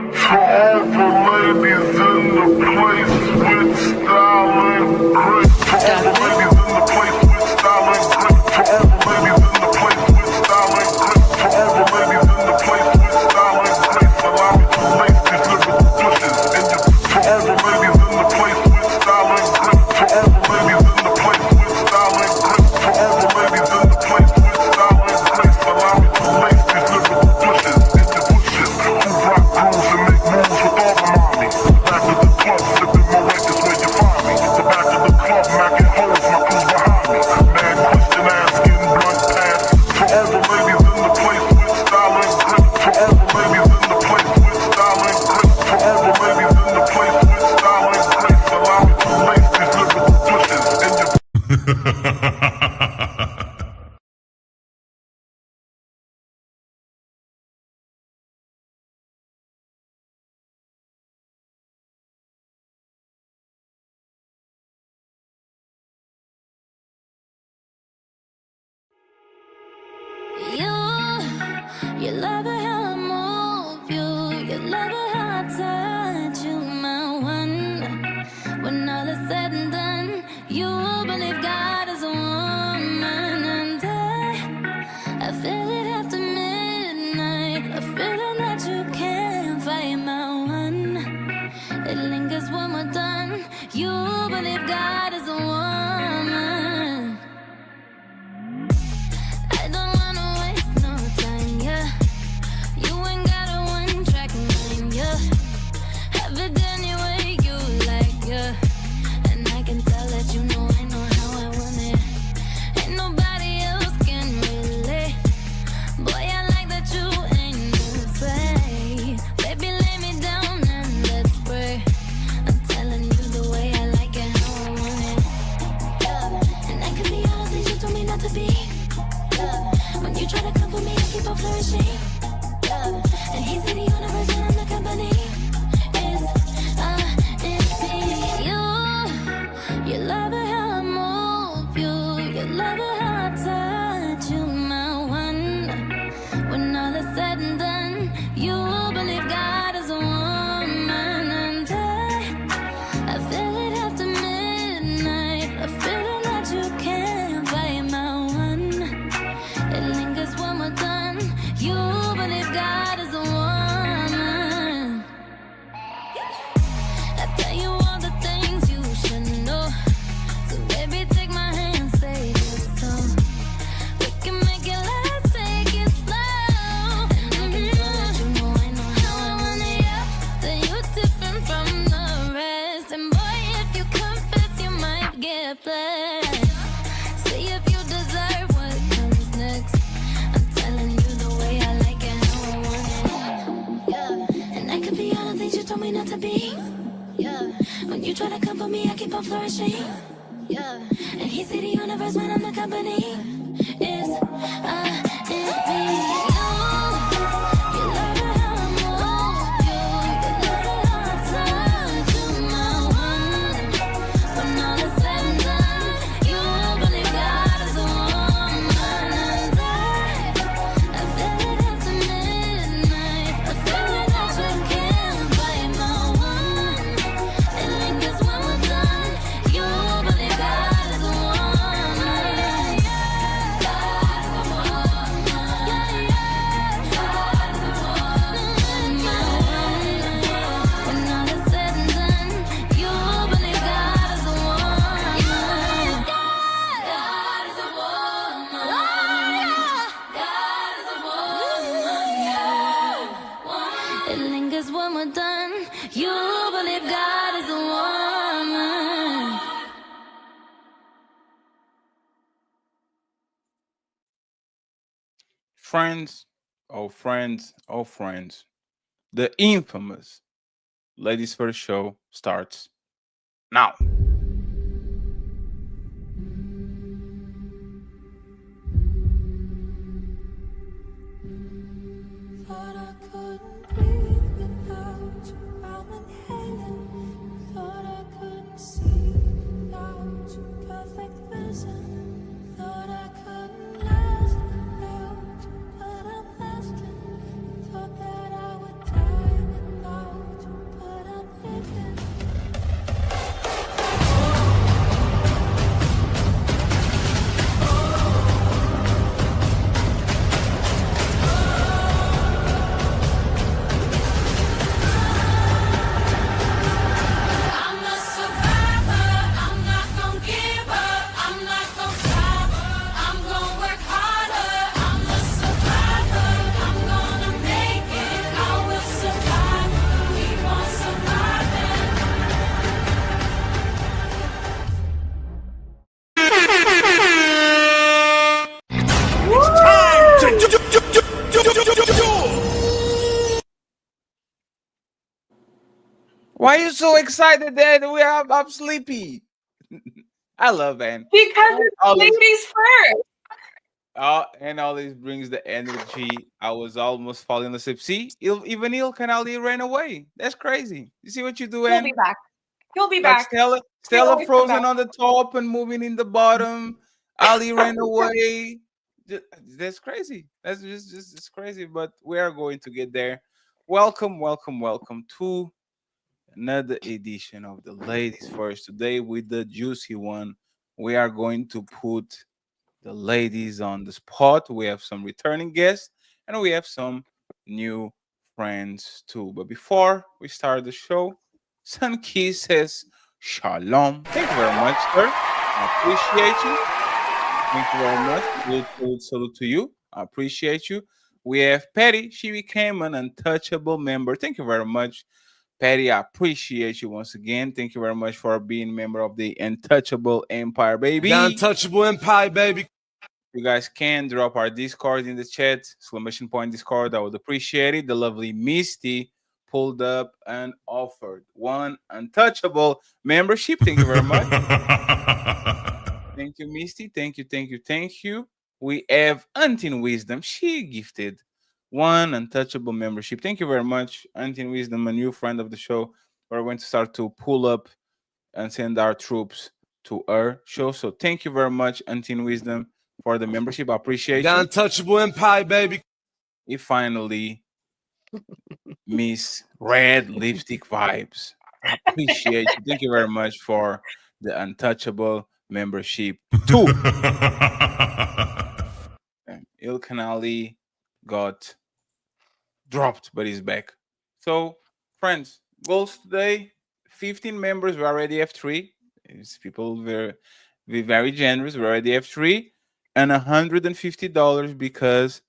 To all the ladies in the place with style and grace. To all the ladies in the place with style and grace. To all the ladies in the place with style and grace. To all the ladies in the place with style and grace. Allow me to lace these lyrical bushes in your. To all the ladies in the place with style and grace. To all the ladies in the place with style and grace. To all the ladies in the place with style and grace. Allow me to lace these lyrical bushes in your bushes. Who rock grooves and make moves with all the mommy. Back to the club, sipping my weight is where you find me. The back of the club, macking holes, my crew's behind me. Man, question asking, blunt pass. To all the ladies in the place with style and grace. To all the ladies in the place with style and grace. To all the ladies in the place with style and grace. Allow me to lace these lyrical bushes in your. You love it how I move you love it how I touch you, my one. When all is said and done, you believe God is a woman, and I feel it after midnight, a feeling that you can't fight, my one. It lingers when we're done, you believe God is a woman. I don't wanna waste no time, yeah. You ain't got a one-track mind, yeah. Have it any way you like, yeah. And I can tell that you know I know how I want it. Ain't nobody else can relate. Boy, I like that you ain't afraid. Baby, lay me down and let's pray. I'm telling you the way I like it, how I want it, yeah. And I could be all the things you told me not to be. When you try to come for me, I keep on flourishing. And he's in the universe and I'm the company. It's me. You love it how I move you love it how I touch you, my one. When all is said and done, you believe God is a woman, and I feel it after midnight, a feeling that you can't fight, my one. It lingers when we're done, you believe God is a woman. I tell you all the things you should know. So baby, take my hand, say this song. We can make it last, take it slow. And I can tell that you know I know how I want it, yeah. That you're different from the rest. And boy, if you confess, you might get blessed. See if you deserve what comes next. I'm telling you the way I like it, how I want it, yeah. And I could be all the things you told me not to be, yeah. When you try to come for me, I keep on flourishing, yeah. And he see the universe when I'm the company. It's me. You love it how I move you love it how I touch you, my one. When all is said and done, you believe God is a woman, and I feel it after midnight, a feeling that you can't fight, my one. It lingers when we're done, you believe God is a woman, God is a woman, yeah, yeah. God is a woman, my one. When all is said and done, you believe God is a woman, God is a woman, God is a woman, yeah. It lingers when we're done, you believe God is a woman. Friends, oh friends, oh friends. The infamous Ladies First show starts now. Thought I couldn't breathe without you. I'm inhaling. Thought I couldn't see without your perfect vision. Thought I couldn't last without you, but I'm lasting. Thought that I would die without Why are you so excited that I'm sleepy? I love Anne. Because And it's always ladies first. and always brings the energy. I was almost falling asleep. See, even Il Canali ran away. That's crazy. You see what you do, He'll be Anne? back. He'll be Like back. He'll Stella always come back. frozen on the top and moving in the bottom. Ali ran away. That's crazy. That's just it's crazy. But we are going to get there. Welcome, welcome, welcome to another edition of the Ladies First. Today with the juicy one, we are going to put the ladies on the spot. We have some returning guests and we have some new friends too. But before we start the show, Sunki says Shalom. Thank you very much, sir. I appreciate you. Thank you very much. Salute, salute, salute to you. I appreciate you. We have Patty. She became an untouchable member. Thank you very much, Patty. I appreciate you once again. Thank you very much for being a member of the Untouchable Empire, baby. The untouchable empire, baby. You guys can drop our Discord in the chat, exclamation point Discord. I would appreciate it. The lovely Misty pulled up and offered one untouchable membership. Thank you very much. Thank you, Misty. Thank you, thank you, thank you. We have Auntie Wisdom. She gifted one untouchable membership. Thank you very much, Auntie Wisdom, a new friend of the show. We're going to start to pull up and send our troops to our show. So thank you very much, Auntie Wisdom, for the membership. I appreciate The you. untouchable empire, baby. And finally, Miss Red Lipstick Vibes. I appreciate you. Thank you very much for the untouchable membership too. And Il Canali got dropped, but he's back. So, friends, goals today 15 members. We already have three. It's people very, very generous. We already have three. And $150 because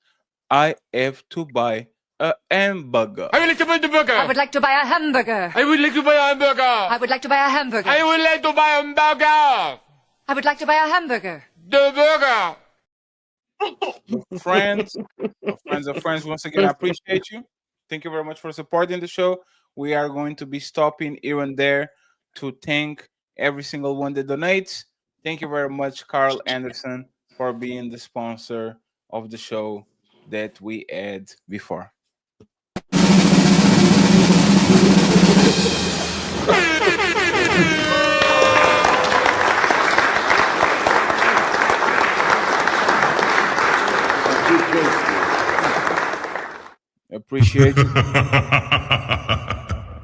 I have to buy a hamburger. I would like to buy the burger. I would like to buy a hamburger. I would like to buy a hamburger. I would like to buy a hamburger. I would like to buy a burger. I would like to buy a hamburger. The burger. Friends, of friends, once again, I appreciate you. Thank you very much for supporting the show. We are going to be stopping here and there to thank every single one that donates. Thank you very much, Carl Anderson, for being the sponsor of the show that we had before. Appreciate you.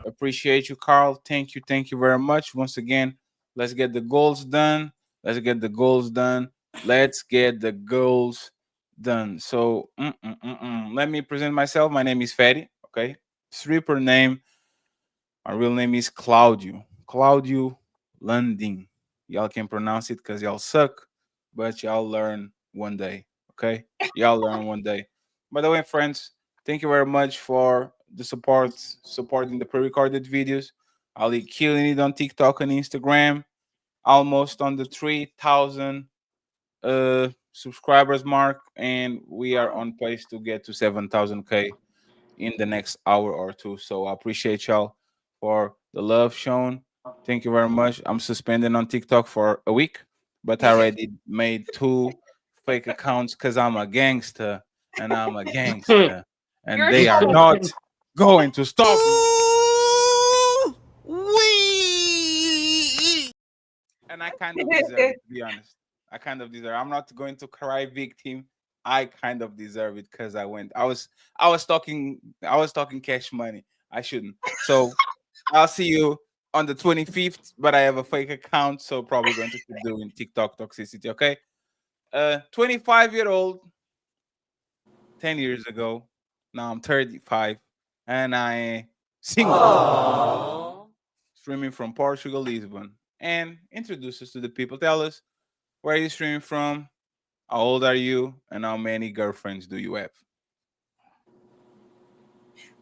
Appreciate you, Carl. Thank you very much. Once again, let's get the goals done. Let's get the goals done. Let's get the goals done. So, let me present myself. My name is Fetty. Okay, stripper name. My real name is Claudio Landing. Y'all can pronounce it because y'all suck, but y'all learn one day. Okay, y'all learn one day. By the way, friends, thank you very much for the supporting the pre-recorded videos. I'll be killing it on TikTok and Instagram. Almost on the 3,000 subscribers mark, and we are on pace to get to 7,000K in the next hour or two. So I appreciate y'all for the love shown. Thank you very much. I'm suspended on TikTok for a week, but I already made 2 fake accounts because I'm a gangster and I'm a gangster, and You're they are so- not going to stop me. And I kind of deserve it, to be honest. I kind of deserve. I'm not going to cry victim. I kind of deserve it because I was talking cash money. I shouldn't. So I'll see you on the 25th, but I have a fake account, so probably going to keep doing TikTok toxicity. Okay. 25-year-old, 10 years ago. Now I'm 35, and I single. Streaming from Portugal, Lisbon, and introduce us to the people. Tell us where are you streaming from, how old are you, and how many girlfriends do you have?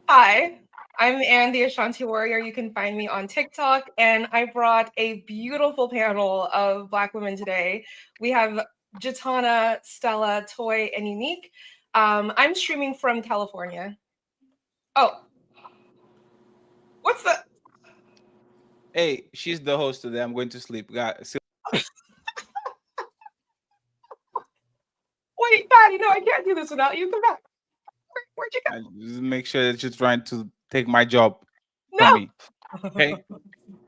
Hi, I'm Anne the Ashanti Warrior. You can find me on TikTok, and I brought a beautiful panel of Black women today. We have Jatana, Stella, Toy, and Unique. I'm streaming from California. Oh, what's the? Hey, she's the host today. I'm going to sleep. Guys, Wait, Patty, no, I can't do this without you. Come back. Where'd you go? just make sure that you're trying to take my job No. from me. Okay.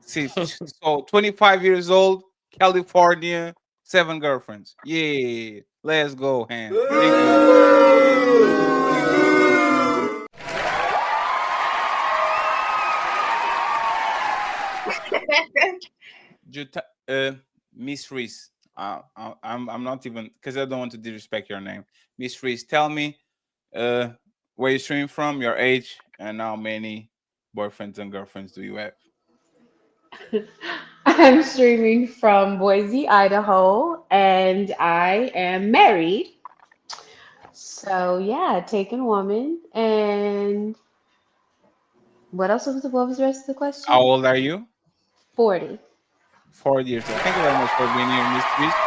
See, so 25 years old, California, 7 girlfriends. Yeah, let's go, hand. Thank you. Juta, Miss Reese. I'm not even because I don't want to disrespect your name. Miss Reese, tell me uh where you're streaming from, your age, and how many boyfriends and girlfriends do you have? I'm streaming from Boise, Idaho, and I am married. So yeah, taken woman. And what was the rest of the How question? old are you? 40. 4 years old. Thank you very much for being here, Miss Reese.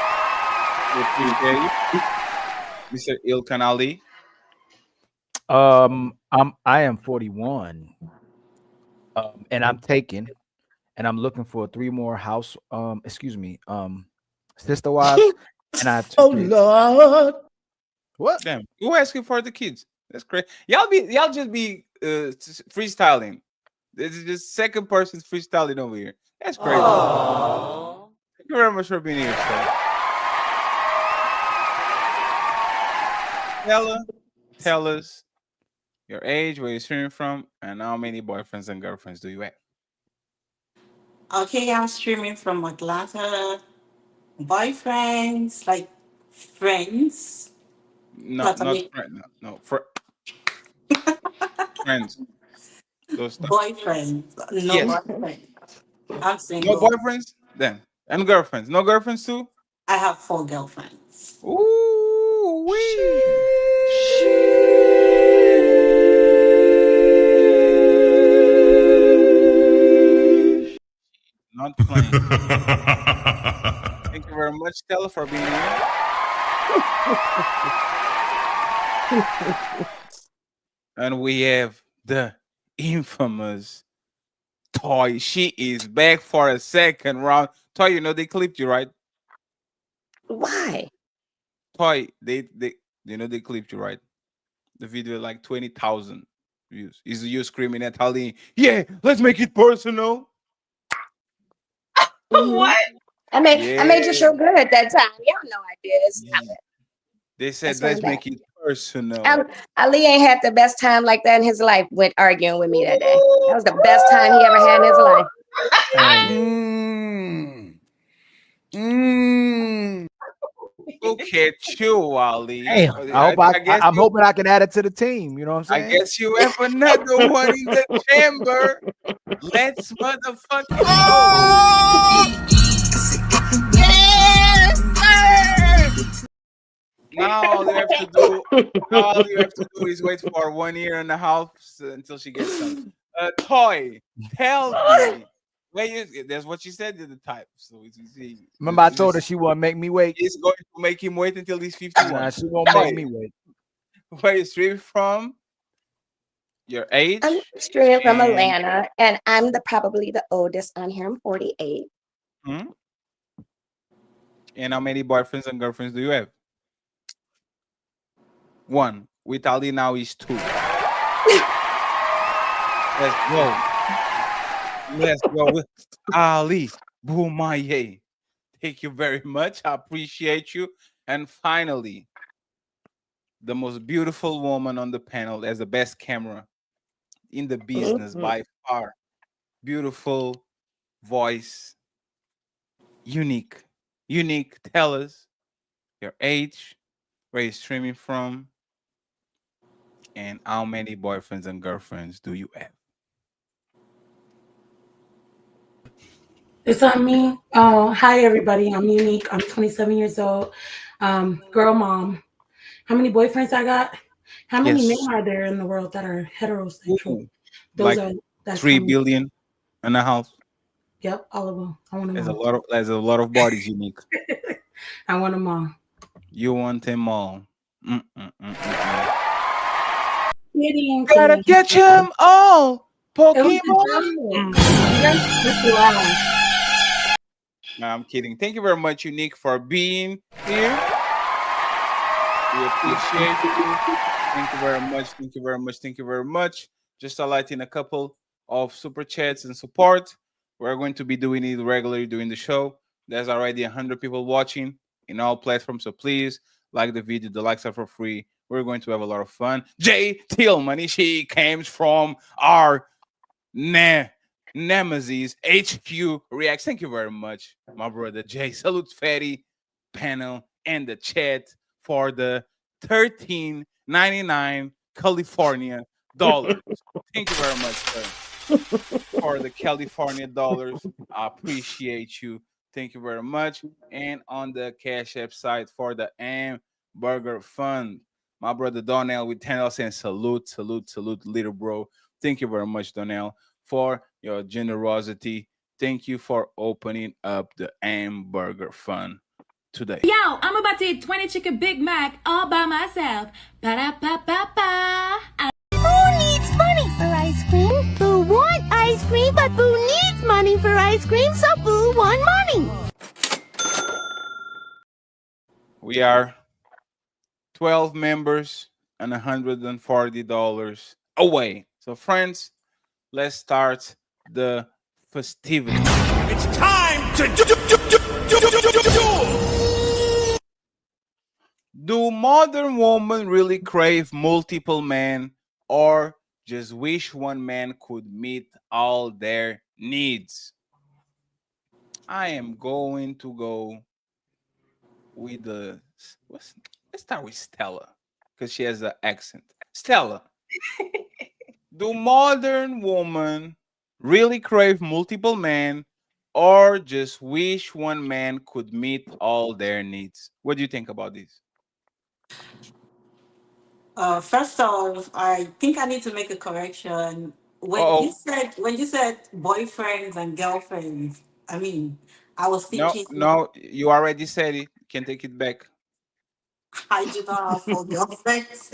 We appreciate you. Mr. Ilkan Ali. I am 41, and I'm taken, and I'm looking for three more sister wives, and I have two Oh kids. Lord. What? Damn, who asking for the kids? That's great. Y'all just be freestyling. This is just second person's freestyling over here. That's crazy. Thank you very much for being here, sir. Stella, tell us your age, where you're streaming from, and how many boyfriends and girlfriends do you have? Okay, I'm streaming from Atlanta. Boyfriends, like friends, No, not platonic friend. No, no friends. Those stuff. boyfriends, no Yes. boyfriend. I'm No single. boyfriends? Then. And girlfriends. No girlfriends too? I have 4 girlfriends. Ooh, wee. Not playing. Thank you very much, Stella, for being here. And we have the infamous Toy. She is back for a second round. Toy, you know they clipped you, right? Why? Toy, they you know they clipped you, right? The video like 20,000 views. Is you screaming at Ali? Yeah, let's make it personal. Mhm. What? I made you Yeah. feel good at that time. Y'all know I did. They That's said what I'm let's back. make it personal. Ali ain't had the best time like that in his life with arguing with me that day. That was the best time he ever had in his life. Hey, Mm. Mm. Look at you, Ali. damn! I'm hoping I can add it to the team. You know what I'm I saying? guess you have another one in the chamber. Let's motherfucking go. Now all you have to do, now all you have to do is wait for 1 year and a half until she gets some. Toy, tell me. Where you? That's what she said at the time. So you see, Remember, I told her she wouldn't make me wait. it's going to make him wait until he's Nah, 51. she won't make Toy, me wait. where you streaming from? Your I'm age? streaming from And Atlanta, and I'm probably the oldest on here. I'm 48. hmm? And how many boyfriends and girlfriends do you have? One. With Ali now is two. Let's go. Let's go with Ali Boumaye. Thank you very much. I appreciate you. And finally, the most beautiful woman on the panel as the best camera in the business Mhm. by far. Beautiful voice, unique. Unique. Tell us your age, where you're streaming from, and how many boyfriends and girlfriends do you have? It's on me. Oh, hi everybody. I'm Unique. I'm 27 years old. Girl mom. How many boyfriends I got? How many men Yes. are there in the world that are heterosexual? Ooh, Those like are that's how three many. billion and a half. Yep, all of them. I want them all. There's a lot of bodies, Unique. I want them all. You want them all. Mm-mm-mm-mm-mm. Kitty and Gotta Clean. catch them all. It was Pokemon. a dominant. You guys make me laugh. No, I'm kidding. Thank you very much, Unique, for being here. We appreciate you. Thank you very much. Thank you very much. Thank you very much. Just highlighting a couple of super chats and support. We're going to be doing it regularly during the show. There's already 100 people watching in all platforms, so please like the video. The likes are for free. We're going to have a lot of fun. Jay Tillman, she comes from our Nemesis HQ Reacts. Thank you very much, my brother Jay. Salute Fatty panel and the chat for the 13.99 California dollars. Thank you very much, sir, for the California dollars. I appreciate you. Thank you very much. And on the Cash App side for the Burger Fund, my brother Donnell with $10 saying salute, little bro. Thank you very much, Donnell, for your generosity. Thank you for opening up the Burger Fund today. Yo, I'm about to eat 20 chicken Big Mac all by myself. Ba-da-ba-ba-ba. Who needs money for ice cream? Boo want ice cream, but Boo needs money for ice cream, so Boo want money. We are 12 members and $140 away. So, friends, let's start the festivity. It's time to Do modern women really crave multiple men or just wish one man could meet all their needs? I am going to go with let's start with Stella because she has an accent. Stella, do modern women really crave multiple men or just wish one man could meet all their needs? What do you think about this? First off, I think I need to make a correction. Oh, When you said boyfriends and girlfriends, I mean, I was no, thinking no, you already said it. Can take it back. I do not have four girlfriends.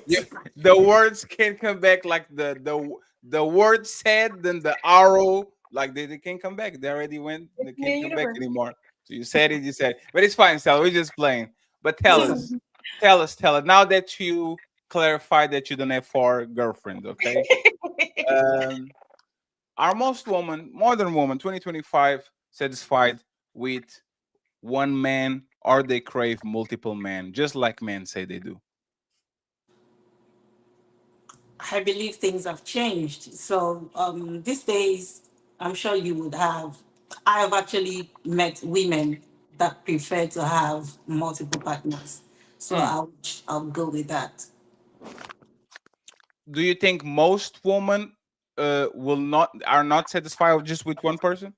Yeah, the words can come back like the word said, then the arrow, like they can't come back. They already went, they Yeah, can't come back universe. anymore. So you said it, but it's fine, Stella. We're just playing. But tell us. Now that you clarified that you don't have four girlfriends, okay? Um, are modern woman, 2025, satisfied with one man, or they crave multiple men, just like men say they do? I believe things have changed. So these days, I'm sure you would have. I have actually met women that prefer to have multiple partners. So Mm. I'll go with that. Do you think most women are not satisfied just with one person?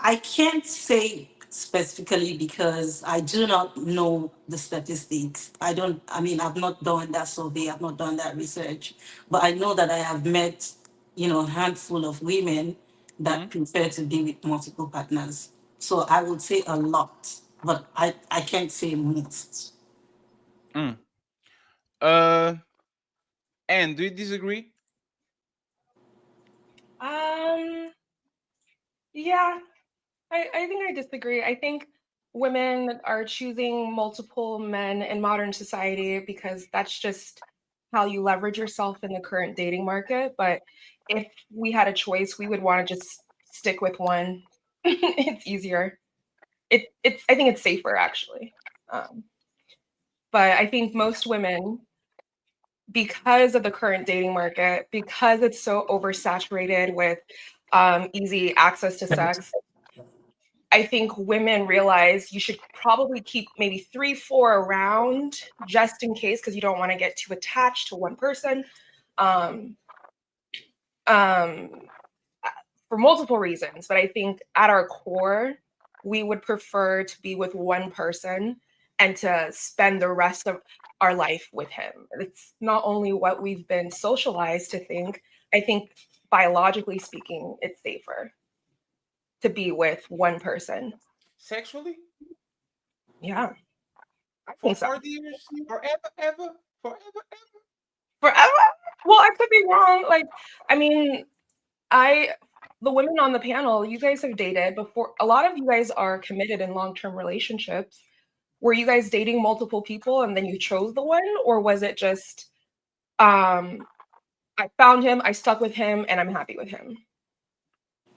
I can't say specifically because I do not know the statistics. I mean, I've not done that survey, I've not done that research, but I know that I have met, a handful of women that Mm. prefer to be with multiple partners. So I would say a lot, but I can't say most. Mm. Uh, and do you disagree? Um, yeah, I think I disagree. I think women are choosing multiple men in modern society because that's just how you leverage yourself in the current dating market. But if we had a choice, we would want to just stick with one. It's easier. It's I think it's safer actually. Um, but I think most women, because of the current dating market, because it's so oversaturated with easy access to sex, I think women realize you should probably keep maybe 3, 4 around just in case, because you don't want to get too attached to one person. Um, um, for multiple reasons, but I think at our core, we would prefer to be with one person and to spend the rest of our life with him. It's not only what we've been socialized to think, I think biologically speaking, it's safer to be with one person. Sexually? Yeah, I For think so. 40 years? Forever, ever? Forever, ever? Forever? Well, I could be wrong. Like, I mean, I the women on the panel, you guys have dated before. A lot of you guys are committed in long-term relationships. Were you guys dating multiple people and then you chose the one, or was it just I found him, I stuck with him, and I'm happy with him?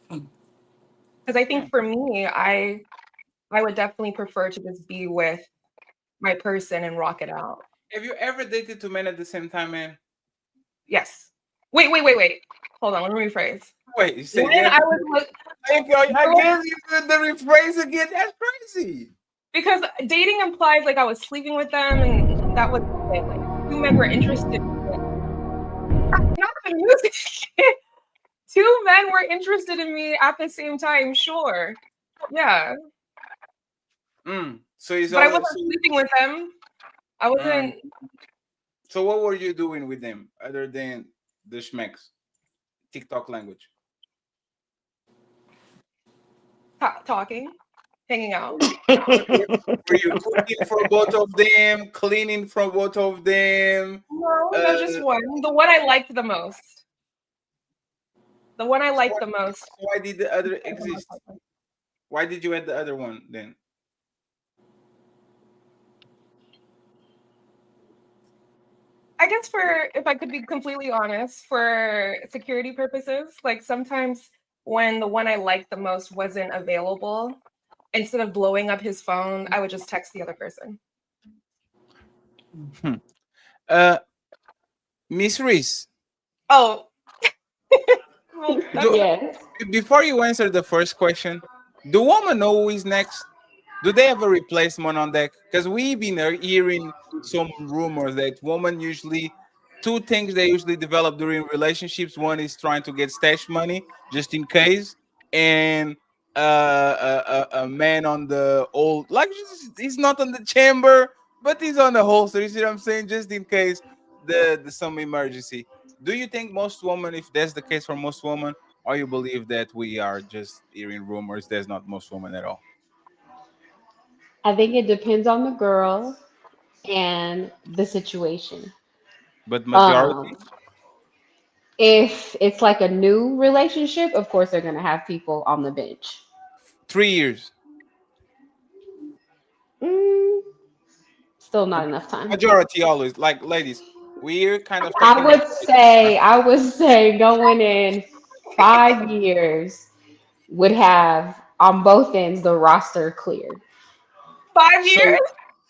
Because I think for me, I would definitely prefer to just be with my person and rock it out. Have you ever dated two men at the same time, man? Yes. Wait. Hold on, let me rephrase. Wait, you said When yes? I was Thank you. I guess you did the rephrase again. That's crazy. because dating implies like I was sleeping with them, and that was it. Like two men were interested. Not the music. Two men were interested in me at the same time. Sure, yeah, So it's but I all. wasn't sleeping with them. I wasn't So what were you doing with them other than the schmecks, TikTok language? talking, hanging out. Were you cooking for both of them, cleaning for both of them? No, just one. The one I liked the most. The one I liked the most. Why did the other exist? Why did you add the other one then? I guess for, if I could be completely honest, for security purposes, like sometimes when the one I liked the most wasn't available, instead of blowing up his phone, I would just text the other person. Miss Reese. Oh. Yes. Before you answer the first question, do women know who is next? Do they have a replacement on deck? Because we've been hearing some rumors that women usually two things they usually develop during relationships. One is trying to get stash money just in case, and a man on the old like he's not on the chamber, but he's on the holster. You see what I'm saying? Just in case the some emergency. Do you think most women, if that's the case for most women, or you believe that we are just hearing rumors? There's not most women at all. I think it depends on the girl and the situation. But majority, Um, if it's like a new relationship, of course they're gonna have people on the bench. 3 years. Mm, still not enough time. Majority always like ladies. We're kind of I talking would about say, I would say going in 5 years would have on both ends the roster cleared. so 5 years?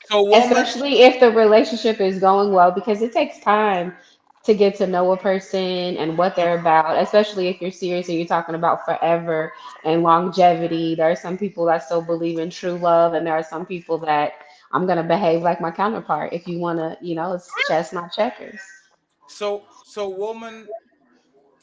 so woman. Especially if the relationship is going well, because it takes time to get to know a person and what they're about, especially if you're serious and you're talking about forever and longevity. There are some people that still believe in true love, and there are some people that I'm going to behave like my counterpart. If you want to, it's chess, not checkers. So woman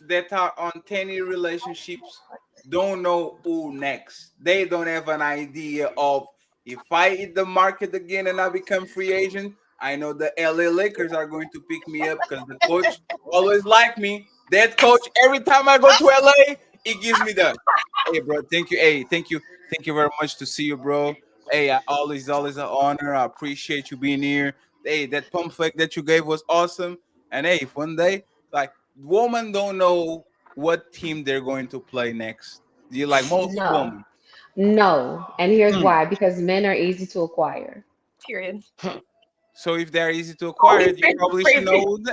that are on 10-year relationships don't know who next. They don't have an idea of if I hit the market again and I become free agent, I know the LA Lakers are going to pick me up because the coach always like me. That coach, every time I go to LA, he gives me the hey bro, thank you. Hey, thank you very much to see you, bro. Hey, always an honor. I appreciate you being here. Hey, that pamphlet that you gave was awesome. And hey, if one day like women don't know what team they're going to play next. You like most No, women. no. And here's Hmm. why, because men are easy to acquire. Period. So if they're easy to Oh, acquire, you probably should know. crazy.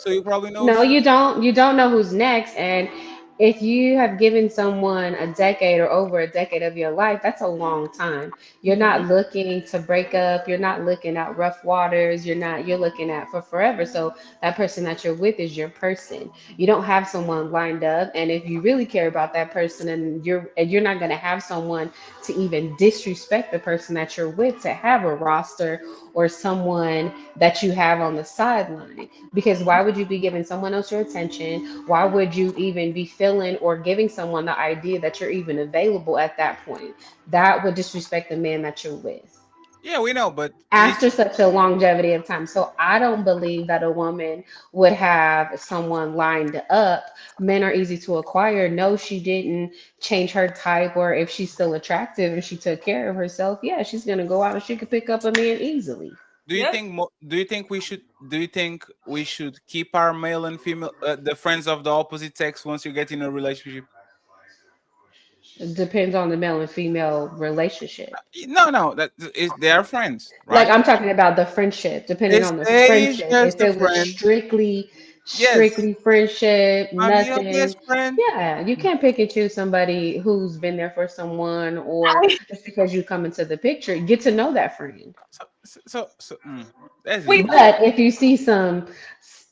So you probably know. No, you don't. You don't know who's next. And if you have given someone a decade or over a decade of your life, that's a long time. You're not looking to break up. You're not looking at rough waters. You're looking at for forever. So that person that you're with is your person. You don't have someone lined up. And if you really care about that person, and you're not going to have someone to even disrespect the person that you're with, to have a roster or someone that you have on the sideline. Because why would you be giving someone else your attention? Why would you even be feeling or giving someone the idea that you're even available at that point? That would disrespect the man that you're with Yeah, we know, but Miss. after such a longevity of time. So I don't believe that a woman would have someone lined up. Men are easy to acquire. No, she didn't change her type, or if she's still attractive and she took care of herself, yeah, she's gonna go out and she could pick up a man easily. Yep. Do you think we should? Do you think we should keep our male and female, the friends of the opposite sex, once you get in a relationship? It depends on the male and female relationship. No, no, that is they are friends, Like right? I'm talking about the friendship, depending They on the say it's friendship. just If a it was friend. strictly, Yes, strictly friendship, I'm your nothing. best friend. Yeah, you can't pick and choose somebody who's been there for someone, or just because you come into the picture, get to know that friend. That's Wait, just but But if you see some,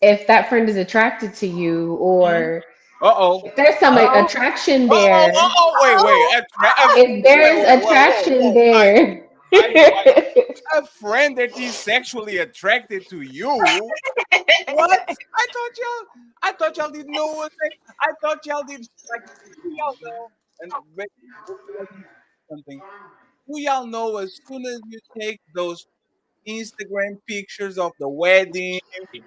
if that friend is attracted to you, or uh oh. if there's some oh, attraction Oh, oh, there, oh, oh, wait, wait. oh, if Wait, there's wait, whoa, whoa, attraction whoa. there, A friend that is sexually attracted to you. What? I thought y'all didn't know what I thought y'all did like do y'all know and something. Do y'all know as soon as you take those Instagram pictures of the wedding and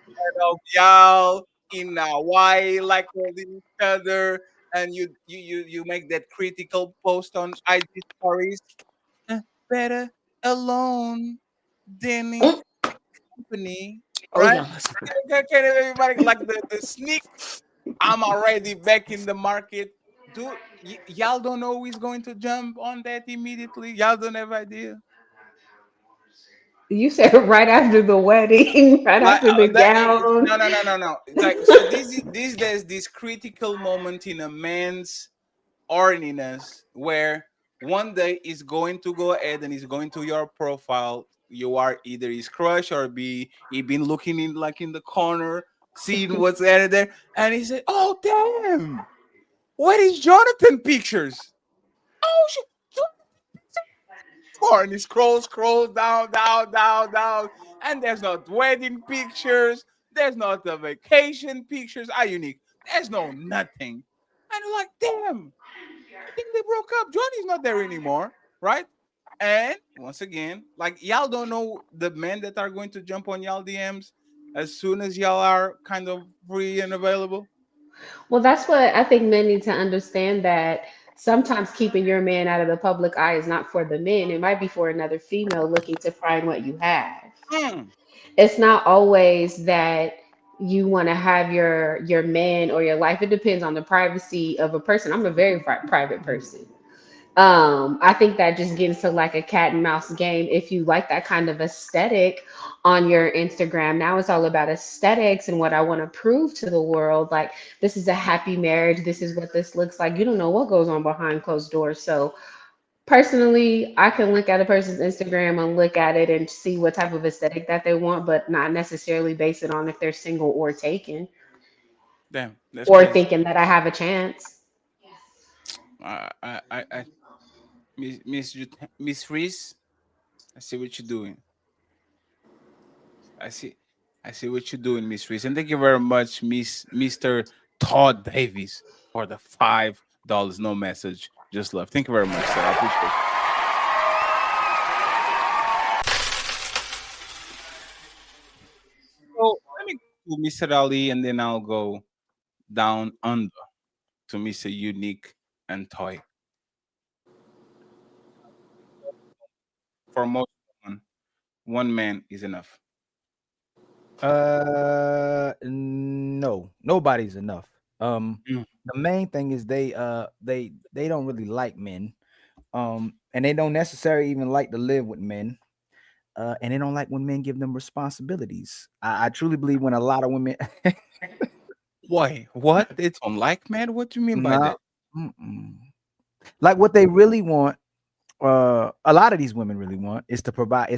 of y'all in Hawaii like holding each other and you make that critical post on IG stories, better alone than in company, Oh right? yeah. Can everybody like the sneak? I'm already back in the market. Do y'all don't know who's going to jump on that immediately? Y'all don't have idea. you said right after the wedding, right Like after the that is gown. no, no, no, no, no. It's like so. This there's this critical moment in a man's orniness where one day is going to go ahead and is going to your profile. You are either his crush or be he been looking in like in the corner, seeing what's added there, and he said, "Oh damn, what is Jonathan pictures? Oh shit." And he scrolls down, down, down, down, and there's not wedding pictures, there's not the vacation pictures. Are unique. There's no nothing, and you're like, damn. I think they broke up. Johnny's not there anymore, right? And once again, like y'all don't know the men that are going to jump on y'all DMs as soon as y'all are kind of free and available. Well, that's what I think men need to understand, that sometimes keeping your man out of the public eye is not for the men. It might be for another female looking to find what you have. Mm, It's not always that you want to have your man or your life. It depends on the privacy of a person. I'm a very private person. I think that just gets to like a cat and mouse game. If you like that kind of aesthetic on your Instagram, now it's all about aesthetics and what I want to prove to the world. Like, this is a happy marriage, this is what this looks like. You don't know what goes on behind closed doors. So personally, I can look at a person's Instagram and look at it and see what type of aesthetic that they want, but not necessarily base it on if they're single or taken, damn, that's or crazy. thinking that I have a chance. I Miss Reese, I see what you're doing. I see, I see what you're doing, Miss Reese, and thank you very much, Mister Todd Davies, for the $5 no message just left. Thank you very much, sir. I appreciate it. So let me go to Mr. Ali, and then I'll go down under to Mr. Unique and Toy. For most women, one man is enough. No, nobody's enough. Mm. The main thing is they don't really like men. And they don't necessarily even like to live with men. And they don't like when men give them responsibilities. I truly believe when a lot of women Why? What? They don't like man? What do you mean by not that? like what they really want, a lot of these women really want is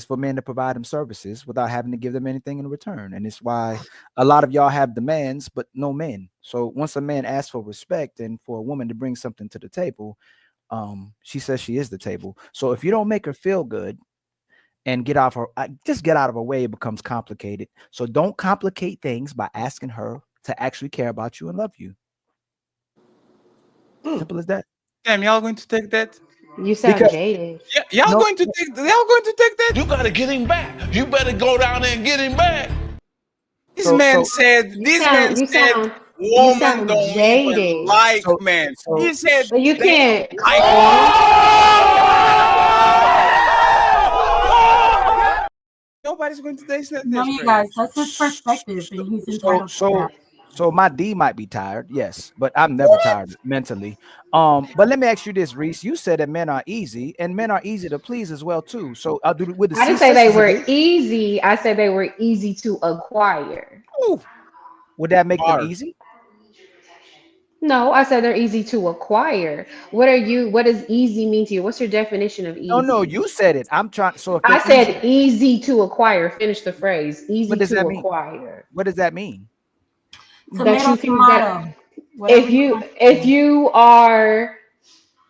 for men to provide them services without having to give them anything in return. And it's why a lot of y'all have demands but no men. So once a man asks for respect and for a woman to bring something to the table, she says she is the table. So if you don't make her feel good and just get out of her way, it becomes complicated. So don't complicate things by asking her to actually care about you and love you. Simple as that. Damn, y'all going to take that? You sound Because jaded. Yeah, y'all no, going to take? Y'all going to take that? You gotta get him back. You better go down there and get him back. This so man so said. You This man sound you said, sound you woman sound don't even jaded. like so men. so He said But you they don't can't. like. everybody's going to date. No, That's you crazy. guys, that's his perspective, and he's So entitled to so that. so my D might be tired, yes, but I'm never tired mentally. But let me ask you this, Reese. You said that men are easy, and men are easy to please as well too. So I'll do with the I C didn't say they sisters were agree. easy. I said they were easy to acquire. Ooh, would that make them Bars. easy? No, I said they're easy to acquire. What does easy mean to you? What's your definition of No, no, easy? you said it. I'm trying. So if I they're easy, said easy to acquire. Finish the phrase. what Easy does that to mean? acquire. What does that mean? That Tomato, you feel that tomato, whatever you want to if say. you are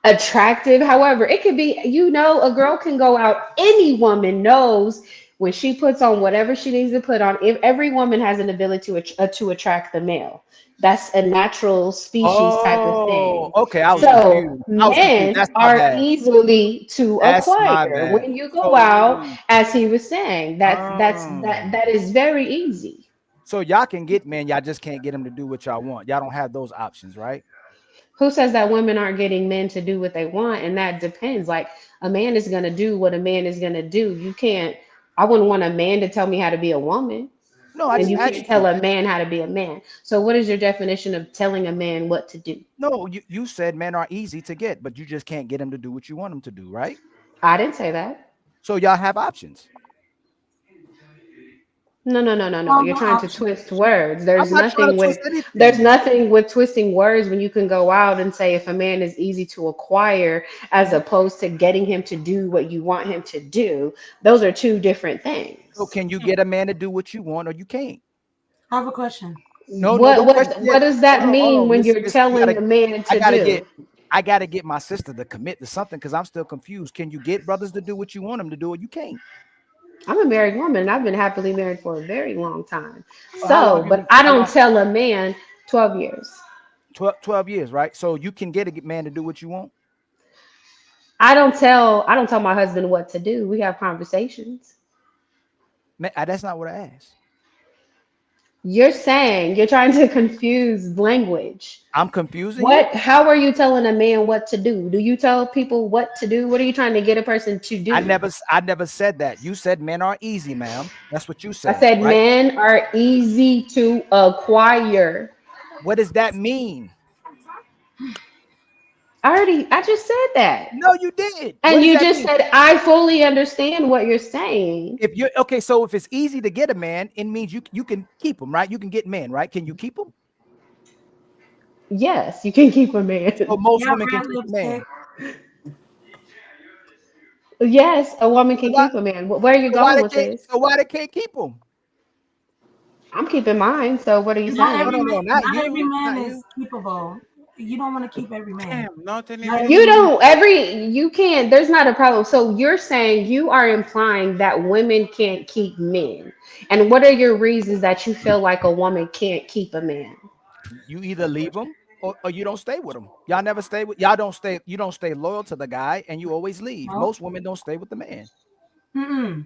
attractive. However, it could be, a girl can go out. Any woman knows when she puts on whatever she needs to put on. If every woman has an ability to attract the male, that's a natural species type of Oh, thing. okay. I was So confused. I was confused. men That's my are bad. easily to That's my acquire bad. when you go So, out, as he was saying. um, That is very easy. so y'all can get men, y'all just can't get them to do what y'all want. Y'all don't have those options, right? Who says that women aren't getting men to do what they want? And that depends. Like, a man is going to do what a man is going to do. You can't, I wouldn't want a man to tell me how to be a woman, No, I and just you can't asked tell you. a man how to be a man. So what is your definition of telling a man what to do? No, you said men are easy to get, but you just can't get them to do what you want them to do, right? I didn't say that. So y'all have options. No, no, no, no, no. All You're the trying to options. twist words. I'm not trying to twist There's anything. nothing with twisting words when you can go out and say if a man is easy to acquire as opposed to getting him to do what you want him to do. Those are two different So things. can you get a man to do what you want or you can't? I have a question. No, no, don't question What yet. does that Hold mean on, when Miss, you're Miss, telling a man I to gotta do? get, I gotta get my sister to commit to something because I'm still confused. Can you get brothers to do what you want them to do or you can't? I'm a married woman and I've been happily married for a very long time. So how long But I don't tell a man 12 years. 12 years, right? So you can get a man to do what you want. I don't tell my husband what to do. We have conversations. Man, that's not what I asked. You're trying to confuse language. I'm confusing you. How are you telling a man what to do? Do you tell people what to do? What are you trying to get a person to do? I never said that. You said men are easy, ma'am. That's what you I said, said right? men are easy to acquire. What does that mean? I just said that. No, you didn't. What And does you that just mean? said, I fully understand what you're saying. If you're okay, so if it's easy to get a man, it means you can keep them, right? You can get men, right? Can you keep them? Yes, you can keep a So man. most Yeah, women can red keep a man. lipstick. Yes, a woman So can why keep a man. Where are you so why going they with can't this? so why they can't keep them? I'm keeping mine. So what are you You Not no saying? every no man. no not Not every you. man Not is you. keepable. You don't want to keep every man. Damn, not any Not of every You these. man. don't you can't, there's not a problem. So you're saying you are implying that women can't keep men. And what are your reasons that you feel like a woman can't keep a man? You either leave them or you don't stay with them. Y'all never stay with y'all don't stay, you don't stay loyal to the guy and you always leave. No. Most women don't stay with the man. Mm-mm.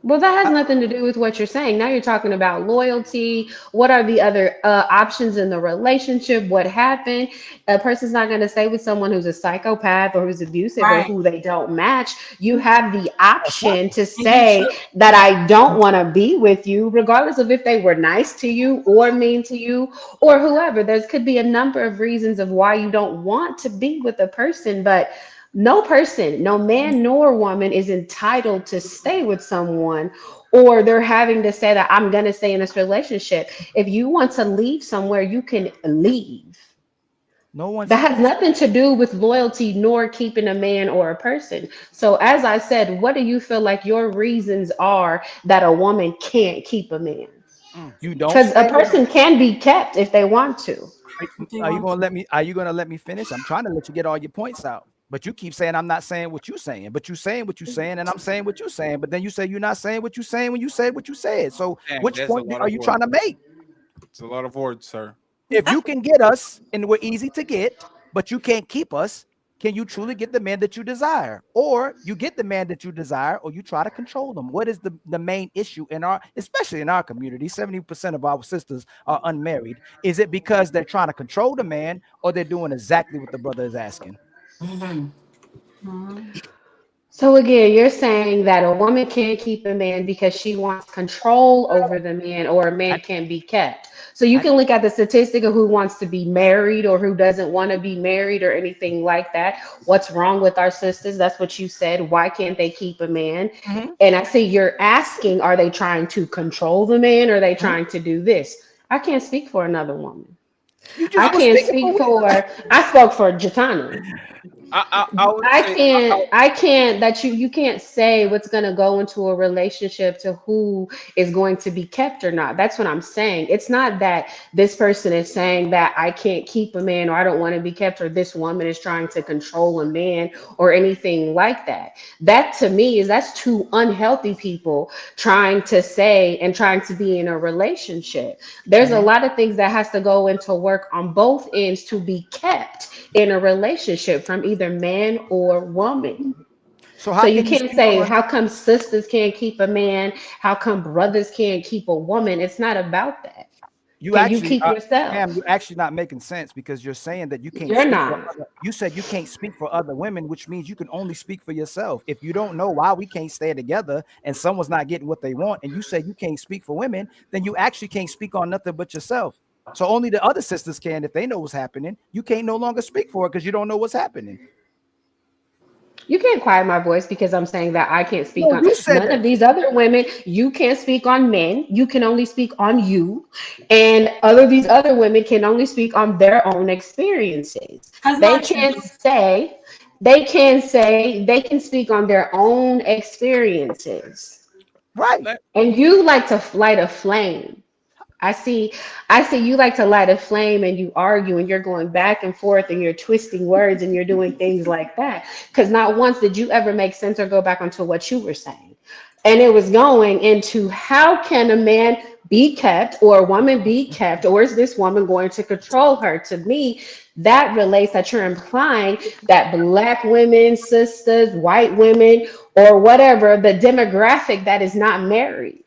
Well, that has I- nothing to do with what you're saying. Now you're talking about loyalty. What are the other options in the relationship? What happened? A person's not going to stay with someone who's a psychopath or who's abusive or Right. who they don't match. You have the option to And you say should. that I don't want to be with you, regardless of if they were nice to you or mean to you or whoever. There could be a number of reasons of why you don't want to be with a person, but no person, no man nor woman is entitled to stay with someone, or they're having to say that I'm going to stay in this relationship. If you want to leave somewhere, you can leave. no one That said has nothing to do with loyalty nor keeping a man or a person. So, as I said, what do you feel like your reasons are that a woman can't keep a man? you don't Because a stay with them. person can be kept if they want to. If they Are you want gonna to. let me are you gonna let me finish? I'm trying to let you get all your points out. But you keep saying I'm not saying what you're saying, but you saying what you're saying, and I'm saying what you're saying. But then you say you're not saying what you're saying when you said what you said. So Damn, which that's a point lot are of you words. trying to make? It's a lot of words, sir. If you can get us and we're easy to get, but you can't keep us, can you truly get the man that you desire? Or you get the man that you desire, or you try to control them? What is the main issue in our, especially in our community? 70% of our sisters are unmarried. Is it because they're trying to control the man, or they're doing exactly what the brother is asking? Mhm. Mhm. So again, you're saying that a woman can't keep a man because she wants control over the man, or a man I, can be kept. So you I, can look at the statistic of who wants to be married or who doesn't want to be married or anything like that. What's wrong with our sisters? That's what you said. Why can't they keep a man? Mhm, And I see you're asking, are they trying to control the man? Or are they mhm. trying to do this? I can't speak for another woman. You I just was can't speaking for speak women. for, I spoke for Jatana. I would I say can't I can't that you can't say what's going to go into a relationship to who is going to be kept or not. That's what I'm saying. It's not that this person is saying that I can't keep a man or I don't want to be kept or this woman is trying to control a man or anything like that. That to me is that's two unhealthy people trying to say and trying to be in a relationship. There's a Mhm. lot of things that has to go into work on both ends to be kept in a relationship from either man or woman. So So how you can you can't speak say, on? how come sisters can't keep a man? How come brothers can't keep a woman? It's not about that. You Can you actually, keep ma'am, yourself? you're actually not making sense because you're saying that you can't You're speak for not. other. You said you can't speak for other women, which means you can only speak for yourself. If you don't know why we can't stay together and someone's not getting what they want, and you say you can't speak for women, then you actually can't speak on nothing but yourself. So only the other sisters can if they know what's happening. You can't no longer speak for it because you don't know what's happening. You can't quiet my voice because I'm saying that I can't speak No, on you said none that. of these other women. You can't speak on men. You can only speak on you. And other these other women can only speak on their own experiences. That's They not true. can't say, they can speak on their own experiences. Right. let, And you like to light a flame. I see, I see you like to light a flame and you argue and you're going back and forth and you're twisting words and you're doing things like that. Because not once did you ever make sense or go back onto what you were saying. And it was going into how can a man be kept or a woman be kept, or is this woman going to control her? To me, that relates that you're implying that black women, sisters, white women, or whatever, the demographic that is not married.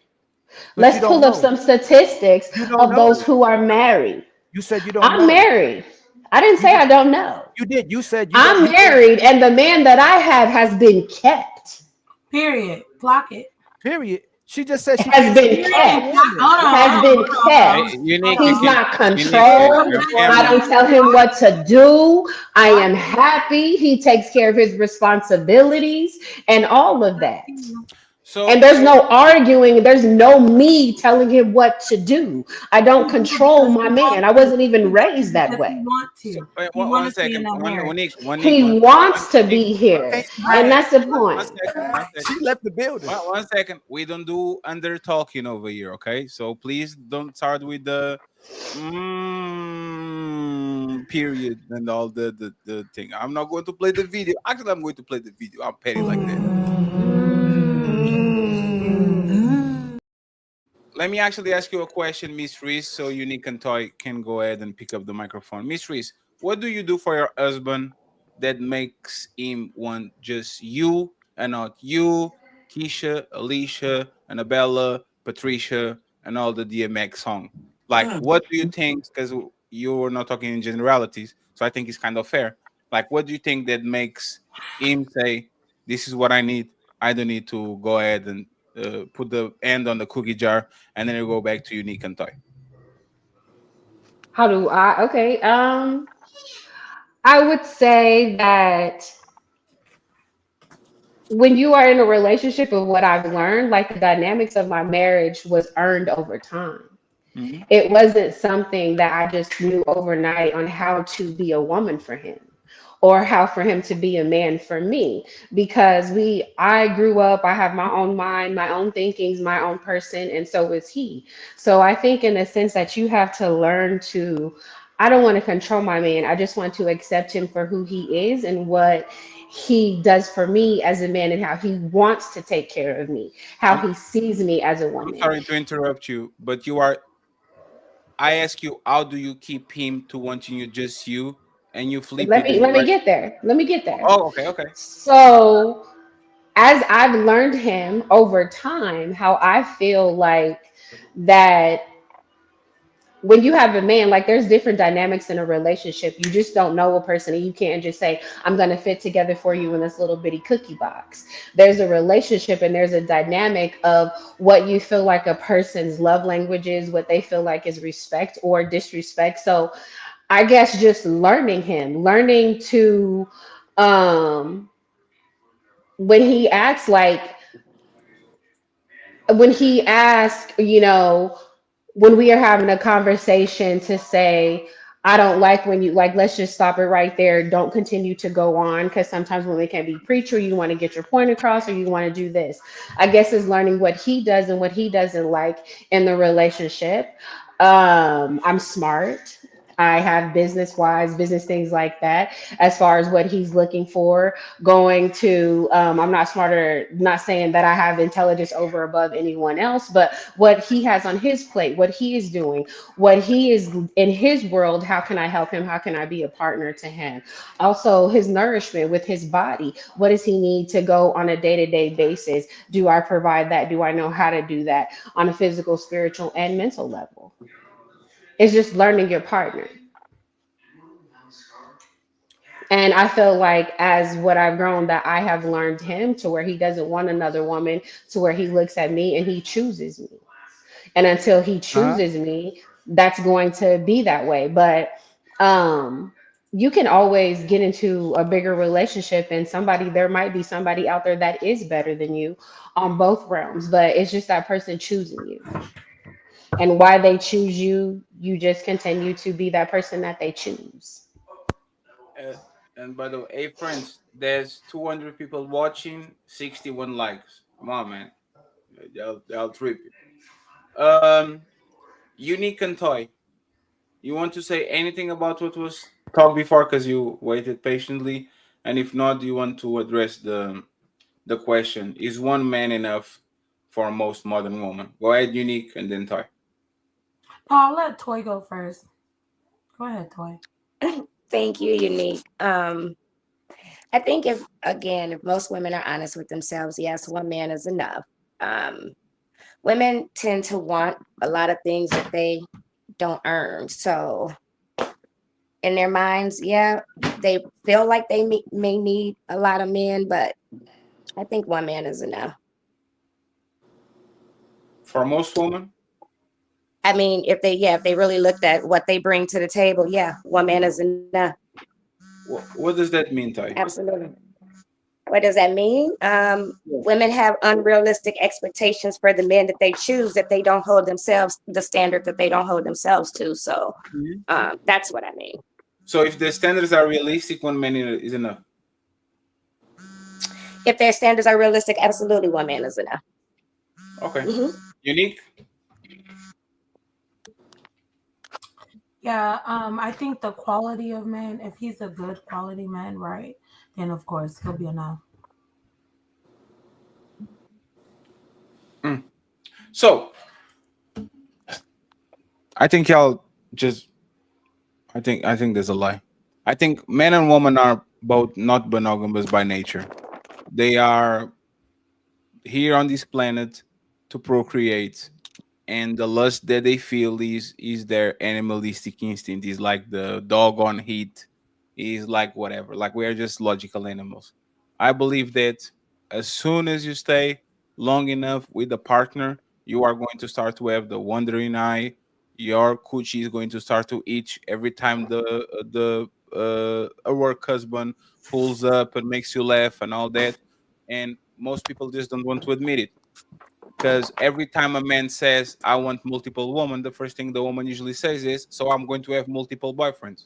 But you Let's don't pull up know. some statistics You don't of those know. who are married. You said you don't I'm know. married. I didn't You say just I don't know. you did. You said you don't. I'm You said married, and the man that I have has been kept. Period. Block it. period. She just said she Has can't been speak for other Period. kept. women. Hold on, Has hold on, been hold on, hold hey, on. kept. unique, Hold you He's on. can not unique. controlled. Your I camera. don't Allegedly, tell him what to do. I block am it. happy. He takes care of his responsibilities and all of that. So And there's so no arguing. There's no me telling him what to do. I don't He do control because my he man. wants I to. wasn't even He does it raised that because he way. want so to. wait, He one want to stay in second. that One marriage. Nick, one Nick, He one wants to Nick. be here. Okay, And Right. that's the One point. second. One she second. left the building. One second. We don't do under talking over here, okay? So please don't start with the period and all the thing. I'm not going to play the video. Actually, I'm going to play the video. I'm petty like that. Let me actually ask you a question, Miss Reese, so Unique and Toy can go ahead and pick up the microphone. Miss Reese, what do you do for your husband that makes him want just you and not you, Keisha, Alicia, Annabella, Patricia, and all the DMX song? Like, what do you think? Because you were not talking in generalities, so I think it's kind of fair. Like, what do you think that makes him say, "This is what I need. I don't need to go ahead and put the end on the cookie jar, and then you go back to Unique and Toy." How do I? Okay. I would say that when you are in a relationship of what I've learned, like the dynamics of my marriage was earned over time. Mhm. It wasn't something that I just knew overnight on how to be a woman for him or how for him to be a man for me, because I grew up, I have my own mind, my own thinkings, my own person, and so is he. So I think in the sense that you have to learn to, I don't want to control my man. I just want to accept him for who he is and what he does for me as a man and how he wants to take care of me, how I'm he sees me as a I'm woman. sorry to interrupt you, but you are. I ask you, how do you keep him to wanting you just you, and you flip let it me in let the me right? get there. Let me get there. Oh, okay, okay. So, as I've learned him over time, how I feel like that when you have a man, like there's different dynamics in a relationship. You just don't know a person and you can't just say, I'm gonna fit together for you in this little bitty cookie box. There's a relationship and there's a dynamic of what you feel like a person's love language is, what they feel like is respect or disrespect. So I guess just learning him, learning to um when he acts like when he asks, when we are having a conversation to say, I don't like when you like, let's just stop it right there. Don't continue to go on because sometimes women can be preacher, you want to get your point across or you want to do this. I guess is learning what he does and what he doesn't like in the relationship. I'm smart. I have business things like that as far as what he's looking for. Going to, I'm not smarter, not saying that I have intelligence over above anyone else, but what he has on his plate, what he is doing, what he is in his world, how can I help him? How can I be a partner to him? Also, his nourishment with his body. What does he need to go on a day to day basis? Do I provide that? Do I know how to do that on a physical, spiritual, and mental level? It's just learning your partner. And I feel like as what I've grown, that I have learned him to where he doesn't want another woman, to where he looks at me and he chooses me. And until he Uh-huh. chooses me, that's going to be that way. But um you can always get into a bigger relationship and there might be somebody out there that is better than you on both realms, but it's just that person choosing you. And why they choose you, you just continue to be that person that they choose. Uh, and by the way, hey friends, there's 200 people watching, 61 likes. Come on, man. They'll trip you. Unique and Toy. You want to say anything about what was talked before because you waited patiently? And if not, do you want to address the question, is one man enough for most modern woman? Go ahead, Unique, and then Toy. Oh, I'll let Toy go first. Go ahead, Toy. Thank you, Unique. I think if most women are honest with themselves, yes, one man is enough. Um, Women tend to want a lot of things that they don't earn. So in their minds, yeah, they feel like they may need a lot of men, but I think one man is enough. For most women? I mean, if they really looked at what they bring to the table, yeah, one man is enough. What does that mean, Toy? Absolutely. What does that mean? Women have unrealistic expectations for the men that they choose, that they don't hold themselves the standard that they don't hold themselves to. So Mhm. that's what I mean. So if the standards are realistic, one man is enough. If their standards are realistic, absolutely one man is enough. Okay. Hmm. Unique? Yeah, I think the quality of man, if he's a good quality man, right, then of course he'll be enough. Mm. So I think y'all just I think there's a lie. I think men and women are both not monogamous by nature. They are here on this planet to procreate, and the lust that they feel is their animalistic instinct, is like the dog on heat, is like whatever, like we are just logical animals. I believe that as soon as you stay long enough with a partner, you are going to start to have the wandering eye. Your coochie is going to start to itch every time the a work husband pulls up and makes you laugh and all that, and most people just don't want to admit it. Because every time a man says, I want multiple women, the first thing the woman usually says is, so I'm going to have multiple boyfriends,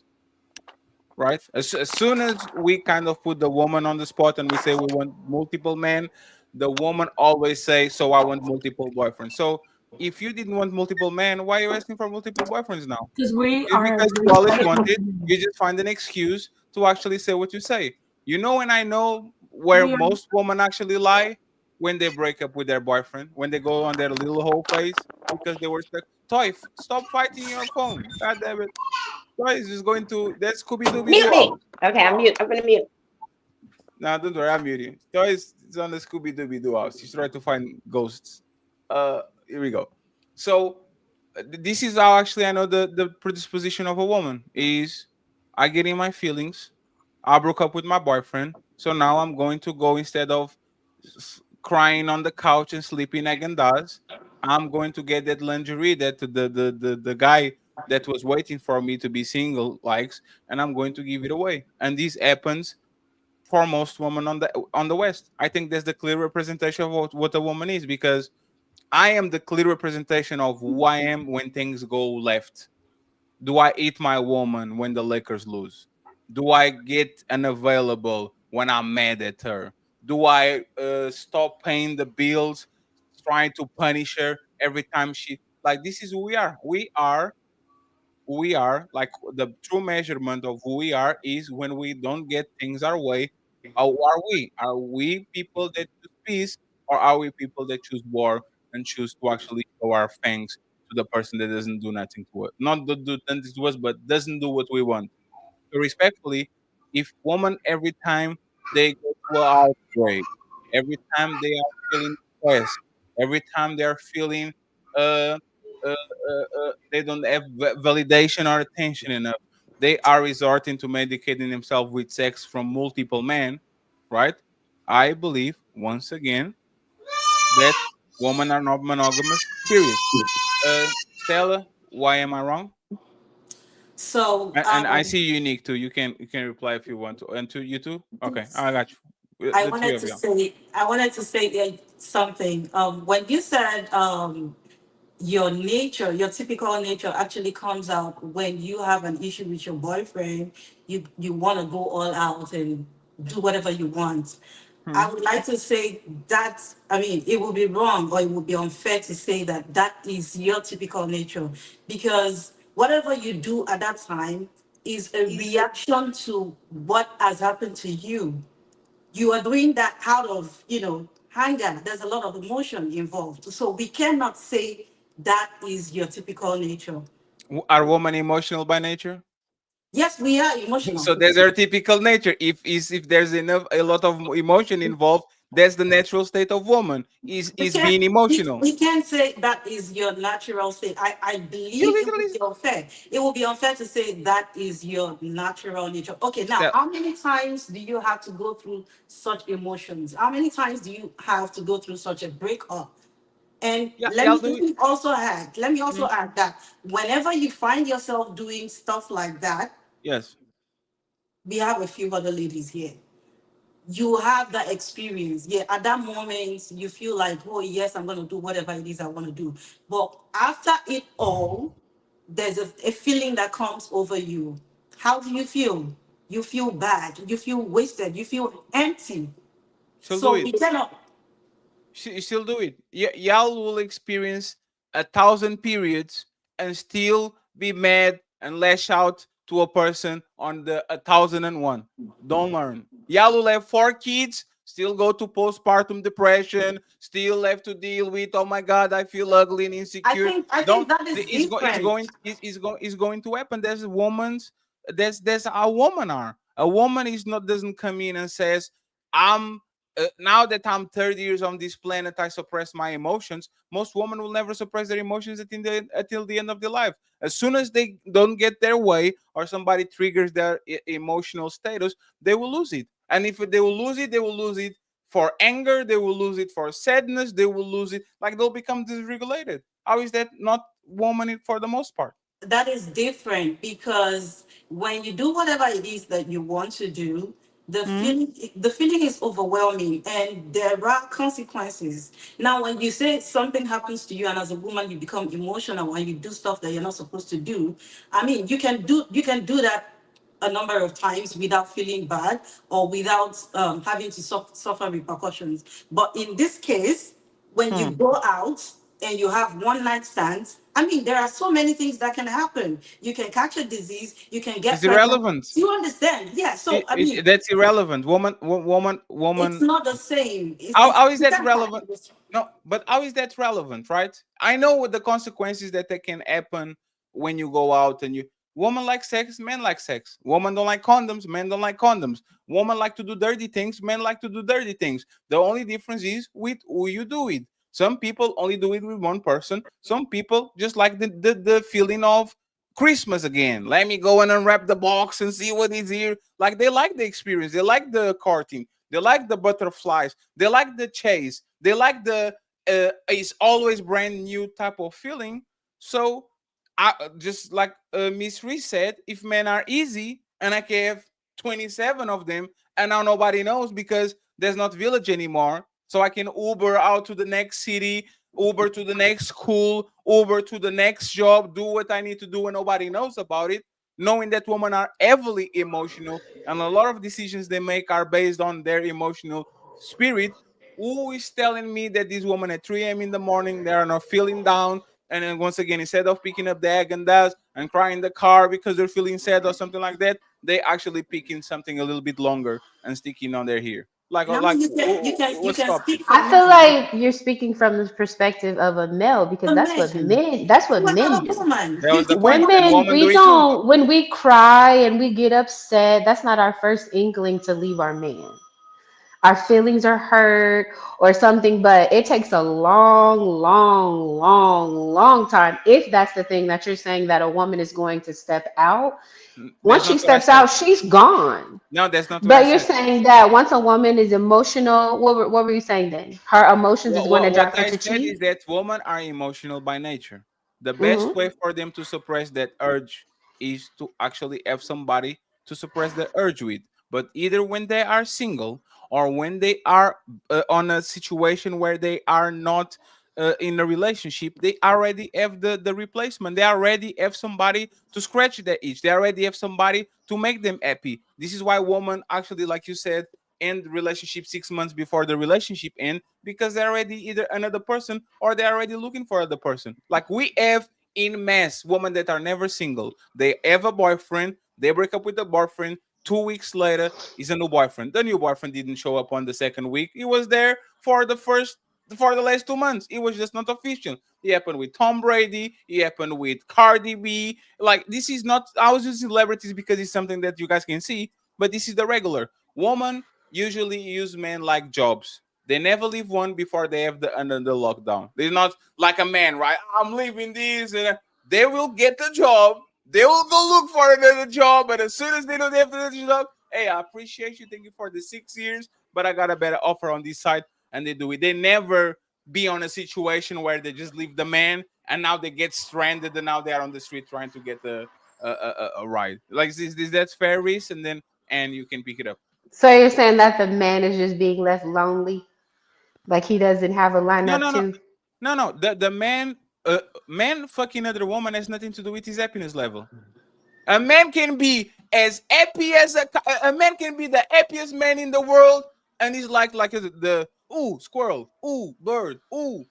right? As soon as we kind of put the woman on the spot and we say we want multiple men, the woman always say, so I want multiple boyfriends. So if you didn't want multiple men, why are you asking for multiple boyfriends now? Because we It's are because you always respectful. wanted, you just find an excuse to actually say what you say. You know, and I know where We are most women actually lie, when they break up with their boyfriend, when they go on their little whole phase because they were stuck. Toy, stop fighting your phone. God damn it. Toy is just going to that Scooby Dooby Mute Doo me. house. Okay, I'm mute. I'm gonna mute. Nah, don't worry, I'm muting. Toy is on the Scooby Dooby Doo house. He's trying to find ghosts. Here we go. So this is how actually I know the predisposition of a woman is. I get in my feelings. I broke up with my boyfriend, so now I'm going to go, instead of crying on the couch and sleeping again does, I'm going to get that lingerie that the guy that was waiting for me to be single likes, and I'm going to give it away. And this happens for most women on the West. I think that's the clear representation of what a woman is, because I am the clear representation of who I am when things go left. Do I eat my woman when the Lakers lose? Do I get unavailable when I'm mad at her? Do I stop paying the bills, trying to punish her every time she, like, this is who we are. We are like, the true measurement of who we are is when we don't get things our way. How are we? Are we people that choose peace, or are we people that choose war and choose to actually show our fangs to the person that doesn't do nothing to us, not do nothing to us, but doesn't do what we want? So respectfully, if women every time they go to a outbreak, every time they are feeling stressed, every time they are feeling uh, they don't have validation or attention enough, they are resorting to medicating themselves with sex from multiple men, right? I believe once again that women are not monogamous. Period. Stella, why am I wrong? So And I see you, Unique, too. You can reply if you want to. And to you too. Okay, I got you. I The three wanted of to you. say, there something. When you said your nature, your typical nature actually comes out when you have an issue with your boyfriend. You want to go all out and do whatever you want. Hmm. I would like to say that, I mean, it would be wrong, or it would be unfair to say that that is your typical nature, because whatever you do at that time is a reaction to what has happened to you. You are doing that out of, anger. There's a lot of emotion involved. So we cannot say that is your typical nature. Are women emotional by nature? Yes, we are emotional. So there's our typical nature. If there's enough a lot of emotion involved, that's the natural state of woman. We Is can't being we, emotional. we can't say that is your natural state. I You believe it would literally be unfair. It would be unfair to say that is your natural nature. Okay, now step. how many times do you have to go through such emotions? How many times do you have to go through such a breakup? And Yeah, y'all do it. let me also Mhm. add that whenever you find yourself doing stuff like that, Yes. we have a few other ladies here. You have that experience. Yeah, at that moment, you feel like, oh, yes, I'm going to do whatever it is I want to do. But after it all, there's a feeling that comes over you. How do you feel? You feel bad. You feel wasted. You feel empty. She'll do So it. we cannot. She'll do it. Y'all will experience 1,000 periods and still be mad and lash out to a person on the 1,001. Don't learn. Y'all will have 4 kids, still go to postpartum depression, still have to deal with, oh my God, I feel ugly and insecure. I Don't. think that is different. It's going to happen. There's woman's. That's how women are. A woman is not doesn't come in and says, I'm now that I'm 30 years on this planet, I suppress my emotions. Most women will never suppress their emotions until the end of their life. As soon as they don't get their way or somebody triggers their emotional status, they will lose it. And if they will lose it, they will lose it for anger, they will lose it for sadness, they will lose it. Like they'll become dysregulated. How is that not woman for the most part? That is different because when you do whatever it is that you want to do, Mhm. the feeling is overwhelming and there are consequences. Now when you say something happens to you and as a woman you become emotional and you do stuff that you're not supposed to do, I mean you can do that a number of times without feeling bad or without having to suffer repercussions. But in this case, when you Hmm. go out and you have one night stands, I mean, there are so many things that can happen. You can catch a disease, you can It's get pregnant. irrelevant. You understand? Yeah. So, I mean, That's irrelevant. it's Woman. not the same. How is You that can't have relevant? No, but how is that relevant, right? I know what the consequences that can happen when you go out and you. Women like sex, men like sex. Women don't like condoms, men don't like condoms. Women like to do dirty things, men like to do dirty things. The only difference is with who you do it. Some people only do it with one person. Some people just like the feeling of Christmas again. Let me go and unwrap the box and see what is here. Like they like the experience. They like the carting. They like the butterflies. They like the chase. They like the it's always brand new type of feeling. So I just like Miss Reese said, if men are easy and I can have 27 of them and now nobody knows because there's not village anymore. So I can Uber out to the next city, Uber to the next school, Uber to the next job, do what I need to do and nobody knows about it. Knowing that women are heavily emotional and a lot of decisions they make are based on their emotional spirit. Who is telling me that these women at 3 a.m. in the morning they are not feeling down? And then once again, instead of picking up the egg and dust and crying in the car because they're feeling sad or something like that, they actually picking something a little bit longer and sticking on their hair. I mean, you What can stops you? speak I from feel me. like you're speaking from the perspective of a male because A man. that's what What men about a do. woman? That was the point. And Women, women do we it too. don't, when we cry and we get upset, that's not our first inkling to leave our man. Our feelings are hurt or something, but it takes a long, long, long, long time. If that's the thing that you're saying that a woman is going to step out, That's once she not what I steps said. out, she's gone. No, that's not what I But you're said. saying that once a woman is emotional, what were you saying then? Her emotions is going to What drive her I to said is cheat? that women are emotional by nature. The best Hmm. way for them to suppress that urge is to actually have somebody to suppress the urge with. But either when they are single or when they are on a situation where they are not in a relationship, they already have the replacement. They already have somebody to scratch their itch. They already have somebody to make them happy. This is why women actually, like you said, end relationship 6 months before the relationship end because they're already either another person or they're already looking for other person. Like we have in mass women that are never single. They have a boyfriend, they break up with the boyfriend. 2 weeks later, is a new boyfriend. The new boyfriend didn't show up on the second week. He was there for the last 2 months. It was just not official. It happened with Tom Brady. It happened with Cardi B. Like this is not. I was using celebrities because it's something that you guys can see. But this is the regular woman usually use men like jobs. They never leave one before they have the under the lockdown. They're not like a man, right? I'm leaving this, and they will get the job. They will go look for another job, and as soon as they don't have the job, hey, I appreciate you. Thank you for the 6 years, but I got a better offer on this side, and they do it. They never be on a situation where they just leave the man, and now they get stranded, and now they are on the street trying to get a ride. Like this that's fair, Reese, and you can pick it up. So you're saying that the man is just being left lonely, like he doesn't have a No, lineup no, no, too? no, no. The man fucking other woman has nothing to do with his happiness level. A man can be as happy as a man can be the happiest man in the world, and he's like the ooh squirrel, ooh bird, ooh,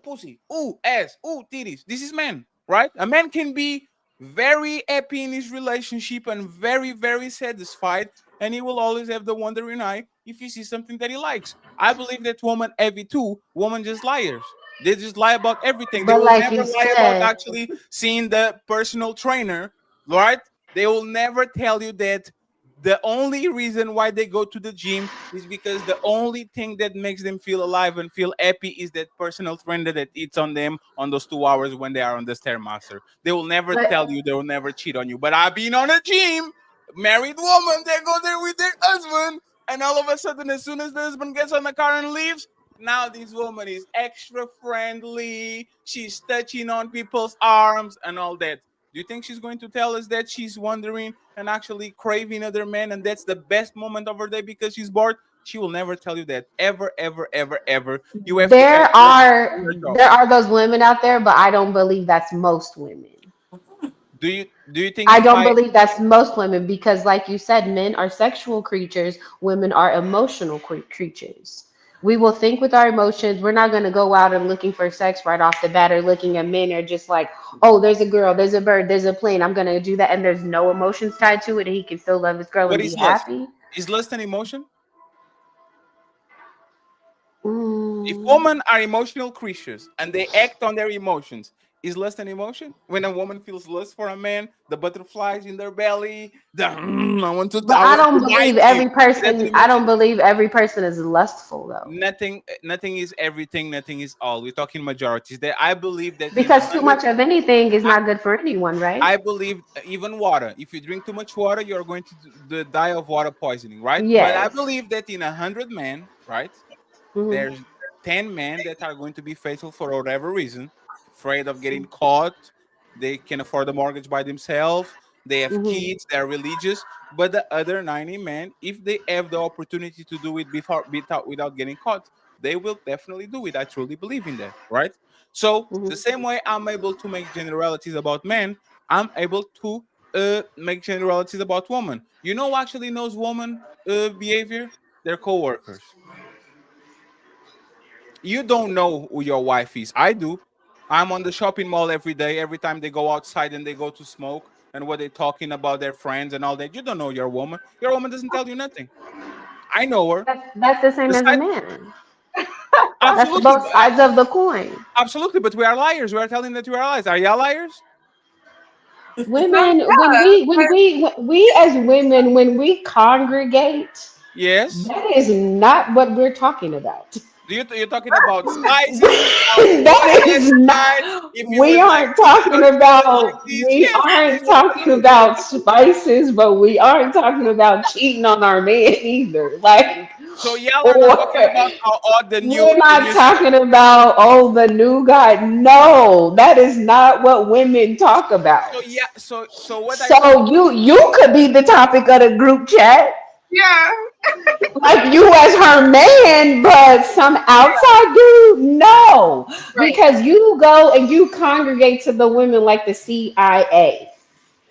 pussy, ooh, ass, ooh, titties. This is man, right? A man can be very happy in his relationship and very, very satisfied, and he will always have the wandering eye if he sees something that he likes. I believe that women have it too. Women just liars. They just lie about everything. They But will like never you lie about said, actually seeing the personal trainer, right? They will never tell you that the only reason why they go to the gym is because the only thing that makes them feel alive and feel happy is that personal trainer that eats on them on those 2 hours when they are on the stairmaster. They will never but tell you, they will never cheat on you. But I've been on a gym, married woman, they go there with their husband, and all of a sudden, as soon as the husband gets on the car and leaves, now this woman is extra friendly. She's touching on people's arms and all that. Do you think she's going to tell us that she's wondering and actually craving other men and that's the best moment of her day because she's bored? She will never tell you that. Ever, ever, ever, ever. You have to there ask her are on her job. there are those women out there, but I don't believe that's most women. Do you think I if don't I believe that's most women because, like you said, men are sexual creatures, women are emotional creatures. We will think with our emotions. We're not going to go out and looking for sex right off the bat or looking at men are just like, oh, there's a girl, there's a bird, there's a plane. I'm going to do that. And there's no emotions tied to it. And he can still love his girl and what be is lust? happy. Is lust an emotion? If Mm, women are emotional creatures and they act on their emotions, Is lust an emotion? When a woman feels lust for a man, the butterflies in their belly, the But I I want don't to bite believe you. every That's an person. I don't emotion. believe every person is lustful though, Nothing is everything. Nothing is all. We're talking majorities. That I believe that in a because too hundred, much of anything is not good for anyone, right? I believe even water. If you drink too much water, you're going to die of water poisoning, right? But I Yes. believe that in 100 men, right, Hmm. there's 10 men that are going to be faithful for whatever reason, afraid of getting caught. They can afford a mortgage by themselves. They have Hmm. kids. They're religious. But the other 90 men, if they have the opportunity to do it without getting caught, they will definitely do it. I truly believe in that, right? So Hmm. the same way I'm able to make generalities about men, I'm able to make generalities about women. You know who actually knows woman behavior? Their coworkers. You don't know who your wife is. I do. I'm on the shopping mall every day. Every time they go outside and they go to smoke and what they're talking about their friends and all that. You don't know your woman. Your woman doesn't tell you nothing. I know her. That's the same as a Besides, man. That's absolutely, both sides of the coin. absolutely. But we are liars. We are telling that we are liars. Are y'all liars? Women, Yeah, when we as women, when we congregate, Yes. that is not what we're talking about. You're talking about sizes, how you That body that is size. not, If you we would like aren't this, talking if you would like about, this. we Yes, aren't this is what we're talking talking about. about spices, but we aren't talking about cheating on our man either. Like, So y'all are not or talking about how odd we're the not new. talking about, oh, the new guy. No, that is not what women talk So about. yeah, so what I So you could be the topic of the group chat, yeah, like you as her man, but some outside dude, no, right. because you go and you congregate to the women like the CIA.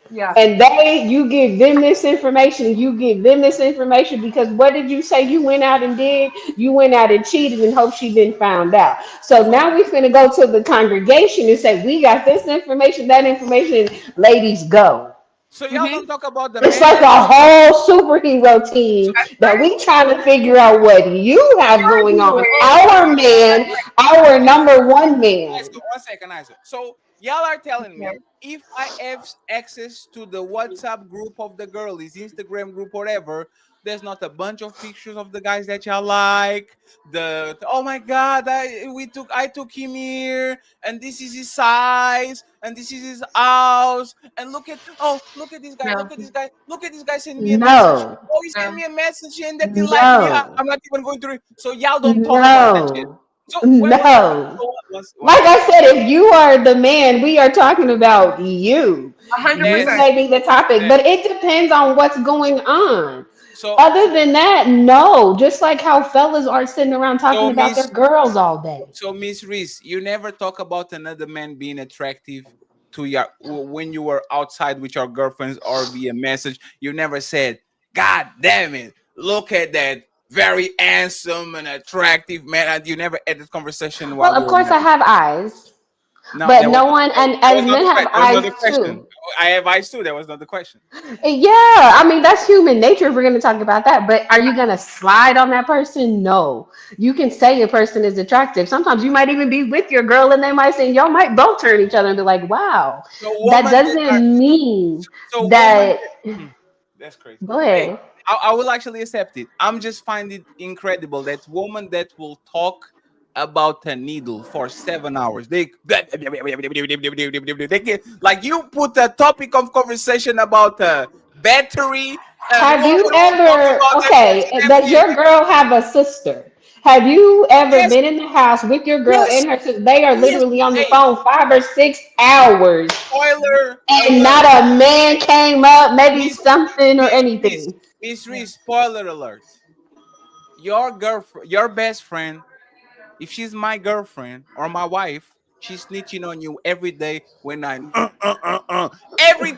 Yeah, And you give them this information, you give them this information because what did you say you went out and did? You went out and cheated and hope she didn't found out. So so now we're going to go to the congregation and say, we got this information, that information, ladies go. so y'all hmm don't talk about the It's men like that. a whole superhero So team that's that right. we trying to figure out what you have going on. Arguing. Our man, our number one man. Isa, 1 second, Isa. So y'all are telling Yeah. me if I have access to the WhatsApp group of the girlies, Instagram group, whatever, there's not a bunch of pictures of the guys that y'all like. Oh my god, I took him here, and this is his size, and this is his house, and look at this guy, No, look at this guy, look at this guy send me a message. No, Oh, he sent no. me a message and that he liked me. no, I'm not even going to read. So y'all don't talk about that shit. no, So wait, no. so one Like second. I said, if you are the man, we are talking about you. A hundred You Yes. percent. may be the topic, Yes. but it depends on what's going on. So Other than that, no. Just like how fellas are sitting around talking so about their Miss girls all day. so Miss Reese, you never talk about another man being attractive to your when you were outside with your girlfriends or via message. You never said, "God damn it, look at that very handsome and attractive man." And you never had this conversation Well, while you of were course, I married. have eyes, No, but no one, and that as was not men the have question. That was not eyes the question. too. I have eyes too. That was not the question. Yeah, I mean that's human nature if we're gonna talk about that. But are you gonna slide on that person? No. You can say a person is attractive. Sometimes you might even be with your girl and they might say y'all might both turn each other and be like, wow. So That women that are doesn't mean so women that Hmm, that's crazy. go Hey, ahead. I will actually accept it. I'm just find it incredible that woman that will talk about a needle for 7 hours. They can, like you put a topic of conversation about a battery, and Have woman you will talk ever, about that for okay, does 7 years. your girl have a sister? Have you ever Yes, been in the house with your girl yes, and her sister? They are yes. literally on the Hey, phone 5 or 6 hours spoiler and not alert. a man came up, maybe Miss something or Miss anything. Miss Reese, spoiler alert. Your girlfriend, your best friend, if she's my girlfriend or my wife, she's snitching on you every day when every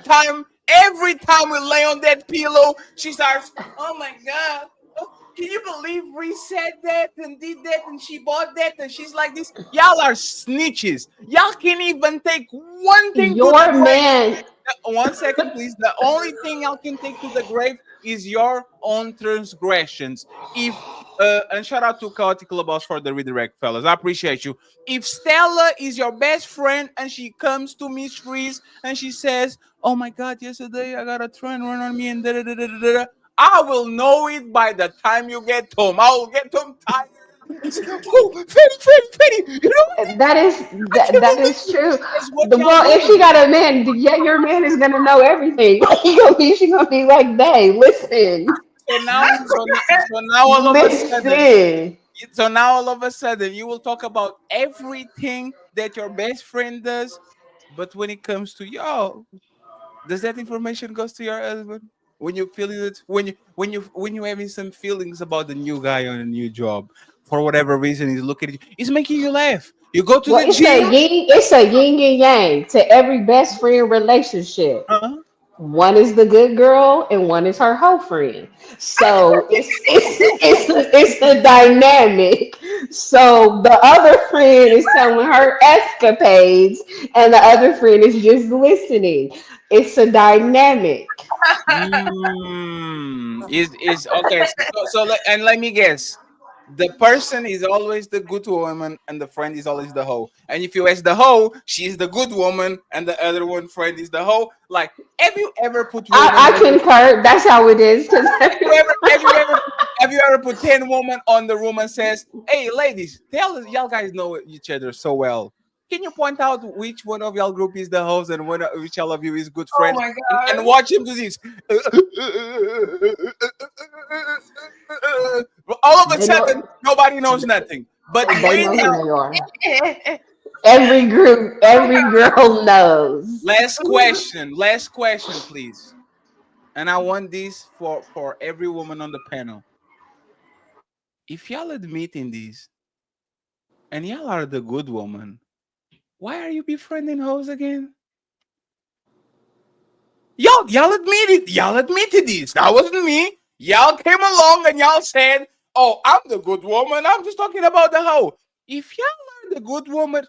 time we lay on that pillow, she starts, oh my god. Oh, can you believe we said that and did that and she bought that and she's like this? Y'all are snitches. Y'all can't even take one thing to the Your grave. man, 1 second, please. The only thing y'all can take to the grave is your own transgressions. If And shout out to Chaotic Clubhouse for the redirect, fellas. I appreciate you. If Stella is your best friend and she comes to Miss Freeze and she says, "Oh my God, yesterday I got a train run on me and da da da da da da," I will know it by the time you get home. I will get home tired. Oh, Fetty, you know what? That is I can't that is believe true. that's what y'all Well, if doing. she got a man, yeah, your man is gonna know everything. She's gonna be like, "Babe, listen, So now all of a sudden, listen." you will talk about everything that your best friend does, but when it comes to y'all, does that information goes to your husband? When you feeling it, when you having some feelings about the new guy on a new job, for whatever reason, he's looking at you, he's making you laugh. You go to Well, the gym. it's a yin and yang to every best friend relationship. Uh-huh. One is the good girl and one is her hoe friend. So it's the dynamic. So the other friend is telling her escapades and the other friend is just listening. It's a dynamic. Is okay. And let me guess. The person is always the good woman, and the friend is always the hoe. And if you ask the hoe, she's the good woman, and the other one friend is the hoe. Like, have you ever put women I on the concur. That's how it is. Cause have you ever have you ever have you ever put 10 women on the room and says, "Hey ladies, tell us, y'all guys know each other so well. Can you point out which one of y'all group is the host and which all of you is good Oh friends?" my And god. watch him do this. All of a they sudden, know nobody knows nothing. But they when know who y'all they are. Every group, every girl knows. last question, please. And I want this for every woman on the panel. If y'all admitting this and y'all are the good woman, why are you befriending hoes again? Y'all admitted. Y'all admitted this. That wasn't me. Y'all came along and y'all said, "Oh, I'm the good woman. I'm just talking about the hoe." If y'all are the good woman,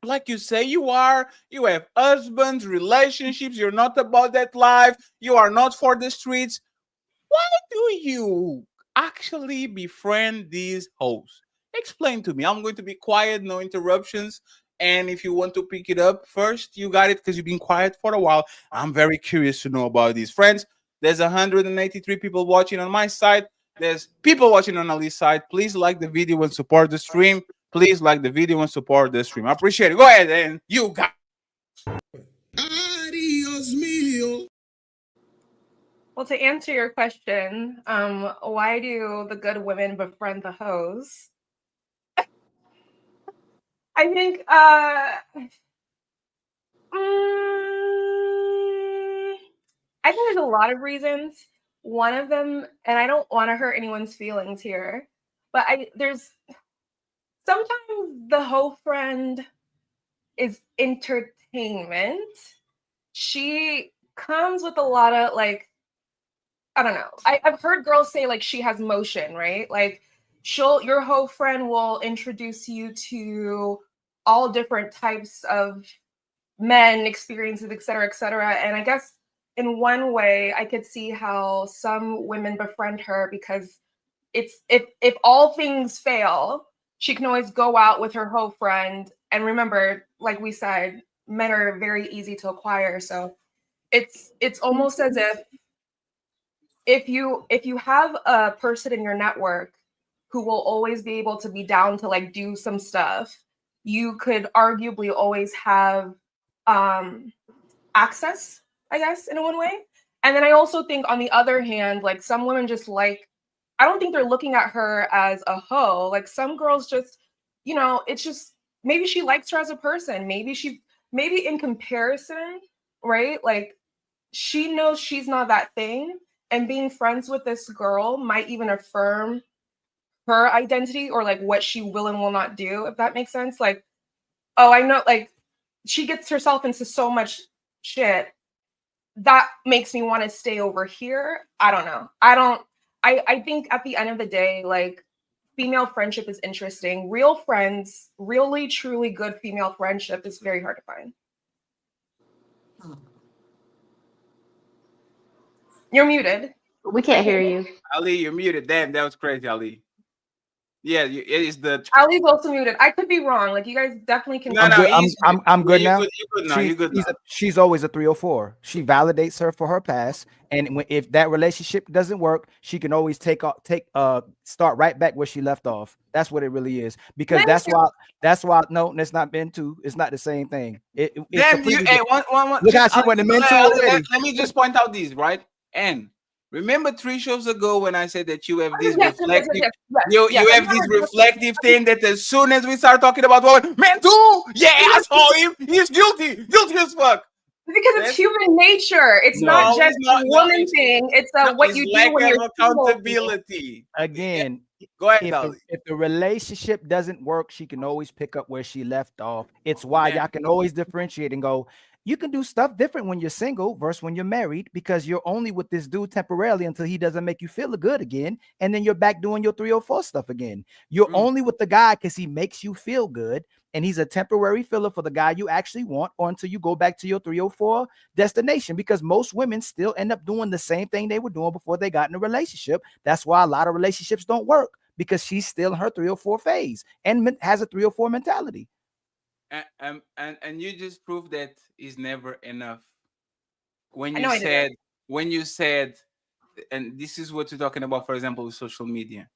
like you say you are, you have husbands, relationships, you're not about that life, you are not for the streets. Why do you actually befriend these hoes? Explain to me. I'm going to be quiet, no interruptions. And if you want to pick it up first, you got it because you've been quiet for a while. I'm very curious to know about these. Friends, there's 183 people watching on my side. There's people watching on Ali's side. Please like the video and support the stream. Please like the video and support the stream. I appreciate it. Go ahead and you got. Adios mio. Well, to answer your question, why do the good women befriend the hoes? I think I think there's a lot of reasons. One of them, and I don't want to hurt anyone's feelings here, but there's sometimes the hoe friend is entertainment. She comes with a lot of like, I don't know. I've heard girls say like she has motion, right? Like your hoe friend will introduce you to all different types of men, experiences, et cetera, et cetera. And I guess in one way I could see how some women befriend her because it's if all things fail, she can always go out with her hoe friend. And remember, like we said, men are very easy to acquire. So it's almost as if you have a person in your network who will always be able to be down to like do some stuff, you could arguably always have um access, I guess, in one way. And then I also think on the other hand, like some women just like, I don't think they're looking at her as a hoe. Like some girls just, it's just maybe she likes her as a person. Maybe in comparison, right? Like she knows she's not that thing. And being friends with this girl might even affirm her identity or like what she will and will not do, if that makes sense. Like, oh, I know, like she gets herself into so much shit that makes me want to stay over here. I don't know. I think at the end of the day, like female friendship is interesting. Real friends, really truly good female friendship is very hard to find. You're muted. We I can't can't hear hear. you. Ali, you're muted. Damn, that was crazy, Ali. Yeah, it is the. Ali's also muted. I could be wrong. Like you guys definitely can. No, I'm no, good. he's. I'm Yeah, good you now. good. You good now. You good now. She's always a 304. She validates her for her past, and if that relationship doesn't work, she can always start right back where she left off. That's what it really is. Because Thank you. that's why no, that's not been two. It's not the same thing. It's Then you, completely hey, different. one, Look how just she went mental already. let me just point out these, right? And remember 3 shows ago when I said that you have Oh, this yes, yes, yes, reflective, yes, yes, you yes. you I'm have not this addressing- reflective thing that as soon as we start talking about women, man, too, yeah, I saw him, he's guilty as fuck. Because it's That's human nature. It's not no, just it's a not. No, woman thing. It's what it's you do lack when of you're single. accountability. Yeah. Again, Go ahead, Dolly. if the relationship doesn't work, she can always pick up where she left off. It's why Yeah. y'all can always differentiate and go, you can do stuff different when you're single versus when you're married, because you're only with this dude temporarily until he doesn't make you feel good again, and then you're back doing your 304 stuff again. You're only with the guy because he makes you feel good, and he's a temporary filler for the guy you actually want, or until you go back to your 304 destination, because most women still end up doing the same thing they were doing before they got in a relationship. That's why a lot of relationships don't work, because she's still in her 304 phase and has a 304 mentality. And you just proved that is never enough. When I you know I did it. said when you said, and this is what you're talking about, for example, with social media.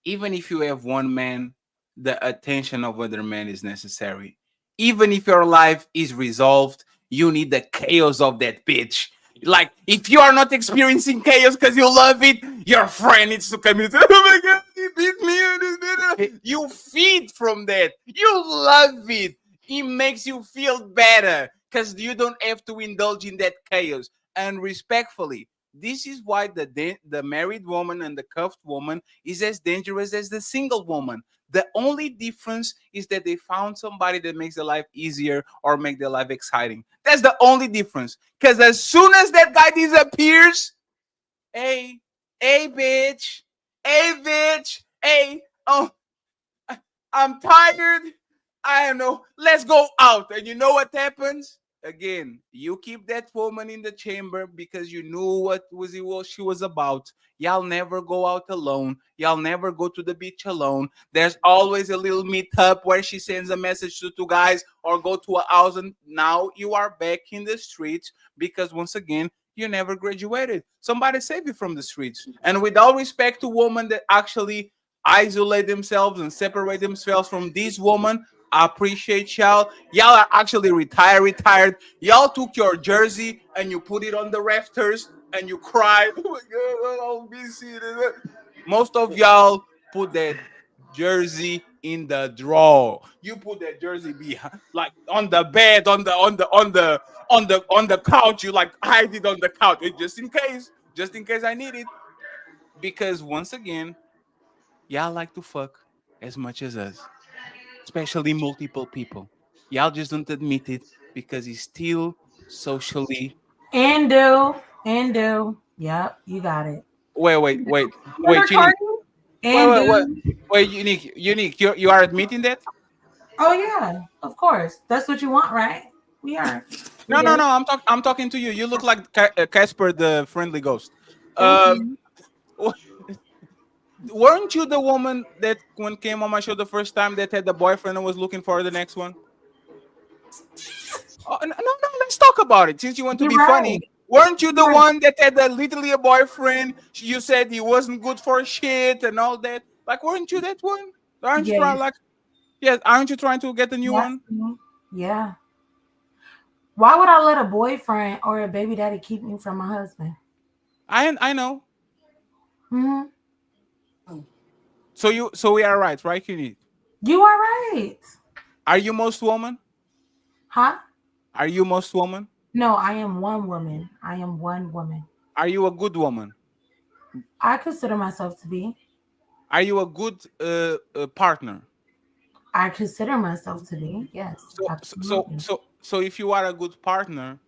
Even if you have one man, the attention of other men is necessary. Even if your life is resolved, you need the chaos of that bitch. Like, if you are not experiencing chaos because you love it, your friend needs to come in and say, oh my god, he beat me. You feed from that. You love it. It makes you feel better because you don't have to indulge in that chaos. And respectfully, this is why the married woman and the cuffed woman is as dangerous as the single woman. The only difference is that they found somebody that makes their life easier or make their life exciting. That's the only difference. Because as soon as that guy disappears, hey, hey, bitch, hey, bitch, hey, oh, I'm tired. I don't know. Let's go out. And you know what happens? Again, you keep that woman in the chamber because you knew what she was about. Y'all never go out alone. Y'all never go to the beach alone. There's always a little meetup where she sends a message to two guys or go to a house. And now you are back in the streets because once again, you never graduated. Somebody saved you from the streets. And with all respect to women that actually isolate themselves and separate themselves from this woman, I appreciate y'all. Y'all are actually retired. Y'all took your jersey and you put it on the rafters and you cried. Oh my god, I'll be seated. Most of y'all put that jersey in the drawer. You put that jersey behind, like on the bed, on the couch. You like hide it on the couch, just in case I need it. Because once again, y'all like to fuck as much as us, especially multiple people. Y'all just don't admit it because it's still socially. And do. And do. Yep, you got it. Wait, unique. Wait, And wait, wait, do. wait, unique. You are admitting that? Oh yeah, of course. That's what you want, right? We are. We No, get no, it. no. I'm talking to you. You look like Casper the Friendly Ghost. Thank Um, you. weren't you the woman that when came on my show the first time that had the boyfriend and was looking for the next one? Oh, no, no, let's talk about it. Since you want to You're be right. funny, weren't you the You're right. one that had literally a boyfriend? You said he wasn't good for shit and all that. Like, weren't you that one? Aren't you trying Yes. like, yes? Aren't you trying to get a new Yes. one? Yeah. Why would I let a boyfriend or a baby daddy keep me from my husband? I know. Hmm. So we are right, Cutie? You are right. Are you most woman? Huh? Are you most woman? No, I am one woman. I am one woman. Are you a good woman? I consider myself to be. Are you a good partner? I consider myself to be. Yes, absolutely. So if you are a good partner,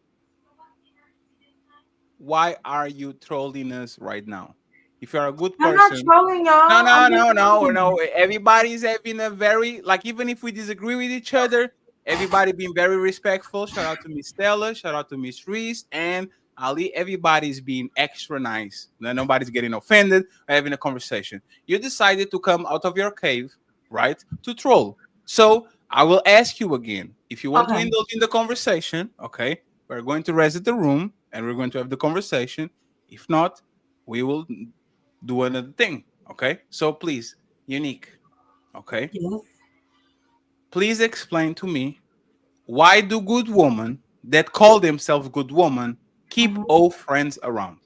why are you trolling us right now? If you're a good I'm not person, trolling y'all. no, I'm no, just no, no, saying. no. Everybody's having a very like even if we disagree with each other, everybody being very respectful. Shout out to Miss Stella, shout out to Miss Reese, and Ali, everybody's being extra nice. Nobody's getting offended or having a conversation. You decided to come out of your cave, right, to troll. So I will ask you again. If you want to Okay. indulge in the conversation, okay, we're going to reset the room and we're going to have the conversation. If not, we will do another thing. Okay. So please, Unique. Okay. Yes. Please explain to me, why do good women that call themselves good women keep Mhm. old friends around?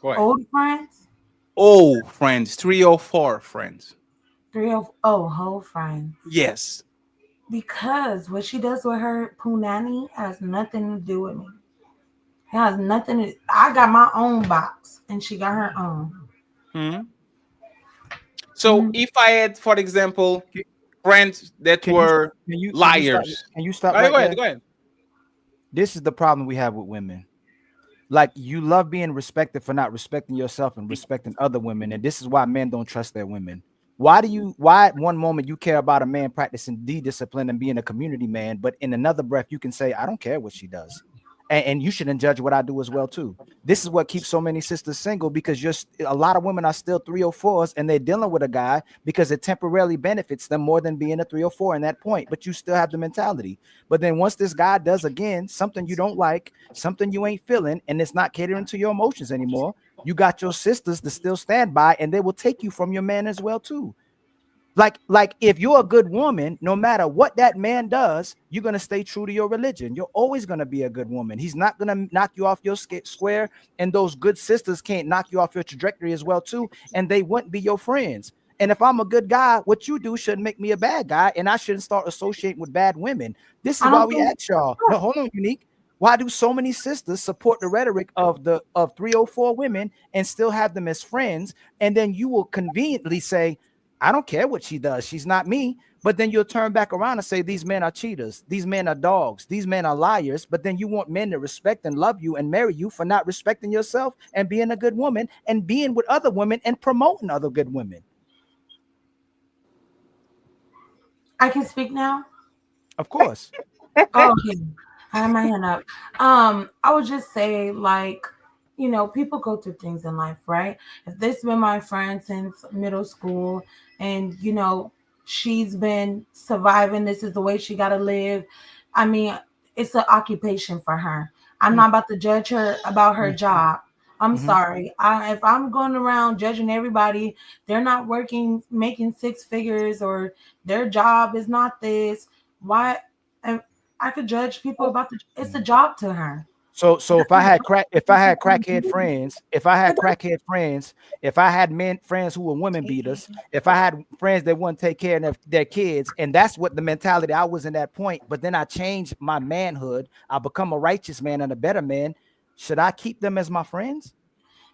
Go ahead. Old friends, Old friends, 3 or 4 friends. whole friends. Yes. Because what she does with her punani has nothing to do with me. It has nothing to, I got my own box and she got her own. Hmm. So if I had, for example, friends that Can you were liars. can you stop Go ahead, right go ahead, there? go ahead. This is the problem we have with women. Like, you love being respected for not respecting yourself and respecting other women, and this is why men don't trust their women. Why at one moment you care about a man practicing discipline and being a community man, but in another breath you can say, I don't care what she does, and you shouldn't judge what I do as well too. This is what keeps so many sisters single, because a lot of women are still 304s and they're dealing with a guy because it temporarily benefits them more than being a 304 in that point, but you still have the mentality. But then once this guy does again something you don't like, something you ain't feeling, and it's not catering to your emotions anymore, you got your sisters to still stand by, and they will take you from your man as well too. Like if you're a good woman, no matter what that man does, you're gonna stay true to your religion. You're always gonna be a good woman. He's not gonna knock you off your square, and those good sisters can't knock you off your trajectory as well too, and they wouldn't be your friends. And if I'm a good guy, what you do shouldn't make me a bad guy, and I shouldn't start associating with bad women. This is I why don't we think ask y'all. No, hold on, Unique. Why do so many sisters support the rhetoric of 304 women and still have them as friends? And then you will conveniently say, I don't care what she does, she's not me. But then you'll turn back around and say, these men are cheaters, these men are dogs, these men are liars. But then you want men to respect and love you and marry you for not respecting yourself and being a good woman and being with other women and promoting other good women. I can speak now. Of course. Oh, okay. I have my hand up. I would just say, like, people go through things in life, right? If this been my friend since middle school, and she's been surviving, this is the way she gotta live. I mean, it's an occupation for her. I'm not about to judge her about her job. I'm sorry. If I'm going around judging everybody, they're not working, making 6 figures, or their job is not this. Why? And I could judge people about it's a job to her. So if I had crackhead friends, if I had men friends who were women beaters, if I had friends that wouldn't take care of their kids, and that's what the mentality I was in that point. But then I changed my manhood. I become a righteous man and a better man. Should I keep them as my friends?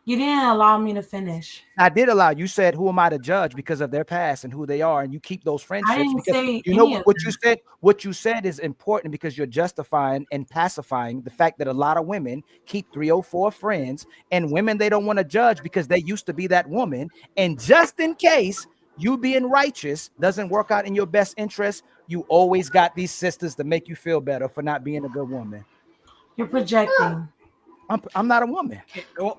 You didn't allow me to finish. I did allow. You said, who am I to judge because of their past and who they are, and you keep those I friendships didn't because say you know any of what you that. said. What you said is important because you're justifying and pacifying the fact that a lot of women keep 304 friends, and women they don't want to judge because they used to be that woman. And just in case you being righteous doesn't work out in your best interest, you always got these sisters to make you feel better for not being a good woman. You're projecting. I'm not a woman.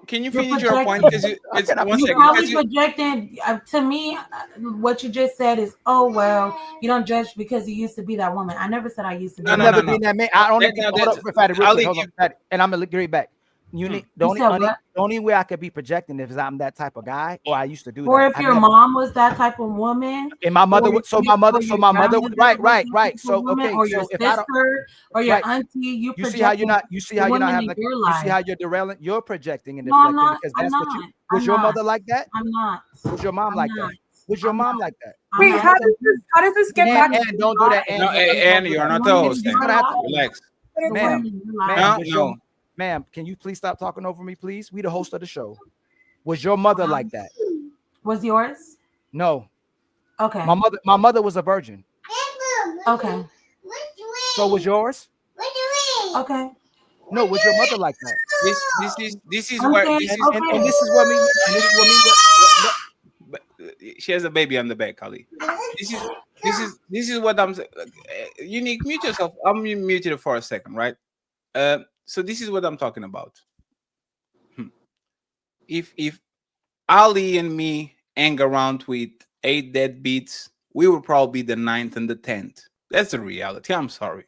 Can you You're finish your point? projecting. How can I One You're second. project? Because probably projecting. To me, what you just said is, oh, well, you don't judge because you used to be that woman. I never said I used to be no, I've no, that no, never no. been that man. I only That, now hold up, that's Fatty, real quick. Ali. Hold on, Fatty, and I'm gonna get right back. The You said what? only way I could be projecting is I'm that type of guy, or I used to do Or that. if I your never. mom was that type of woman, And my or mother would. or your grandmother Right, was right, that right. type of So woman, okay. or your So if I don't, sister, or your right. auntie, you You see how you're projecting not. You see the how you're not women having. in your You see life. how you're derailing. You're projecting and No, I'm deflecting not. because I'm that's what you. not. Was I'm your not. mother like that? I'm not. Was your mom I'm like not. that? Was your I'm mom not. like that? I'm Wait, not. how does this get back to And the don't do that. No, And please don't Annie, do you're that. The not the women It's, host, in you're your Annie. gonna have to, life. Relax. The ma'am, women in your ma'am. life. No, no. Ma'am, can you please stop talking over me, please? We the host of the show. Was your mother like that? Was yours? No. Okay. My mother was a virgin. Okay. So was yours? Okay. No, was your mother like that? This is I'm where saying, this is. And okay. this is what me and this is what me But she has a baby on the back, Ali. This is this is what I'm saying. Unique, mute yourself. I'm muted for a second, right? So this is what I'm talking about. if Ali and me hang around with 8 deadbeats, we would probably be the ninth and the 10th. That's the reality. I'm sorry.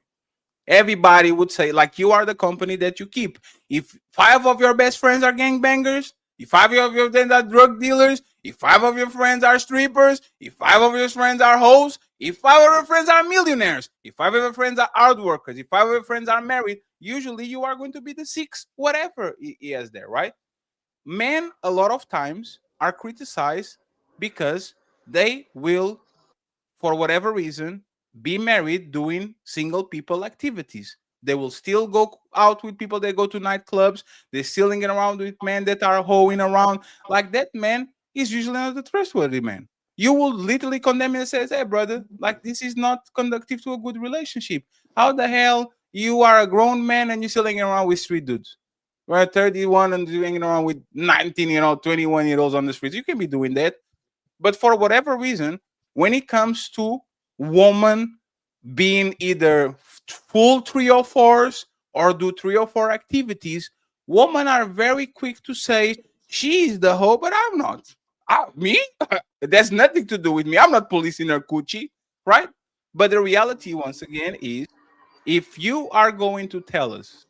Everybody would say, like, you are the company that you keep. If 5 of your best friends are gangbangers, if 5 of your friends are drug dealers, if 5 of your friends are strippers, if 5 of your friends are hoes, if 5 of your friends are millionaires, if 5 of your friends are hard workers, if 5 of your friends are married, usually you are going to be the sixth, whatever he has there, right? Men, a lot of times, are criticized because they will, for whatever reason, be married doing single people activities. They will still go out with people that go to nightclubs. They're still hanging around with men that are hoeing around. Like that man is usually not a trustworthy man. You will literally condemn him and say, hey, brother, like this is not conductive to a good relationship. How the hell you are a grown man and you're still hanging around with street dudes? We're 31 and you're hanging around with 19, 21-year-olds on the streets. You can be doing that. But for whatever reason, when it comes to woman being either full 304s or do 304 activities, women are very quick to say she's the hoe, but I'm not. Me? That's nothing to do with me. I'm not policing her coochie, right? But the reality, once again, is if you are going to tell us,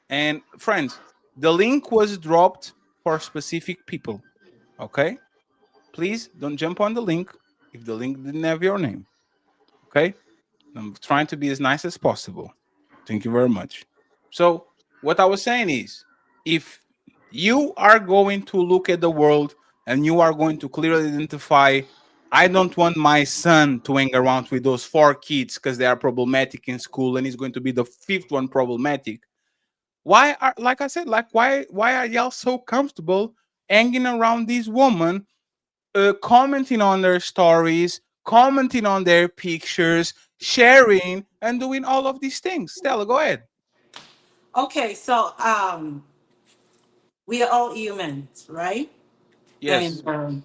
and friends, the link was dropped for specific people, okay? Please don't jump on the link if the link didn't have your name. Okay? I'm trying to be as nice as possible. Thank you very much. So, what I was saying is if you are going to look at the world and you are going to clearly identify, I don't want my son to hang around with those 4 kids because they are problematic in school and he's going to be the fifth one problematic. Why are, like I said, like why are y'all so comfortable hanging around these women, commenting on their stories, commenting on their pictures, sharing, and doing all of these things? Stella, go ahead. Okay, so we are all humans, right? Yes. And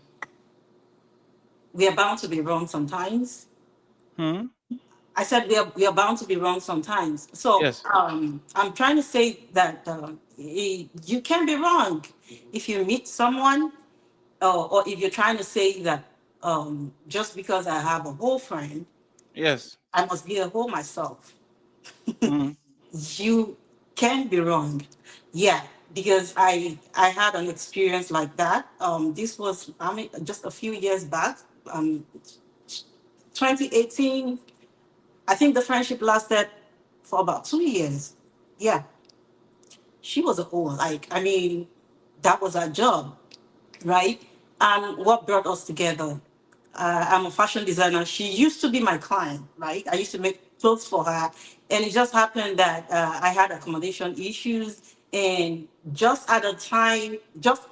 we are bound to be wrong sometimes. Hmm? I said we are bound to be wrong sometimes. So Yes. I'm trying to say that you can be wrong if you meet someone, or if you're trying to say that just because I have a whole friend, Yes. I must be a whole myself. Hmm. You can be wrong. Yeah, because I had an experience like that. This was, I mean, just a few years back. 2018. I think the friendship lasted for about 2 years. Yeah, she was a whole. Like, I mean, that was our job, right? And what brought us together? I'm a fashion designer. She used to be my client, right? I used to make clothes for her. And it just happened that I had accommodation issues. And just at the time, just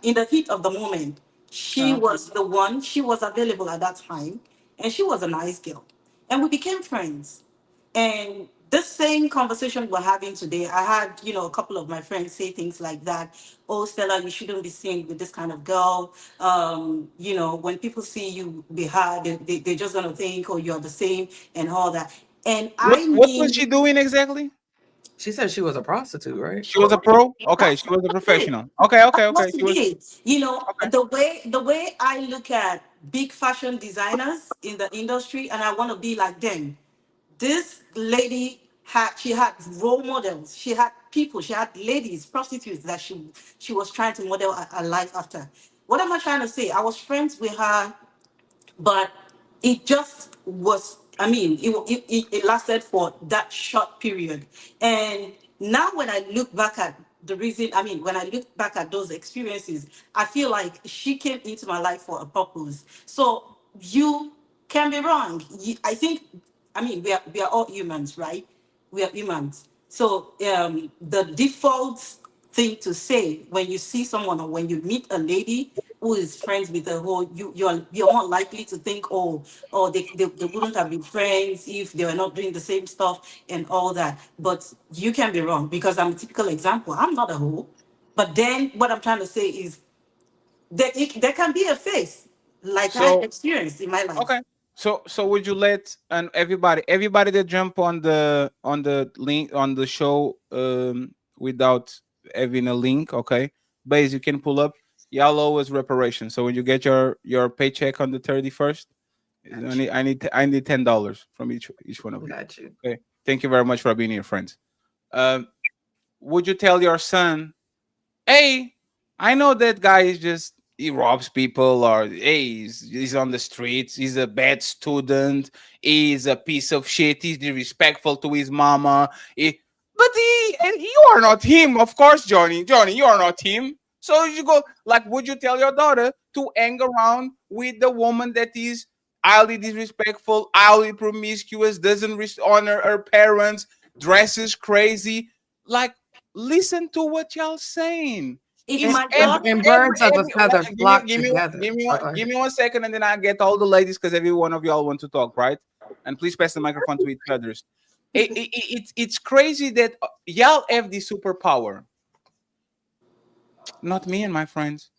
in the heat of the moment, she Uh-huh. was the one, she was available at that time. And she was a nice girl. And we became friends. And this same conversation we're having today, I had, a couple of my friends say things like that. Oh, Stella, you shouldn't be seen with this kind of girl. When people see you be her, they're just going to think, oh, you're the same and all that. And I What was she mean, doing exactly? She said she was a prostitute, right? She was a pro? Okay, that's she was a what she did. professional. Okay, okay, That's what okay. she She was did. okay. The way I look at big fashion designers in the industry, and I want to be like them. This lady had role models. She had people. She had ladies, prostitutes that she was trying to model a life after. What am I trying to say? I was friends with her, but it just was, I mean, it lasted for that short period. And now when I look back at the reason, I mean, when I look back at those experiences, I feel like she came into my life for a purpose. So you can be wrong. I think, I mean, we are all humans, right? We are humans. So the default thing to say when you see someone, or when you meet a lady who is friends with a whole, you're more likely to think, oh, they wouldn't have been friends if they were not doing the same stuff and all that. But you can be wrong, because I'm a typical example. I'm not a hoe. But then what I'm trying to say is that there can be a face like I So experienced in my life. okay. So would you let, and everybody that jump on the link on the show without having a link, okay? base you can pull up. Y'all always reparation. So when you get your paycheck on the 31st, I need $10 from each one of you. Got you. Okay. Thank you very much for being here, friends. Um, would you tell your son, hey, I know that guy is just he robs people, or hey, he's on the streets, he's a bad student, he's a piece of shit, he's disrespectful to his mama. But and you are not him, of course, Johnny. Johnny, you are not him. So you go like, would you tell your daughter to hang around with the woman that is highly disrespectful, highly promiscuous, doesn't honor her parents, dresses crazy? Like, listen to what y'all saying. If Is my daughter, And birds of a feather flock together. give me 1 second, and then I get all the ladies because every one of y'all want to talk, right? And please pass the microphone to each others. It's crazy that y'all have the superpower. Not me and my friends.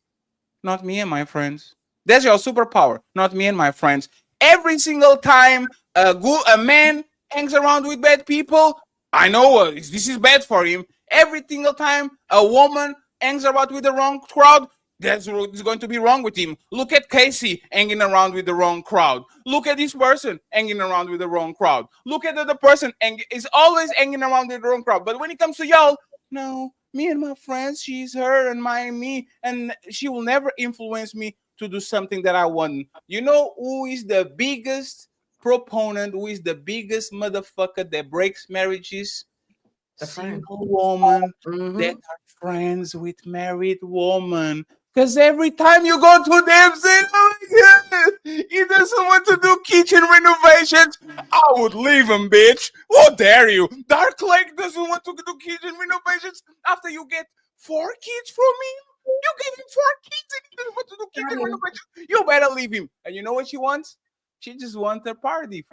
Not me and my friends. That's your superpower. Not me and my friends. Every single time a man hangs around with bad people, I know this is bad for him. Every single time a woman hangs around with the wrong crowd, that's what is going to be wrong with him. Look at Casey hanging around with the wrong crowd. Look at this person hanging around with the wrong crowd. Look at the other person and is always hanging around with the wrong crowd. But when it comes to y'all, no, me and my friends, she's her and me, and she will never influence me to do something that I want. You know who is the biggest proponent, who is the biggest motherfucker that breaks marriages? The friend. Single woman that are friends with married woman. Because every time you go to them, say, oh my God, he doesn't want to do kitchen renovations. I would leave him, bitch. How dare you? Dark Lake doesn't want to do kitchen renovations after you get 4 kids from him. You give him 4 kids and he doesn't want to do kitchen renovations. You better leave him. And you know what she wants? She just wants her party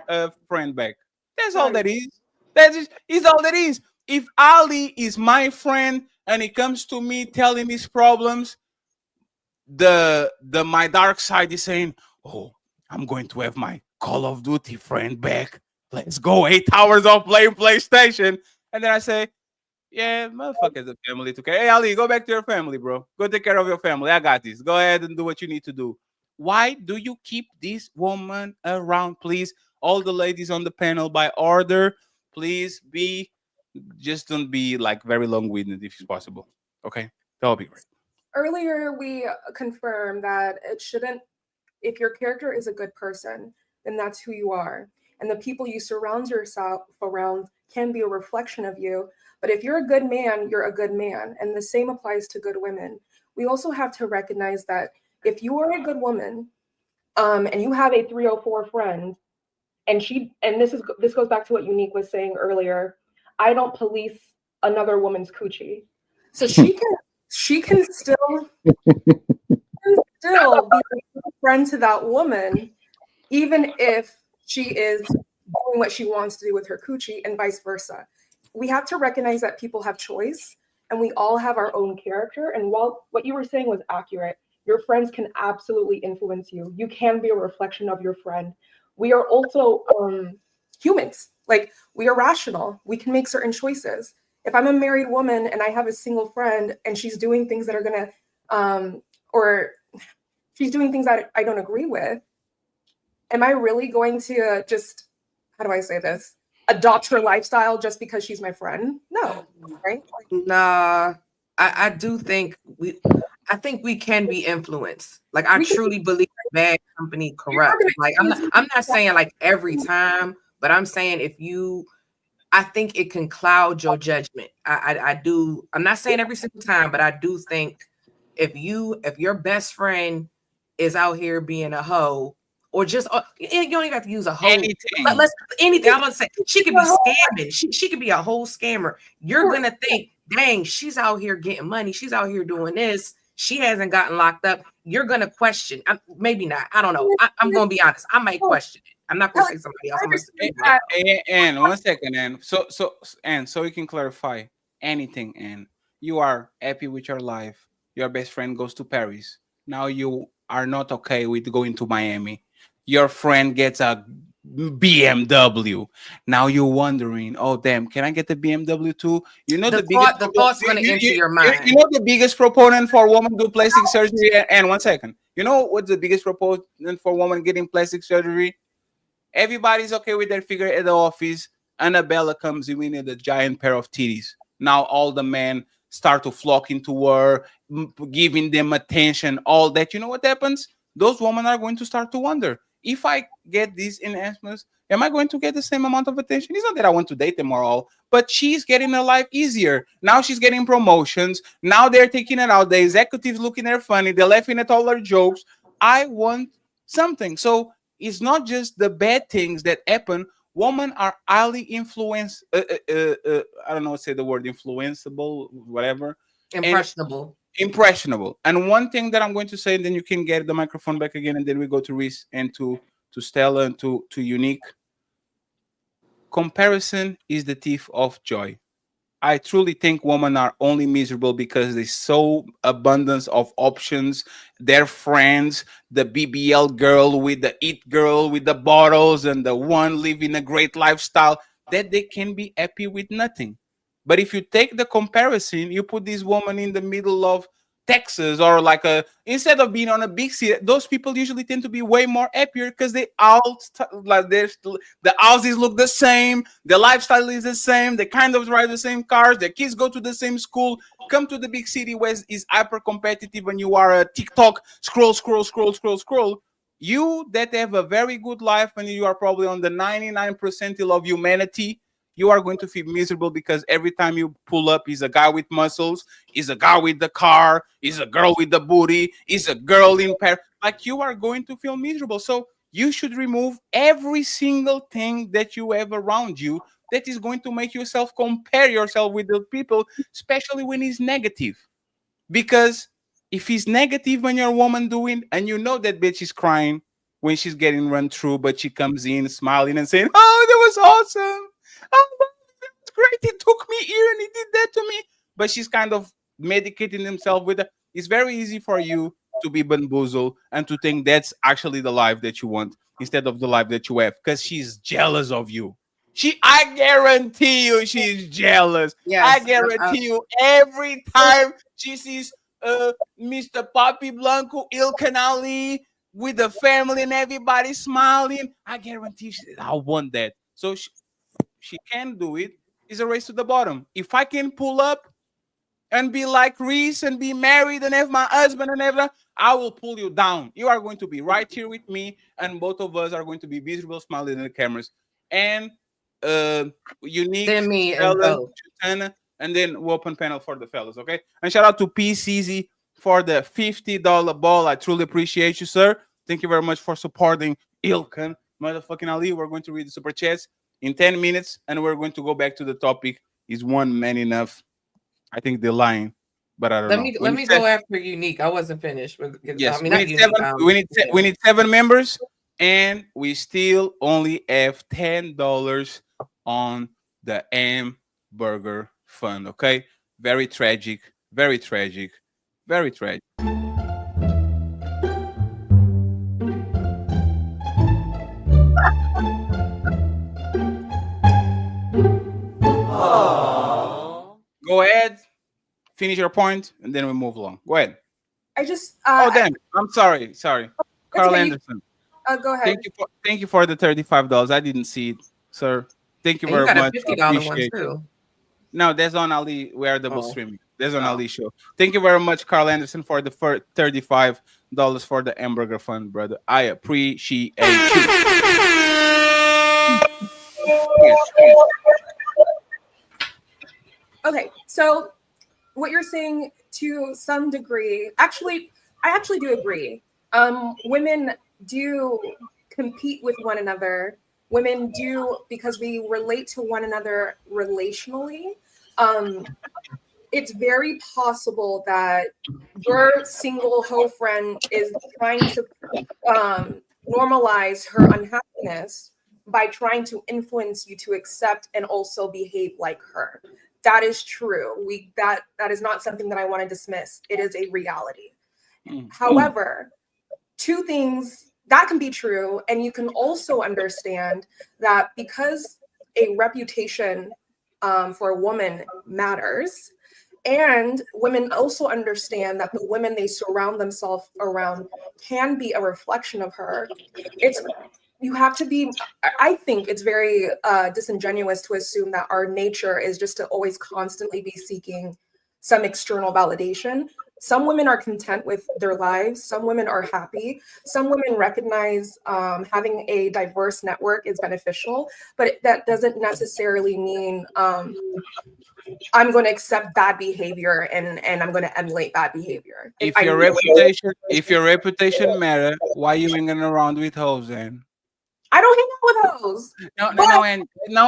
friend back. That's all that is. That is all that is. If Ali is my friend and he comes to me telling his problems, the my dark side is saying, "Oh, I'm going to have my Call of Duty friend back. Let's go 8 hours of playing PlayStation." And then I say, "Yeah, motherfuckers, the family took care. Hey, Ali, go back to your family, bro. Go take care of your family. I got this. Go ahead and do what you need to do." Why do you keep this woman around, please? All the ladies on the panel, by order, please just don't be like very long-winded if it's possible. Okay, that'll be great. Earlier, we confirmed that it shouldn't, if your character is a good person, then that's who you are. And the people you surround yourself around can be a reflection of you. But if you're a good man, you're a good man. And the same applies to good women. We also have to recognize that if you are a good woman, and you have a 304 friend, and this goes back to what Unique was saying earlier, I don't police another woman's coochie. So she can still be a friend to that woman, even if she is doing what she wants to do with her coochie, and vice versa. We have to recognize that people have choice and we all have our own character. And while what you were saying was accurate, your friends can absolutely influence you. You can be a reflection of your friend. We are also humans. Like, we are rational. We can make certain choices. If I'm a married woman and I have a single friend and she's doing things that are gonna, or she's doing things that I don't agree with, am I really going to just, how do I say this, adopt her lifestyle just because she's my friend? No, right? Nah, I do think I think we can be influenced. Like, I truly believe bad company corrupt. Like, I'm not saying like every time, but I'm saying I think it can cloud your judgment. I do. I'm not saying every single time, but I do think if your best friend is out here being a hoe, or just you don't even have to use a hoe. Anything. I'm gonna say she could be scamming. She could be a whole scammer. You're gonna think, dang, she's out here getting money. She's out here doing this. She hasn't gotten locked up. You're gonna question. Maybe not. I don't know. I'm gonna be honest. I might question it. I'm not gonna say somebody else. And 1 second, and so you can clarify anything. And you are happy with your life. Your best friend goes to Paris. Now you are not okay with going to Miami. Your friend gets a BMW. Now you're wondering, oh damn, can I get the BMW too? You know The thought's gonna enter your mind. you know the biggest proponent for women do plastic surgery. And 1 second, you know what's the biggest proponent for women getting plastic surgery? Everybody's okay with their figure at the office. Annabella comes in with a giant pair of titties. Now all the men start to flock into her, giving them attention, all that. You know what happens? Those women are going to start to wonder, if I get these enhancements, am I going to get the same amount of attention? It's not that I want to date them or all, but she's getting her life easier. Now she's getting promotions. Now they're taking it out. The executives looking at her funny. They're laughing at all her jokes. I want something. So it's not just the bad things that happen. Women are highly influenced. I don't know, say the word influenceable, whatever. Impressionable. Impressionable. And one thing that I'm going to say, and then you can get the microphone back again, and then we go to Reese and to Stella and to Unique. Comparison is the thief of joy. I truly think women are only miserable because there's so abundance of options. Their friends, the BBL girl with the it girl with the bottles, and the one living a great lifestyle, that they can be happy with nothing. But if you take the comparison, you put this woman in the middle of Texas, or like instead of being on a big city, those people usually tend to be way more happier because they all like the houses look the same, the lifestyle is the same, they kind of drive the same cars, their kids go to the same school. Come to the big city where is hyper competitive, and you are a TikTok scroll. You that have a very good life, and you are probably on the 99 percentile of humanity, you are going to feel miserable because every time you pull up is a guy with muscles, is a guy with the car, is a girl with the booty, is a girl in Paris. Like, you are going to feel miserable. So you should remove every single thing that you have around you that is going to make yourself compare yourself with the people, especially when it's negative. Because if he's negative when you're a woman doing, and you know that bitch is crying when she's getting run through, but she comes in smiling and saying, "Oh, that was awesome. Oh, that was great. He took me here and he did that to me." But she's kind of medicating himself with it. It's very easy for you to be bamboozled and to think that's actually the life that you want instead of the life that you have, because she's jealous of you. I guarantee you, she's jealous. I Yes. guarantee you, every time she sees Mr. Papi Blanco, Ilkan Ali with the family and everybody smiling, I guarantee I want that. So she can do it. It's a race to the bottom. If I can pull up and be like Reese and be married and have my husband and everything, I will pull you down. You are going to be right here with me, and both of us are going to be visible, smiling in the cameras. And Unique, Then me and Stella, both. Chutana, and then we'll open panel for the fellas, okay? And shout out to CEEZY for the $50 ball. I truly appreciate you, sir. Thank you very much for supporting Ilkan, motherfucking Ali. We're going to read the super chats in 10 minutes, and we're going to go back to the topic. Is one man enough? I think they're lying, but I don't know. Let me go after Unique. I wasn't finished. Yes, I mean, we not need Unique. seven. We need 7 members, and we still only have $10 on the hamburger fund. Okay, very tragic. Very tragic. Very tragic. Go ahead, finish your point, and then we move along. Go ahead. I just Oh damn! I'm sorry. Carl okay, Anderson. go ahead. Thank you for the $35. I didn't see it, sir. Thank you And you very got a much. I $50 one appreciate it. too. No, that's on Ali. We are double streaming. There's on Ali show. Thank you very much, Carl Anderson, for the $35 for the hamburger fund, brother. I appreciate you. Okay, so what you're saying to some degree, I actually do agree. Women do compete with one another. Women do, because we relate to one another relationally. It's very possible that your single hoe friend is trying to normalize her unhappiness by trying to influence you to accept and also behave like her. That is true. That is not something that I want to dismiss. It is a reality. However, two things that can be true. And you can also understand that because a reputation for a woman matters, and women also understand that the women they surround themselves around can be a reflection of her. It's you have to be, I think it's very disingenuous to assume that our nature is just to always constantly be seeking some external validation. Some women are content with their lives. Some women are happy. Some women recognize having a diverse network is beneficial, but that doesn't necessarily mean I'm going to accept bad behavior and I'm going to emulate bad behavior. If your reputation matter, why you hanging around with hoes then? I don't hang out with hoes.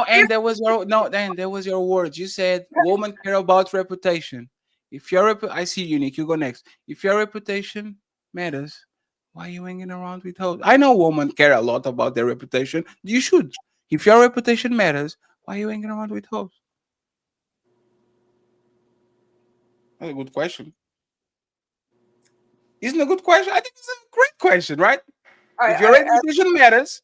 And there was your then there was your words. You said women care about reputation. If your I see Unique, you go next. If your reputation matters, why you hanging around with hoes? I know women care a lot about their reputation. You should. If your reputation matters, why you hanging around with hoes? That's a good question. Isn't it a good question? I think it's a great question, right? If your reputation matters,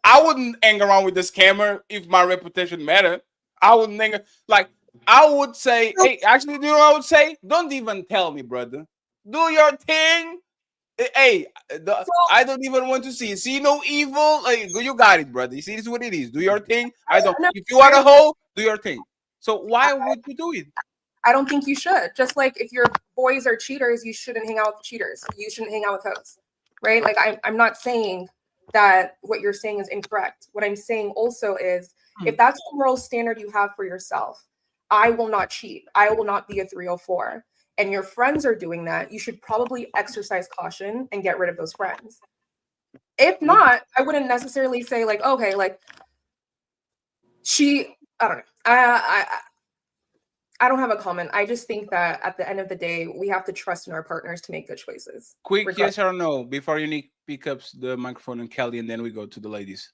I wouldn't hang around with the scammer if my reputation mattered. I wouldn't hang like I would say, hey, actually, you know what I would say? Don't even tell me, brother. Do your thing. Hey, I don't even want to see. See no evil. Like, you got it, brother. You see, this is what it is. Do your thing. I don't. If you want a hoe, do your thing. So why would you do it? I don't think you should. Just like if your boys are cheaters, you shouldn't hang out with cheaters. You shouldn't hang out with hoes, right? Like I'm not saying that what you're saying is incorrect. What I'm saying also is if that's the moral standard you have for yourself, I will not cheat. I will not be a 304. And your friends are doing that, you should probably exercise caution and get rid of those friends. If not, I wouldn't necessarily say like, okay, like I don't know. I don't have a comment. I just think that at the end of the day, we have to trust in our partners to make good choices. Quick yes or no before Unique pick up the microphone and Kelly, and then we go to the ladies.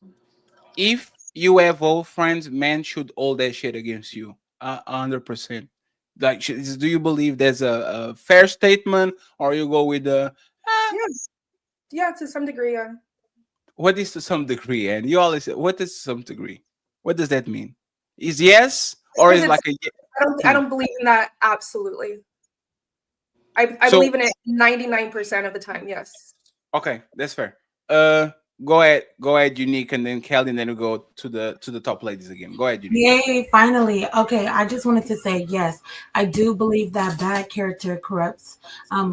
If you have old friends, men should hold that shit against you, 100%. Like, do you believe there's a fair statement, or you go with the? Yeah, to some degree, yeah. What is to some degree? And you always say, what is to some degree? What does that mean? Is yes or is like a? I don't believe in that. Absolutely. I believe in it 99% of the time. Yes. Okay, that's fair. Go ahead, Unique, and then Kelly, and then we go to the top ladies again. Go ahead, Unique. Yay, finally. Okay, I just wanted to say yes, I do believe that bad character corrupts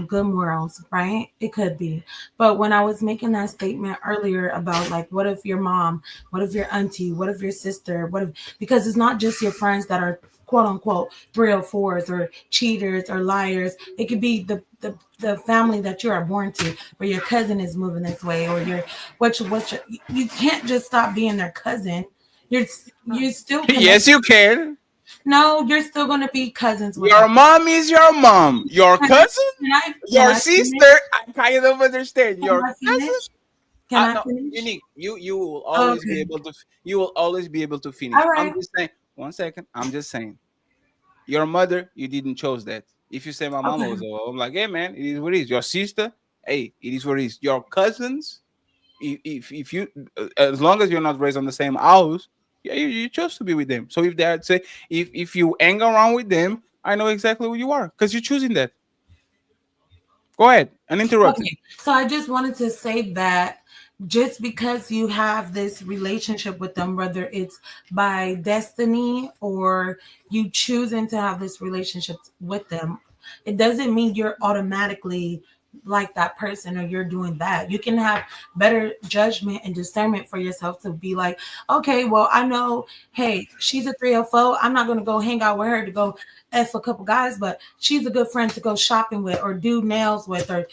good morals, right? It could be. But when I was making that statement earlier about like what if your mom, what if your auntie, what if your sister, what if because it's not just your friends that are quote unquote 304s or cheaters or liars. It could be the family that you are born to, where your cousin is moving this way, or you can't just stop being their cousin. You're still connected. Yes, you can. No, you're still gonna be cousins with your her. mom is your mom. Your cousin, your sister. I kind of understand. Your cousin. Can I finish? Unique. You will always be able to. You will always be able to finish. All right. I'm just saying. 1 second. I'm just saying. Your mother, you didn't chose that. If you say my mama was, I'm like, hey man, it is what it is. Your sister, hey, it is what it is. Your cousins, if you, as long as you're not raised on the same house, yeah, you chose to be with them. So if they say, if you hang around with them, I know exactly who you are because you're choosing that. Go ahead, uninterrupted. Okay, so I just wanted to say that just because you have this relationship with them, whether it's by destiny or you choosing to have this relationship with them, it doesn't mean you're automatically like that person or you're doing that. You can have better judgment and discernment for yourself to be like, okay, well, I know, hey, she's a 304. I'm not going to go hang out with her to go F a couple guys, but she's a good friend to go shopping with or do nails with or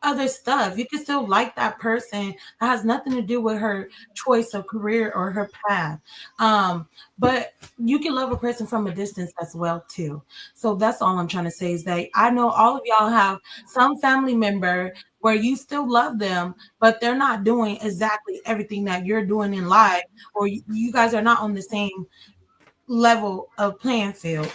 other stuff. You can still like that person. That has nothing to do with her choice of career or her path. But you can love a person from a distance as well too. So that's all I'm trying to say is that I know all of y'all have some family member where you still love them, but they're not doing exactly everything that you're doing in life, or you guys are not on the same level of playing field.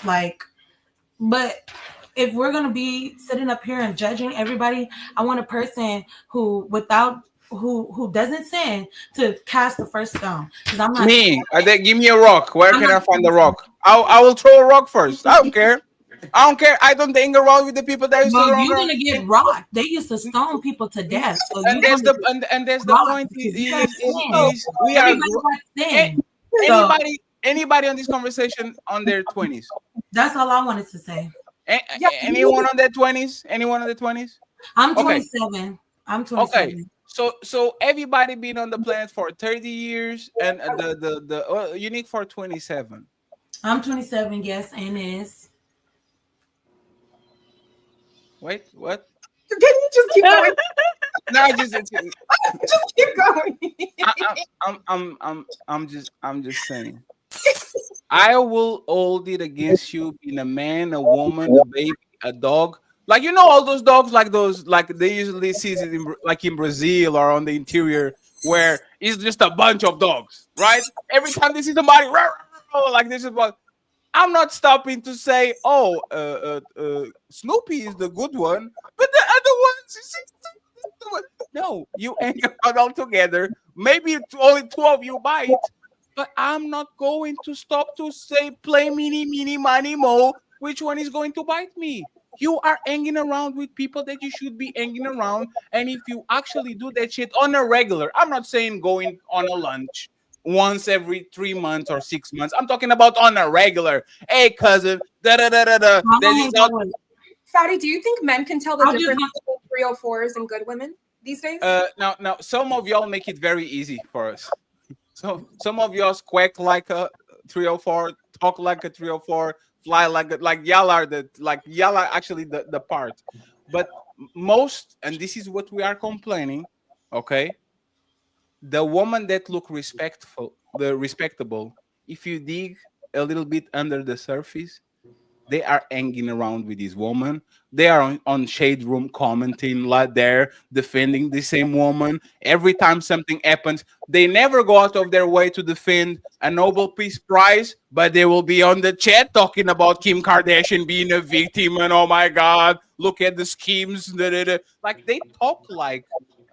But if we're going to be sitting up here and judging everybody, I want a person who, without who doesn't sin to cast the first stone. Because I'm not. Me, give me a rock. Where I'm can not I find the rock? I will throw a rock first. I don't care. I don't care. I don't hang around with the people that used to Well, hang you're around. gonna get rocked. They used to stone people to death, so And you're that's gonna the get and that's the rocked point because you got sin. is we are Everybody got a- sin. So anybody on this conversation on their 20s. that's all I wanted to say. Anyone on their 20s? Anyone on the 20s? I'm Okay. 27. I'm Okay. 27. So everybody been on the planet for 30 years and the unique for 27. I'm 27. Yes, and is. Wait, what? Can you just keep going? No, I just Just keep going. I'm just saying. I will hold it against you being a man, a woman, a baby, a dog. Like all those dogs, like those, like they usually see it like in Brazil or on the interior, where it's just a bunch of dogs, right? Every time they see somebody, like this is what I'm not stopping to say. Oh, Snoopy is the good one, but the other ones, no, you hang out all together. Maybe only two of you bite, but I'm not going to stop to say play mini mini money mo. Which one is going to bite me? You are hanging around with people that you should be hanging around, and if you actually do that shit on a regular, I'm not saying going on a lunch once every 3 months or 6 months. I'm talking about on a regular. Hey, cousin, da da da da da. How That long is is out. that? Fatty, do you think men can tell the I'll just difference between 304s and good women these days? Now, some of y'all make it very easy for us. So some of y'all quack like a 304, talk like a 304, fly like y'all are y'all are actually the part. But most, and this is what we are complaining, okay? The woman that look respectable, if you dig a little bit under the surface, they are hanging around with this woman. They are on shade room commenting like they're defending the same woman. Every time something happens, they never go out of their way to defend a Nobel Peace Prize, but they will be on the chat talking about Kim Kardashian being a victim and oh my God, look at the schemes. Da, da, da. Like they talk like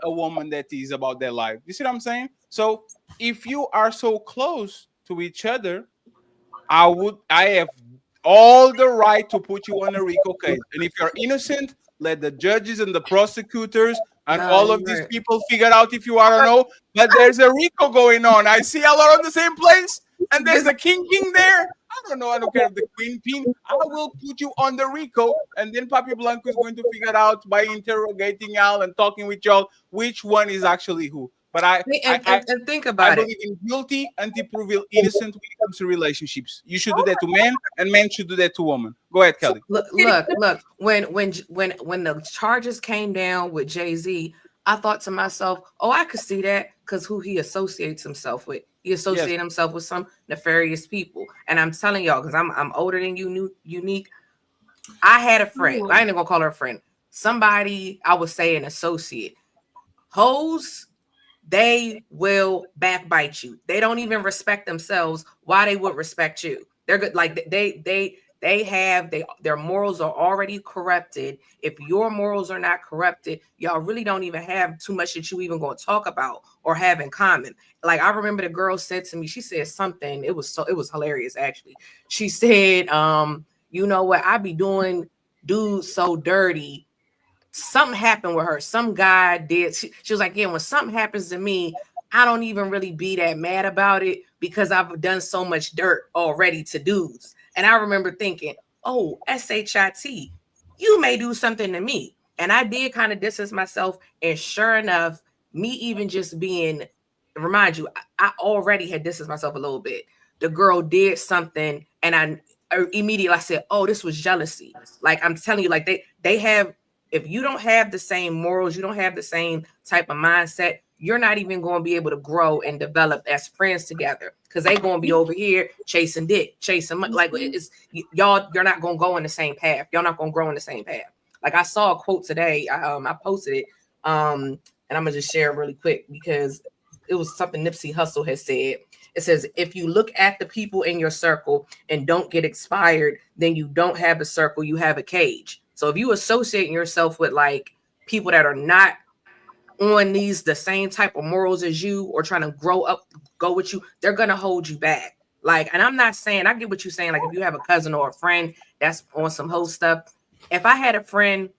a woman that is about their life. You see what I'm saying? So if you are so close to each other, I have all the right to put you on a RICO case. And if you're innocent, let the judges and the prosecutors and Nah, all you're of these right. people figure out if you are or no. But there's a RICO going on. I see y'all are on the same place, and there's a king there. I don't know. I don't care if the queen pin. I will put you on the RICO, and then Papi Blanco is going to figure out by interrogating y'all and talking with y'all which one is actually who. But And think I about it. believe in guilty until proven innocent when it comes to relationships. You should do that to men, and men should do that to women. Go ahead, Kelly. Look. When the charges came down with Jay-Z, I thought to myself, oh, I could see that because who he associates himself with. He associates himself with some nefarious people. And I'm telling y'all, because I'm older than you, Unique. I had a friend. I ain't even gonna call her a friend. Somebody I would say an associate. Hoes, they will backbite you. They don't even respect themselves. Why they would respect you? They're good. Like their morals are already corrupted. If your morals are not corrupted, y'all really don't even have too much that you even going to talk about or have in common. Like I remember the girl said to me, she said something. It was hilarious actually. She said, you know what? I be doing dudes so dirty. Something happened with her. Some guy did. She was like, yeah, when something happens to me, I don't even really be that mad about it because I've done so much dirt already to dudes. And I remember thinking, oh, SHIT, you may do something to me. And I did kind of distance myself. And sure enough, me even just being, remind you, I already had distanced myself a little bit. The girl did something and I immediately I said, oh, this was jealousy. Like I'm telling you, like they have, if you don't have the same morals, you don't have the same type of mindset, you're not even going to be able to grow and develop as friends together because they're going to be over here chasing dick, chasing money. Like it's y'all, you're not going to go in the same path. Y'all not going to grow in the same path. Like I saw a quote today. I posted it, and I'm gonna just share it really quick because it was something Nipsey Hussle has said. It says, if you look at the people in your circle and don't get expired, then you don't have a circle, you have a cage. So if you associate yourself with like people that are not on the same type of morals as you or trying to go with you, they're gonna hold you back. Like, and I'm not saying, I get what you're saying. Like, if you have a cousin or a friend that's on some whole stuff, if I had a friend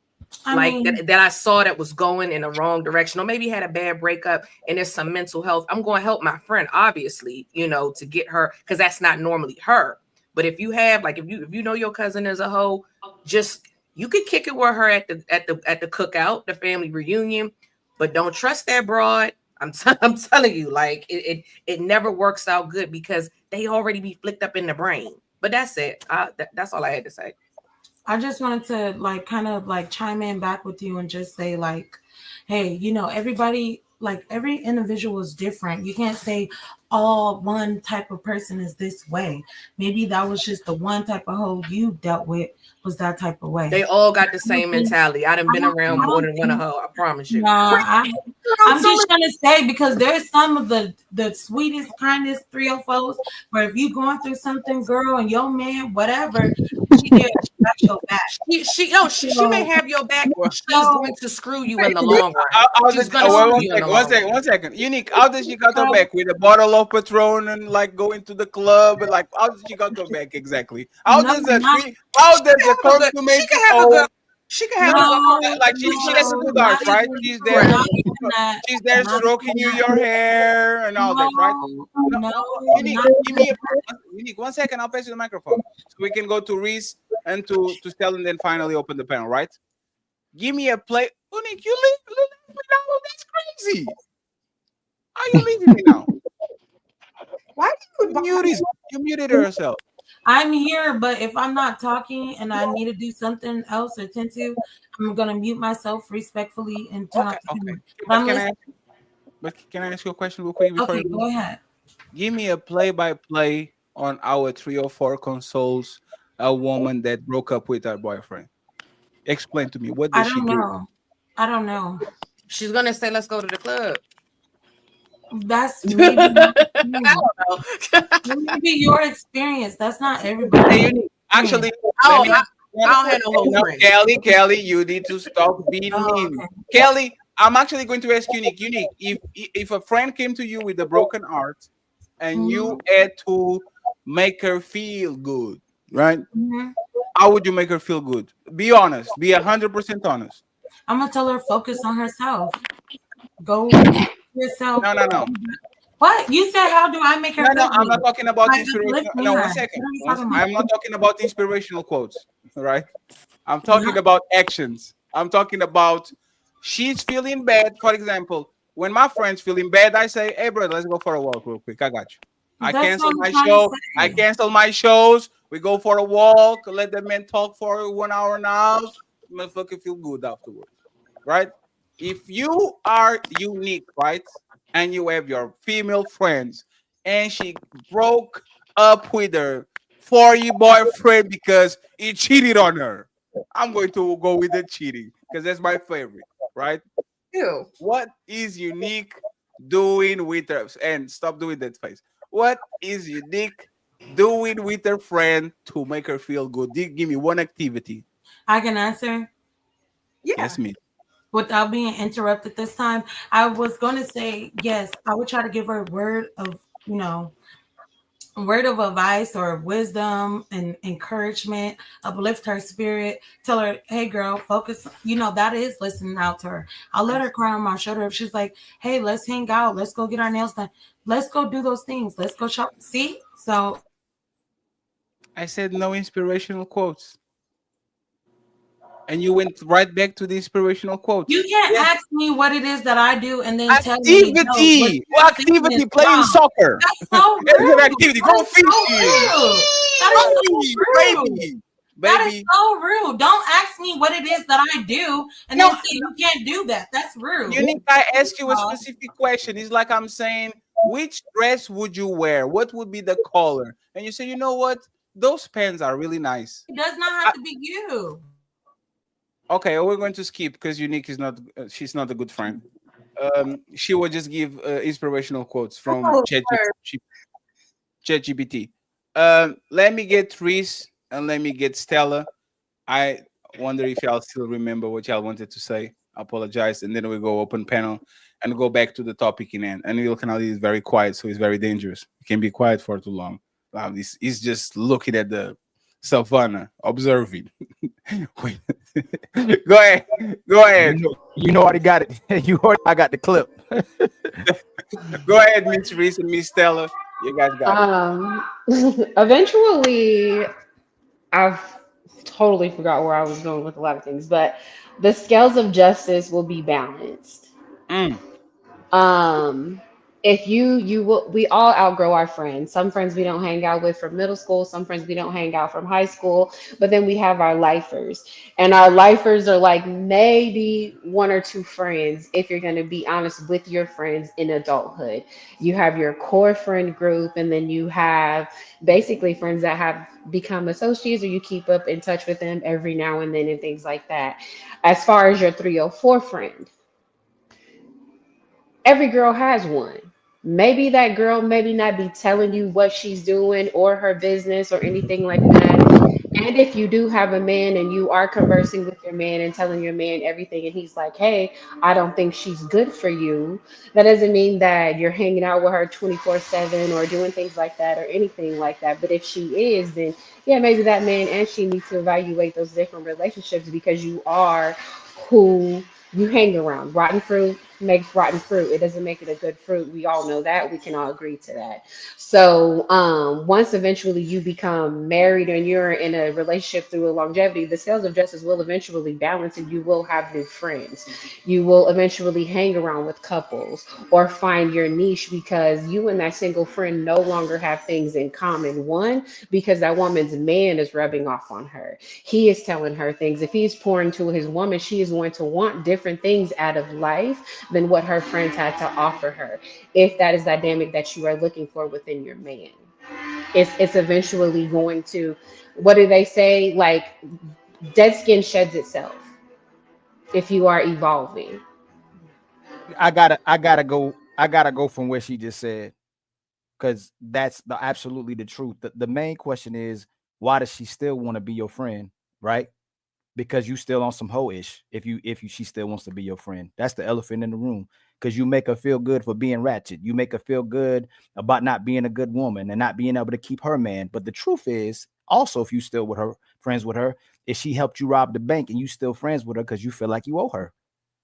that I saw that was going in the wrong direction, or maybe had a bad breakup and there's some mental health, I'm going to help my friend, obviously, to get her, because that's not normally her. But if you have, like, if you know your cousin is a hoe, just, you could kick it with her at the cookout, the family reunion, but don't trust that broad. I'm telling you, like, it never works out good because they already be flicked up in the brain. But that's it. That's all I had to say. I just wanted to like kind of like chime in back with you and just say like, hey, everybody, like every individual is different. You can't say all one type of person is this way. Maybe that was just the one type of hoe you dealt with was that type of way. They all got the same mentality. I done been around more than one of her, I promise you. Nah, I'm just trying to say, because there's some of the sweetest, kindest 304s where if you going through something, girl, and your man, whatever, she got your back. She may have your back. She's going to screw you in the long run. She's going to screw you in the long run. One second. Unique, how did she got her back? With a bottle of Patron and like going to the club? And like, how did she got her back exactly? How does a consummate hoe? She can have a like she has a good art, right? She's there stroking your hair and all that, right? Unique, 1 second, I'll pass you the microphone. So we can go to Reese and to Stella and then finally open the panel, right? Give me a play. Unique, you leave me now. That's crazy. Are you leaving me now? Why you muted herself? I'm here, but if I'm not talking and I need to do something else or tend to, I'm gonna mute myself respectfully and turn off the camera. But can I ask you a question real quick before you go ahead? Give me a play-by-play on our 304 consoles. A woman that broke up with her boyfriend. Explain to me, what did she do? I don't know. She's gonna say, "Let's go to the club." That's maybe I don't know. Maybe your experience. That's not everybody. Actually, I don't have no whole friend. Kelly, you need to stop being mean. Okay. Kelly, I'm actually going to ask Unique. Unique, if a friend came to you with a broken heart and you had to make her feel good, right? How would you make her feel good? Be honest. Be 100% honest. I'm gonna tell her focus on herself. Go yourself. No. What you said? How do I make her? No, I'm not talking about inspirational. No, 1 second. I'm not talking about inspirational quotes. Right? I'm talking about actions. I'm talking about she's feeling bad. For example, when my friend's feeling bad, I say, "Hey, brother, let's go for a walk real quick. I got you. I cancel my show. I cancel my shows. We go for a walk. Let the men talk for 1 hour now. Motherfucker feel good afterwards, right? If you are unique, right, and you have your female friends, and she broke up with her for your boyfriend because he cheated on her, I'm going to go with the cheating because that's my favorite, right? Ew. What is unique doing with her? And stop doing that face. What is unique doing with her friend to make her feel good? Give me one activity. I can answer. Yeah. Yes, me. Without being interrupted this time, I was going to say, yes, I would try to give her a word of, word of advice or wisdom and encouragement, uplift her spirit, tell her, hey girl, focus, that is listening out to her. I'll let her cry on my shoulder if she's like, hey, let's hang out, let's go get our nails done, let's go do those things, let's go shop. See? So I said no inspirational quotes. And you went right back to the inspirational quotes. You can't ask me what it is that I do and then tell me. Activity, playing soccer. That's so rude. It's an activity. Go fishing. That is so rude. That is so rude. Don't ask me what it is that I do and then say you can't do that. That's rude. Unique, I ask you a specific question. It's like I'm saying, which dress would you wear? What would be the color? And you say, you know what? Those pants are really nice. It does not have to be you. Okay, we're going to skip because Unique is not. She's not a good friend. She will just give inspirational quotes from ChatGPT. Let me get Reese and let me get Stella. I wonder if y'all still remember what y'all wanted to say. apologize, and then we go open panel and go back to the topic in end. And Will Canali is very quiet, so it's very dangerous. You can be quiet for too long. He's just looking at the savannah, observing. Wait. Go ahead. Go ahead. You know already got it. You already I got the clip. Go ahead, Miss Reese and Miss Stella. You guys got it. Eventually, I've totally forgot where I was going with a lot of things, but the scales of justice will be balanced. Mm. um if you will, we all outgrow our friends. Some friends we don't hang out with from middle school, some friends we don't hang out from high school, but then we have our lifers, and our lifers are like maybe one or two friends if you're going to be honest with your friends in adulthood. You have your core friend group, and then you have basically friends that have become associates, or you keep up in touch with them every now and then and things like that. As far as your 304 friend, every girl has one. Maybe that girl maybe not be telling you what she's doing or her business or anything like that. And if you do have a man and you are conversing with your man and telling your man everything, and he's like, hey, I don't think she's good for you, that doesn't mean that you're hanging out with her 24/7 or doing things like that or anything like that. But if she is, then yeah, maybe that man and she need to evaluate those different relationships, because you are who you hang around. Rotten fruit makes rotten fruit. It doesn't make it a good fruit. We all know that. We can all agree to that. So once eventually you become married and you're in a relationship through a longevity, the scales of justice will eventually balance, and you will have new friends. You will eventually hang around with couples or find your niche, because you and that single friend no longer have things in common. One, because that woman's man is rubbing off on her. He is telling her things. If he's pouring to his woman, she is going to want different things out of life than what her friends had to offer her. If that is the dynamic that you are looking for within your man, it's eventually going to, what do they say? Like, dead skin sheds itself if you are evolving. I gotta go from where she just said, because that's absolutely the truth. The main question is, why does she still want to be your friend, right? Because you still on some hoe-ish. If you she still wants to be your friend, that's the elephant in the room. Because you make her feel good for being ratchet. You make her feel good about not being a good woman and not being able to keep her man. But the truth is, also, if you still with her, friends with her, if she helped you rob the bank and you still friends with her because you feel like you owe her,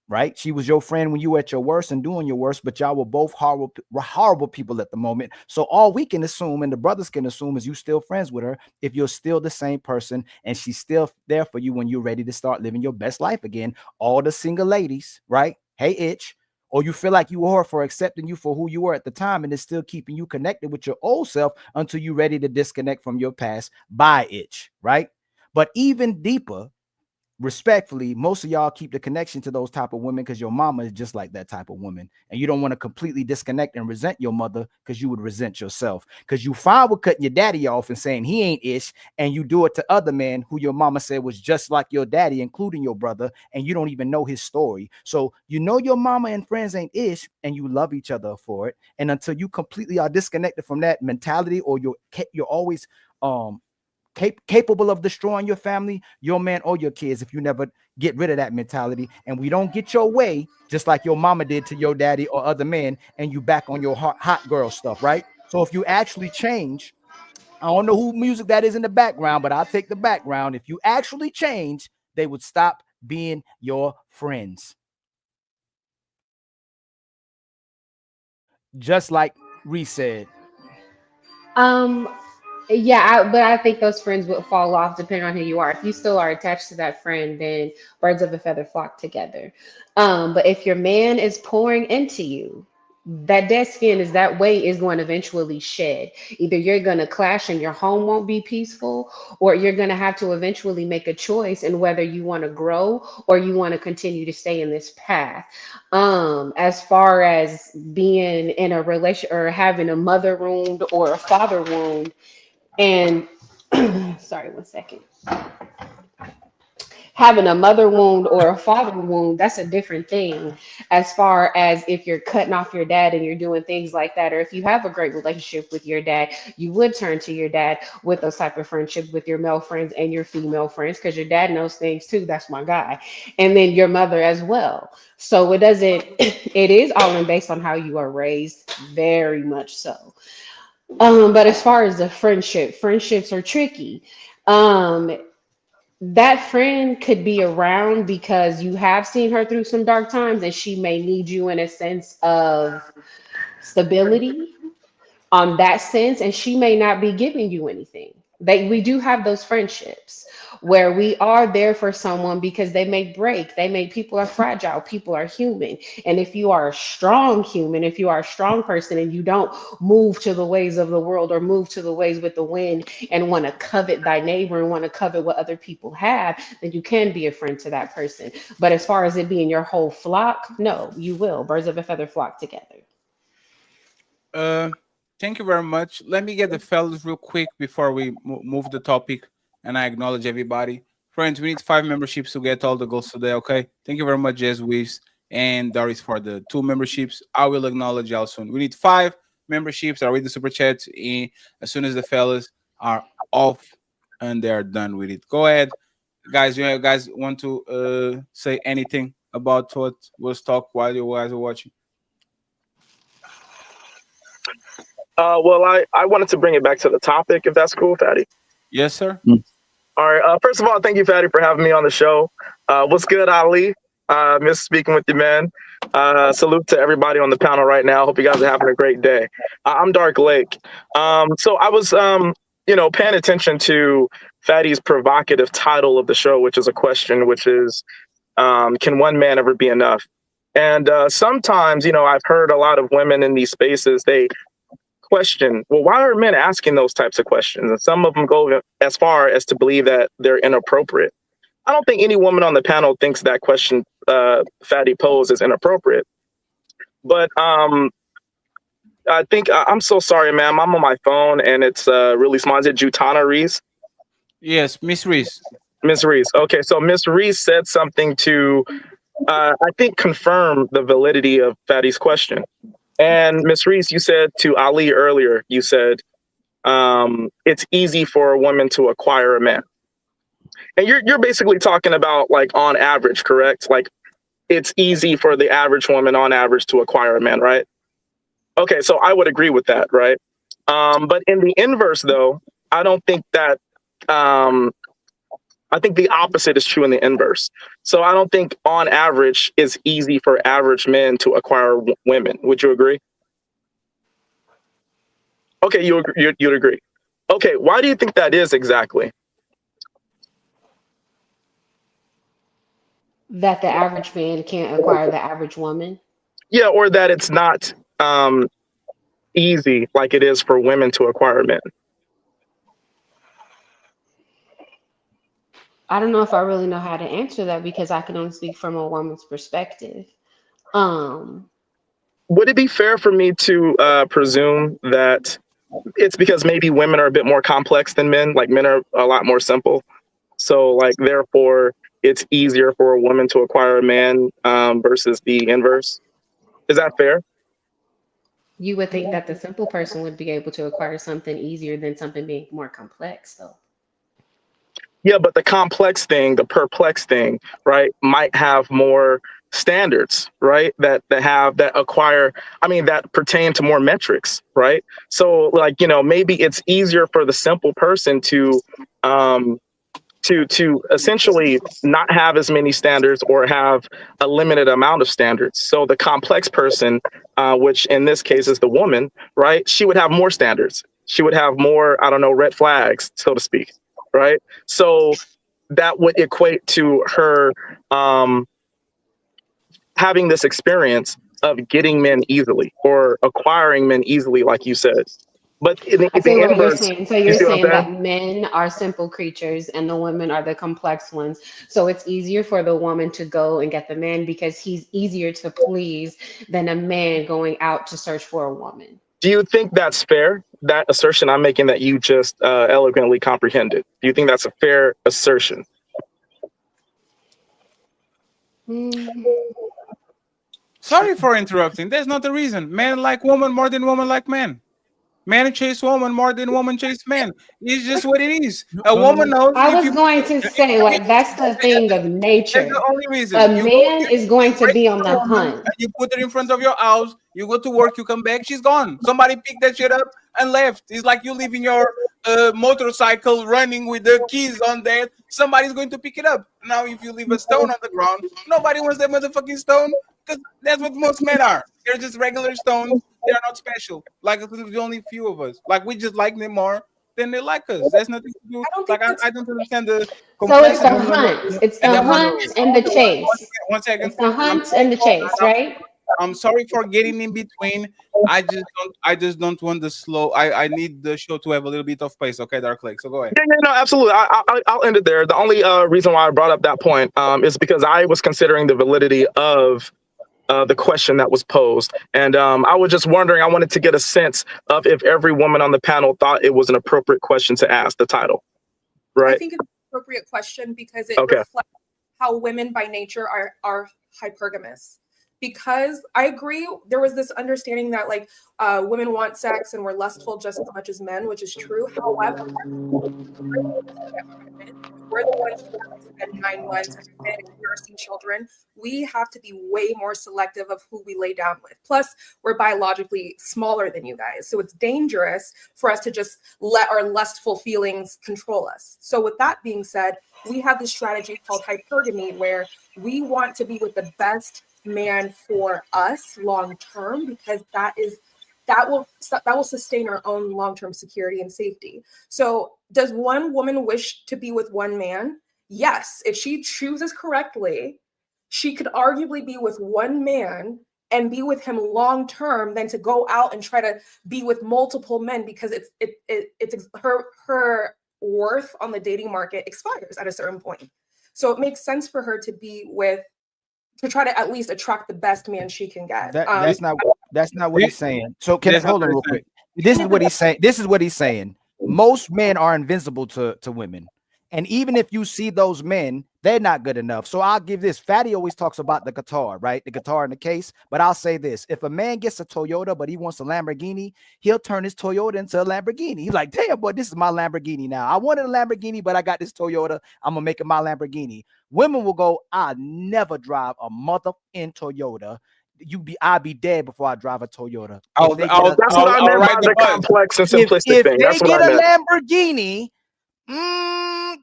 right? She was your friend when you were at your worst and doing your worst, but y'all were both horrible people at the moment. So all we can assume, and the brothers can assume, is you still friends with her if you're still the same person and she's still there for you when you're ready to start living your best life again. All the single ladies, right? Hey, itch. Or you feel like you owe her for accepting you for who you were at the time, and it's still keeping you connected with your old self until you're ready to disconnect from your past by itch, right? But even deeper, respectfully, most of y'all keep the connection to those type of women because your mama is just like that type of woman, and you don't want to completely disconnect and resent your mother because you would resent yourself, because you fine with cutting your daddy off and saying he ain't ish, and you do it to other men who your mama said was just like your daddy, including your brother, and you don't even know his story. So you know your mama and friends ain't ish, and you love each other for it. And until you completely are disconnected from that mentality, or you're always capable of destroying your family, your man, or your kids, if you never get rid of that mentality. And we don't get your way, just like your mama did to your daddy or other men, and you back on your hot girl stuff, right? So if you actually change, I don't know who music that is in the background, but I'll take the background. If you actually change, they would stop being your friends. Just like Reese said. um Yeah, but I think those friends will fall off depending on who you are. If you still are attached to that friend, then birds of a feather flock together. But if your man is pouring into you, that dead skin is that weight is going to eventually shed. Either you're going to clash and your home won't be peaceful, or you're going to have to eventually make a choice in whether you want to grow or you want to continue to stay in this path. As far as being in a relation or having a mother wound or a father wound, and sorry, one second. Having a mother wound or a father wound, that's a different thing. As far as if you're cutting off your dad and you're doing things like that, or if you have a great relationship with your dad, you would turn to your dad with those type of friendships with your male friends and your female friends, because your dad knows things too. That's my guy. And then your mother as well. So it doesn't, it is all in based on how you are raised, very much so. But as far as the friendships are tricky. Um, that friend could be around because you have seen her through some dark times and she may need you in a sense of stability on that sense, and she may not be giving you anything. We do have those friendships where we are there for someone because they may break, people are fragile, people are human. And if you are a strong human, if you are a strong person and you don't move to the ways of the world or move to the ways with the wind and want to covet thy neighbor and want to covet what other people have, then you can be a friend to that person. But as far as it being your whole flock, no, you will. Birds of a feather flock together. Uh, Thank you very much. Let me get the fellas real quick before we move the topic, and I acknowledge everybody. Friends, we need 5 memberships to get all the goals today. Okay. Thank you very much, Jez Weiss and Doris for the 2 memberships. I will acknowledge y'all soon. We need 5 memberships. I'll read the super chats in as soon as the fellas are off and they're done with it. Go ahead, guys. You guys want to say anything about what was talked while you guys are watching? Well, I wanted to bring it back to the topic, if that's cool, Fatty. Yes, sir. All right. First of all, thank you, Fatty, for having me on the show. What's good, Ali? Miss speaking with you, man. Salute to everybody on the panel right now. Hope you guys are having a great day. I'm Dark Lake. So I was, paying attention to Fatty's provocative title of the show, which is a question, which is, can one man ever be enough? And sometimes, I've heard a lot of women in these spaces, they question, well, why are men asking those types of questions? And some of them go as far as to believe that they're inappropriate. I don't think any woman on the panel thinks that question Fatty posed is inappropriate. But I think I'm so sorry, ma'am. I'm on my phone and it's really small. Is it Jutana Reese? Yes, Miss Reese. Miss Reese. Okay, so Miss Reese said something to, I think, confirm the validity of Fatty's question. And Miss Reese, you said to Ali earlier, you said, it's easy for a woman to acquire a man. And you're basically talking about like on average, correct? Like it's easy for the average woman on average to acquire a man, right? Okay, so I would agree with that, right? But in the inverse though, I don't think that, I think the opposite is true in the inverse. So I don't think on average it's easy for average men to acquire women. Would you agree? Okay, you'd agree. Okay, why do you think that is exactly? That the average man can't acquire the average woman. Yeah, or that it's not easy like it is for women to acquire men. I don't know if I really know how to answer that because I can only speak from a woman's perspective. Would it be fair for me to presume that it's because maybe women are a bit more complex than men, like men are a lot more simple? So like, therefore, it's easier for a woman to acquire a man versus the inverse. Is that fair? You would think that the simple person would be able to acquire something easier than something being more complex, though. Yeah, but the complex thing, the perplex thing, right, might have more standards, right? That acquire, I mean, that pertain to more metrics, right? So like, maybe it's easier for the simple person to essentially not have as many standards or have a limited amount of standards. So the complex person, which in this case is the woman, right? She would have more standards. She would have more, I don't know, red flags, so to speak, right? So that would equate to her having this experience of getting men easily or acquiring men easily, like you said. But I the see what you're inverse, saying. So you you're see what I'm saying saying? that men are simple creatures and the women are the complex ones. So it's easier for the woman to go and get the man because he's easier to please than a man going out to search for a woman. Do you think that's fair? That assertion I'm making that you just eloquently comprehended. Do you think that's a fair assertion? Sorry for interrupting. There's not a reason. Men like women more than women like men. Men chase woman more than woman chase men. It's just what it is. A woman knows I if was you. going to say, like, that's the thing of That's the nature. only reason. A You go, man is you going to raise be on a the woman hunt. and you put her in front of your house. You go to work, you come back, she's gone. Somebody picked that shit up and left. It's like you leaving your motorcycle running with the keys on there. Somebody's going to pick it up. Now, if you leave a stone on the ground, nobody wants that motherfucking stone because that's what most men are. They're just regular stones. They're not special. Like there's only few of us. Like we just like them more than they like us. There's nothing to do. Like I don't understand the So it's the complexity. hunt. It's And the then hunt and the chase. one second. It's the And hunt and the chase, right? I'm sorry for getting in between. I just don't want the slow. I need the show to have a little bit of pace. Okay, Dark Lake. So go ahead. Yeah, yeah, no, absolutely. I'll end it there. The only reason why I brought up that point is because I was considering the validity of the question that was posed. And I was just wondering, I wanted to get a sense of if every woman on the panel thought it was an appropriate question to ask the title, I right? think it's an appropriate question because it Okay. reflects how women by nature are hypergamous. Because I agree, there was this understanding that like women want sex and we're lustful just as much as men, which is true. However, we're the ones who have to spend 9 months nursing children. We have to be way more selective of who we lay down with. Plus, we're biologically smaller than you guys. So it's dangerous for us to just let our lustful feelings control us. So with that being said, we have this strategy called hypergamy where we want to be with the best man for us long term because that will sustain our own long-term security and safety. So does one woman wish to be with one man? Yes. If she chooses correctly, she could arguably be with one man and be with him long term than to go out and try to be with multiple men because it's her worth on the dating market expires at a certain point. So it makes sense for her to try to at least attract the best man she can get. That's not what he's saying. So can I hold on real quick? This is what he's saying. This is what he's saying. Most men are invincible to women. And even if you see those men, they're not good enough. So I'll give this. Fatty always talks about the guitar, right? The guitar in the case. But I'll say this. If a man gets a Toyota, but he wants a Lamborghini, he'll turn his Toyota into a Lamborghini. He's like, damn, boy, this is my Lamborghini now. I wanted a Lamborghini, but I got this Toyota. I'm going to make it my Lamborghini. Women will go, I'll never drive a mother in Toyota. I'll be dead before I drive a Toyota. That's what I meant by the complex and simplistic thing. That's If they what get I a meant. Lamborghini,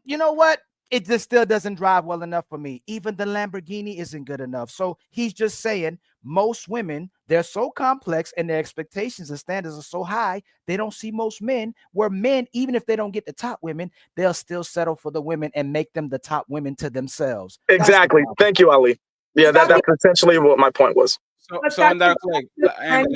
you know what? It just still doesn't drive well enough for me. Even the Lamborghini isn't good enough. So he's just saying most women, they're so complex and their expectations and standards are so high, they don't see most men where men, even if they don't get the top women, they'll still settle for the women and make them the top women to themselves. Exactly. Thank you, Ali. Yeah, that's essentially what my point was. So on Dark Lake, and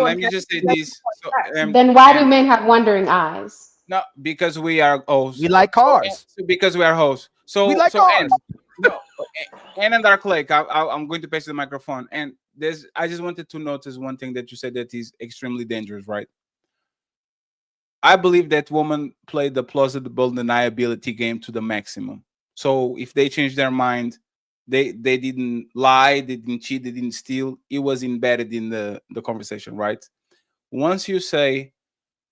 let me just say this. So, Then why do men have wondering eyes? No, because we are hosts. We like cars. Because we are hosts. So we like so cars. And Dark Lake, I'm going to pass the microphone. And I just wanted to notice one thing that you said that is extremely dangerous, right? I believe that women play the plausible deniability game to the maximum. So if they change their mind, they didn't lie, they didn't cheat, they didn't steal. It was embedded in the conversation, right? Once you say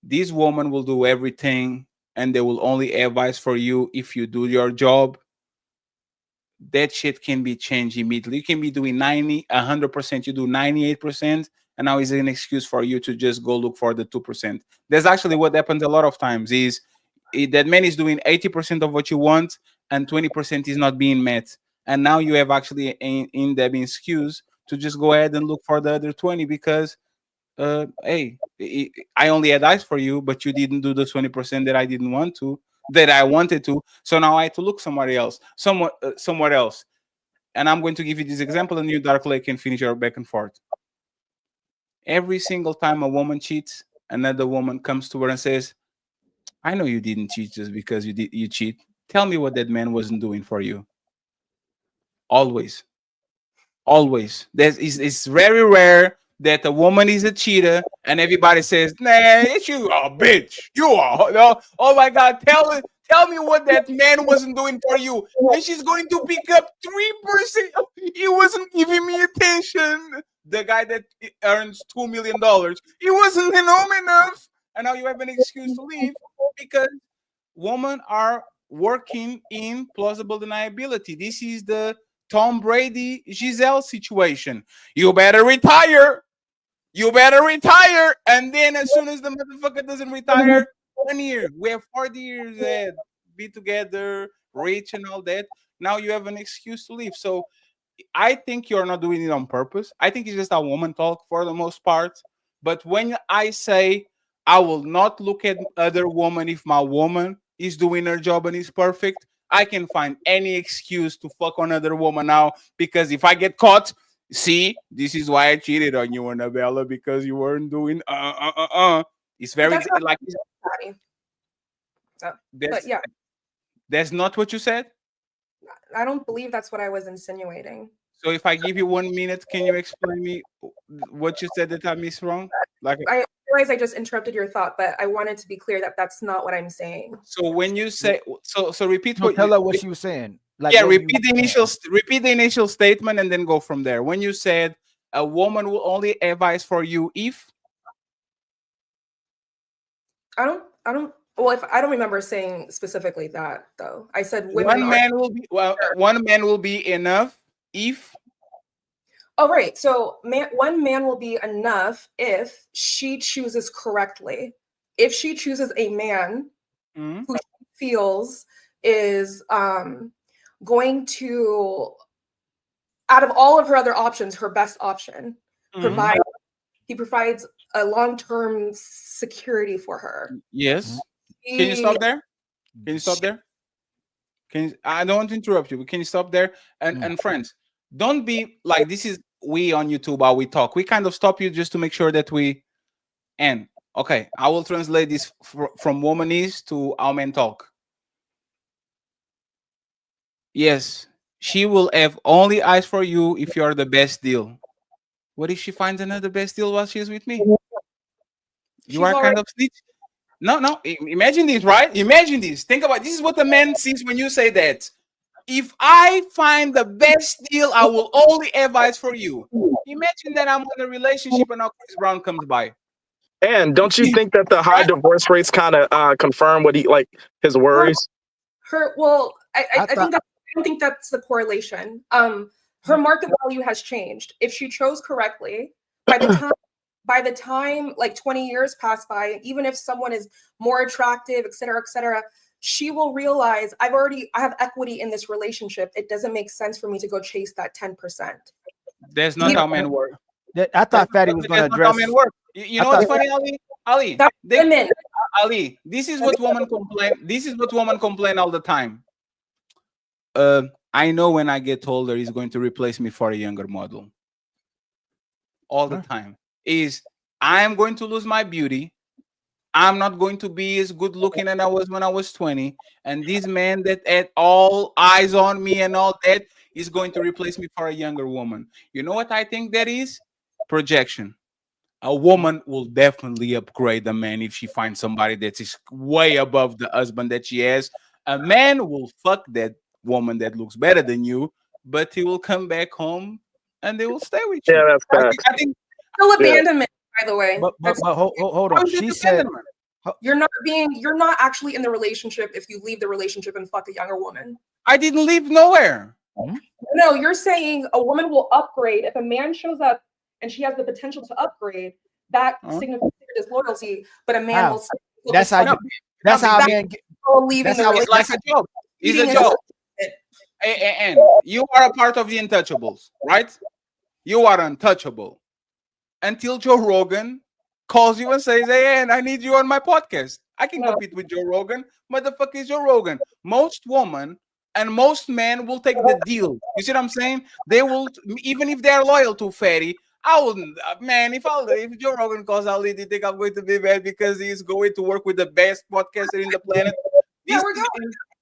this woman will do everything and they will only advise for you if you do your job, that shit can be changed immediately. You can be doing 100%, you do 98%, and now is an excuse for you to just go look for the 2%. That's actually what happens a lot of times is that man is doing 80% of what you want and 20% is not being met. And now you have actually in them excuse to just go ahead and look for the other 20 because hey, I only had eyes for you, but you didn't do the 20% that I wanted to. So now I had to look somewhere else. And I'm going to give you this example, and you, Dark Lake, can finish your back and forth. Every single time a woman cheats, another woman comes to her and says, I know you didn't cheat just because you cheat. Tell me what that man wasn't doing for you. Always. It's very rare that a woman is a cheater, and everybody says, "Nah, it's you, a bitch. You are." No, oh my God, tell me what that man wasn't doing for you, and she's going to pick up 3%. He wasn't giving me attention. The guy that earns $2 million, he wasn't home enough, and now you have an excuse to leave because women are working in plausible deniability. This is the Tom Brady Giselle situation. You better retire. You better retire. And then as soon as the motherfucker doesn't retire, 1 year. We have 40 years be together, rich and all that. Now you have an excuse to leave. So I think you're not doing it on purpose. I think it's just a woman talk for the most part. But when I say I will not look at other woman if my woman is doing her job and is perfect, I can find any excuse to fuck on other woman now because if I get caught, see, this is why I cheated on you, Annabella, because you weren't doing It's very That's not like Patty. So, but that's yeah, that's not what you said. I don't believe that's what I was insinuating. So if I give you 1 minute, can you explain me what you said that I missed wrong? Like, I realize I just interrupted your thought, but I wanted to be clear that that's not what I'm saying. so when you say so repeat No, what tell you her what she was saying. Like, yeah, what you repeat the initial statement and then go from there. When you said a woman will only advise for you if I don't. Well, if I don't remember saying specifically that though, I said women one are. man will be one man will be enough if Oh, right. So one man will be enough if she chooses correctly. If she chooses a man Mhm. who she feels is going to, out of all of her other options, her best option, Mhm. he provides a long-term security for her. Yes. Can you He- stop there? Can you stop there? I don't want to interrupt you, but can you stop there? And friends, don't be like this is we on YouTube while we talk. We kind of stop you just to make sure that we end. Okay, I will translate this from womanese to our men talk. Yes, she will have only eyes for you if you are the best deal. What if she finds another best deal while she's with me? You She's are kind already- of snitch. No, no. Imagine this, right? Imagine this. Think about this is what the man sees when you say that. If I find the best deal, I will only advise for you. Imagine that I'm in a relationship and now Chris Brown comes by. And don't you think that the high divorce rates kind of confirm what he like his worries? Well, I I think thought- that I don't think that's the correlation. Her market value has changed. If she chose correctly, by the time like 20 years pass by, even if someone is more attractive, et cetera, she will realize I have equity in this relationship. It doesn't make sense for me to go chase that 10%. That's not how men work. I thought Fatty was going to That's not how address. men work. You know what's funny, Ali? Ali, That's women. Ali, this is what women complain. This is what women complain all the time. I know when I get older, he's going to replace me for a younger model. All the time is I am going to lose my beauty. I'm not going to be as good looking as I was when I was 20. And this man that had all eyes on me and all that is going to replace me for a younger woman. You know what I think that is? Projection. A woman will definitely upgrade a man if she finds somebody that is way above the husband that she has. A man will fuck that woman that looks better than you, but he will come back home and they will stay with you. Yeah, that's I facts. think Still abandonment, by the way. But hold on. How is it She said abandonment? You're not actually in the relationship if you leave the relationship and fuck a younger woman. I didn't leave nowhere. No, you're saying a woman will upgrade if a man shows up and she has the potential to upgrade. That signifies disloyalty, but a man will. That's how you. That's how men. Leaving That's the how it's like a job. It's a job. And you are a part of the untouchables, right? You are untouchable until Joe Rogan calls you and says, "Hey, and I need you on my podcast." I can compete with Joe Rogan. Motherfucker is Joe Rogan. Most women and most men will take the deal. You see what I'm saying? They will, even if they're loyal to Fatty. I wouldn't, man. If Joe Rogan calls Ali, do you think I'm going to be mad because he's going to work with the best podcaster in the planet?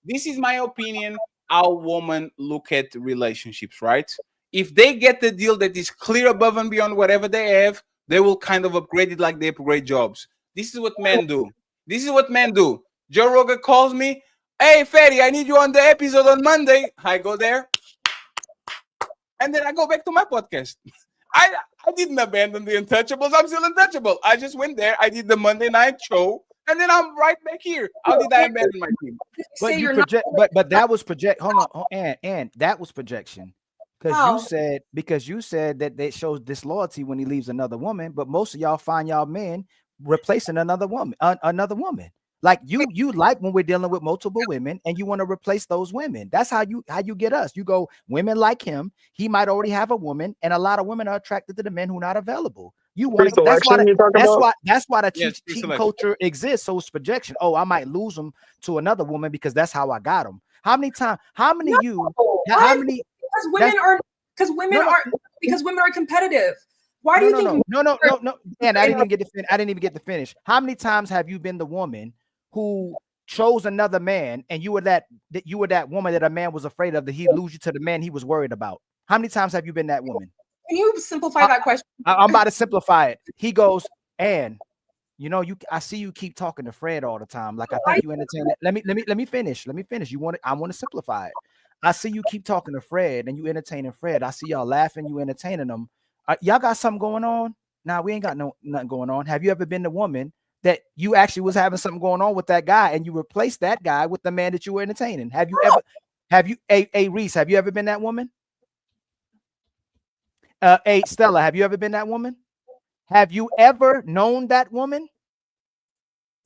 This is my opinion. How women look at relationships, right? If they get the deal that is clear above and beyond whatever they have, they will kind of upgrade it like they upgrade jobs. This is what men do. This is what men do. Joe Rogan calls me, hey, Fatty, I need you on the episode on Monday. I go there, and then I go back to my podcast. I didn't abandon the Untouchables. I'm still untouchable. I just went there. I did the Monday night show, and then I'm right back here. How did I abandon my team? But you project, but that was project. Hold on, and that was projection, because you said that it shows disloyalty when he leaves another woman. But most of y'all find y'all men replacing another woman, Like you like when we're dealing with multiple women and you want to replace those women. That's how you get us. You go, women like him. He might already have a woman, and a lot of women are attracted to the men who are not available. You want to, that's why the cheating culture exists. So it's projection. Oh, I might lose him to another woman because that's how I got him. How many times? How many because women are competitive. Why do you think? No. And I didn't even get to finish. How many times have you been the woman who chose another man, and you were that woman that a man was afraid of, that he'd lose you to the man he was worried about? How many times have you been that woman? Can you simplify that question? I'm about to simplify it. He goes, and I see you keep talking to Fred all the time. Like, I think you entertain it. Let me finish. I want to simplify it. I see you keep talking to Fred, and you entertaining Fred. I see y'all laughing, you entertaining them. Y'all got something going on? Nah, we ain't got nothing going on. Have you ever been the woman that you actually was having something going on with that guy, and you replaced that guy with the man that you were entertaining? Have you ever? Reese, have you ever been that woman? Stella, have you ever been that woman? Have you ever known that woman?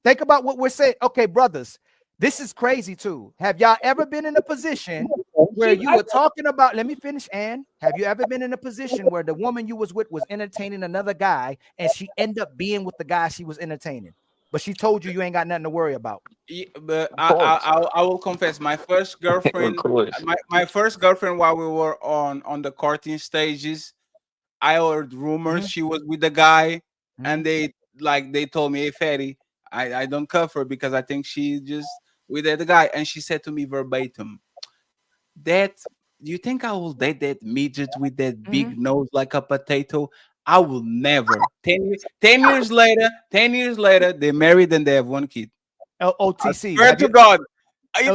Think about what we're saying. Okay, brothers, this is crazy too. Have y'all ever been in a position where you were talking about, let me finish, Ann. Have you ever been in a position where the woman you was with was entertaining another guy, and she ended up being with the guy she was entertaining, but she told you ain't got nothing to worry about? Yeah, but I will confess, my first girlfriend, my first girlfriend, while we were on the courting stages, I heard rumors she was with the guy, and they told me, hey, Fatty, I don't cover because I think she just with the guy, and she said to me verbatim, that you think I will date that midget with that big nose like a potato? I will never. 10 years later, they married and they have one kid. OTC. Swear to God.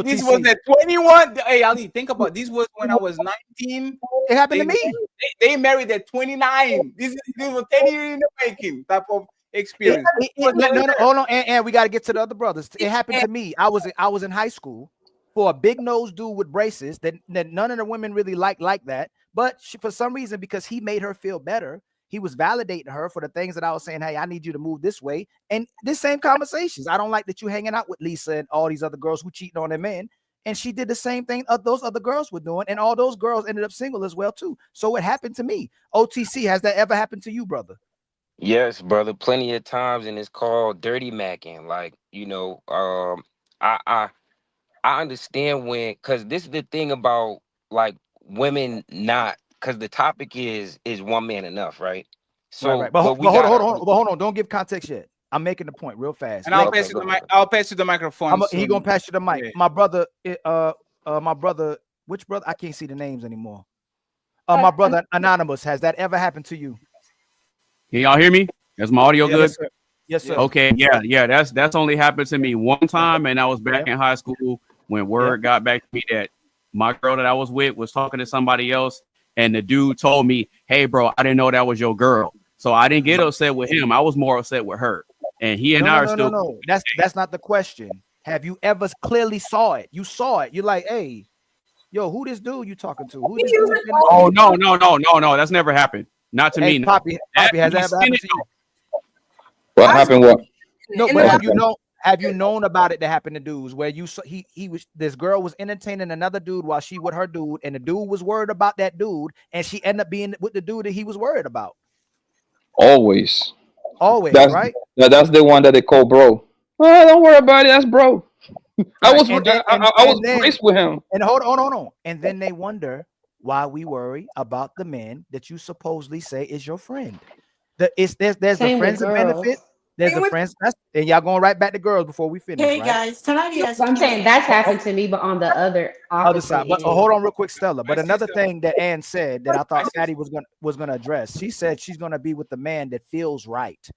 This was at 21. Hey, Ali, think about this. Was when I was 19. It happened to me. They married at 29. This was 10 years in the making type of experience. No, hold on, and we got to get to the other brothers. It happened to me. I was in high school for a big nose dude with braces that none of the women really like that. But for some reason, because he made her feel better, he was validating her for the things that I was saying. Hey, I need you to move this way. And this same conversations. I don't like that you hanging out with Lisa and all these other girls who cheating on their men. And she did the same thing those other girls were doing. And all those girls ended up single as well, too. So it happened to me. OTC, has that ever happened to you, brother? Yes, brother, plenty of times, and it's called dirty macking. Like, I understand when, because this is the thing about like women not, because the topic is one man enough, right? So, right. But hold on, don't give context yet. I'm making the point real fast. And I'll pass you the mic. I'll pass you the microphone. He gonna pass you the mic. Yeah. My brother, which brother? I can't see the names anymore. My brother Anonymous, has that ever happened to you? Can y'all hear me? Is my audio good? Yes, sir. Yes, sir. Okay, yeah. That's only happened to me one time, and I was back in high school when word got back to me that my girl that I was with was talking to somebody else, and the dude told me, "Hey, bro, I didn't know that was your girl." So I didn't get upset with him. I was more upset with her, and he and I are still. No. That's not the question. Have you ever clearly saw it? You saw it. You're like, hey, yo, who this dude you talking to? Who this dude? Oh no. That's never happened. Not to me. Poppy, has that ever happened to you? What happened? What? No, but have you known about it that happened to dudes where this girl was entertaining another dude while she with her dude, and the dude was worried about that dude, and she ended up being with the dude that he was worried about? Always, right? That's the one that they call bro. Oh, don't worry about it. That's bro. I was raised with him. And hold on. And then they wonder why we worry about the men that you supposedly say is your friend. There's the friends of benefit. There's a friends. And y'all going right back to girls before we finish, Hey right? guys, can I be So I'm saying that's happened to me, but on the other Other opposite side. But end. hold on real quick, Stella. But I see another some. thing that Ann said that I I thought see. Fatty was gonna address. She said she's gonna be with the man that feels right.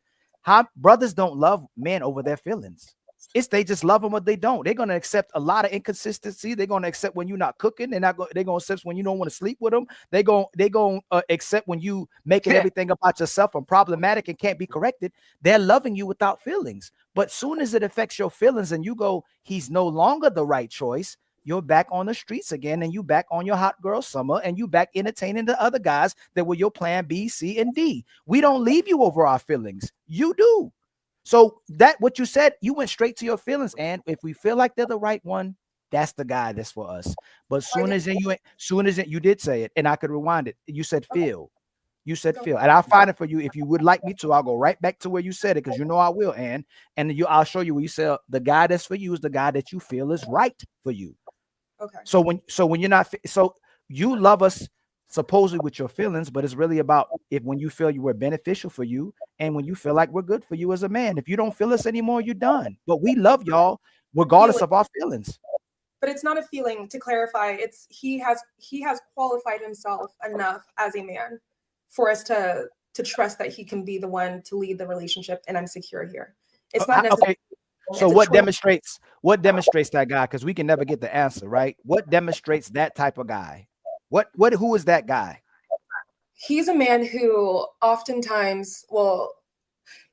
How brothers don't love men over their feelings. It's they just love them or they don't. They're gonna accept a lot of inconsistency. They're gonna accept when you're not cooking. They're gonna accept when you don't want to sleep with them. They gonna accept when you making everything about yourself and problematic and can't be corrected. They're loving you without feelings. But soon as it affects your feelings and you go, he's no longer the right choice. You're back on the streets again, and you back on your hot girl summer, and you back entertaining the other guys that were your plan B, C, and D. We don't leave you over our feelings. You do. So that what you said, you went straight to your feelings, and if we feel like they're the right one, that's the guy that's for us. But soon as you did say it, and I could rewind it, you said feel. You said feel, and I'll find it for you if you would like me to. I'll go right back to where you said it because you know I will, and I'll show you where you said the guy that's for you is the guy that you feel is right for you. Okay. So when you're not so you love us supposedly with your feelings, but it's really about if when you feel you were beneficial for you and when you feel like we're good for you as a man. If you don't feel us anymore, you're done. But we love y'all regardless of our feelings. But it's not a feeling. To clarify, it's he has qualified himself enough as a man for us to trust that he can be the one to lead the relationship, and I'm secure here. It's not necessarily. Okay. So what demonstrates that guy? Because we can never get the answer, right? What demonstrates that type of guy? Who is that guy? He's a man who oftentimes,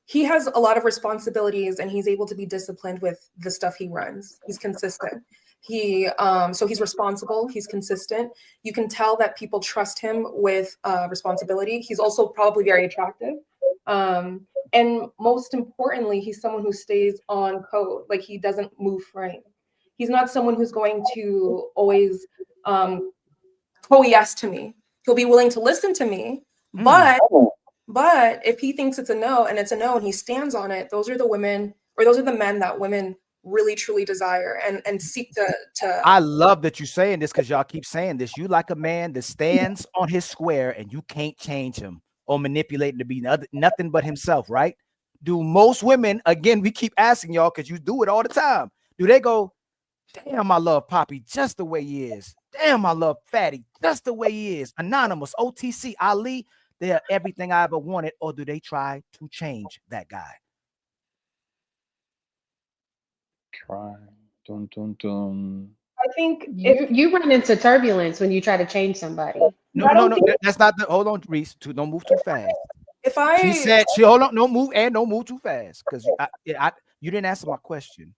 he has a lot of responsibilities and he's able to be disciplined with the stuff he runs. He's consistent. So he's responsible, he's consistent. You can tell that people trust him with responsibility. He's also probably very attractive. And most importantly, he's someone who stays on code. Like he doesn't move frame. He's not someone who's going to always yes to me. He'll be willing to listen to me, but if he thinks it's a no and it's a no and he stands on it, those are the women or those are the men that women really truly desire and seek to I love that you're saying this because y'all keep saying this. You like a man that stands on his square and you can't change him or manipulate him to be nothing but himself, right? Do most women, again, we keep asking y'all because you do it all the time. Do they go, damn, I love Poppy just the way he is. Damn, I love Fatty just the way he is. Anonymous, OTC, Ali, they're everything I ever wanted. Or do they try to change that guy? Try. Dun, dun, dun. I think you run into turbulence when you try to change somebody. No, that's not the. Hold on, Reese. Don't move too fast. She said, hold on, don't move too fast because you didn't answer my question.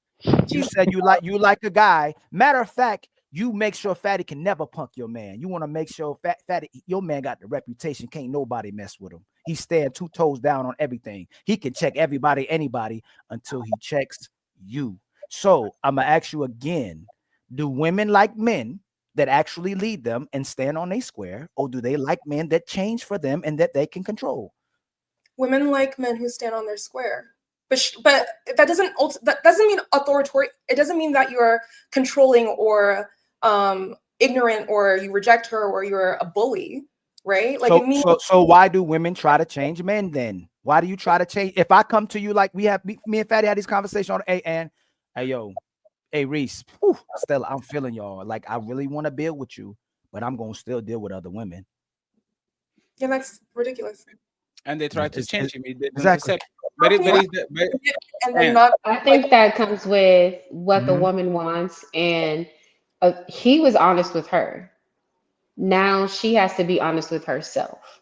You said you like a guy. Matter of fact, you make sure Fatty can never punk your man. You want to make sure Fatty, your man got the reputation. Can't nobody mess with him. He's staying 2 toes down on everything. He can check anybody until he checks you. So I'm gonna ask you again: do women like men that actually lead them and stand on a square, or do they like men that change for them and that they can control? Women like men who stand on their square. But that doesn't mean authoritarian. It doesn't mean that you're controlling or ignorant or you reject her or you're a bully, right? Like it means so why do women try to change men then? Why do you try to change? If I come to you like me and Fatty had this conversation on hey yo, hey Reese, Stella, I'm feeling y'all. Like I really want to build with you, but I'm gonna still deal with other women. Yeah, that's ridiculous. And they try to change him. Exactly. I think that comes with what the woman wants, and he was honest with her. Now she has to be honest with herself.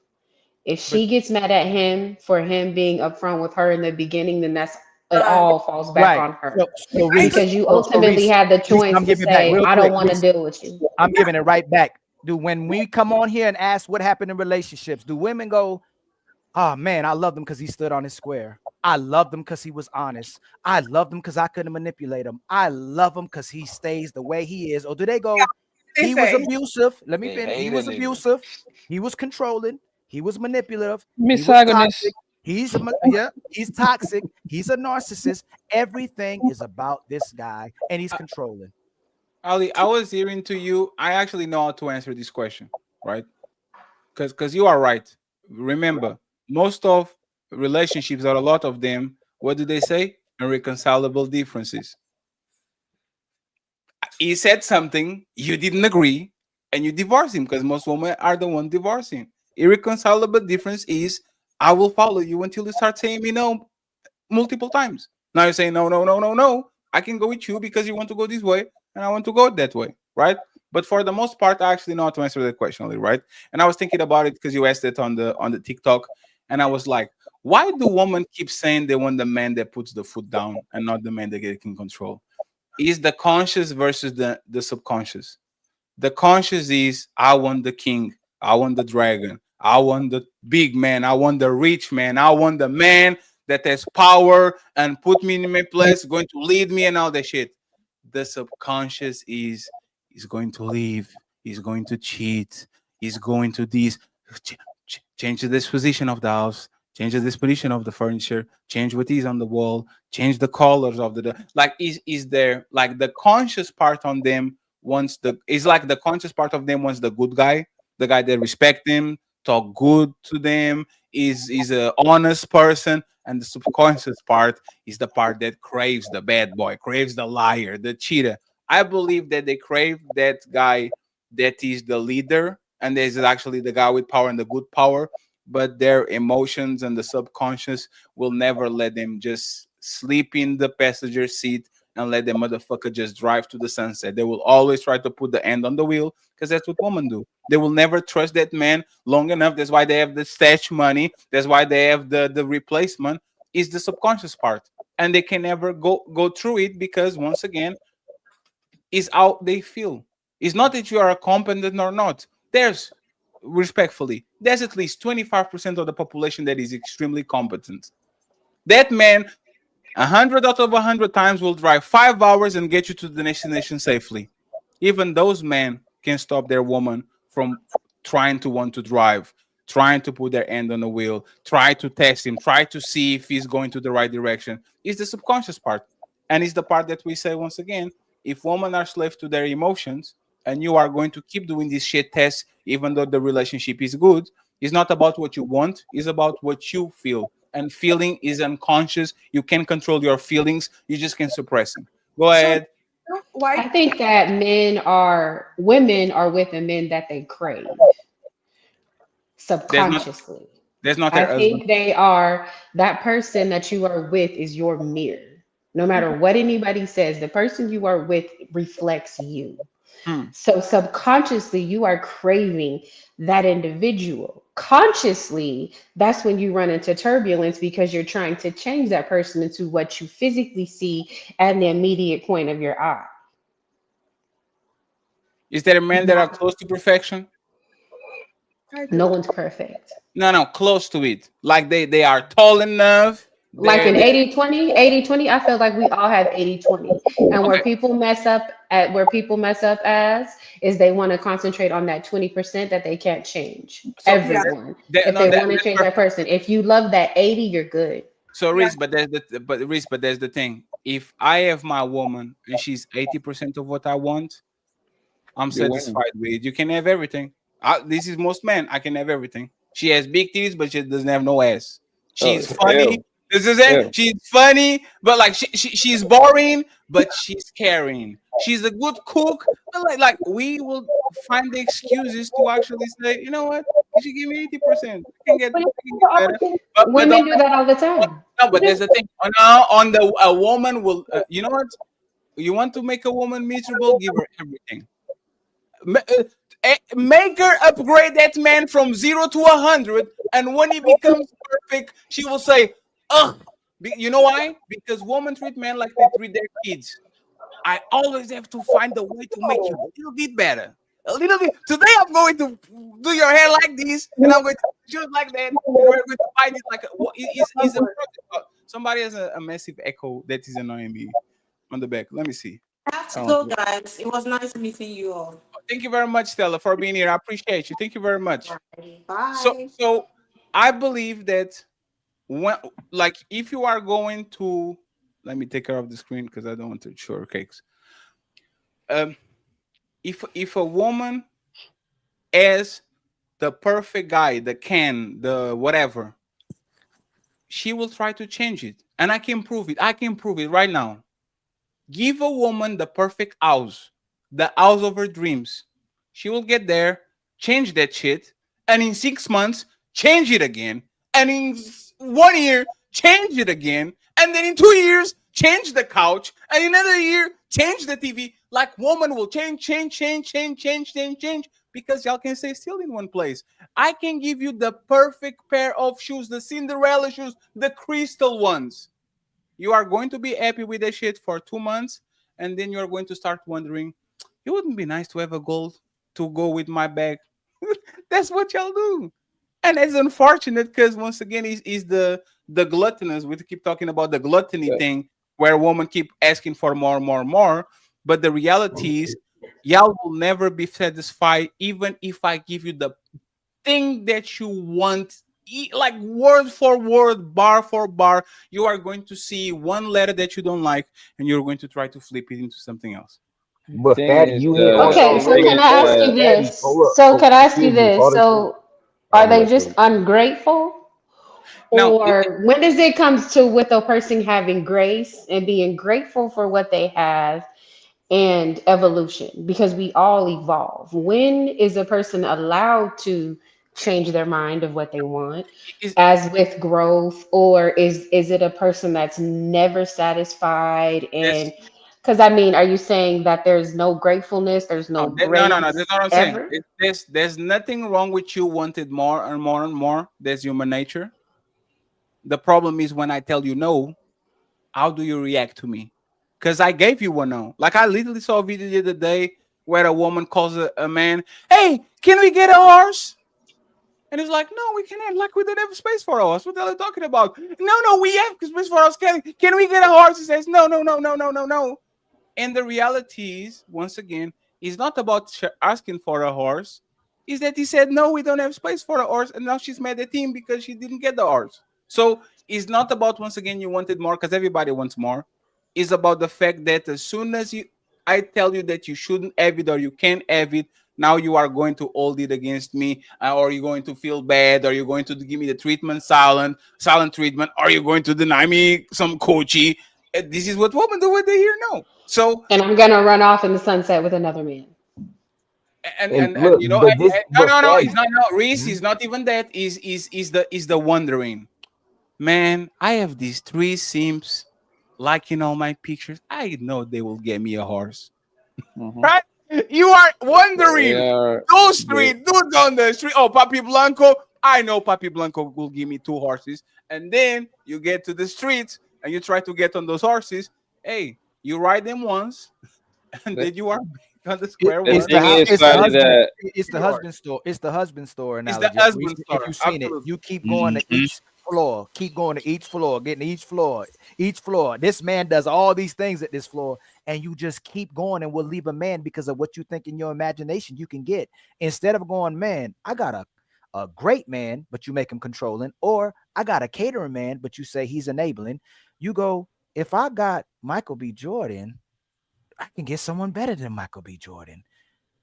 If she gets mad at him for him being upfront with her in the beginning, then it all falls back on her. Because you ultimately have the choice to say, I don't want to deal with you. I'm giving it right back. When we come on here and ask what happened in relationships, do women go, oh man, I loved him because he stood on his square. I loved him because he was honest. I loved him because I couldn't manipulate him. I love him because he stays the way he is. Or do they go, he was abusive? Let me finish. He was abusive. He was controlling. He was manipulative. Misogynist. He's toxic. He's a narcissist. Everything is about this guy, and he's controlling. Ali, I was hearing to you. I actually know how to answer this question, right? Because you are right. Remember, most of relationships, or a lot of them, What do they say? Irreconcilable differences. He said something, you didn't agree, and you divorce him because most women are the one divorcing. Irreconcilable difference is I will follow you until you start saying me no multiple times. Now you're saying no, no, no, no, no. I can go with you because you want to go this way and I want to go that way, right? But for the most part, I actually know how to answer that question, Ali, right? And I was thinking about it because you asked it on the TikTok, and I was like, why do women keep saying they want the man that puts the foot down and not the man that can control? Is the conscious versus the subconscious. The conscious is I want the king, I want the dragon, I want the big man, I want the rich man, I want the man that has power and put me in my place, going to lead me and all that shit. The subconscious is going to leave, he's going to cheat, he's going to this change the disposition of the house, change the disposition of the furniture, change what is on the wall, change the colors of like is there like the conscious part on them wants the it's like the conscious part of them wants the good guy, the guy that respect them, talk good to them, is a honest person, and the subconscious part is the part that craves the bad boy, craves the liar, the cheater. I believe that they crave that guy that is the leader, and there's actually the guy with power and the good power, but their emotions and the subconscious will never let them just sleep in the passenger seat and let the motherfucker just drive to the sunset. They will always try to put the end on the wheel because that's what women do. They will never trust that man long enough. That's why they have the stash money. That's why they have the replacement. Is the subconscious part, and they can never go through it because once again, is how they feel. It's not that you are competent or not. There's respectfully, there's at least 25% of the population that is extremely competent. That man 100 out of 100 times will drive 5 hours and get you to the destination safely. Even those men can stop their woman from trying to want to drive, trying to put their hand on the wheel, try to test him, try to see if he's going to the right direction. It's the subconscious part. And it's the part that we say once again, if women are slaves to their emotions and you are going to keep doing this shit test even though the relationship is good, it's not about what you want, it's about what you feel, and feeling is unconscious. You can control your feelings. You just can suppress them. Go So ahead. why? I think that women are with the men that they crave There's not. subconsciously. There's not I their husband. think they are that person that you are with is your mirror. No matter what anybody says, the person you are with reflects you. Hmm. So subconsciously, you are craving that individual. Consciously, that's when you run into turbulence because you're trying to change that person into what you physically see at the immediate point of your eye. Is there a man that are close to perfection? No one's perfect. No, no, close to it. Like they are tall enough. Like They're an they 80-20, 80-20, I feel like we all have 80-20. And okay. where people mess up as is they want to concentrate on that 20% that they can't change. So Everyone. that, If no, they that, want to that's change that perfect. person, if you love that 80, you're good. So Reese, but there's the thing. If I have my woman and she's 80% of what I want, I'm You're winning. satisfied with it. You can have everything. This is most men. I can have everything. She has big titties, but she doesn't have no ass. Oh She's funny. hell, This is it. hell. She's funny, but like she's boring, but she's caring. She's a good cook, but like we will find the excuses to actually say, you know what? You should give me 80%. I can get better. But Women do that all the time. no, but there's the thing. On the a woman will. You know what? You want to make a woman miserable? Give her everything. Make her upgrade that man from 0 to 100, and when he becomes perfect, she will say, "Ugh." You know why? Because women treat men like they treat their kids. I always have to find a way to make you a little bit better. A little bit. Today I'm going to do your hair like this, and I'm going to do it like that, and we're going to find it like is a protocol. Somebody has a massive echo that is annoying me on the back. Let me see. I have to Oh. go, guys. It was nice meeting you all. Thank you very much, Stella, for being here. I appreciate you. Thank you very much. So, Bye. so I believe that when, like, if you are going to, let me take care of the screen because I don't want to shortcakes. Um, if a woman has the perfect guy, the can, the whatever, she will try to change it, and I can prove it. I can prove it right now. Give a woman the perfect house, the house of her dreams. She will get there, change that shit, and in 6 months, change it again. And in 1 year, change it again. And then in 2 years, change the couch. And in another year, change the TV. Like woman will change, because y'all can stay still in one place. I can give you the perfect pair of shoes, the Cinderella shoes, the crystal ones. You are going to be happy with that shit for 2 months, and then you are going to start wondering, it wouldn't be nice to have a gold to go with my bag. That's what y'all do. And it's unfortunate because once again is the gluttonous. We keep talking about the gluttony thing where women keep asking for more, more, more. But the reality is y'all will never be satisfied even if I give you the thing that you want, like word for word, bar for bar. You are going to see one letter that you don't like, and you're going to try to flip it into something else. But Thing Fatty, is you hit on that Okay, something so real can I ask important. you that Fatty, this? hold up. So Oh, can I ask you excuse me. this? Pardon, excuse me. So I'm are gonna they let just you. ungrateful? Now, Or when does it come to with a person having grace and being grateful for what they have and evolution? Because we all evolve. When is a person allowed to change their mind of what they want, is as with growth, or is it a person that's never satisfied? this And because I mean, are you saying that there's no gratefulness, there's no no, that's grace not what I'm saying. ever? There's nothing wrong with you wanted more and more and more. That's human nature. The problem is when I tell you no, how do you react to me? Because I gave you one no. Like I literally saw a video the other day where a woman calls a man, "Hey, can we get a horse?" And he's like, "No, we cannot. Like we don't have space for a horse. What the hell are you talking about? No, we have space for us. Can we get a horse?" He says, "No. And the reality is, once again, is not about asking for a horse. Is that he said, "No, we don't have space for a horse," and now she's mad at him because she didn't get the horse. So it's not about, once again, you wanted more because everybody wants more. It's about the fact that as soon as I tell you that you shouldn't have it or you can't have it, now you are going to hold it against me, or you're going to feel bad, or you're going to give me the treatment, silent treatment, or you're going to deny me some coachy. This is what women do when they hear no. So And I'm gonna run off in the sunset with another man. And and look, but this, but no, Fatty. it's not, no, Reese Mhm. is not even that. Is the wondering. Man, I have these three simps liking all my pictures. I know they will get me a horse. Mhm. Right? You are They wondering. are Those three they dudes on the street. Oh, Papi Blanco. I know Papi Blanco will give me two horses. And then you get to the streets and you try to get on those horses. Hey, you ride them once, and the, then you are back on the It, square the one. it's the thing house. is, It's the Fatty, husband. that It's the husband store. It's the husband store It's the analogy. Reese, husband if store. you've seen it, Absolutely. you keep going to Mm-hmm. each floor. Keep going to each floor, getting to each floor, each floor. This man does all these things at this floor, and you just keep going, and will leave a man because of what you think in your imagination you can get. Instead of going, man, I got a great man, but you make him controlling, or I got a catering man, but you say he's enabling. You go, if I got Michael B. Jordan, I can get someone better than Michael B. Jordan.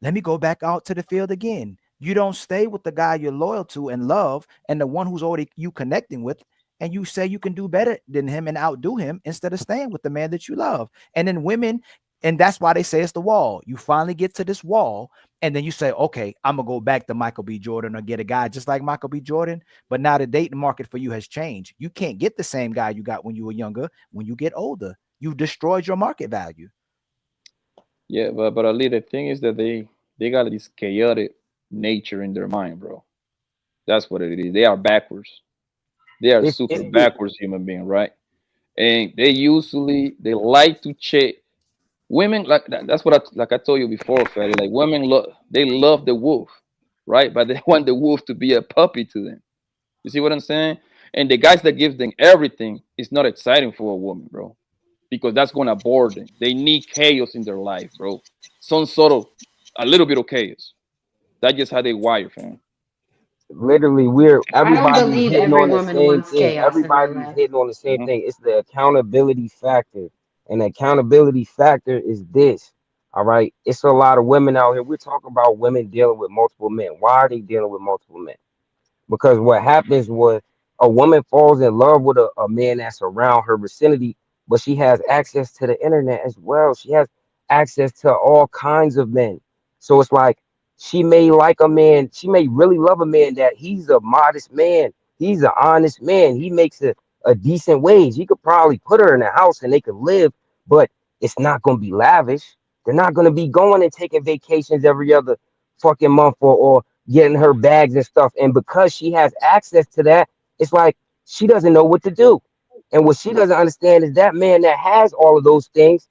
Let me go back out to the field again. You don't stay with the guy you're loyal to and love and the one who's already you connecting with, and you say you can do better than him and outdo him instead of staying with the man that you love. And then women, and that's why they say it's the wall. You finally get to this wall, and then you say, okay, I'm gonna go back to Michael B. Jordan or get a guy just like Michael B. Jordan. But now the dating market for you has changed. You can't get the same guy you got when you were younger. When you get older, you destroyed your market value. yeah, but Ali, the thing is that they got this chaotic nature in their mind, bro. That's what it is. They are backwards. They are super It's the backwards human being, right? And they like to check women like that, that's what I told you before, Fatty. Like women love the wolf, right? But they want the wolf to be a puppy to them. You see what I'm saying? And the guys that give them everything is not exciting for a woman, bro, because that's gonna bore them. They need chaos in their life, bro. Some sort of a little bit of chaos. That's just how they wire, fam. literally we're I don't everybody's believe hitting every on the woman same wants thing. chaos in their Everybody's life. hitting on the same Mhm. thing. It's the accountability factor. And the accountability factor is this. All right. It's a lot of women out here. We're talking about women dealing with multiple men. Why are they dealing with multiple men? Because what happens was A woman falls in love with a man that's around her vicinity, but she has access to the internet as well. She has access to all kinds of men. So it's like she may like a man, she may really love a man that he's a modest man, he's an honest man, he makes a decent wage. He could probably put her in a house and they could live, but it's not gonna be lavish. They're not gonna be going and taking vacations every other fucking month or getting her bags and stuff. And because she has access to that, it's like she doesn't know what to do. And what she doesn't understand is that man that has all of those things,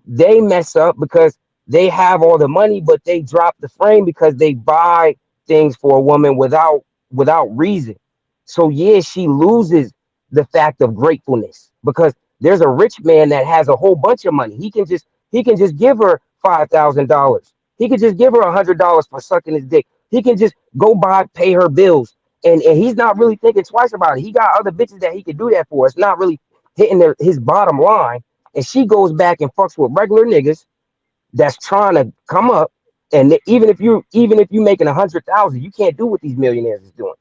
they mess up because they have all the money, but they drop the frame because they buy things for a woman without reason. So yeah, she loses the fact of gratefulness because there's a rich man that has a whole bunch of money. He can just give her $5,000. He could just give her $100 for sucking his dick. He can just go pay her bills, and he's not really thinking twice about it. He got other bitches that he could do that for. It's not really hitting his bottom line, and she goes back and fucks with regular niggas that's trying to come up. And even if you making 100,000, you can't do what these millionaires is doing.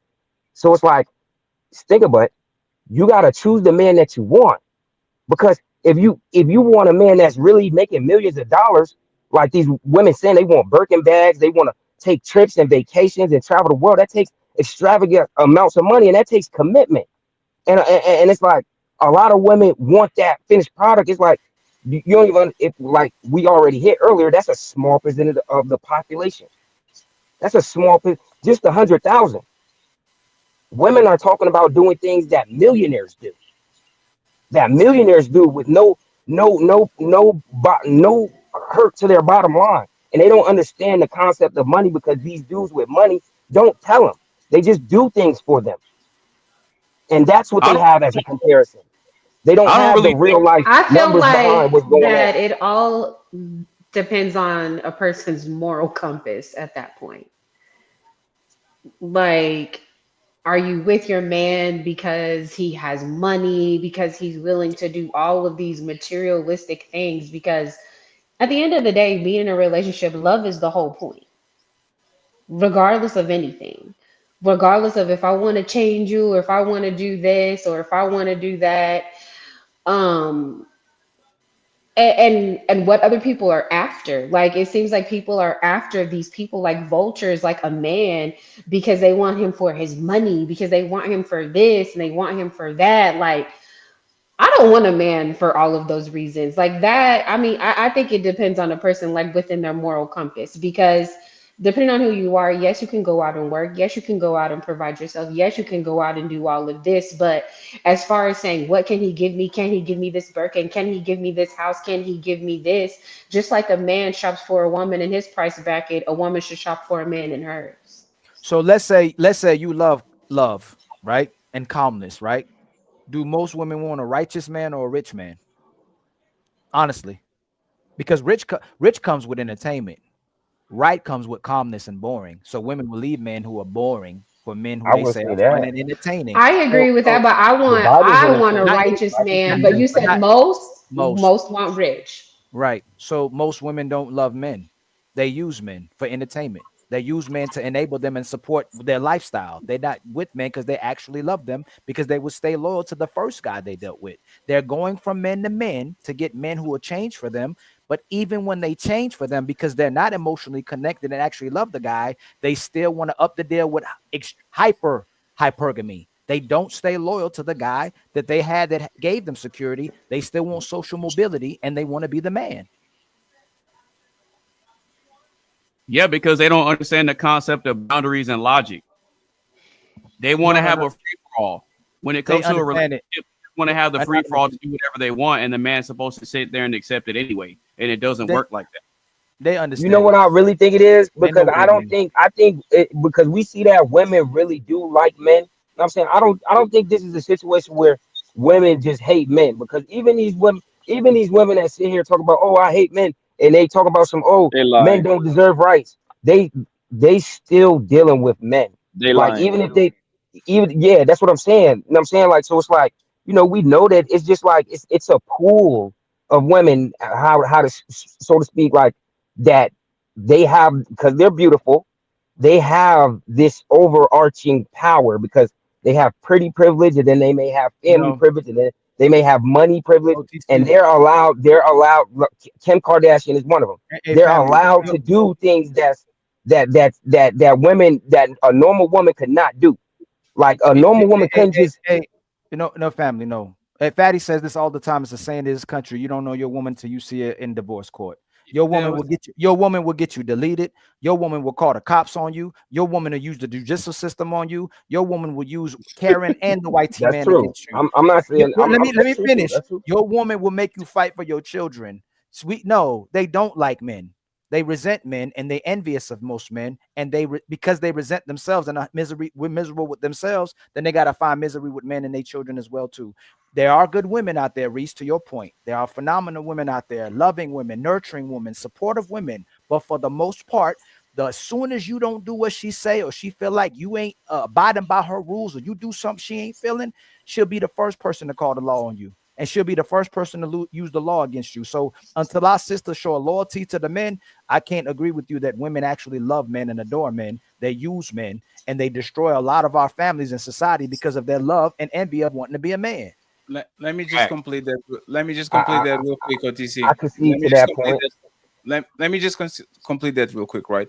So it's like, think about it. You gotta choose the man that you want, because if you want a man that's really making millions of dollars, like these women saying they want Birkin bags, they want to take trips and vacations and travel the world. That takes extravagant amounts of money, and that takes commitment. And it's like a lot of women want that finished product. It's like you don't even, if like we already hit earlier, that's a small percentage of the population. That's a just 100,000. Women are talking about doing things that millionaires do with no hurt to their bottom line, and they don't understand the concept of money because these dudes with money don't tell them. They just do things for them, and that's what I they don't. have as a comparison. They don't I don't have the really think. real life I feel numbers behind like what's going on. that it all depends on a person's moral compass at that point. Like, are you with your man because he has money, because he's willing to do all of these materialistic things? Because at the end of the day, being in a relationship, love is the whole point, regardless of anything. Regardless of if I want to change you, or if I want to do this, or if I want to do that. Um, and what other people are after. Like, it seems like people are after these people like vultures, like a man, because they want him for his money, because they want him for this and they want him for that. Like, I don't want a man for all of those reasons. Like that, I mean, I think it depends on a person, like within their moral compass, because depending on who you are, yes, you can go out and work. Yes, you can go out and provide yourself. Yes, you can go out and do all of this. But as far as saying, what can he give me? Can he give me this Birkin? Can he give me this house? Can he give me this? Just like a man shops for a woman in his price bracket, a woman should shop for a man in hers. So let's say you love, right? And calmness, right? Do most women want a righteous man or a rich man? Honestly, because rich comes with entertainment. Right comes with calmness and boring. So women will leave men who are boring for men who I they would say say are fun that. and entertaining. I agree with that, So but The Bible's I want a entertaining. not righteous man. But Righteousness you is said not most. most want rich. Right. So most women don't love men. They use men for entertainment. They use men to enable them and support their lifestyle. They're not with men because they actually love them, because they would stay loyal to the first guy they dealt with. They're going from men to men to get men who will change for them. But even when they change for them, because they're not emotionally connected and actually love the guy, they still want to up the deal with hypergamy. They don't stay loyal to the guy that they had that gave them security. They still want social mobility and they want to be the man. Yeah, because they don't understand the concept of boundaries and logic. They want to No, have no. a free for all. When it They comes to a understand relationship, it. they want to have the I free for all know. to do whatever they want, and the man's supposed to sit there and accept it anyway. And it doesn't They work like that. they You know understand what it. I really think it is? They know Because what I it don't means. think I think it, because we see that women really do like men. You know what I'm saying, I don't think this is a situation where women just hate men, because even these women that sit here talk about, oh, I hate men, and they talk about some, oh, They men lying. don't deserve rights. They they still dealing with men. They Like lying. even if they even yeah, that's what I'm saying. You know what I'm saying? Like, so it's like, we know that it's just like it's a pool of women, how to so to speak, like that they have, because they're beautiful, they have this overarching power because they have pretty privilege, and then they may have You family know, privilege, and then they may have money privilege, and OTC. they're allowed. Look, Kim Kardashian is one of them. Hey, They're family. allowed to do things that women, that a normal woman could not do. Like a normal woman couldn't just. No, family, no. Hey, Fatty says this all the time. It's a saying in this country. You don't know your woman till you see her in divorce court. Your There woman will was get you. Your woman will get you deleted. Your woman will call the cops on you. Your woman will use the judicial system on you. Your woman will use Karen and the white T That's man true. against you. I'm not saying. Let me That's true too. finish. That's true. Your woman will make you fight for your children. Sweet, no, they don't like men. They resent men and they envious of most men, and because they resent themselves and are we're miserable with themselves, then they gotta find misery with men and their children as well too. There are good women out there, Reese, to your point. There are phenomenal women out there, loving women, nurturing women, supportive women. But for the most part, as soon as you don't do what she say, or she feel like you ain't abiding by her rules, or you do something she ain't feeling, she'll be the first person to call the law on you, and she'll be the first person to use the law against you. So until our sisters show a loyalty to the men, I can't agree with you that women actually love men and adore men. They use men, and they destroy a lot of our families and society because of their love and envy of wanting to be a man. let me just complete that. Let me just I complete I, that real quick, OTC. I Let concede me to just that complete point. that. Let me just complete that real quick, right?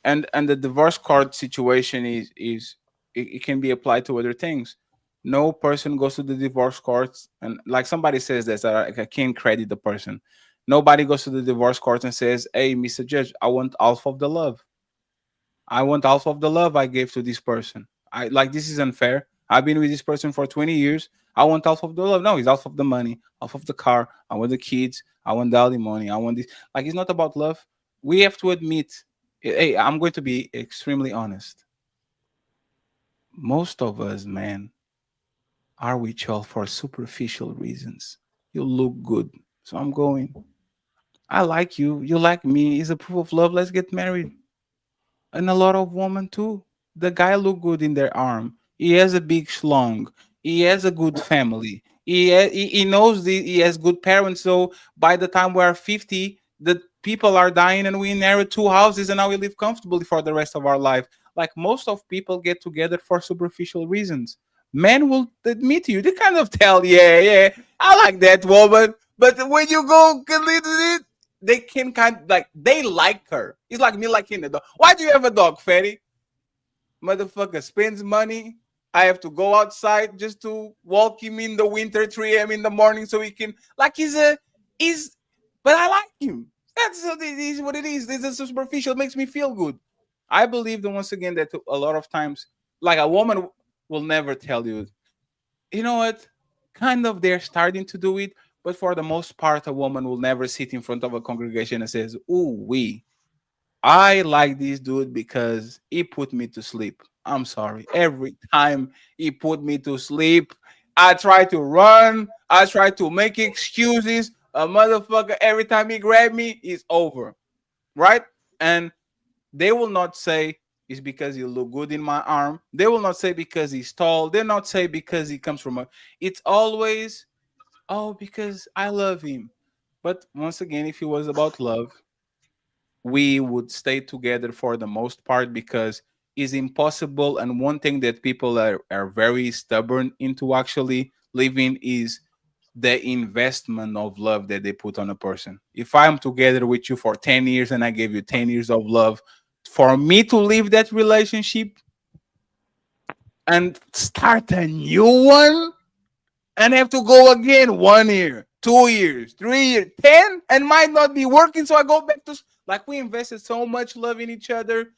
And the divorce court situation is it can be applied to other things. No person goes to the divorce courts, and like somebody says this, I can't credit the person. Nobody goes to the divorce court and says, "Hey, Mr. Judge, I want half of the love. I want half of the love I gave to this person. I like this is unfair. I've been with this person for 20 years. I want half of the love." No, it's half of the money, half of the car. I want the kids. I want the alimony. I want this. Like it's not about love. We have to admit. Hey, I'm going to be extremely honest. Most of us, man, are with y'all for superficial reasons. You look good, so I'm going. I like you. You like me. It's a proof of love. Let's get married. And a lot of women too. The guy look good in their arm. He has a big schlong. He has a good family. He knows he has good parents. So by the time we are 50, the people are dying and we inherit two houses and now we live comfortably for the rest of our life. Like most of people get together for superficial reasons. Men will admit to you. They kind of tell, yeah, yeah, I like that woman. But when you go it, they can they like her. It's like me liking a dog. Why do you have a dog, Fatty? Motherfucker spends money. I have to go outside just to walk him in the winter 3 a.m. in the morning so he can like he's but I like him. That's what it is what it is. This is superficial, it makes me feel good. I believe that once again that a lot of times like a woman will never tell you, you know what? Kind of they're starting to do it, but for the most part, a woman will never sit in front of a congregation and says, "Ooh, I like this dude because he put me to sleep." I'm sorry. Every time he put me to sleep, I try to run. I try to make excuses. A motherfucker, every time he grab me, it's over. Right? And they will not say it's because you look good in my arm. They will not say because he's tall. They'll not say because he comes from a. It's always, oh, because I love him. But once again, if it was about love, we would stay together for the most part because it's impossible. And one thing that people are very stubborn into actually living is the investment of love that they put on a person. If I'm together with you for 10 years and I gave you 10 years of love, for me to leave that relationship and start a new one and have to go again 1 year, 2 years, 3 years, 10, and might not be working. So I go back to like we invested so much love in each other.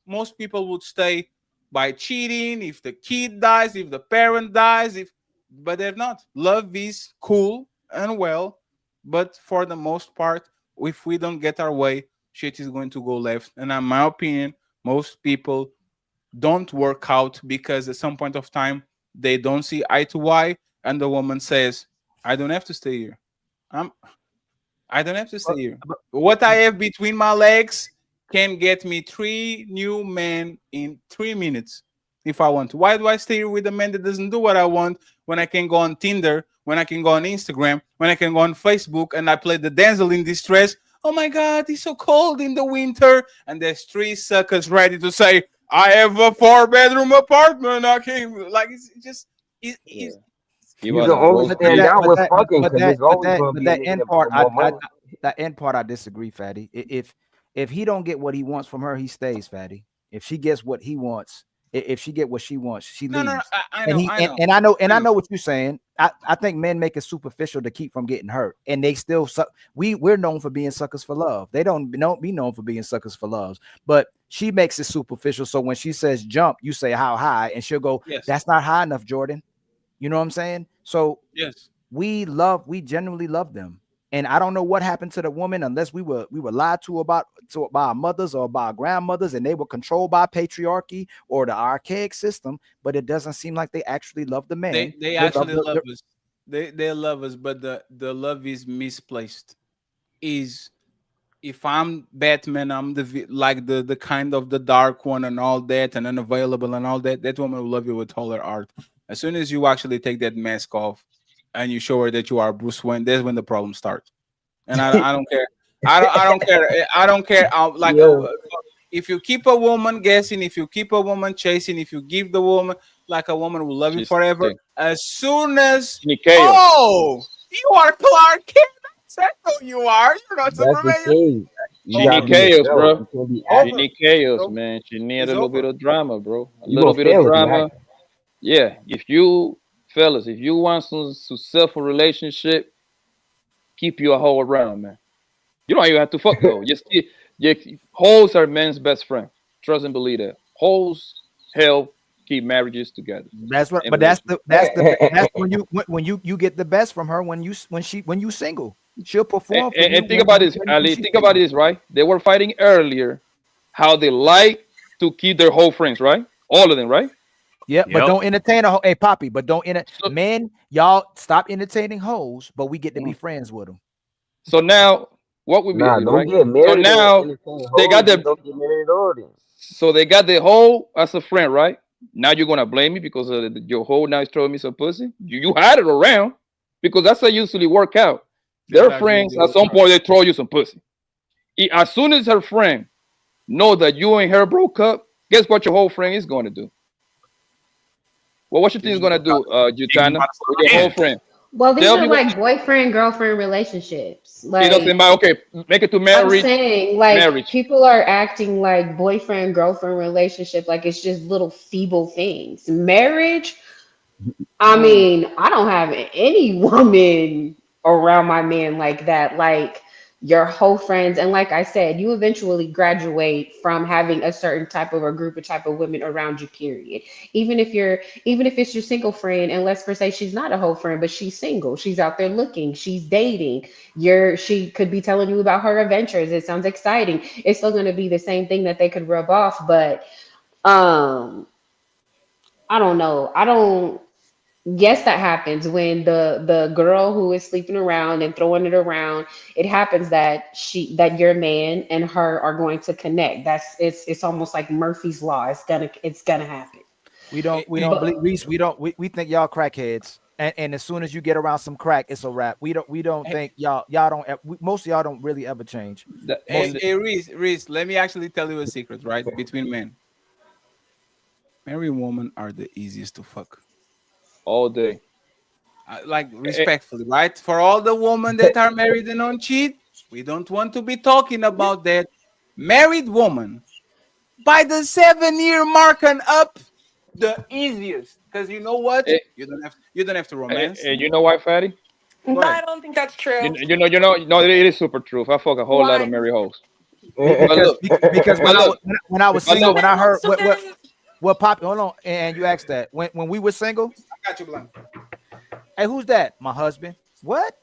Most people would stay by cheating if the kid dies, if the parent dies, if but they're not. Love is cool and well, but for the most part, if we don't get our way, shit is going to go left. And in my opinion, most people don't work out because at some point of time they don't see eye to eye, and the woman says, "I don't have to stay here. I'm I don't have to stay here. What I have between my legs can get me three new men in 3 minutes if I want to. Why do I stay here with a man that doesn't do what I want when I can go on Tinder, when I can go on Instagram, when I can go on Facebook and I play the damsel in distress? "Oh my God, it's so cold in the winter," and there's three suckers ready to say, "I have a 4-bedroom apartment. I can like it's just Yeah. it's Give You her can the only gold stand teeth. out with fucking but because there's always gonna be a that nigga end that part, put more money. that end part, I disagree, Fatty. If he don't get what he wants from her, he stays, Fatty. If she gets what he wants, if she get what she wants, she no, no, no. leaves. I And know, he I know, and I I know. know what you're saying. I think men make it superficial to keep from getting hurt, and they still suck. We're known for being suckers for love. They don't be known for being suckers for loves, but she makes it superficial. So when she says jump, you say how high, and she'll go, Yes, "That's not high enough, Jordan." You know what I'm saying? So yes. we genuinely love them. And I don't know what happened to the woman unless we were lied to by our mothers or by our grandmothers, and they were controlled by patriarchy or the archaic system. But it doesn't seem like they actually love the man. They They love actually love us. They love us, but the love is misplaced. Is if I'm Batman, I'm like the kind of the dark one and all that, and unavailable and all that. That woman will love you with all her heart. As soon as you actually take that mask off and you show her that you are Bruce Wayne, that's when the problem starts. And I don't care. I don't care. I don't care. Yo, If you keep a woman guessing, if you keep a woman chasing, if you give the woman like a woman will love you She's forever. As soon as in chaos. oh, you are Clark Kent. That's who you are. You're not that's the Superman. thing. You She Over. gotta need be chaos, yourself. bro. You can't be She acting. Over. need chaos, So man. She need a it's little bit over. of drama, bro. A You little gonna bit of fail if you drama. acting. Yeah. If you fellas, if you want some successful relationship, keep your hoe around, man. You don't even have to fuck the hoe. Hoes are men's best friend. Trust and believe that. Hoes help keep marriages together That's what. and But relationships. that's when you get the best from her when you single. She'll perform for you And think about this, when Ali. she's Think about single. this, right? They were fighting earlier how they like to keep their whole friends, right? All of them, right? Yeah, but Yep. don't entertain a hey Poppy, but don't So, men, y'all stop entertaining hoes, but we get to be mm. friends with them. So now what would be Nah, Ali, don't right? get So married and now entertain they hoes. got Just the don't get married at all then. so they got the hoe as a friend, right? Now you're gonna blame me because your hoe now is throwing me some pussy. You had it around because that's how it usually work out. That's Their actually friends the at old some part. point they throw you some pussy. As soon as her friend know that you and her broke up, guess what your whole friend is gonna do? Well, what you think is gonna do, She's about Jutana, to with your start whole again. friend? Well, these Tell are me what like boyfriend girlfriend relationships. it doesn't Like matter. Okay, make it to I'm marriage, saying, like marriage. people are acting like boyfriend girlfriend relationship like it's just little feeble things. Marriage, I Mm. mean, I don't have any woman around my man like that. Like your whole friends, and like I said, you eventually graduate from having a certain type of a group of type of women around you. Period. Even if it's your single friend, and let's per say she's not a whole friend, but she's single. She's out there looking. She's dating. She could be telling you about her adventures. It sounds exciting. It's still going to be the same thing that they could rub off, but um, I don't know. I don't. Yes, that happens when the girl who is sleeping around and throwing it around, it happens that that your man and her are going to connect. It's almost like Murphy's law. It's gonna happen. We don't But believe we think y'all crackheads. And as soon as you get around some crack, it's a wrap. We don't think y'all don't most of y'all don't really ever change. That, Most and Reese, let me actually tell you a secret, right? Between men, married women are the easiest to fuck. all day. Like Eh, respectfully, right? For all the women that are married and don't cheat, we don't want to be talking about that. Married woman by the 7 year mark and up, the easiest. Because you know what? eh, You don't have to romance. you know why, Fatty? Go No, I ahead. don't think that's true. No, it is super truth. I fuck a whole lot of Why? married hoes. But because look, because but look, when I was but single, look. when I heard So then, what Poppy, hold on, and you asked that when we were single, I got you, Blanc. hey, who's that? My husband. What?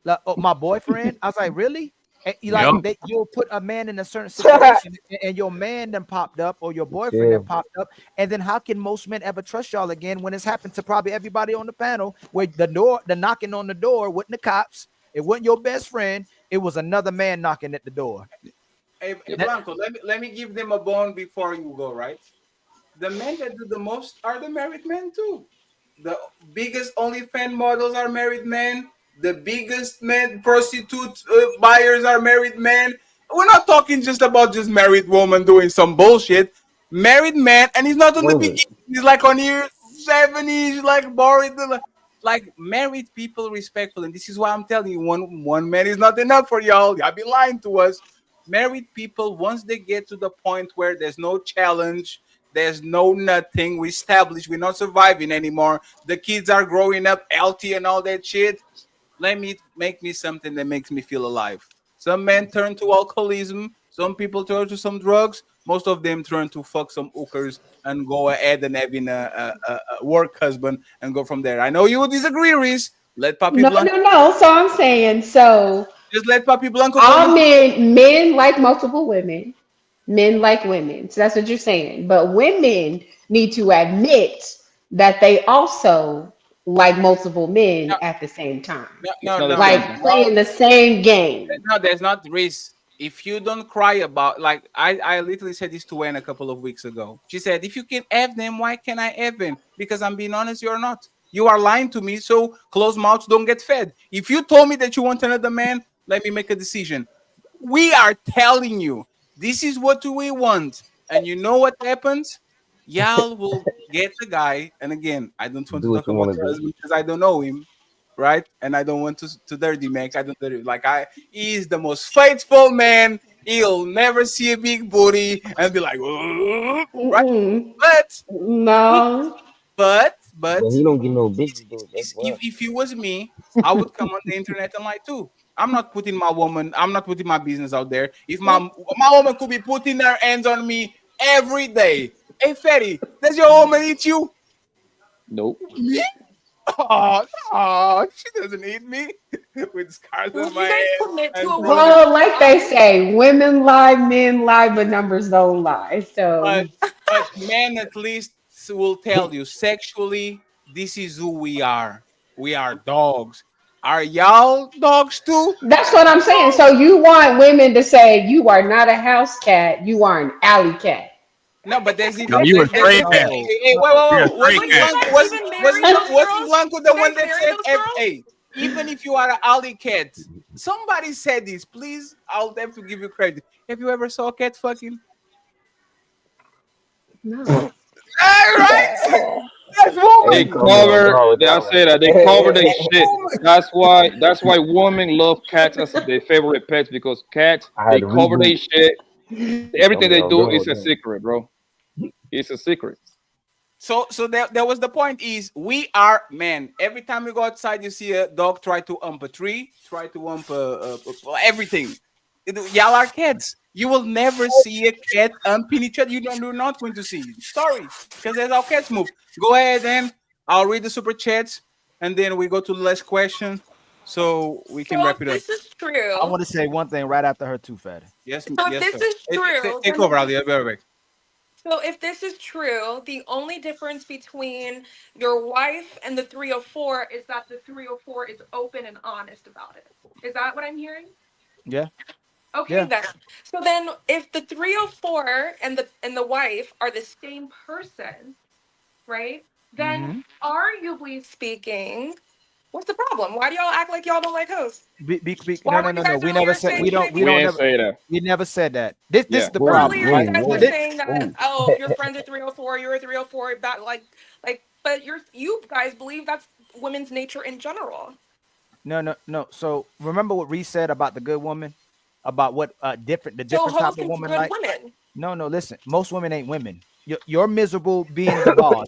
Like, oh, my boyfriend? I was like, really? And Yep. you'll put a man in a certain situation, and your man then popped up, or your boyfriend then Chill. popped up, and then how can most men ever trust y'all again when it's happened to probably everybody on the panel? Where the knocking on the door wasn't the cops, it wasn't your best friend, it was another man knocking at the door. Hey, Blanco, let me give them a bone before you go, right? The men that do the most are the married men too. The biggest OnlyFans models are married men. The biggest men prostitute buyers are married men. We're not talking just about just married woman doing some bullshit. Married man, and he's not on the Wait a minute. beginning. He's like on year 70. He's like boring. Like married people respectful, and this is why I'm telling you, one man is not enough for y'all. Y'all be lying to us. Married people, once they get to the point where there's no challenge, there's no nothing, we established we're not surviving anymore. The kids are growing up healthy and all that shit. Let me make me something that makes me feel alive. Some men turn to alcoholism. Some people turn to some drugs. Most of them turn to fuck some hookers and go ahead and having a work husband and go from there. I know you will disagree, Reese. Let Papi No, Blanco. no, no. So I'm saying, so Just let Papi Blanco tell all you. men like multiple women. Men like women. So that's what you're saying. But women need to admit that they also like multiple men No, at the same time. no, It's no, not the no, same Like thing. playing the same game. no. There's not Reese. If you don't cry about, like, I literally said this to Anne a couple of weeks ago. She said, if you can have them, why can't I have them? Because I'm being honest, you're not. You are lying to me, so closed mouths don't get fed. If you told me that you want another man, let me make a decision. We are telling you this is what we want, and you know what happens? Y'all will get the guy. And again, I don't want to Do what talk you about want to your do. husband because I don't know him, right? And I don't want to dirty make. I don't dirty like I. He is the most faithful man. He'll never see a big booty and be like, "Ugh," right? Mm-mm. But No. But but he don't get no bitches though. That's why. if it was me, I would come on the internet and lie too. I'm not putting my woman, I'm not putting my business out there. If my woman could be putting her hands on me every day. Hey Ferry, does your woman eat you? Nope. Me? Oh, no, she doesn't eat me with scars Would on my you guys head commit to and a woman bruises. Well, for like they 5? say, women lie, men lie, but numbers don't lie. So But men at least will tell you sexually, this is who we are. We are dogs. Are y'all dogs too? that's what I'm saying. So you want women to say you are not a house cat, you are an alley cat. No, but there's No, different. you a There's stray cat. different. No, Hey, wait, wait, You're a wait. stray Would you cat. guys even marry those Wasn't girls? Blanco Would the you one guys that marry said, those girls? Hey, even if you are an alley cat, somebody said this. Please, I'll have to give you credit. Have you ever saw a cat fucking? No. Right? That's Hey, They woman. come on, cover. dog, with I that say that they cover their one. shit. That's why. That's why women love cats as their favorite pets because cats I had they to cover reboot. their shit. Some Everything of they y'all do going is with a that. secret, bro. It's a secret. So that was the point. Is we are man. Every time we go outside, you see a dog try to ump a tree, try to ump everything. Y'all are cats. You will never see a cat umping each other. You're not going to see. Sorry, because that's how cats move. Go ahead, then I'll read the super chats, and then we go to the last question, so we can So wrap if it up. this is I true, want to say one thing right after her too, Fatty. Yes, so if yes, this sir. is Hey, true, take then over, Ali. I'll be right back. so if this is true, the only difference between your wife and the 304 is that the 304 is open and honest about it. Is that what I'm hearing? Yeah, Okay yeah. then. So then if the 304 and the wife are the same person, right? Then Mm-hmm. arguably speaking, what's the problem? Why do y'all act like y'all don't like hosts? No, Why no, were no, you no. guys We earlier never said saying we you don't. can't We be We don't ain't never. say that. We never said that. This Yeah. is the Whoa, problem, earlier you right? whoa, guys were whoa, This, saying that, whoa. oh, if your friends are 304, you're a 304, that like but you guys believe that's women's nature in general. no, no, no. So remember what Reese said about the good woman, about what the So different type hoes of can be woman good like. women. No, no, listen. Most women ain't women. You're miserable being the boss.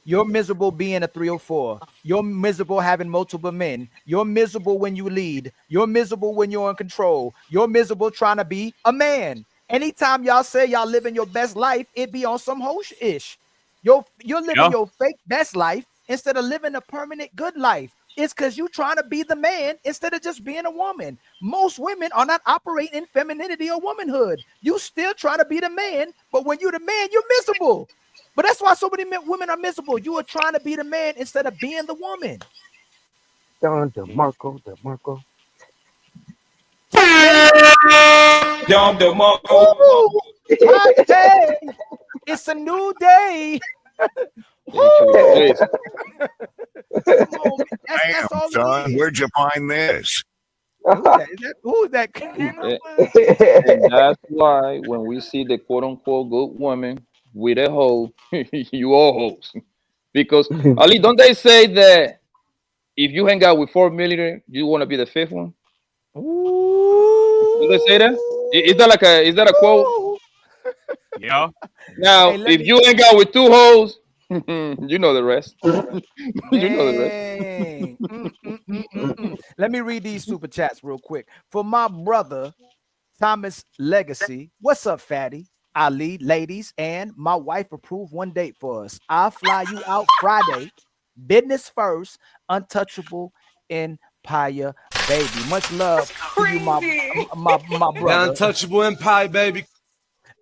You're miserable being a 304. You're miserable having multiple men. You're miserable when you lead. You're miserable when you're in control. You're miserable trying to be a man. Anytime y'all say y'all living your best life, it be on some hosh ish. You're living Yeah. your fake best life instead of living a permanent good life. It's because you trying to be the man instead of just being a woman. Most women are not operating in femininity or womanhood. You still try to be the man, but when you're the man, you're miserable. But that's why so many women are miserable. You are trying to be the man instead of being the woman. Don DeMarco, DeMarco. Dom DeMarco. Woo! Hot day. It's a new day. Damn, shit was Woo! crazy. Come on, man. That's Damn, all it son, is. where'd you find this? Who's that? And that's why when we see the quote unquote good woman with a hoe, you all hoes. Because Ali, don't they say that if you hang out with 4 millionaires, you want to be the fifth one? Don't they say that? Is that like a quote? Yeah. Now, Hey, let if me, you hang out with two hoes, you know the rest. You know the rest. dang. Let me read these super chats real quick. For my brother, Thomas Legacy. What's up, fatty? Ali, ladies, and my wife approved one date for us. I'll fly you out Friday. Business first, untouchable empire, baby. Much love to you, my The brother. untouchable empire, baby.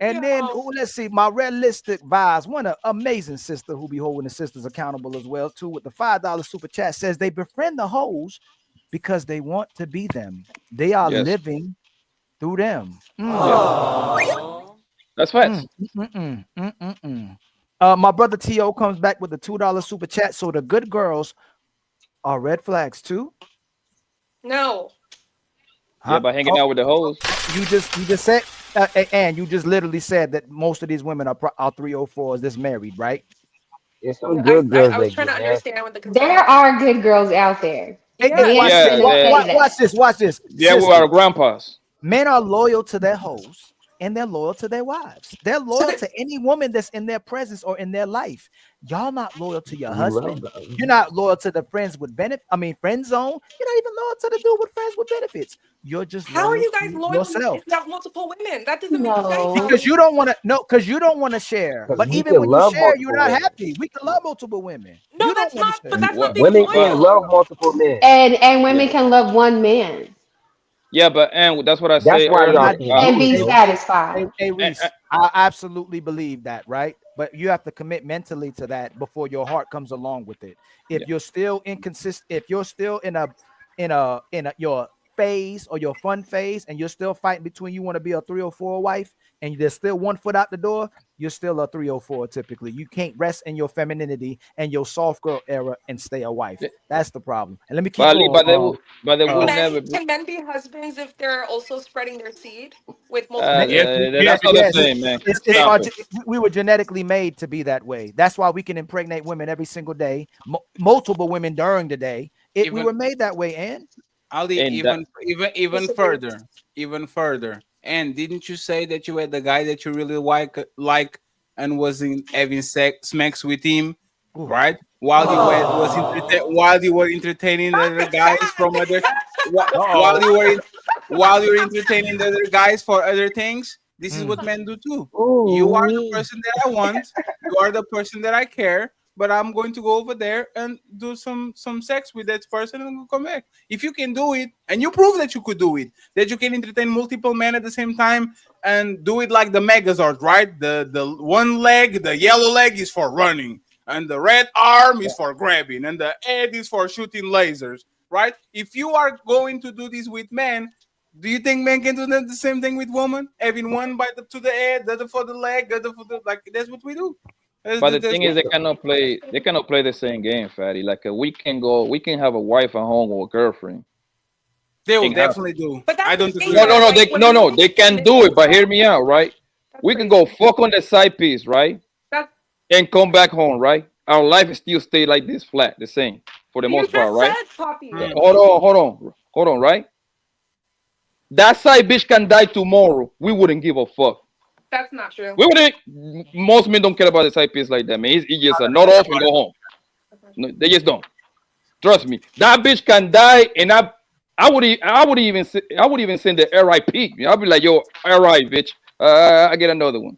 And then let's see, my realistic vibes. One amazing sister who be holding the sisters accountable as well too. With the $5 super chat says they befriend the hoes because they want to be them. They are Yes. living through them. That's facts. My brother T.O. comes back with the $2 super chat. So the good girls are red flags too. No. Yeah, by hanging out with the hoes. You just said, and you just literally said that most of these women are 304s that's married, right? There's some good girls I was that trying to get married. understand what the concern There are good girls out there. Hey, Men watch Yeah, shouldn't say watch that. this. Watch this. yeah, with Sister, our grandpas. men are loyal to their hoes and they're loyal to their wives. They're loyal to any woman that's in their presence or in their life. Y'all not loyal to your We love husband. them. You're not loyal to the friends with benefit. I mean, friend zone. You're not even loyal to the dude with friends with benefits. You're just How are loyal you guys to loyal yourself if you have multiple women? That doesn't make sense. because you don't want to. No, because you don't want to share. Because But we even can when you love share, you're multiple not women. happy. We can love multiple women. No, You don't that's want to not. But share. that's not What? being Women can loyal. love multiple men. And women Yeah. can love one man Yeah, but and that's what I That's say why y'all earlier. can't and do it, be though. satisfied. Hey, Reese, I absolutely believe that, right? But you have to commit mentally to that before your heart comes along with it. If Yeah. you're still inconsistent, if you're still in your phase or your fun phase, and you're still fighting between you want to be a 304 wife, and there's still 1 foot out the door, you're still a 304 typically. You can't rest in your femininity and your soft girl era and stay a wife. That's the problem. And let me keep going. But they will never. Can men be husbands if they're also spreading their seed with Uh, multiple Ma- women? that's not the Yes, same, man. it's Stop our, it. we were genetically made to be that way. That's why we can impregnate women every single day, multiple women during the day. We were made that way, and Ali, And that, even further. And didn't you say that you had the guy that you really like and was in having sex with him, right? While you were entertaining the other guys from other while you were while you're entertaining the other guys for other things. This is what men do too. You are the person that I want. You are the person that I care. But I'm going to go over there and do some sex with that person and we'll come back. If you can do it, and you prove that you could do it, that you can entertain multiple men at the same time and do it like the Megazord, right? The one leg, the yellow leg is for running, and the red arm is for grabbing, and the head is for shooting lasers, right? If you are going to do this with men, do you think men can do the same thing with women? Having one by to the head, the other for the leg, the other for the like. That's what we do. but the thing is, they cannot play. They cannot play the same game, fatty. Like we can have a wife at home or a girlfriend. They will Can happen. definitely do. But that's I don't the agree. thing, though, like, when men They can do it. But hear me out, right? We can go fuck on the side piece, right? That's, And come back home, right? Our life still stay like this, flat, the same for the you most part, just right? said, Poppy. Hold on, right? That side bitch can die tomorrow. We wouldn't give a fuck. That's not true. We wouldn't. Most men don't care about the side piece like that, man. It's just a nod off and go home. No, they just don't. Trust me. That bitch can die, and I would even send the RIP. I'll be like, yo, RIP, bitch. I get another one.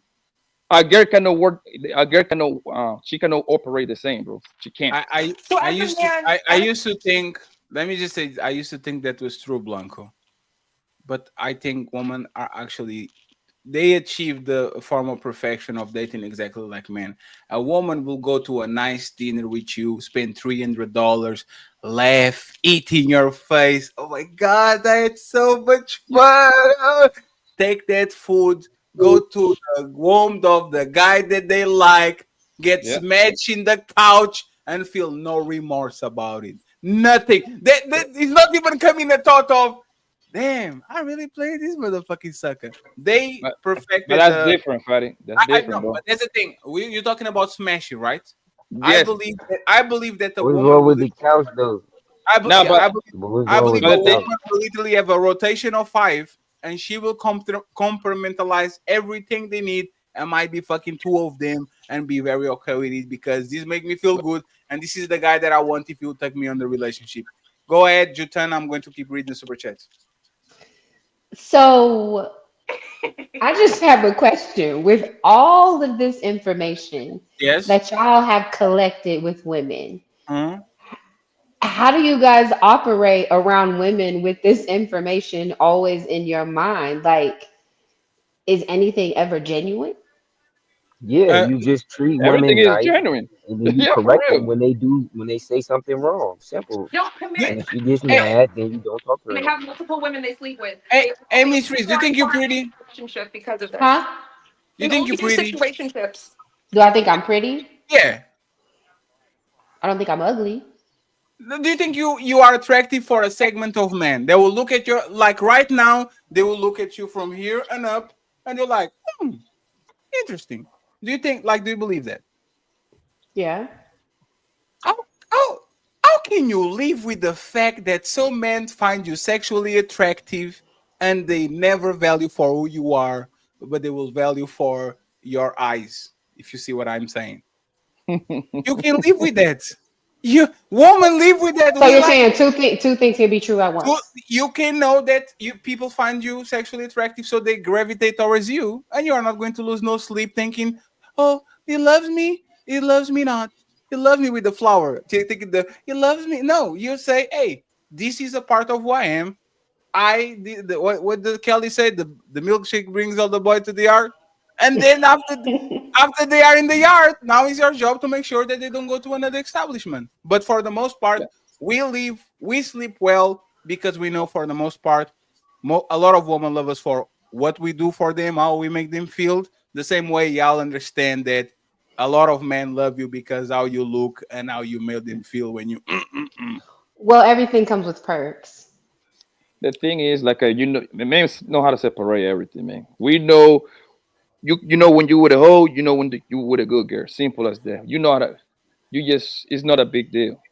A girl cannot work. A girl cannot. She cannot operate the same, bro. She can't. I used to think. Let me just say, I used to think that was true, Blanco. But I think women are actually they achieve the form of perfection of dating exactly like men. A woman will go to a nice dinner with you, spend $300, laugh, eat in your face. Oh my God, I had so much fun. Take that food, go to the warmth of the guy that they like, get Yeah. smashed in the couch, and feel no remorse about it. Nothing. That is not even coming the thought of, damn, I really played this motherfucking sucker. They But perfected that's the. different, Fatty. That's I know, different, bro. but that's the thing. You're talking about smashing, right? Yes. I believe that the What's woman wrong will. with the couch though? No, Yeah, but What's I wrong believe with a the but the thing, woman couch? will literally have a rotation of five, and she will compartmentalize everything they need, and might be fucking two of them, and be very okay with it because this make me feel good, and this is the guy that I want if you take me on the relationship. Go ahead, Jutan. I'm going to keep reading the super chats. So I just have a question. With all of this information Yes. that y'all have collected with women, Mhm. how do you guys operate around women with this information always in your mind? Like, is anything ever genuine? Yeah, Uh, you just treat everything women is nice, genuine. and then you Yeah, for correct them real. when they say something wrong. Simple. Don't commit. do- And if she gets hey, mad, then you don't talk to And her they no have more. multiple women they sleep with. hey, They hey, only Miss Reese, do you are in think you're one pretty? relationship because of this. Huh? Do you They think only you're do pretty? situationships. Do I think I'm pretty? Yeah. I don't think I'm ugly. Do you think you are attractive for a segment of men? They will look at you like right now. They will look at you from here and up, and you're like, interesting. Do you think like? Do you believe that? Yeah. How how how can you live with the fact that some men find you sexually attractive and they never value for who you are, but they will value for your eyes? If you see what I'm saying, you can live with that. You woman live with that. So We you're like. saying two things can be true at So once. you can know that you people find you sexually attractive, so they gravitate towards you, and you are not going to lose no sleep thinking, "Oh, he loves me. He loves me not. He loves me with the flower." Thinking the he loves me. No, you say, "Hey, this is a part of who I am. I what did Kelly say? The milkshake brings all the boy to the yard, and then after they are in the yard, now it's your job to make sure that they don't go to another establishment. But for the most part, Yeah. we sleep well because we know for the most part, a lot of women love us for what we do for them, how we make them feel. The same way y'all understand that a lot of men love you because how you look and how you make them feel when you. Well, everything comes with perks. The thing is, like, you know, the men know how to separate everything, man. We know you know when you with a hoe, you know when you with a good girl. Simple as that. You know how to. You just it's not a big deal.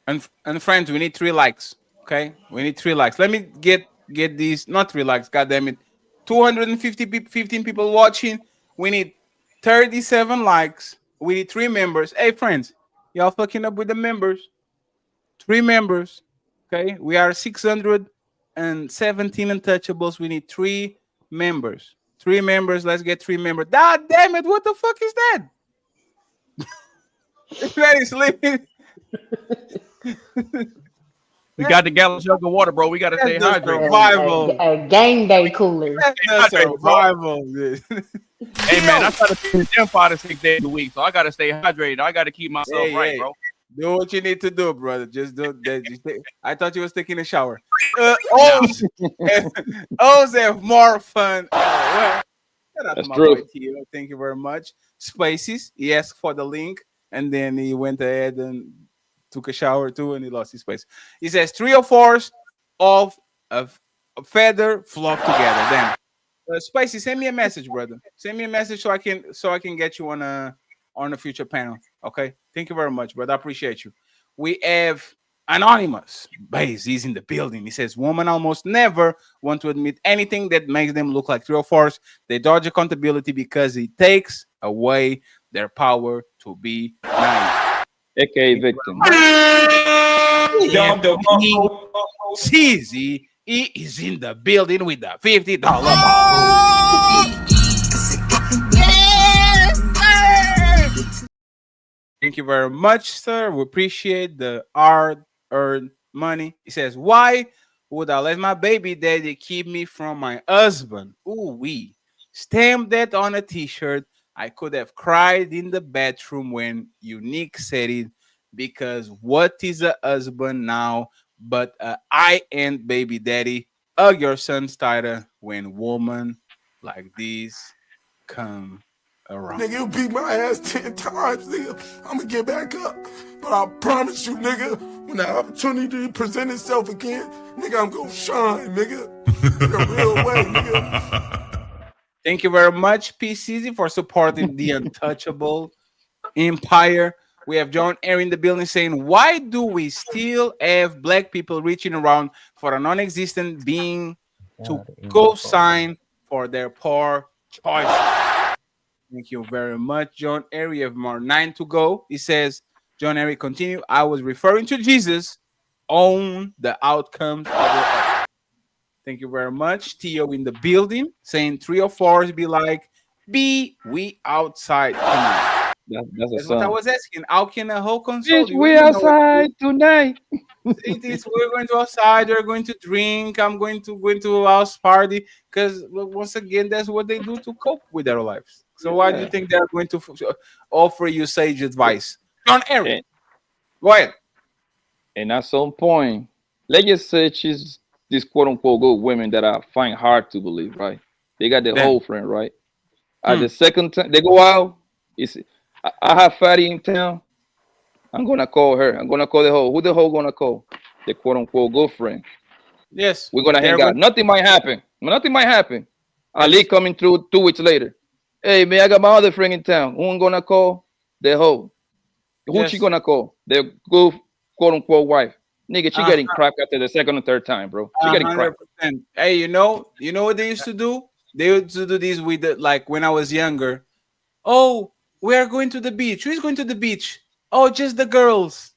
And friends, we need 3 likes. Okay, we need 3 likes. Let me get these not 3 likes. God damn it, 250 people, 15 people watching. We need 37 likes. We need 3 members. Hey friends, y'all fucking up with the members. 3 members. Okay, we are 617 untouchables. We need 3 members. 3 members. Let's get 3 members. God damn it! What the fuck is that? This man is sleeping. We got the gallon jug of water, bro. We got to That's stay the hydrated. survival. A game day cooler. That's the Stay hydrated, bro. survival. Hey man, I Yo, try to be in the gym 5 to 6 days a week, so I got to stay hydrated. I got to keep myself hey, right, hey, bro. do what you need to do, brother. Just do that. I thought you was taking a shower. Nah, Joseph, more fun. Well, shout out to That's my boy true. Tio. Thank you very much. Spaces. He asked for the link, and then he went ahead and took a shower too, and he lost his space. He says 3 or 4 of a feather flock together. Then Spicy, send me a message, brother. Send me a message so I can get you on a future panel. Okay. Thank you very much, brother. I appreciate you. We have Anonymous. Base, he's in the building. He says women almost never want to admit anything that makes them look like 3 or 4s. They dodge accountability because it takes away their power to be nice. AKA Thank you very victim. much. And King CZ, he is in the building with the $50 Thank you very much, sir. We appreciate the hard earned money. He says, why would I let my baby daddy keep me from my husband? Ooh, we stamp that on a t shirt. I could have cried in the bathroom when Unique said it because what is a husband now but I and baby daddy? Hug your son's tighter when woman like this come around. Nigga, you beat my ass 10 times, nigga. I'm gonna get back up. But I promise you, nigga, when the opportunity present itself again, nigga, I'm gonna shine, nigga. In a real way, nigga. Thank you very much, PCZ, for supporting the untouchable empire. We have John Air in the building saying, why do we still have black people reaching around for a non-existent being to co-sign for their poor choice? Thank you very much, John Air. We have more 9 to go. He says, John Air, continue. I was referring to Jesus. Own the outcomes of your life. Thank you very much. Theo in the building saying 3 or 4 be like, be we outside tonight. That's a That's what I song. was asking. How can a hoe console Bitch, you? we You know what to do. outside tonight. It is, we're going to outside. We're going to drink. I'm going to house party because once again, that's what they do to cope with their lives. So why do you Yeah. think they're going to offer you sage advice? John Eric, And, go ahead. and at some point, let's just say she's these quote unquote good women that I find hard to believe, right? They got their Then, whole friend, right? At the second time they go out, it's I have Fatty in town. I'm gonna call her. I'm gonna call the hoe. Who the hoe gonna call? The quote unquote girlfriend. yes, We're gonna they're hang out. going. Nothing might happen. Nothing might happen. Ali Yes, coming through 2 weeks later. Hey man, I got my other friend in town. Who I'm gonna call? The hoe. Who she yes. gonna call? The good quote unquote wife. Nigga, she Uh, getting cracked after the second or third time, bro. She getting cracked. 100%. Hey, you know what they used to do? They used to do this with like when I was younger. Oh, we are going to the beach. Who's going to the beach? Oh, just the girls.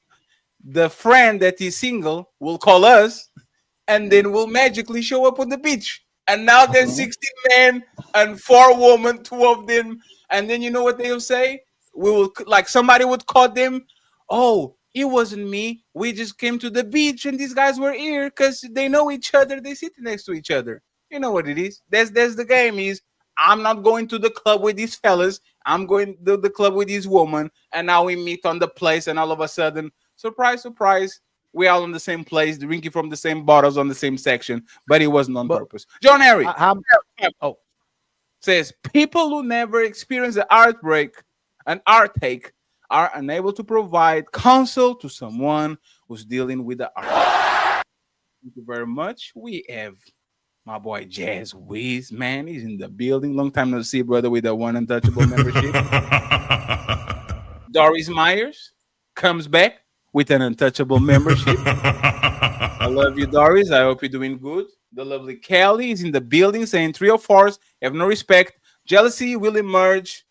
The friend that is single will call us, and then we'll magically show up on the beach. And now there's 16 men and 4 women, 2 of them. And then you know what they'll say? We will like somebody would call them. Oh, it wasn't me. We just came to the beach and these guys were here because they know each other. They sit next to each other. You know what it is. That's the game is. I'm not going to the club with these fellas. I'm going to the club with these women. And now we meet on the place, and all of a sudden, surprise, surprise, we all in the same place, drinking from the same bottles on the same section, but it wasn't on But purpose. John Harry oh, says people who never experience the heartbreak and heartache are unable to provide counsel to someone who's dealing with the heart. Thank you very much. We have my boy Jazz Wiz, man. He's in the building. Long time no see, brother, with the one untouchable membership. Doris Myers comes back with an untouchable membership. I love you, Doris. I hope you're doing good. The lovely Kelly is in the building saying 3 or 4s have no respect. Jealousy will emerge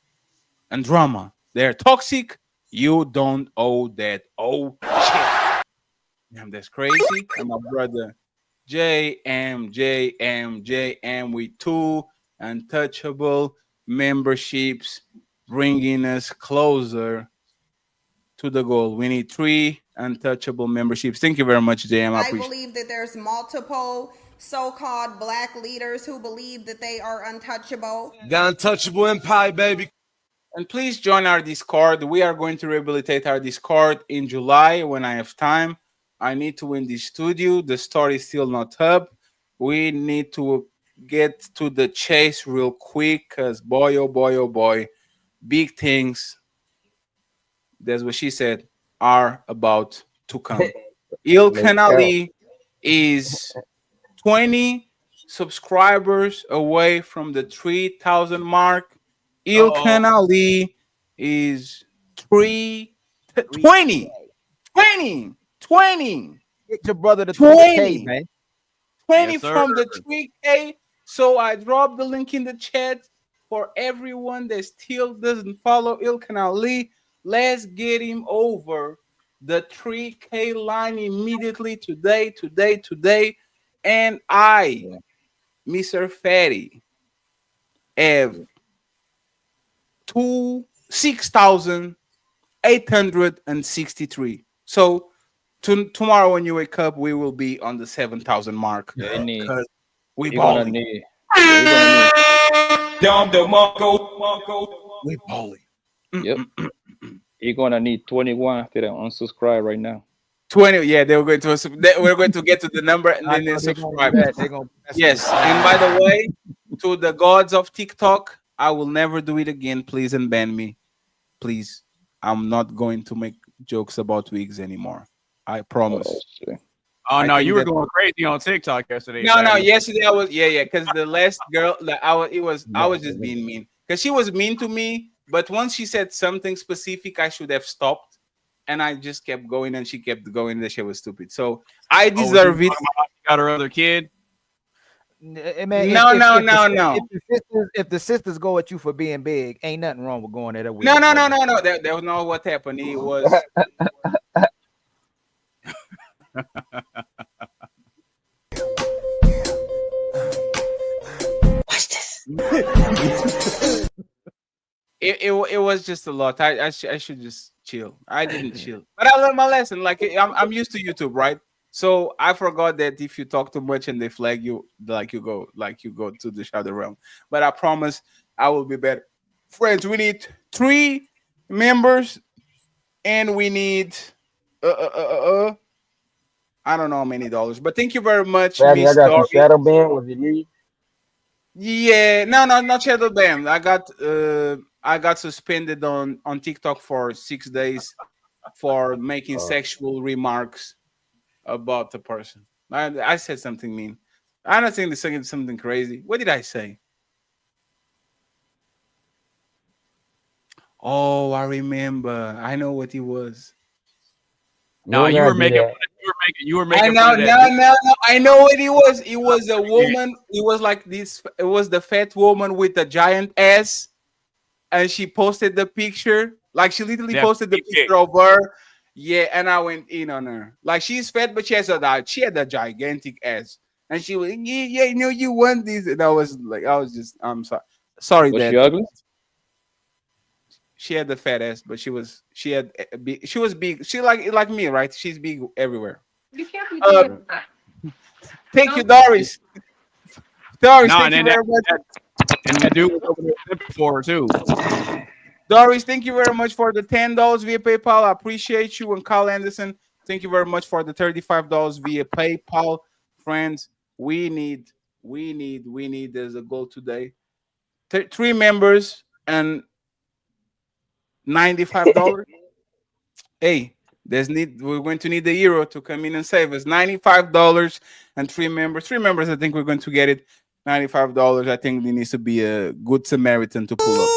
and drama. They're toxic. You don't owe that. Oh, shit. Damn, that's crazy. And my brother JM with 2 untouchable memberships, bringing us closer to the goal. We need 3 untouchable memberships. Thank you very much, JM. I believe that there's multiple so-called black leaders who believe that they are untouchable. The untouchable empire, baby. And please join our Discord. We are going to rehabilitate our Discord in July when I have time. I need to win this studio. The story is still not up. We need to get to the chase real quick because boy, oh boy, oh boy, big things, that's what she said, are about to come. Ilkan Ali is 20 subscribers away from the 3,000 mark. Ilkan Ali is 20. Get your brother to 20. 3K, man. 20 Yes, sir. from the 3K. So I dropped the link in the chat for everyone that still doesn't follow Ilkan Ali. Let's get him over the 3K line immediately today. And I, Mr. Fatty, have 6,863. So tomorrow when you wake up, we will be on the 7,000 mark. Yeah, he need, Because we he gonna balling. need. Yeah, he gonna We balling. need. Yep. He gonna need 21 after that unsubscribe right now. 20. Yeah, we're going to get to the number and then they subscribe. They're gonna Yes. And by the way, to the gods of TikTok, I will never do it again. Please unban me. Please. I'm not going to make jokes about wigs anymore. I Oh promise. shit. Oh I no, you think were that going crazy on TikTok yesterday, no, no. Fatty. Yesterday I was yeah, because the last girl that I was just being mean because she was mean to me. But once she said something specific, I should have stopped, and I just kept going, and she kept going. That shit was stupid. So I Oh, was you deserve talking it. about how she got her other kid? Man, No, no, no, no, if the sisters go at you for being big, ain't nothing wrong with going at her no, wig, no, no, brother. no, no. That was not what happened. It was it was just a lot. I should just chill. I didn't chill, but I learned my lesson. Like I'm used to YouTube, right? So I forgot that if you talk too much and they flag you, like you go to the shadow realm. But I promise I will be better. Friends, we need 3 members, and we need I don't know how many dollars, but thank you very much, Fatty, I Miss got you Dory. shadow band. Was it me? Yeah, no, no, not shadow ban. I got suspended on TikTok for 6 days for making sexual remarks about the person. I said something mean. I don't think they said something crazy. What did I say? Oh, I remember. I know what it was. You No, ain't you gotta were do making that. fun of, you were I making fun know, of no, that dude. no, no. I know what it was. It was a woman. It was like this. It was the fat woman with the giant ass, and she posted the picture. Like she literally That posted the feet pic. picture of her. Yeah, and I went in on her. Like she's fat, but she had a gigantic ass, and she was yeah, yeah, you know you want this, and I was like, I was just, I'm sorry, sorry, Was she Dad. ugly? She had the fat ass, but she had big, she was big. She like me, right? She's big everywhere. You can't be Uh, doing that. thank you, Don't. Doris. Doris, No, thank and you then very much. that dude was over there flipping for her too. Doris, thank you very much for the $10 via PayPal. I appreciate you. And Carl Anderson, thank you very much for the $35 via PayPal. Friends, we need. There's a goal today. 3 members and $95. Hey, we're going to need the euro to come in and save us. $95 and 3 members. 3 members, I think we're going to get it. $95. I think there needs to be a good Samaritan to pull up.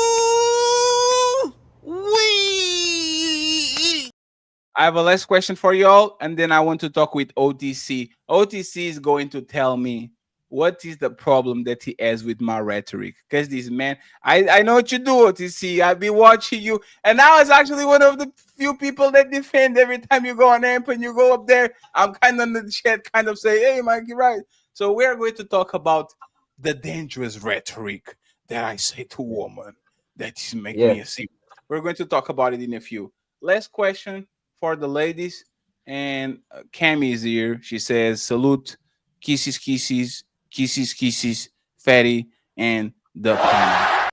I have a last question for y'all, and then I want to talk with OTC. OTC is going to tell me what is the problem that he has with my rhetoric. Because this man, I know what you do, OTC. I've been watching you, and I was actually one of the few people that defend every time you go on amp and you go up there. I'm kind of in the chat, kind of say, "Hey, Mike, you're right." So we're going to talk about the dangerous rhetoric that I say to women that is make Yes. me a simp. We're going to talk about it in a few. Last question for the ladies. And Cami is here. She says, salute, kisses, kisses, kisses, kisses, fatty, and the panel.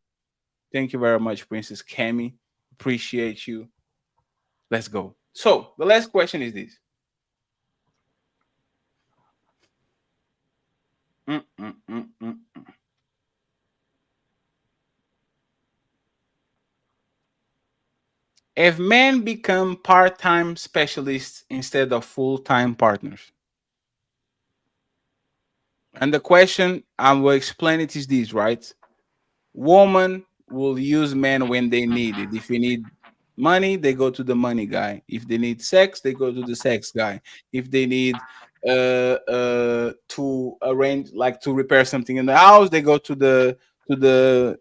Thank you very much, Princess Cami. Appreciate you. Let's go. So, the last question is this. Mm, mm, mm, mm. If men become part time specialists instead of full time partners, and the question I will explain it is this, right? Woman will use men when they need it. If you need money, they go to the money guy. If they need sex, they go to the sex guy. If they need to arrange, like to repair something in the house, they go to the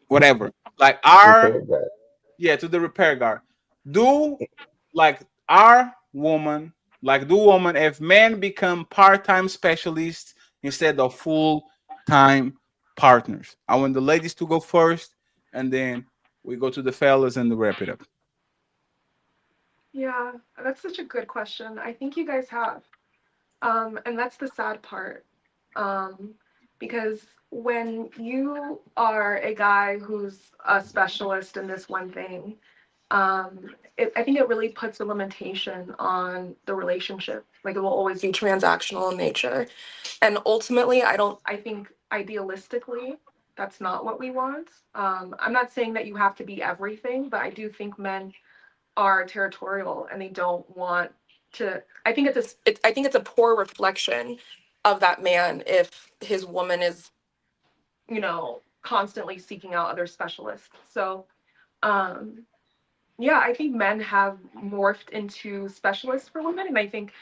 whatever. Like our Repair that. yeah, to the repair guy. Do like our woman, like do woman if men become part-time specialists instead of full-time partners. I want the ladies to go first, and then we go to the fellas and wrap it up. Yeah, that's such a good question. I think you guys have. And that's the sad part. Um, because when you are a guy who's a specialist in this one thing, I think it really puts a limitation on the relationship. Like it will always be transactional in nature. And ultimately, I think idealistically, that's not what we want. I'm not saying that you have to be everything, but I do think men are territorial and they don't want to. I think I think it's a poor reflection of that man if his woman is, you know, constantly seeking out other specialists. So, um, yeah, I think men have morphed into specialists for women, and I think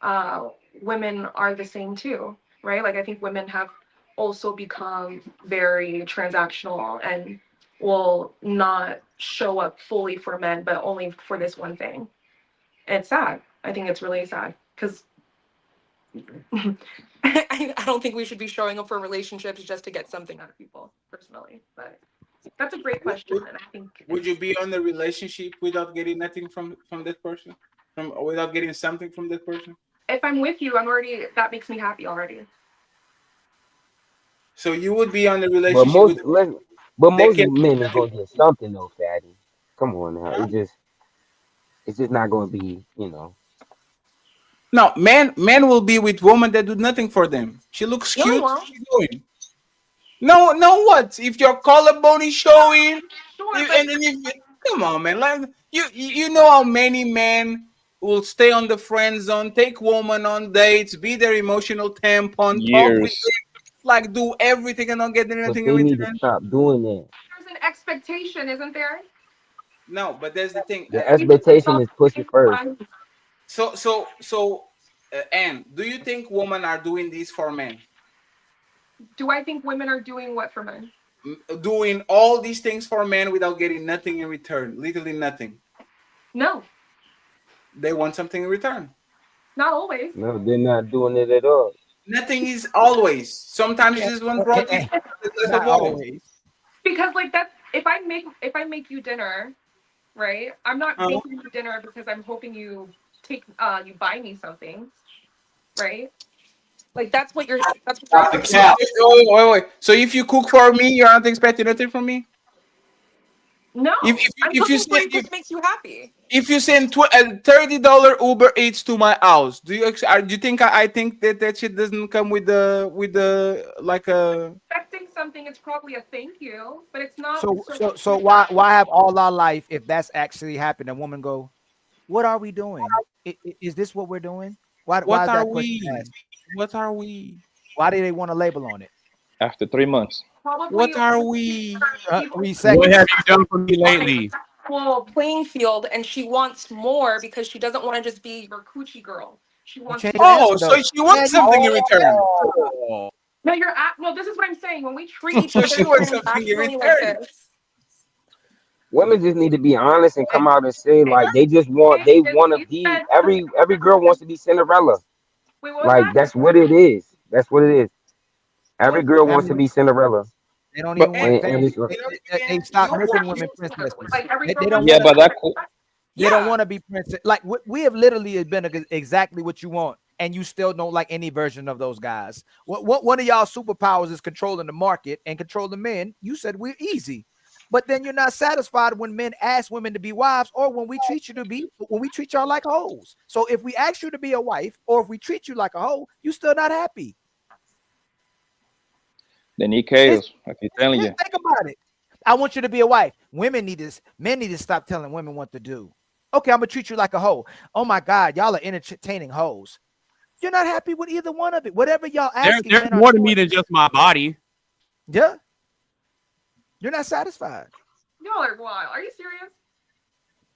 uh, women are the same too, right? Like I think women have also become very transactional and will not show up fully for men, but only for this one thing. And it's sad. I think it's really sad because I don't think we should be showing up for relationships just to get something out of people, personally. But that's a great question, and I think Would you be on the relationship without getting nothing from that person, from without getting something from that person? if I'm with you, I'm already that makes me happy already. So you would be on the But relationship most with let but that most can men is gonna get something though, fatty. Come on now. huh? It's just not gonna be, you know. No, men will be with women that do nothing for them. She looks No, he cute. won't. What you doing? No, no, what? If your collarbone is showing, Sure, but and then if come on, man, like you know how many men will stay on the friend zone, take woman on dates, be their emotional tampon, talk with Years. them, like do everything and not get But anything in they need to return. stop doing that. there's an expectation, isn't there? No, but there's the thing. The expectation is pussy first. Anne, do you think women are doing this for men? Do I think women are doing what for men? Doing all these things for men without getting nothing in return, literally nothing. No, They want something in return. not always. No, they're not doing it at all. Nothing is always. Sometimes you just want roti, a glass of Not water. always. Because like that, if I make you dinner, right? I'm not Uh, making you dinner because I'm hoping you buy me something, right? Like that's what so, you're so, expecting. wait. So if you cook for me, you're not expecting nothing from me. No, If if, I'm if you cooking for you send because it makes you happy. if you send $30 Uber Eats to my house, do you think I think that shit doesn't come with the like a Expecting something, it's probably a thank you, but it's not. So why have all our life if that's actually happened? A woman go, what are we doing? Is this what we're doing? Why what is are that question we? asked? What are we? Why do they want a label on it? After 3 months. What Probably are we? 3 seconds. What have you done for me on an lately? equal playing field, and she wants more because she doesn't want to just be your coochie girl. She You wants change your more. Oh, answer so though. she wants something in return. Oh, No, you're at. No, this is what I'm saying. When we treat each So other she wants something in transactionally like return. this, Women just need to be honest and Hey, come out and say like they want to be every girl wants to be Cinderella. wait, what was Like that? that's what it is. That's what it is. Every Like, girl wants to every be Cinderella. they don't but even and want And family. it's like, They stopped you making want women princesses. like every They girl don't wants Yeah, want to. to. but that cool. They don't yeah. want to be princess. Like we have literally been exactly what you want, and you still don't like any version of those guys. What one of y'all superpowers is controlling the market and controlling men? You said we're easy, but then you're not satisfied when men ask women to be wives, or when we treat you to be when we treat y'all like hoes. So if we ask you to be a wife, or if we treat you like a hoe, you still not happy. They need It's, chaos. I keep telling yeah, you. think about it. I want you to be a wife. Men need to stop telling women what to do. Okay, I'm gonna treat you like a hoe. Oh my God, y'all are entertaining hoes. You're not happy with either one of it. Whatever y'all asking, There's men are more to doing. me than just my body. Yeah, you're not satisfied. Y'all are wild. Are you serious?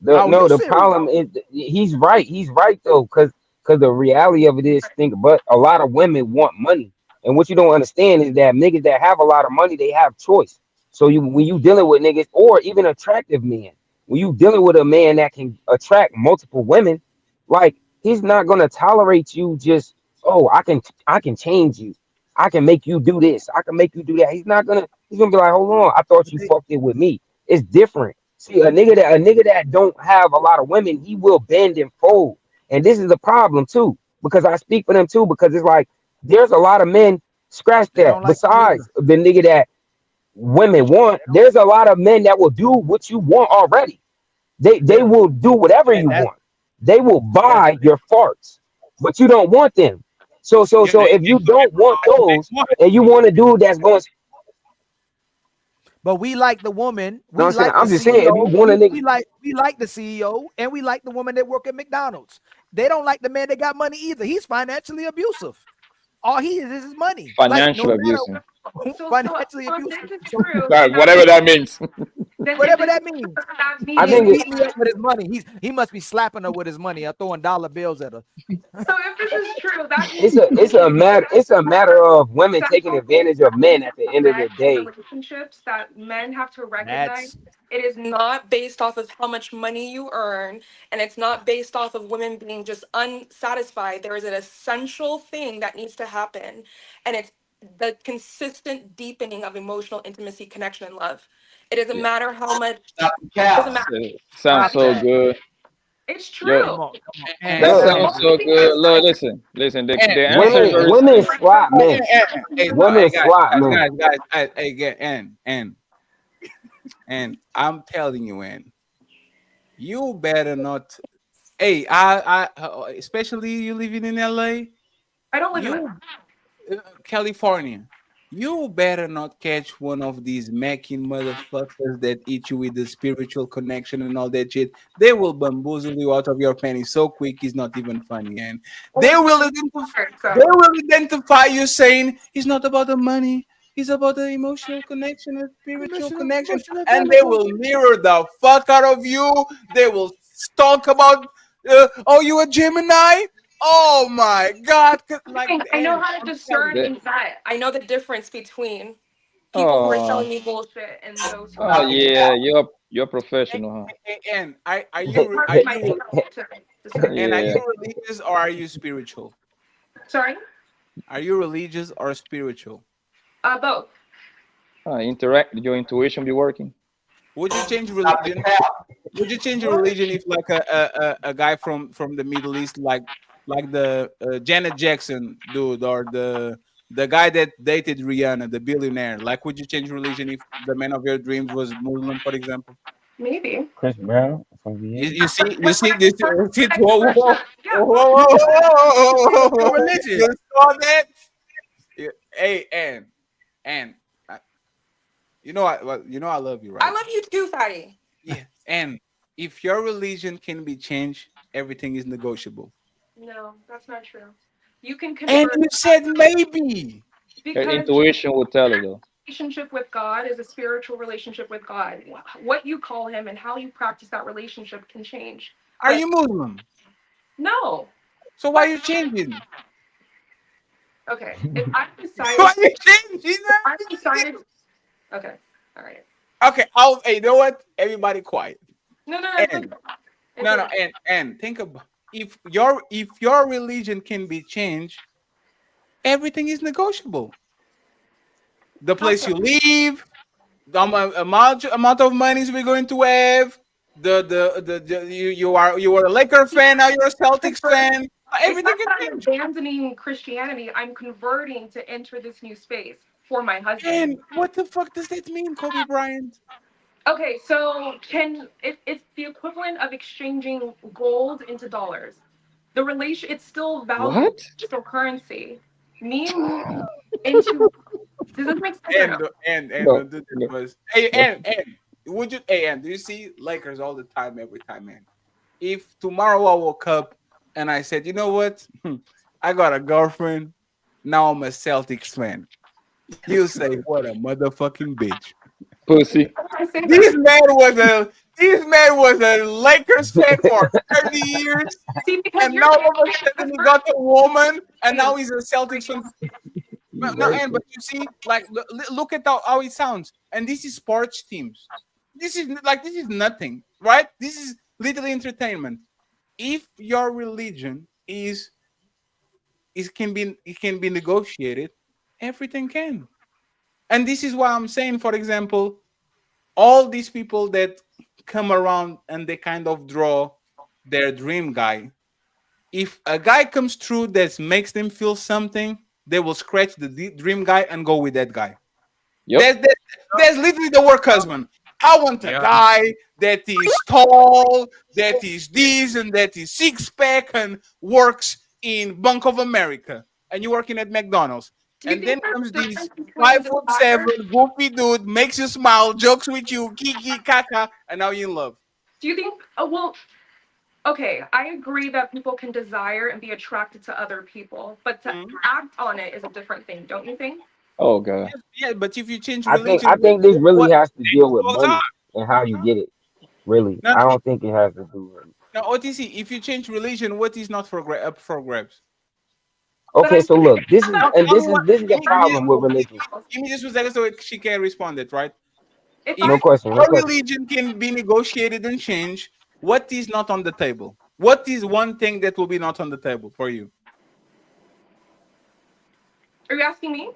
Oh, you the serious? problem is he's right. He's right though, because the reality of it is but a lot of women want money. And what you don't understand is that niggas that have a lot of money, they have choice. So when you dealing with niggas or even attractive men, when you dealing with a man that can attract multiple women, like he's not gonna tolerate you just, oh, I can change you. I can make you do this. I can make you do that. He's gonna be like, hold on, I thought you fucked it with me. It's different. See, a nigga that don't have a lot of women, he will bend and fold. And this is the problem too, because I speak for them too, because it's like there's a lot of men, scratch They that. don't like you either. Besides the nigga that women want, there's a lot of men that will do what you want already. They Yeah, will do whatever and you want. They will that's buy your farts, but you don't want them. So so Yeah, so if you they don't want provide what they those want. and you want a dude that's going, But we like the woman. No, We I'm saying, like the I'm just saying, if you CEO. want a nigga, We like the CEO, and we like the woman that work at McDonald's. They don't like the man that got money either. He's financially abusive. All he is his money. Like no Financial matter abusing. financially So if abusive. this is So true, Right, whatever that means. then if whatever this that is means. true, that I He's think means beating me up with his money. He must be slapping her with his money or throwing dollar bills at her. so if this is true, that it's means a it's a matter it's a matter of women taking sexual advantage of men at the end of men the in day. relationships that men have to recognize That's it is not based off of how much money you earn, and it's not based off of women being just unsatisfied. There is an essential thing that needs to happen, and it's the consistent deepening of emotional intimacy, connection, and love. It doesn't Yeah. matter how much. Stop the It cap. doesn't matter. Sounds stop so that. good. It's Yo, true. Come on. And that And Look, sounds Only so thing good. is, Look, listen. The and answer is very women simple. swap men. hey, Women guys, swap men. again, and I'm telling you, and you better not. Hey, especially you living in LA, I don't live in you California, you better not catch one of these macking motherfuckers that eat you with the spiritual connection and all that shit. They will bamboozle you out of your pennies so quick it's not even funny. And they will identify you saying it's not about the money, it's about the emotional connection and spiritual connection. Emotional And they will intelligence. mirror the fuck out of you. They will talk about, oh, you a Gemini? Oh my God! Like, I know and how to I'm telling discern you. The- and vet. I know the difference between people who are Oh, telling me bullshit and those who oh are Stop the yeah, cap. you're professional, huh? And part are of my you job to discern. and are Yeah. you religious or are you spiritual? Sorry, Are you religious or spiritual? both. Interact. Your intuition be working. Would you change Stop the religion? cap. Would you change your religion if like a guy from the Middle East, like the Janet Jackson dude, or the guy that dated Rihanna, the billionaire? Like, would you change religion if the man of your dreams was Muslim, for example? Maybe. Chris Brown from You, VA. you see, you When see I this. start See, next whoa, whoa, whoa, question, yeah, whoa, well, whoa, whoa, Your whoa. religion. You saw that? Hey, and you know I love you, I right? love you too, Fatty. Yeah. And if your religion can be changed, everything is negotiable. No, that's not true. You can And convert you said maybe. Her because intuition will tell her though. relationship with God is a spiritual relationship with God. What you call Him and how you practice that relationship can change. Are But you Muslim? no, So why are you changing? okay. If I Why decided, are you changing? I decided. Okay, all right. Okay, hey, you know what? Everybody quiet. No, it's okay. And It's no, okay. and think about, if your religion can be changed, everything is negotiable. The How place so? you live, the amount of monies we're going to have. You are a Laker fan, now you're a Celtics fan. It's Everything not can that I'm change. abandoning Christianity. I'm converting to enter this new space for my husband. And what the fuck does that mean, Kobe Bryant? Okay, so it's the equivalent of exchanging gold into dollars. The relation it's still value, What? still currency. Me moving into does this make sense or no? And No, do this no, was, hey, no. and would you, and do you see Lakers all the time, every time, man? If tomorrow I woke up and I said, you know what, I got a girlfriend, now I'm a Celtics fan, you say, what a motherfucking bitch. Pussy. I say This that. man was a this man was a Lakers fan for 30 years, See, because and you're now all of a the sudden he got first a woman, and thing now he's a Celtics fan. You No, and working. but you see, like, look at how it sounds. And this is sports teams. This is nothing, right? This is literally entertainment. If your religion it can be negotiated, everything can. And this is why I'm saying, for example, all these people that come around and they kind of draw their dream guy. If a guy comes through that makes them feel something, they will scratch the dream guy and go with that guy. Yep. That's literally the work husband. I want a Yeah. guy that is tall, that is this and that is six pack and works in Bank of America, and you're working at McDonald's. Do you And then think there's comes a these difference between 5'7" desire? goofy dude, makes you smile, jokes with you, kiki kaka, and now you're in love. Do you think? Well, okay, I agree that people can desire and be attracted to other people, but to act on it is a different thing, don't you think? Oh god. Yeah, but if you change I think religion, I think this really what has to deal with all the time? money and how you get it. Really, No, I no, don't think it has to do with. no, OTC. If you change religion, what is not up for grabs? But Okay, I'm so saying look, this is Now, and tell me what. this is a Give me, problem with religion. give me just 1 second so she can respond it, right? if If No I question, no your question. religion can be negotiated and changed, what is not on the table? What is one thing that will be not on the table for you? are you asking me?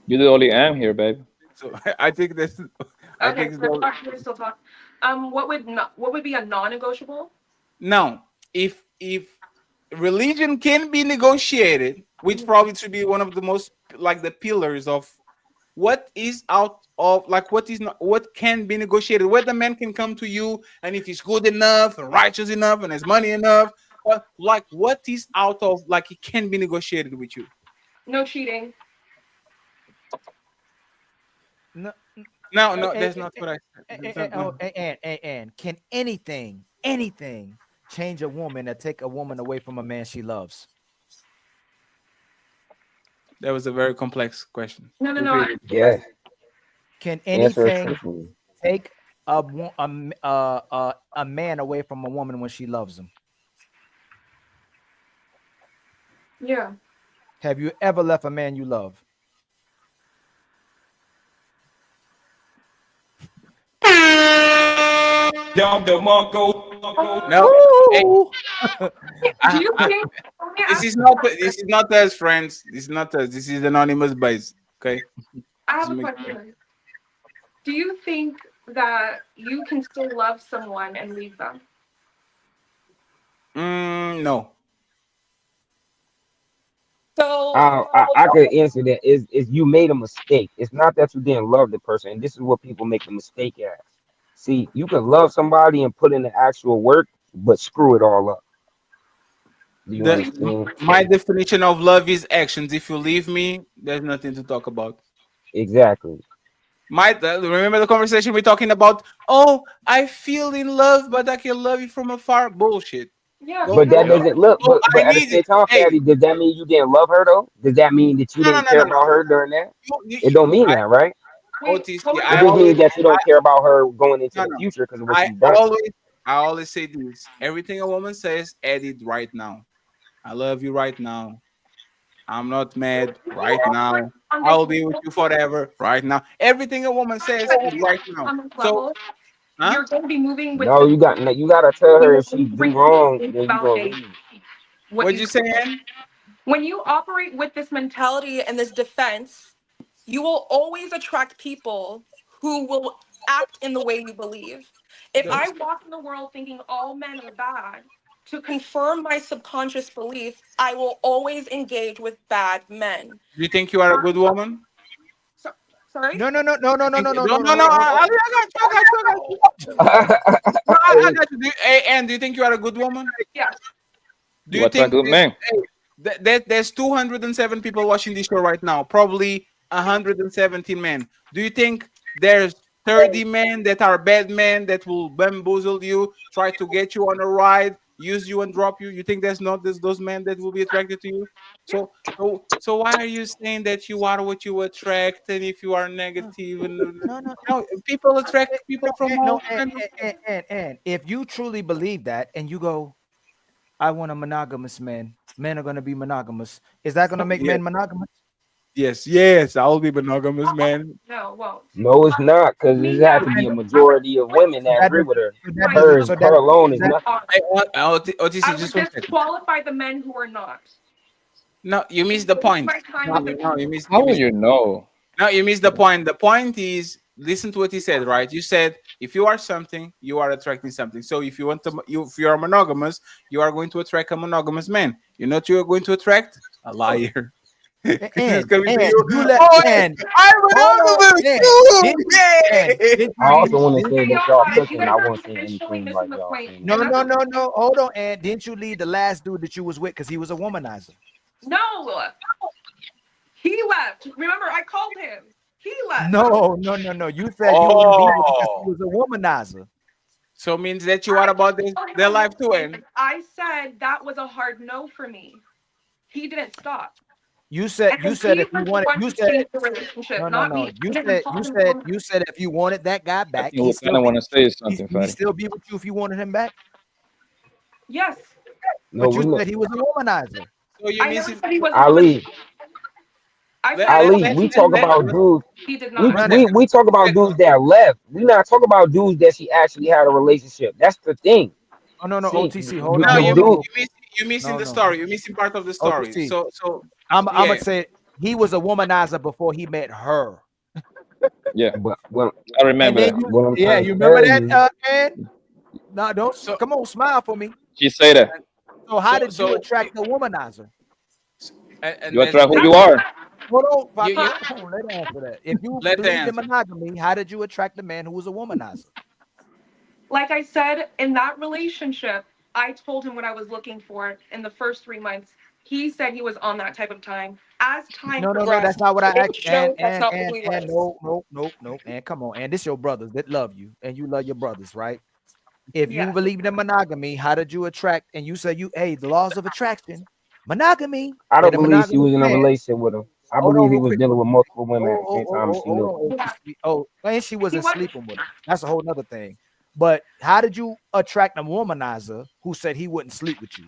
You're the only am here, baby. So I think this. I Okay, think so so. actually still talk. What would be a non-negotiable? Now, if religion can be negotiated, which probably should be one of the most like the pillars of what is out of like what is not what can be negotiated, where the man can come to you and if he's good enough and righteous enough and has money enough, like what is out of like it can be negotiated with you. No cheating. No, No, no, that's not what I said. No. and can anything change a woman or take a woman away from a man she loves? That was a very complex question. No, no, no. Repeat it. Yes, Can answer it anything truthfully. take a man away from a woman when she loves him? Yeah. Have you ever left a man you love? No, hey, Do you think? Let me this ask is you a not question. this is not us, friends. This is not us. This is anonymous base. Okay. I have Just a make- question. Do you think that you can still love someone and leave them? No. So, I could answer that. Is you made a mistake. It's not that you didn't love the person, and this is what people make the mistake at. See, you can love somebody and put in the actual work, but screw it all up. Do you understand? My definition of love is actions. If you leave me, there's nothing to talk about. Exactly. Remember the conversation we're talking about? Oh, I feel in love, but I can love you from afar. Bullshit. yeah, Go, But go, that because doesn't look. go. I But at the need it. same time, Hey, Fatty, does that mean you didn't love her though? Does that mean that you no, no, didn't no, care no, no. about her during that? You, It don't mean I, that, right? wait, what OTC. was It I just always, means that you I, don't care about her going into no, the no. future because of what I she's done. always say this. Everything a woman says, edit right now. I love you right now. I'm not mad right now. on I this will be with you forever right now. Everything a woman says is right now. on this So, level, huh? you're going to be moving with No, the you gotta tell you her will if she do operate wrong, with then you gonna validation. leave. What What you you saying? when you operate with this mentality and this defense, you will always attract people who will act in the way you believe. If I walk in the world thinking all men are bad, to confirm my subconscious belief, I will always engage with bad men. Do you think you are a good woman? So, sorry? No, no, no. I got you. I got you. I got you. No, I Hey, got you. Hey, and do you think you are a good woman? Yes. Do You you attract think good this? men. Hey, there's 207 people watching this show right now. Probably 117 men. Do you think there's 30 men that are bad men that will bamboozle you, try to get you on a ride, use you and drop you? You think there's not those men that will be attracted to you? So why are you saying that you are what you attract, and if you are negative and No. no, people attract people from No, all kind of. and if you truly believe that and you go, I want a monogamous man. Men are going to be monogamous. Is that going to make Yes, men monogamous? yes, I will be monogamous, man. No, well, no, it's not, because me, it yeah. has to be a majority of women So that that agree doesn't. with her. So that doesn't. So Her alone is that nothing. Hey, OTC, I would just 1 second. disqualify the men who are not. No, you missed the Waste point. my time No, with the no, you missed. How would you know? No, you missed the point. The point is, listen to what he said. Right? You said if you are something, you are attracting something. So if you want to, if you are monogamous, you are going to attract a monogamous man. You know what you are going to attract? A liar. He's coming to you. you let Oh, and I'm hold on, monogamous. and Woo! did I you lead? also want to say Hey, that y'all, y'all you cooking. guys I are won't say officially anything missing like the y'all point. saying No, that. And that's no. Hold on, and didn't you lead the last dude that you was with because he was a womanizer? No, he left. Remember, I called him. He left. No. You said you wouldn't be with him because he Oh, was a womanizer. so means that you are about their life too, and I said that was a hard no for me. He didn't stop. You said And if he you was the wanted one you who said changed the relationship, not no. me. I didn't tell him. You said if you wanted that guy I back, think we kind of want to say something, he'd Fatty. still be with you if you wanted him back. Yes. No, But you we said he was a womanizer. so you I never missing. said he was a woman. Ali. I said Let I let Ali, let we let talk let, about dudes. he did We not. run we it. we talk about dudes that left. We not talk about dudes that she actually had a relationship. That's the thing. Oh no, See, OTC. Hold No, on, the you hold on. dude. you missing No, the no. story. You're missing part of the story. OTC. So I'm gonna yeah. say he was a womanizer before he met her. Yeah, But what I And remember then that. you what I'm trying to you remember tell that you, and no, don't So come on, smile for me. She say that. So how so did you so attract the womanizer? and You that's the attract who thing. you are. Hold on, You Fabi, you hold on, let her answer that. If you let the believed in answer. monogamy, how did you attract the man who was a womanizer? Like I said, in that relationship, I told him what I was looking for in the first 3 months. He said he was on that type of time. As time No, that's progressed, not what I it asked. showed that's not who he And was. no. And come on, and this your brothers that love you, and you love your brothers, right? If you Yes. believed in monogamy, how did you attract? And you said the laws of attraction, monogamy, I don't that a believe she monogamous was in a man. relationship with him. I Hold on, believe he real was quick. dealing with multiple women at the same time and she Hold knew it. on, Yeah. OTC. Oh, and she He wasn't was. sleeping with him. That's a whole nother thing. But how did you attract a womanizer who said he wouldn't sleep with you?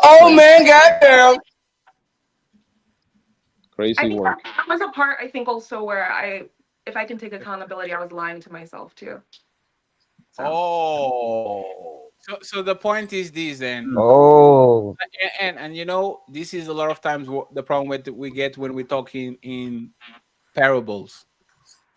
Oh man, goddamn. I Crazy think work. that was a part. I think also where if I can take accountability, I was lying to myself too. So Oh. So the point is this then. Oh, And you know, this is a lot of times what the problem with we get when we talk in parables.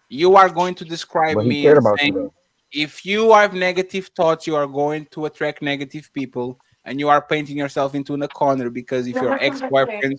You are going to describe but he me cared as about you saying, though. if you have negative thoughts, you are going to attract negative people, and you are painting yourself into a corner because no, that's not what I'm saying.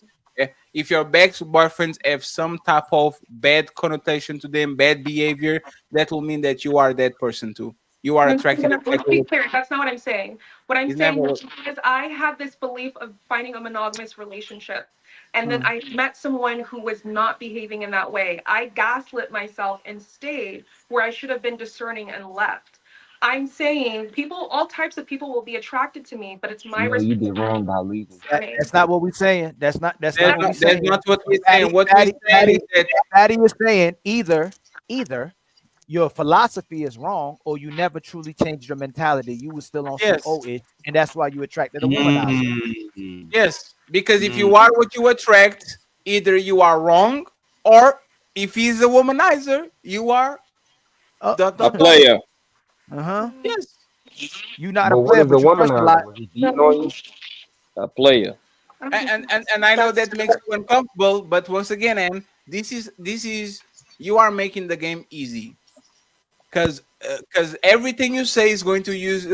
if your ex-boyfriends have some type of bad connotation to them, bad behavior, that will mean that you are that person too. You are No, attracting let's be exactly. clear. That's not what I'm saying. What I'm It's never. saying is I have this belief of finding a monogamous relationship. And then I met someone who was not behaving in that way. I gaslit myself and stayed where I should have been discerning and left. I'm saying people, all types of people will be attracted to me, but it's my No, you did wrong by responsibility leaving. discerning. That's not what we're saying. That's not what we're That's saying. not what we're Patty, saying. What we're Patty, saying Patty, is that Patty is saying either your philosophy is wrong or you never truly changed your mentality. You was still on some yes, old ish, and that's why you attracted a womanizer. Mm. yes, because if Mm. you are what you attract, either you are wrong, or if he's a womanizer, you are Uh dot A dot dot. player. huh. Yes, You not a But what player, is the but you trust a womanizer? lot. Was he beating on you? A player. and I know That's that makes you uncomfortable, but once again, and this is you are making the game easy because everything you say is going to be used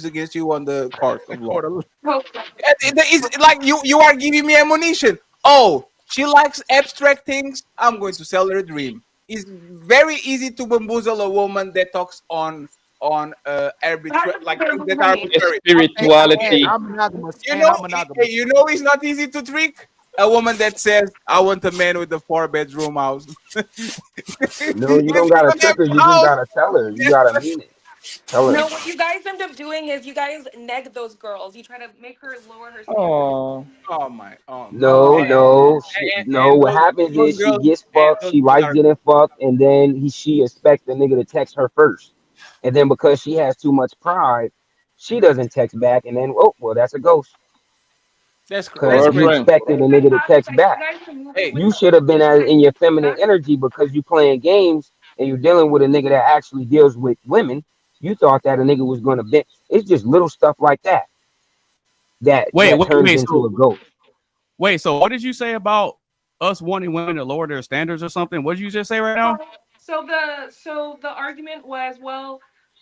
against you on the court of law. well, It's like you are giving me ammunition. Oh, she likes abstract things. I'm going to sell her a dream. It's very easy to bamboozle a woman that talks on arbitrary, like things that are arbitrary. And Spirituality. I'm monogamous. You And know, I'm monogamous. you know, it's not easy to trick a woman that says, "I want a man with a 4 bedroom house." No, you don't If you gotta don't have trick her. You a just house, gotta tell her. You gotta mean it. Tell her. no, what you guys end up doing is you guys neg those girls. You try to make her lower her standards. Oh. oh my, No, no, no. and What happens those is she girls, gets and fucked. those She girls likes are getting fucked, and then she expects the nigga to text her first, and then because she has too much pride, she doesn't text back, and then oh well, that's a ghost because that's you crazy. Girlfriend. expected a nigga to text back. You guys can move in Hey, with You should have been in your feminine energy because you playing games and you're dealing with a nigga that actually deals with women. You thought that a nigga was gonna be. It's just little stuff like that that turns Wait. into a ghost. So what did you say about us wanting women to lower their standards or something? What did you just say right now? So the argument was, well,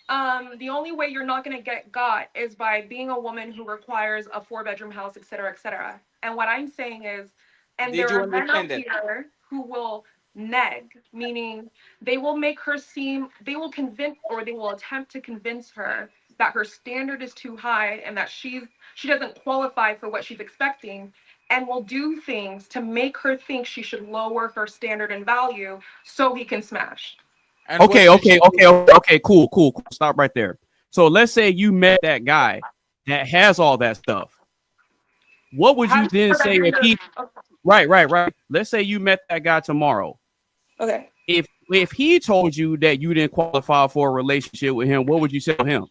the only way you're not gonna get got is by being a woman who requires a 4 bedroom house, et cetera, et cetera. And what I'm saying is, and did there you are men out understand that? here who will neg, meaning they will make her seem, they will convince or they will attempt to convince her that her standard is too high and that she doesn't qualify for what she's expecting, and will do things to make her think she should lower her standard and value so he can smash. And Okay, what does okay, she okay, do? okay, cool, cool, cool. Stop right there. So let's say you met that guy that has all that stuff. What would you then say if he? Right, right, right. Let's say you met that guy tomorrow. Okay. If he told you that you didn't qualify for a relationship with him, what would you say to him?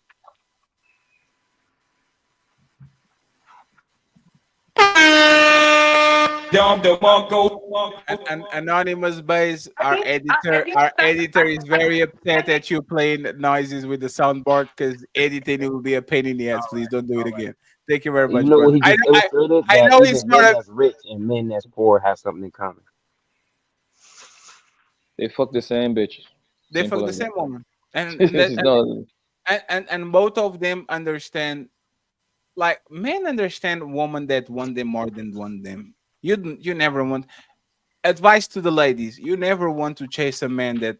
And anonymous base, our editor is very upset at you playing noises with the soundboard because editing will be a pain in the ass. Please don't do it again. Thank you very You much, know what brother. he just illustrated? I That know even it's men not a that's rich and men that's poor have something in common. They fuck the same bitches. they Simple fuck the as same that. woman, and It's not. and both of them understand. Like men understand women that want them more than want them. You never want advice to the ladies. You never want to chase a man that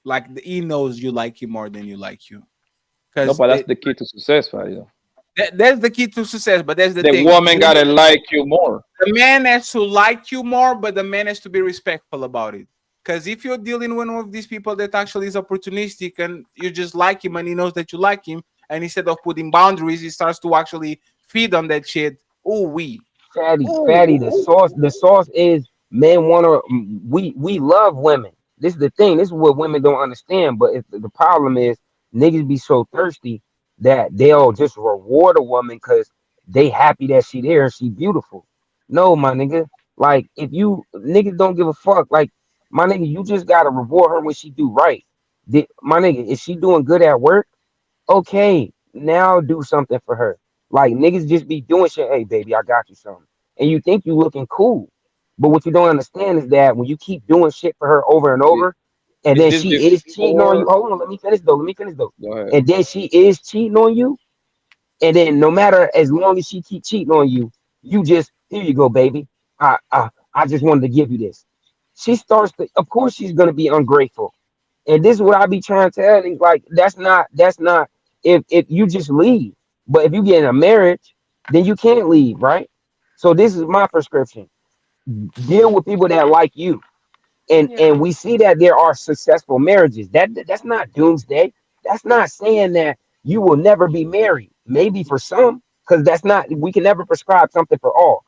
like he knows you like him more than you like you No, because but that's the key to success, Farid. that's the key to success. But that's the The thing. woman gotta like you more. The man has to like you more, but the man has to be respectful about it. Because if you're dealing with one of these people that actually is opportunistic and you just like him and he knows that you like him, and instead of putting boundaries, he starts to actually feed on that shit. Ooh, Fatty, the sauce is men want to. We love women. This is the thing. This is what women don't understand. But the problem is niggas be so thirsty that they'll just reward a woman because they happy that she there and she beautiful. No, my nigga. Like if you niggas don't give a fuck, like my nigga, you just gotta reward her when she do right. My nigga, is she doing good at work? Okay, now do something for her. Like niggas just be doing shit. Hey, baby, I got you something, and you think you looking cool, but what you don't understand is that when you keep doing shit for her over and over, and Is then this she is cheating on you. before? Hold on, let me finish though. Let me finish though. Go ahead. And then she is cheating on you, and then no matter as long as she keep cheating on you, you just here you go, baby. I just wanted to give you this. She starts to, of course, she's gonna be ungrateful, and this is what I be trying to tell niggas, like that's not if you just leave. But if you get in a marriage, then you can't leave, right? So this is my prescription. Deal with people that like you. And we see that there are successful marriages. That's not doomsday. That's not saying that you will never be married. Maybe for some, because that's not we can never prescribe something for all.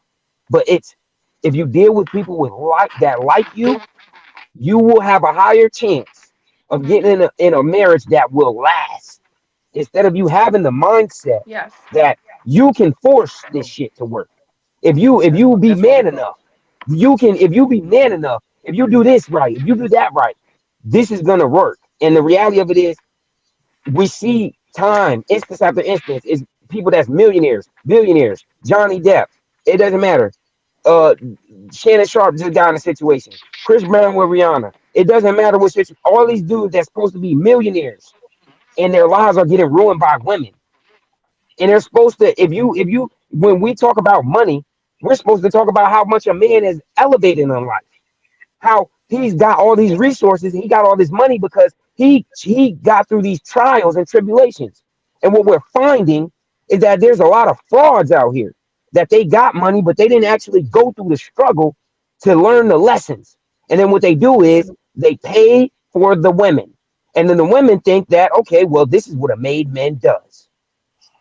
But it's if you deal with people with like you, you will have a higher chance of getting in a marriage that will last instead of you having the mindset Yes. that you can force this shit to work. If you be man enough, you can if you be man enough, if you do this right, if you do that right, this is gonna work. And the reality of it is we see time, instance after instance, is people that's millionaires, billionaires, Johnny Depp. It doesn't matter. Uh Shannon Sharp just got in a situation. Chris Brown with Rihanna. It doesn't matter what situation. All these dudes that's supposed to be millionaires and their lives are getting ruined by women. And they're supposed to, if you when we talk about money, we're supposed to talk about how much a man is elevated in life, how he's got all these resources, he got all this money because he got through these trials and tribulations. And what we're finding is that there's a lot of frauds out here that they got money, but they didn't actually go through the struggle to learn the lessons. And then what they do is they pay for the women. And then the women think that, okay, well, this is what a made man does.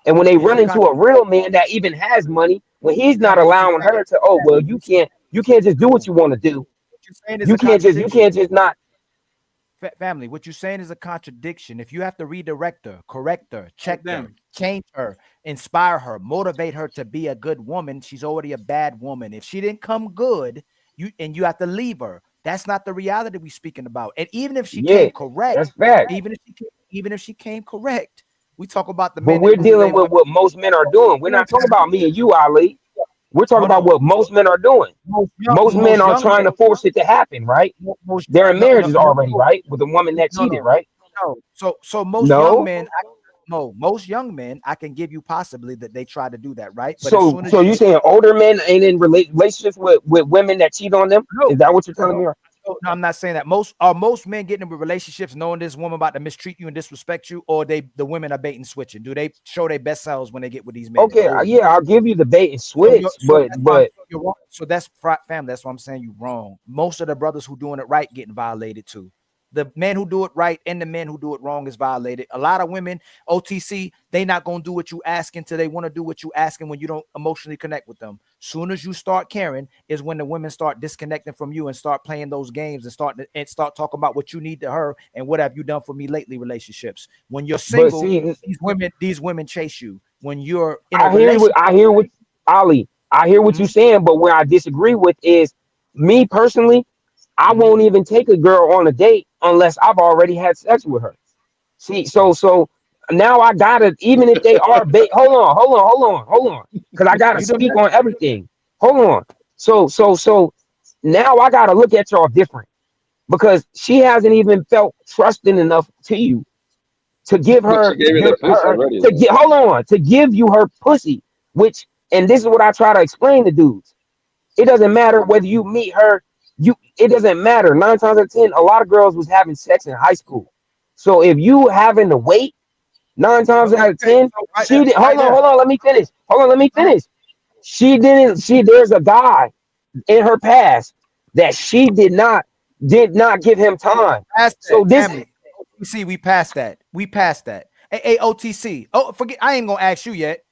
And when they It's run a into a real man that even has money, when he's not family. allowing her to, oh well, you can't just do what you want to do. What you're saying is You a can't just contradiction. not. Family, what you're saying is a contradiction. If you have to redirect her, correct her, check her, them. change her, inspire her, motivate her to be a good woman, she's already a bad woman. If she didn't come good, you have to leave her. That's not the reality we're speaking about. And even if she Yeah, came correct, that's fact. even if she came correct, we talk about the But men we're that lose dealing their with women. what most men are doing. We're not talking about me and you, Ali. We're talking Hold about on. what most men are doing. Most men Most are young trying men, to force it to happen, right? most They're in no no marriages no already, right? With a woman that no cheated, no right? no. So most young No. men, most young men, I can give you possibly that they try to do that, right? But as So soon as so you you saying older men ain't in relationships with women that cheat on them? no Is that what you're telling me? No, I'm not saying that. Most men getting into relationships knowing this woman about to mistreat you and disrespect you, or the women are bait and switching? Do they show their best selves when they get with these men? Okay, yeah, I'll give you the bait and switch, but You're wrong. So that's family. That's why I'm saying you're wrong. Most of the brothers who doing it right getting violated too. The men who do it right and the men who do it wrong is violated. A lot of women, OTC, they not gonna do what you asking till they want to do what you asking when you don't emotionally connect with them. Soon as you start caring, is when the women start disconnecting from you and start playing those games and start talking about what you need to her and what have you done for me lately. Relationships. When you're but single, see, these women chase you. When you're in a I hear what relationship, Ali. I hear what you're saying, but where I disagree with is me personally. I won't even take a girl on a date unless I've already had sex with her. See, so now I gotta, even if they are bait. Hold on, because I gotta you done speak on everything. Hold on. So now I gotta look at y'all different because she hasn't even felt trusting enough to you to give But her she gave you the pussy already, to though. get hold on to give you her pussy. Which, and this is what I try to explain to dudes. It doesn't matter whether you meet her. It doesn't matter. 9 times out of 10, a lot of girls was having sex in high school. So if you having to wait 9 times out of 10, she did. Hold on. Let me finish. Hold on. Let me finish. She didn't. There's a guy in her past that she did not give him time. Past So that, this family. OTC, we passed that. We passed that. Hey, OTC. Oh, forget. I ain't gonna ask you yet.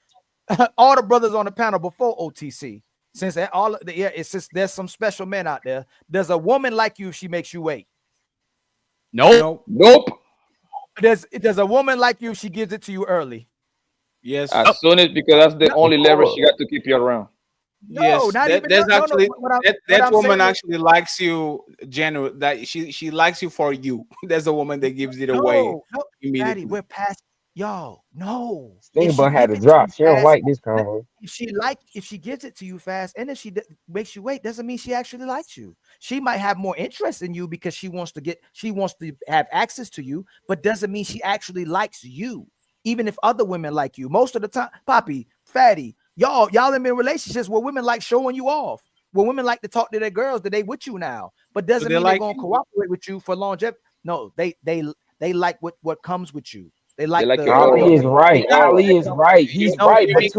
All the brothers on the panel before OTC. Since it's just there's some special men out there. Does a woman like you if she makes you wait? Nope. Nope. Does a woman like you if she gives it to you early? Yes. As soon as, because that's the No, only leverage she got to keep you around. Yes, not even there's no. actually What that I'm woman saying is actually likes you genuine that she likes you for you. There's a woman that gives it away no, Daddy, immediately. we're past y'all. No, if thing, she but had give to it to you drop. She don't fast, like this convo. if she gives it to you fast, and if makes you wait, doesn't mean she actually likes you. She might have more interest in you because she wants to have access to you, but doesn't mean she actually likes you. Even if other women like you, most of the time, Poppy, Fatty, y'all in relationships where women like showing you off. Where women like to talk to their girls that they with you now, but So doesn't they mean they're like gonna you. cooperate with you for longevity. No, they like what comes with you. They They like like the your Ali aura. is right. No, Ali is right. He's right. But Unique.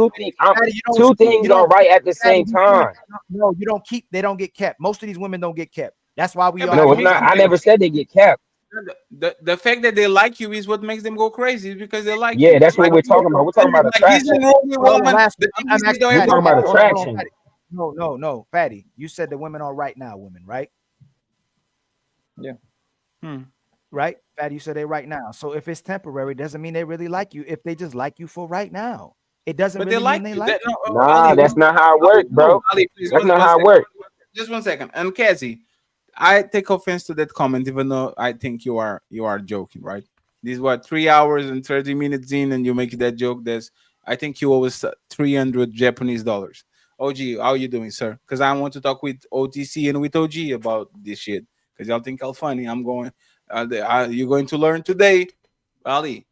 two things are right at the same time. No, you don't keep. They don't get kept. Most of these women don't get kept. That's why we Yeah, all but No, have it's these. not. I never said they get capped. the fact that they like you is what makes them go crazy. Is because they like Yeah, you. that's what Like we're talking about. We're talking about like he's an attraction. only Hold on, woman. last The one. thing I'm is they asking don't We're have Fatty. talking no about balls. Hold on, attraction. Fatty. No, Fatty. You said the women are right now women, right? Yeah. Right, Fatty. You said they right now. So if it's temporary, doesn't mean they really like you. If they just like you for right now, it doesn't But they really mean like they you. like you. Nah, Ali, that's not how it Ali, works, bro. Ali, please, That's not one how it second. works. Just 1 second. And Cassie, I take offense to that comment, even though I think you are joking, right? This is what 3 hours and 30 minutes in, and you make that joke. I think you owe us $300 Japanese. OG, how you doing, sir? Because I want to talk with OTC and with OG about this shit. Because y'all think I'm funny. I'm going. You're going to learn today, Ali.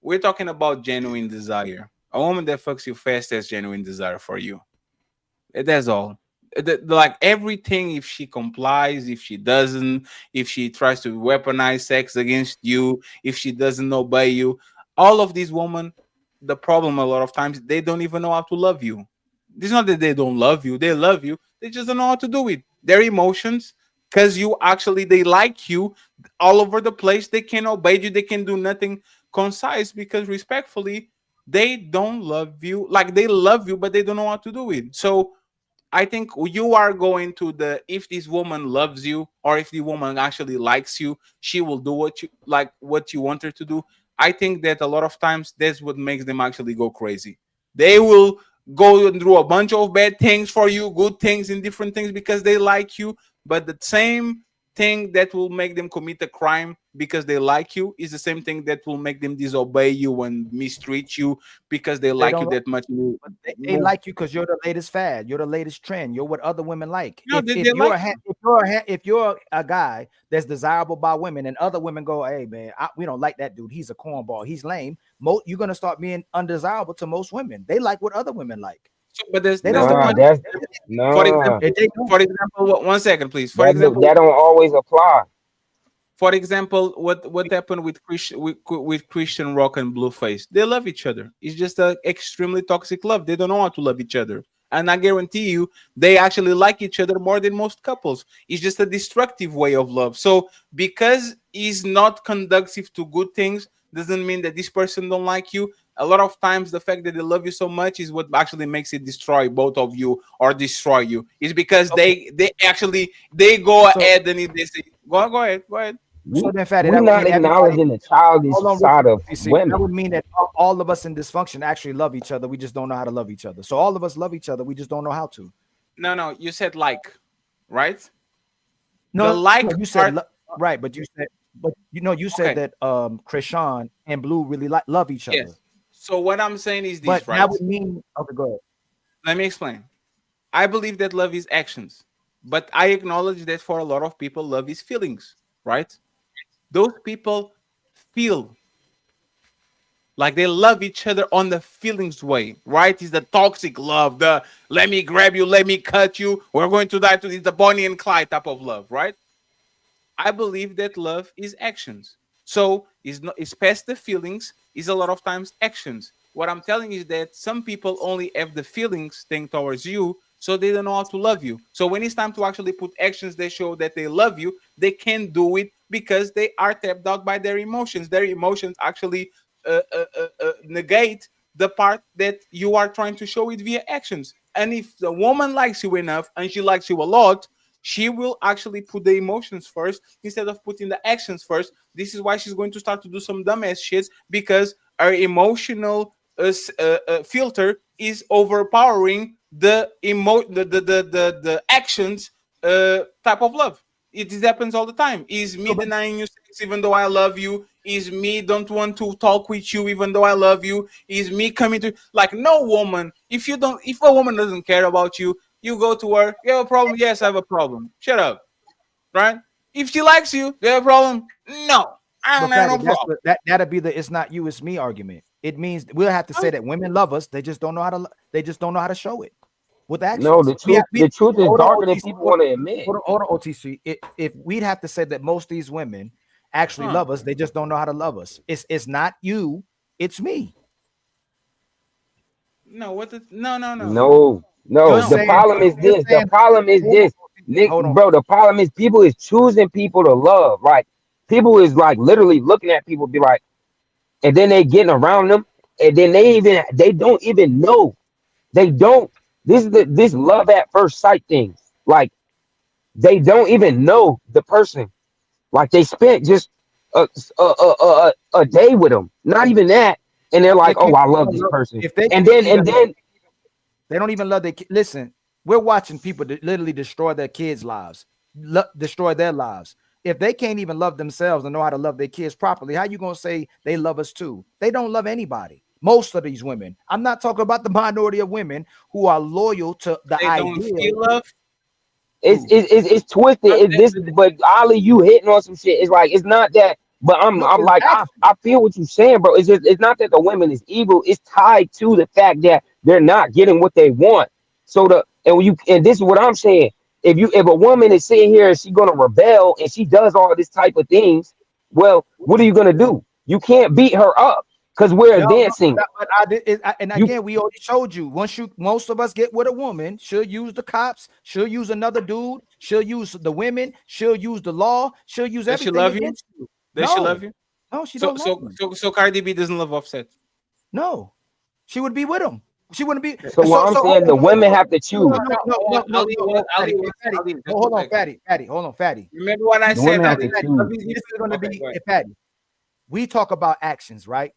We're talking about genuine desire. A woman that fucks you fast has genuine desire for you. That's all. Like everything, if she complies, if she doesn't, if she tries to weaponize sex against you, if she doesn't obey you, all of these women, the problem a lot of times, they don't even know how to love you. It's not that they don't love you, they love you, they just don't know how to do it. Their emotions, because they like you all over the place, they can obey you, they can do nothing concise because respectfully, they don't love you. Like they love you, but they don't know how to do it. So I think you are going to if this woman loves you or if the woman actually likes you, she will do what you want her to do. I think that a lot of times that's what makes them actually go crazy. They will go through a bunch of bad things for you, good things and different things because they like you, but the same thing that will make them commit a crime because they like you is the same thing that will make them disobey you and mistreat you because they They like you don't like that much. but they like you because you're the latest fad. You're the latest trend. You're what other women like. No, they like you. If you're a guy that's desirable by women, and other women go, "Hey man, we don't like that dude. He's a cornball. He's lame." You're gonna start being undesirable to most women. They like what other women like. But that's They that's don't the love Nah, point. each that's other. For nah. example, If they don't, for example, 1 second, please. That don't always apply. For example, what happened with Christian Rock and Blueface? They love each other. It's just a extremely toxic love. They don't know how to love each other, and I guarantee you, they actually like each other more than most couples. It's just a destructive way of love. So because it's not conducive to good things, doesn't mean that this person don't like you. A lot of times, the fact that they love you so much is what actually makes it destroy both of you or destroy you. It's because okay. they go So ahead and they say, go ahead, go ahead. so then, fatty, We that would mean not everybody. acknowledging the childish Hold on, real side quick, of OTC. That women. would mean that all of us in dysfunction actually love each other. We just don't know how to love each other. So all of us love each other. We just don't know how to. No, you said like, right? The No, like you said part. right, but you said Okay, that Krishan and Blue really love each other. yes. So what I'm saying is But this, that right? would mean okay, go ahead. Let me explain. I believe that love is actions, but I acknowledge that for a lot of people, love is feelings, right? Those people feel like they love each other on the feelings way, right? Is the toxic love, the let me grab you, let me cut you, we're going to die to is the Bonnie and Clyde type of love, right? I believe that love is actions. So it's past the feelings, is a lot of times actions. What I'm telling you is that some people only have the feelings thing towards you, so they don't know how to love you. So when it's time to actually put actions that show that they love you, they can't do it because they are tapped out by their emotions. Their emotions actually negate the part that you are trying to show it via actions. And if the woman likes you enough and she likes you a lot, she will actually put the emotions first instead of putting the actions first. This is why she's going to start to do some dumbass shit because her emotional filter is overpowering the actions type of love. It happens all the time. Is me So, but denying you sex even though I love you? Is me don't want to talk with you even though I love you? Is me coming to like no woman? If a woman doesn't care about you, you go to her. You have a problem? Yes, I have a problem. Shut up, right? If she likes you, you have a problem? No, I don't but have fatty, no that's problem. that'll be the it's not you, it's me argument. It means we'll have to say that women love us. They just don't know how to. They just don't know how to show it with No, actions. We have, we the truth is hold on, darker than OTC. people want to admit. Hold on, OTC. If we'd have to say that most of these women actually Huh. love us, they just don't know how to love us. It's not you, it's me. No, what? No. No. You're The saying problem is you're this. The saying problem is hold on, this, Nick, hold on. bro. The problem is people is choosing people to love. Like people is like literally looking at people, be like, and then they getting around them, and then they don't even know. They don't. This is this love at first sight thing. Like they don't even know the person. Like they spent just a day with them, not even that, and they're They like, "Oh, can't I they love don't this love person," if they and can't then even they don't even love their listen, we're watching people literally destroy their kids' lives, destroy their lives. If they can't even love themselves and know how to love their kids properly, how you gonna say they love us too? They don't love anybody. Most of these women. I'm not talking about the minority of women who are loyal to the They don't ideal. feel love. it's twisted. It's this, but Ali, you hitting on some shit. It's like it's not that, but I'm No, I'm it's like action. I feel what you're saying, bro. It's just it's not that the women is evil. It's tied to the fact that they're not getting what they want. So and when you and this is what I'm saying. If a woman is sitting here and she's gonna rebel and she does all this type of things, well, what are you gonna do? You can't beat her up because we're No, no, advancing. but and You again, we already showed you. Most of us get with a woman, she'll use the cops, she'll use another dude, she'll use the women, she'll use the law, she'll use Does she everything love you? against you. Does she love No, you? no, she So don't love so me. so so Cardi B doesn't love Offset. No, she would be with him. She wouldn't be. so what I'm So hold saying, on, the women have to no, choose. no, no, no, no, Ali, no, Ali, Fatty, Fatty, Ali, just hold one on, second. Fatty, hold on, Fatty. Remember what I The said, women have Fatty, to Ali. Fatty, choose. this is going to Okay, be go ahead. Fatty. We talk about actions, right?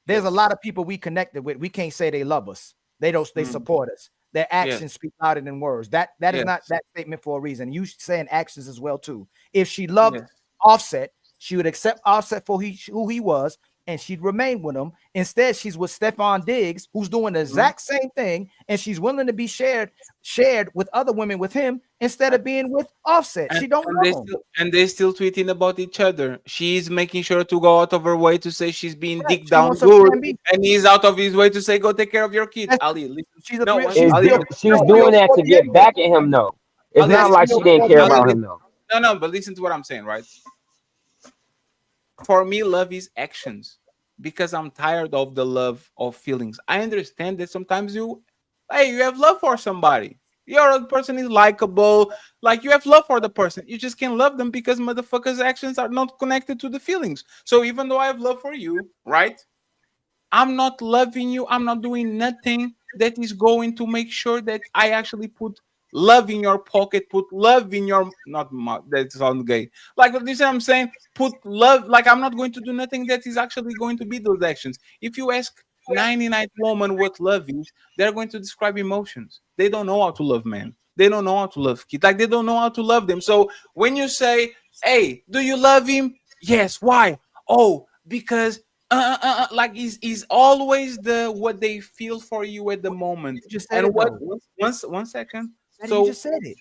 There's a Yes. lot of people we connected with. We can't say they love us. They don't. They Mm. support us. Their Yes. actions speak louder than words. That is not Yes. that statement for a reason. You saying actions as well too. If she loved Yes. Offset, she would accept Offset for who he was, and she'd remain with him. Instead, she's with Stefan Diggs, who's doing the exact same thing, and she's willing to be shared with other women with him instead of being with Offset. She don't know him. And they still tweeting about each other. She's making sure to go out of her way to say she's being Right. dick She down wants a good, plan B. and he's out of his way to say go take care of your kid. That's Ali, listen. she's a No, three. once She's Ali, She's no, doing that to 304 get back at him, though. It's Ali, not listen, like she didn't care Ali, about listen. him, though. No, but listen to what I'm saying, right? For me, love is actions because I'm tired of the love of feelings. I understand that sometimes you have love for somebody. Your person is likable, like you have love for the person. You just can't love them because motherfuckers' actions are not connected to the feelings. So even though I have love for you, right? I'm not loving you. I'm not doing nothing that is going to make sure that I actually put love in your pocket, put love in your not that sounds gay. Like this I'm saying, put love, like I'm not going to do nothing that is actually going to be those actions. If you ask 99 women what love is, they're going to describe emotions. They don't know how to love men. They don't know how to love kids. Like they don't know how to love them. So when you say, hey, do you love him? Yes. Why? Oh, because like is always the what they feel for you at the moment. You just said And it what though. once 1 second. Daddy, you So just said it.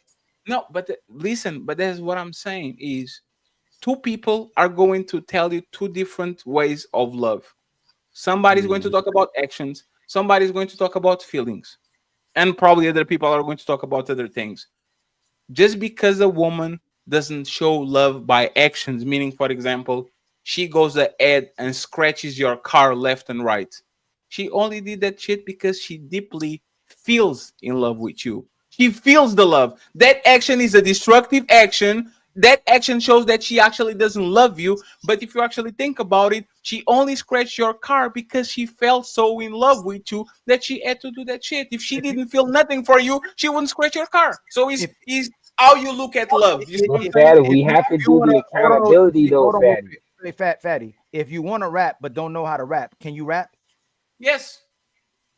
no, but listen, but that's what I'm saying is two people are going to tell you two different ways of love. Somebody's going to talk about actions, somebody's going to talk about feelings, and probably other people are going to talk about other things. Just because a woman doesn't show love by actions, meaning, for example, she goes ahead and scratches your car left and right, she only did that shit because she deeply feels in love with you. She feels the love. That action is a destructive action. That action shows that she actually doesn't love you. But if you actually think about it, she only scratched your car because she felt so in love with you that she had to do that shit. If she didn't feel nothing for you, she wouldn't scratch your car. So it's how you look at love. You see what I'm But saying? Fatty, we have to If you do want the to accountability, though, hold on, real Fatty. quick. Hey, fatty. If you want to rap but don't know how to rap, can you rap? Yes.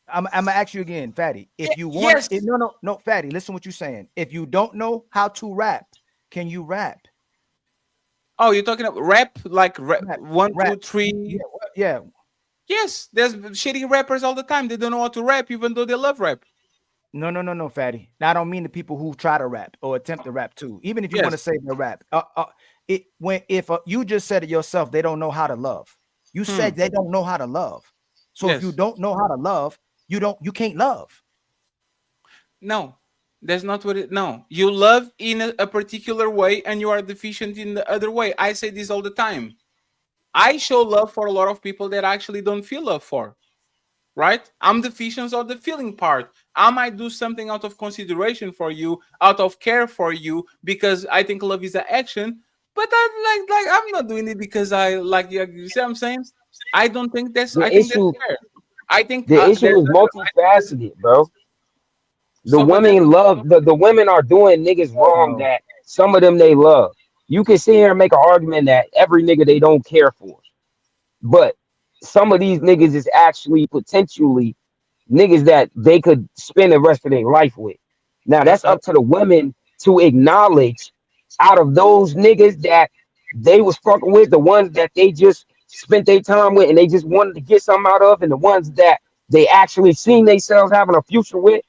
I'm gonna ask you again, fatty. If you want, Yes. no, fatty. Listen what you're saying. If you don't know how to rap, can you rap? Oh, you're talking about rap, like rap, Rap, one, rap. two, three. Yeah. Yes, there's shitty rappers all the time. They don't know how to rap, even though they love rap. No, fatty. Now, I don't mean the people who try to rap or attempt to rap too. Even if you want to Yes. say they rap, if you just said it yourself, they don't know how to love. You Hmm. said they don't know how to love. So if you Yes. don't know how to love, you can't love. No, that's not what it. No, you love in a particular way, and you are deficient in the other way. I say this all the time. I show love for a lot of people that I actually don't feel love for. Right? I'm deficient of the feeling part. I might do something out of consideration for you, out of care for you, because I think love is an action. But I like I'm not doing it because I like you. You see what I'm saying? I don't think that's. The I think that's issue, fair. I think the issue there's is other. I think there's multifaceted, bro. The so, but there's women love the women are doing niggas wrong Bro, that some of them they love. You can sit here and make an argument that every nigga they don't care for, but some of these niggas is actually potentially niggas that they could spend the rest of their life with. Now but that's up to the women to acknowledge out of those niggas that they was fucking with, the ones that they just spent their time with and they just wanted to get something out of, and the ones that they actually seen themselves having a future with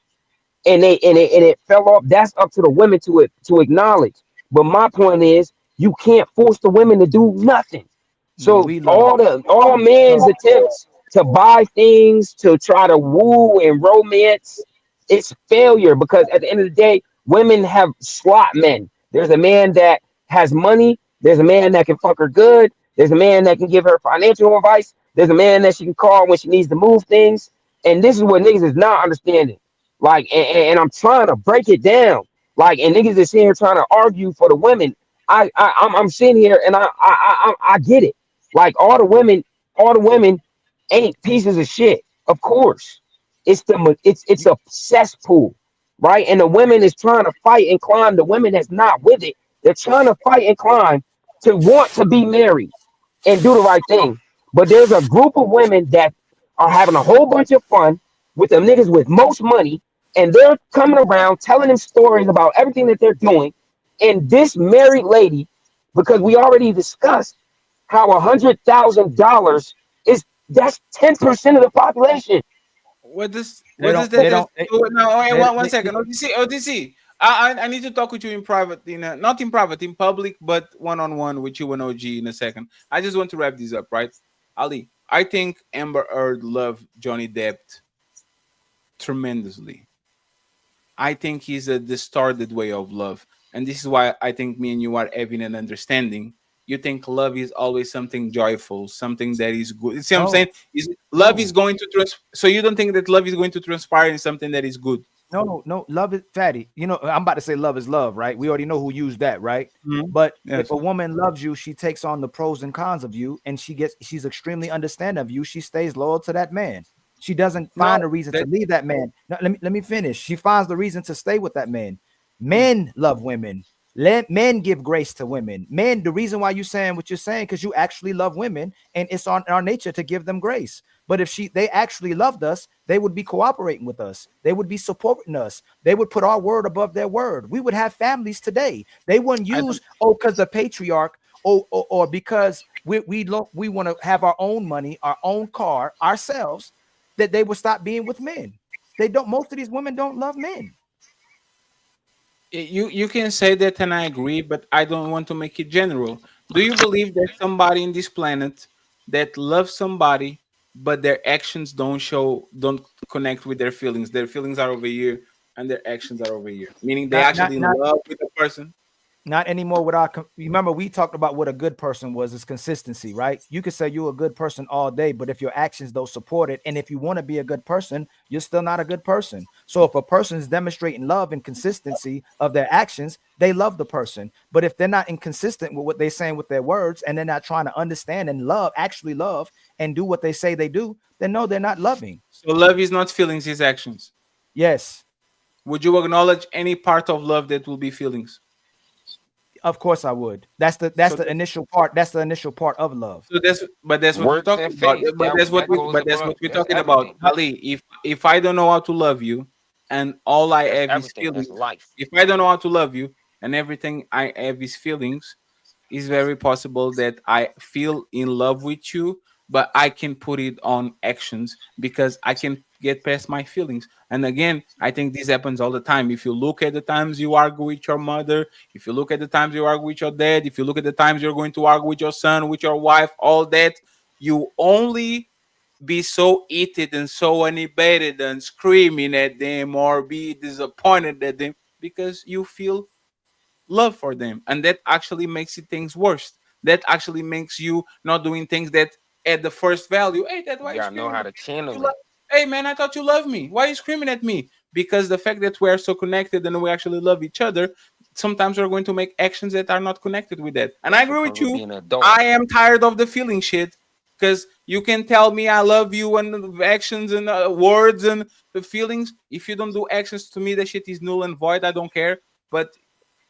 and it fell off. That's up to the women to acknowledge. But my point is, you can't force the women to do nothing. no, So we love. all men's attempts to buy things to try to woo and romance, it's failure because at the end of the day, women have slot men. There's a man that has money. There's a man that can fuck her good. There's a man that can give her financial advice. There's a man that she can call when she needs to move things. And this is what niggas is not understanding. Like, and I'm trying to break it down. Like, and niggas is sitting here trying to argue for the women. I'm sitting here and I get it. Like all the women ain't pieces of shit. Of course, it's a cesspool, right? And the women is trying to fight and climb. The women that's not with it, they're trying to fight and climb to want to be married and do the right thing. But there's a group of women that are having a whole bunch of fun with the niggas with most money, and they're coming around telling them stories about everything that they're doing. And this married lady, because we already discussed how $100,000 is That's 10% of the population. They what don't. does that They has don't. to do with now? Wait, one They, second. OTC. I need to talk with you in private, not in private, in public, but one on one with you and OG in a second. I just want to wrap this up, right? Ali, I think Amber Heard loved Johnny Depp tremendously. I think he's a distorted way of love. And this is why I think me and you are having an understanding. You think love is always something joyful, something that is good. You see what I'm saying? no, Love is no. going to so you don't think that love is going to transpire in something that is good. No, no, love is fatty. You know, I'm about to say love is love, right? We already know who used that, right? Mhm. But if Yes. a woman loves you, she takes on the pros and cons of you, and she's extremely understanding of you. She stays loyal to that man. She doesn't No, find a reason to that leave that man. No, let me finish. She finds the reason to stay with that man. mm, Men love women. Let men give grace to women. Men, the reason why you're saying what you're saying, because you actually love women, and it's on our nature to give them grace. But if they actually loved us, they would be cooperating with us. They would be supporting us. They would put our word above their word. We would have families today. They wouldn't I don't use, oh, because the patriarch, or because we want to have our own money, our own car, ourselves, that they would stop being with men. They don't. Most of these women don't love men. you can say that and I agree, but I don't want to make it general. Do you believe that somebody in this planet that loves somebody but their actions don't connect with their feelings are over here and their actions are over here, meaning they Not not actually in not love with the person? Not anymore with our remember we talked about what a good person was is consistency, right? You could say you're a good person all day, but if your actions don't support it, and if you want to be a good person, you're still not a good person. So if a person is demonstrating love and consistency of their actions, they love the person. But if they're not inconsistent with what they're saying with their words, and they're not trying to understand and love, actually love, and do what they say they do, then no, they're not loving. So love is not feelings, it's actions. Yes, Would you acknowledge any part of love that will be feelings? of course I would. That's So the initial part. That's the initial part of love. So that's what we're Works talking and about. faith. That goes That's what above. we're That's talking about. everything. Ali, if I don't know how to love you and all I That's have is everything. That's feelings, life. if I don't know how to love you and everything I have is feelings, it's very possible that I feel in love with you, but I can put it on actions because I can get past my feelings. And again, I think this happens all the time. If you look at the times you argue with your mother, if you look at the times you argue with your dad, if you look at the times you're going to argue with your son, with your wife, all that, you only be so heated and so unabated and screaming at them or be disappointed at them because you feel love for them, and that actually makes it things worse. That actually makes you not doing things that at the first value, hey, that why You you gotta know screaming how at to me? I thought you channel love, it. hey man, I thought you loved me, why are you screaming at me? Because the fact that we are so connected and we actually love each other, sometimes we're going to make actions that are not connected with that. And I That's a agree with part of you, being an adult. I am tired of the feeling shit, because you can tell me I love you and the actions and words and the feelings. If you don't do actions, to me that shit is null and void. I don't care. But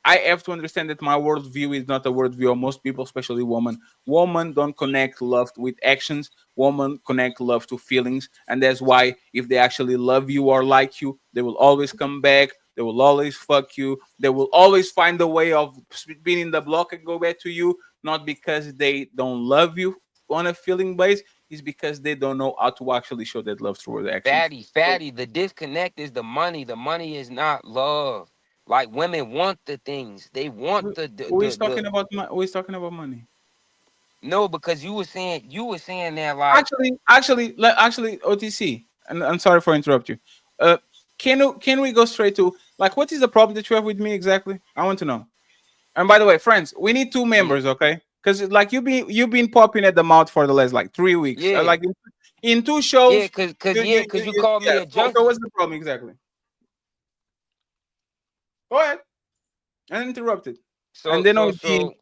I have to understand that my worldview is not a worldview of most people, especially women. Women don't connect love with actions. Women connect love to feelings, and that's why if they actually love you or like you, they will always come back. They will always fuck you. They will always find a way of spinning the block and go back to you. Not because they don't love you on a feeling base, it's because they don't know how to actually show that love through the actions. So Fatty. The disconnect is the money. The money is not love. Like women want the things. They want who is talking about who is talking about money? no, because you were saying that like Actually, OTC. And I'm sorry for interrupt you. Uh, can we go straight to like what is the problem that you have with me exactly? I want to know. And by the way, friends, we need two yeah, members, okay? Because like you've been popping at the mouth for the last like 3 weeks. yeah, Like in two shows, cause you called me yeah. a So junkie. what's the problem exactly? Go ahead. Uninterrupted. So And then so OG, so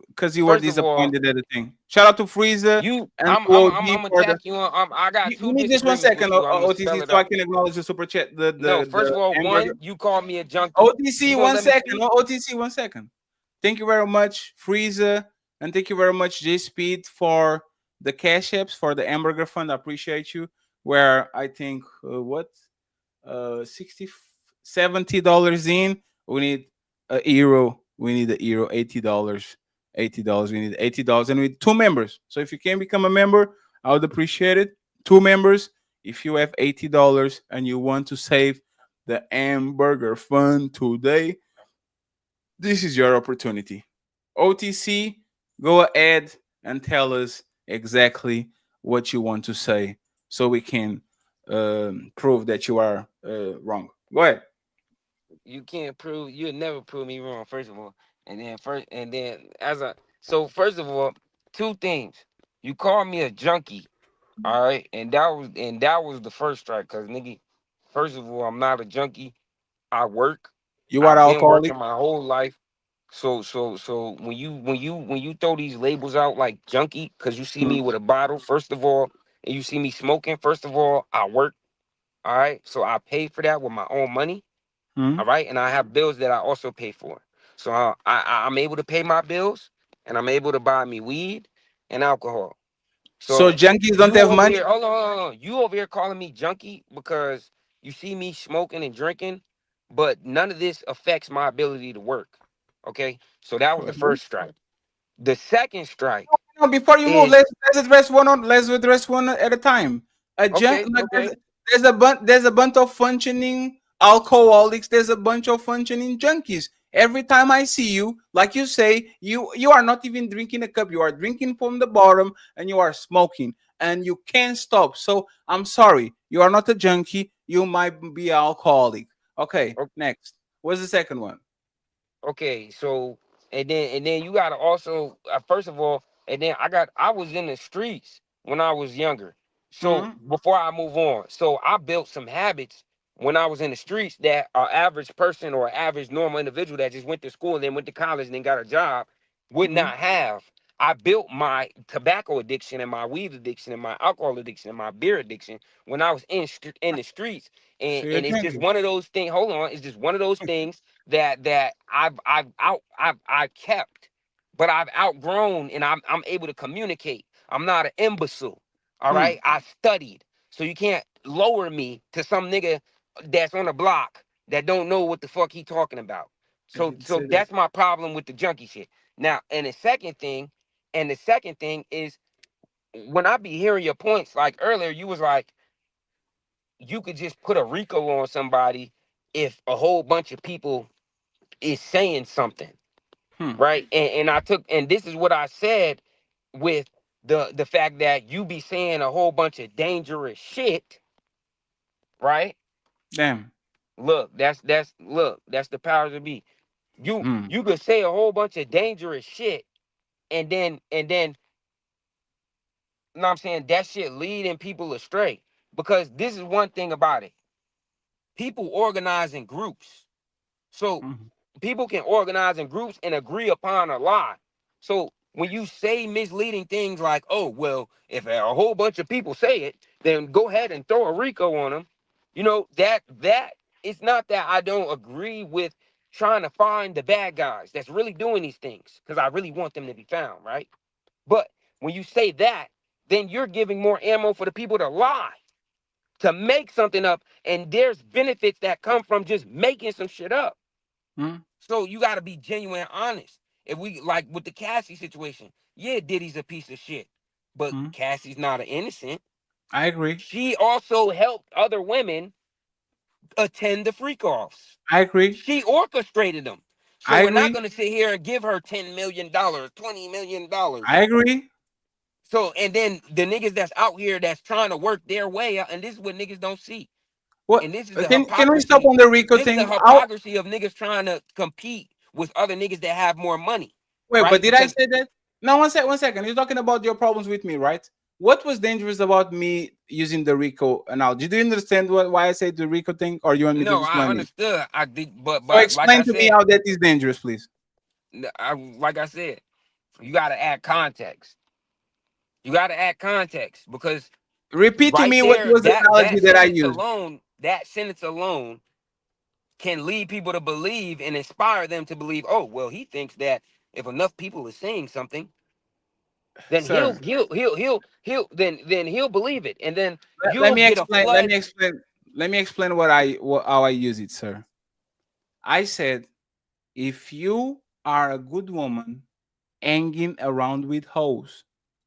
because you were first of all, disappointed at the thing. Shout out to Frieza you and I'm to I'm OG I'm I'm for the. attack you on I got two Give me just one disagreements second, with you. I'm gonna OTC, spell it so I out. can acknowledge the super chat, No, first the of all, hamburger. one, you called me a junkie. You OTC, gonna one let me second. speak? No, OTC, one second. Thank you very much, Frieza, and thank you very much, J Speed, for the cash apps for the hamburger fund. I appreciate you. Where I think what 60 $70 in, we need a euro. We need a euro, $80. $80. We need $80, and we need two members. So if you can become a member, I would appreciate it. Two members, if you have $80 and you want to save the hamburger fund today, this is your opportunity. OTC, go ahead and tell us exactly what you want to say so we can prove that you are wrong. Go ahead. You can't prove you'll never prove me wrong, first of all. And then as a so first of all, two things. You call me a junkie, all right? And that was the first strike, cause nigga, first of all, I'm not a junkie. I work. You are I've been alcoholic. working my whole life. So when you throw these labels out like junkie, cause you see Hmm. me with a bottle, first of all, and you see me smoking, first of all, I work, all right? So I pay for that with my own money. Hmm. All right, and I have bills that I also pay for. So I'm able to pay my bills, and I'm able to buy me weed and alcohol. So So junkies don't you have over money? here, hold on. You over here calling me junkie because you see me smoking and drinking, but none of this affects my ability to work. Okay, so that was the first strike. The second strike No, before you move, is let's address one at a time. A junk okay, like okay. there's a bunch of functioning alcoholics, there's a bunch of functioning junkies. Every time I see you, like you say, you are not even drinking a cup, you are drinking from the bottom and you are smoking and you can't stop. So I'm sorry, you are not a junkie, you might be alcoholic. Okay, next. What's the second one? Okay, so and then you gotta also first of all, and then I was in the streets when I was younger. So Hmm. before I move on, so I built some habits when I was in the streets that an average person or average normal individual that just went to school and then went to college and then got a job would Hmm. not have. I built my tobacco addiction and my weed addiction and my alcohol addiction and my beer addiction when I was in the streets. And So you're and it's just drinking. one of those things. Hold on, it's just one of those things that I've kept, but I've outgrown and I'm able to communicate. I'm not an imbecile. All Hmm. right. I studied. So you can't lower me to some nigga that's on the block that don't know what the fuck he talking about. I So didn't so say that. that's my problem with the junkie shit. Now, and the second thing is when I be hearing your points, like earlier, you was like, you could just put a Rico on somebody if a whole bunch of people is saying something, Hmm. right? And this is what I said with the fact that you be saying a whole bunch of dangerous shit, right? Damn. Look, that's the powers that be. You Hmm. you could say a whole bunch of dangerous shit, and then you know what I'm saying, that shit leading people astray. Because this is one thing about it. People organize in groups. So Hmm. people can organize in groups and agree upon a lie. So when you say misleading things like, "Oh, well, if a whole bunch of people say it, then go ahead and throw a Rico on them," that it's not that I don't agree with trying to find the bad guys that's really doing these things because I really want them to be found, right? But when you say that, then you're giving more ammo for the people to lie, to make something up, and there's benefits that come from just making some shit up. Hmm. So you got to be genuine and honest. If we like with the Cassie situation, yeah, Diddy's a piece of shit, but Hmm. Cassie's not an innocent. I agree. She also helped other women attend the freak offs. I agree. She orchestrated them. So I we're not agree. going to sit here and give her $10 million, $20 million. I agree. So and then the niggas that's out here that's trying to work their way out, and this is what niggas don't see. What And this is the can we stop hypocrisy. on the Rico This is the thing? hypocrisy of niggas trying to compete with other niggas that have more money, Wait, but right? did I Because say that? No, one second. You're talking about your problems with me, right? What was dangerous about me using the Rico analogy? Do you understand why I say the Rico thing, or you want me to no, I explain it? understood. I did, but So like I explain to me said, how that is dangerous, please. like I said, you got to add context. You got to add context because Repeat to right me what there, was the that analogy that that I sentence used. alone, that sentence alone can lead people to believe and inspire them to believe. Oh, well, he thinks that if enough people are saying something, then Sir, then he'll believe it, and then let you'll me get a explain. Let flood. me explain. Let me explain how I use it, sir. I said if you are a good woman hanging around with hoes,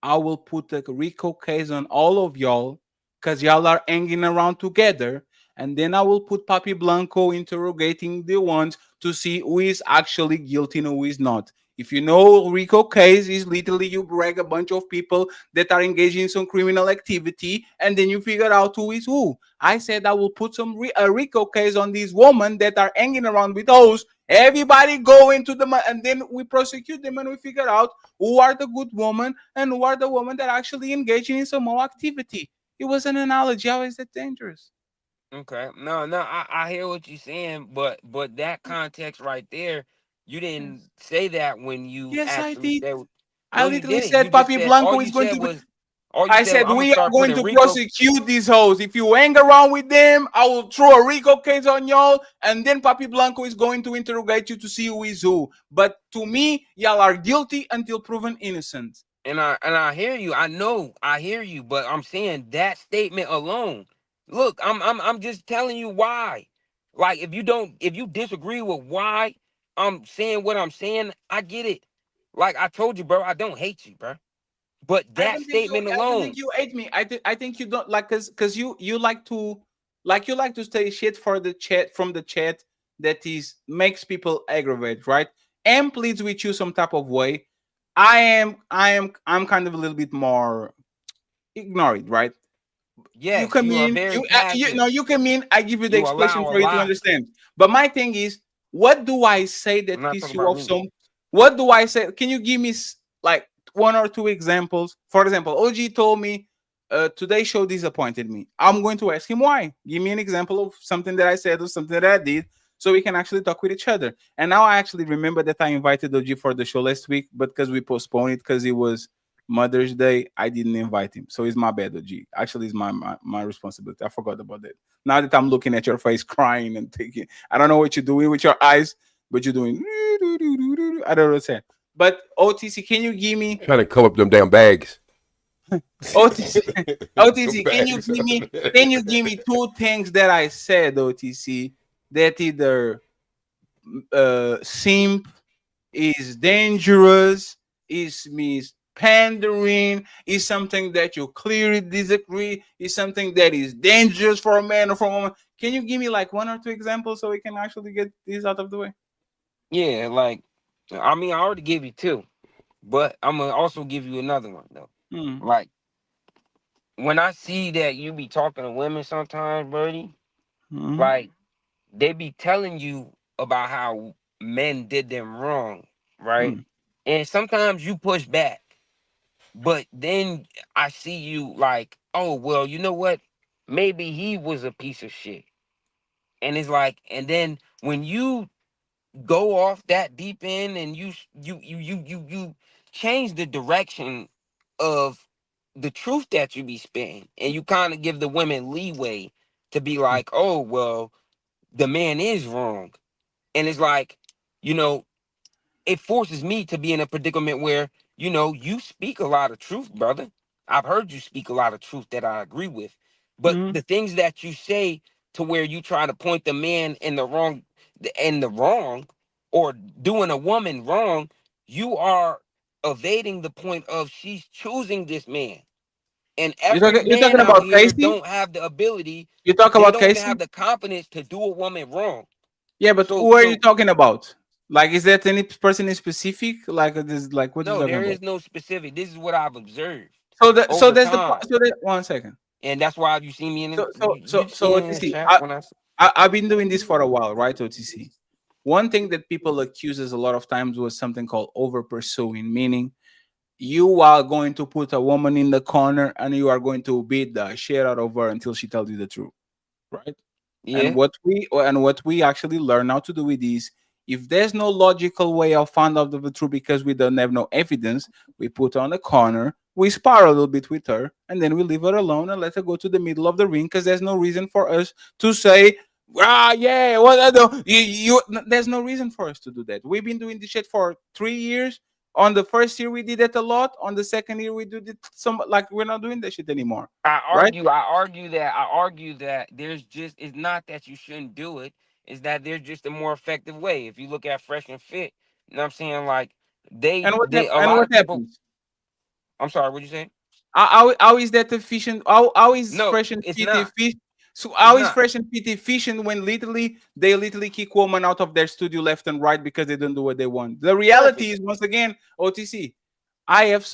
I will put a Rico case on all of y'all because y'all are hanging around together. And then I will put Papi Blanco interrogating the ones to see who is actually guilty and who is not. If you know Rico case is literally you brag a bunch of people that are engaged in some criminal activity and then you figure out who is who. I said I will put a Rico case on these women that are hanging around with those. Everybody go into and then we prosecute them and we figure out who are the good women and who are the women that are actually engaging in some more activity. It was an analogy. How is that dangerous? Okay. No, no, I hear what you're saying, but that context right there, you didn't say that when you Yes, I actually did. said I no, you literally didn't. You said just Papi said Blanco is going to be. all you I said, said I'm gonna we are start going putting to Rico. prosecute these hoes. If you hang around with them, I will throw a Rico case on y'all, and then Papi Blanco is going to interrogate you to see who is who. But to me, y'all are guilty until proven innocent. And I hear you. I know I hear you, but I'm saying that statement alone. Look, I'm just telling you why. Like if you disagree with why I'm saying what I'm saying, I get it. Like I told you, bro, I don't hate you, bro. But I that don't think you. statement I don't alone, think you hate me. I think you don't like because you like to you like to say shit for the chat from the chat that is makes people aggravate, right? And pleads with you some type of way. I'm kind of a little bit more ignore it, right? You yes, come you are in, very you know passive. you come in. I give you the You explanation allow a for you to lot. understand. But my thing is, what do I say I'm that not piss talking you about off? me. So, what do I say? Can you give me like one or two examples? For example, OG told me today's show disappointed me. I'm going to ask him why. Give me an example of something that I said or something that I did, so we can actually talk with each other. And now I actually remember that I invited OG for the show last week, but because we postponed it because it was Mother's Day, I didn't invite him. So it's my bad, OG. Actually, it's my responsibility. I forgot about that. Now that I'm looking at your face crying and thinking, I don't know what you're doing with your eyes, but you're doing, I don't know what to say. But OTC, can you give me, Trying to come up them damn bags. OTC, Them OTC, bags. can you give me two things that I said, OTC, that either simp is dangerous, is means pandering, is something that you clearly disagree, is something that is dangerous for a man or for a woman. Can you give me like one or two examples so we can actually get this out of the way? Yeah, like I mean, I already gave you two, but I'm gonna also give you another one though. Hmm. Like when I see that you be talking to women sometimes, Birdie, Hmm. like they be telling you about how men did them wrong, right? Hmm. And sometimes you push back, but then I see you like, oh well, you know what? Maybe he was a piece of shit. And it's like, and then when you go off that deep end and you change the direction of the truth that you be spitting, and you kind of give the women leeway to be like, oh well, the man is wrong. And it's like, you know, it forces me to be in a predicament where, you know, you speak a lot of truth, brother. I've heard you speak a lot of truth that I agree with. But Hmm. the things that you say to where you try to point the man in the wrong or doing a woman wrong, you are evading the point of she's choosing this man. And every You're man talking out about here Casey? don't have the ability, You talk they about don't even Casey? have the confidence to do a woman wrong. Yeah, but So who are you so talking about? Like, is that any person in specific? Like, this, like, what you no, talking there about? is no specific. This is what I've observed So over there's time, so that 1 second. and that's why you see me in you see So me in the OTC, chat when I I've been doing this for a while, right? OTC. One thing that people accuse us a lot of times was something called over pursuing, meaning you are going to put a woman in the corner and you are going to beat the shit out of her until she tells you the truth, right? yeah. And what we actually learn how to do with this, if there's no logical way of find out of the truth because we don't have no evidence, we put her on a corner, we spar a little bit with her, and then we leave her alone and let her go to the middle of the ring because there's no reason for us to say, ah, yeah, what I do there's no reason for us to do that. We've been doing this shit for 3 years. On the first year we did it a lot. On the second year we did it some, like, we're not doing that shit anymore, right? I argue that there's just it's not that you shouldn't do it, it's that there's just a more effective way. If you look at Fresh and Fit, you know what I'm saying? Like And they a what lot of people happens? I'm sorry, what you say? How is that efficient? How is No, fresh and it's fit not. efficient? So It's how is not. fresh and fit efficient when they literally kick women out of their studio left and right because they don't do what they want? The reality Perfect. is, once again, OTC, I have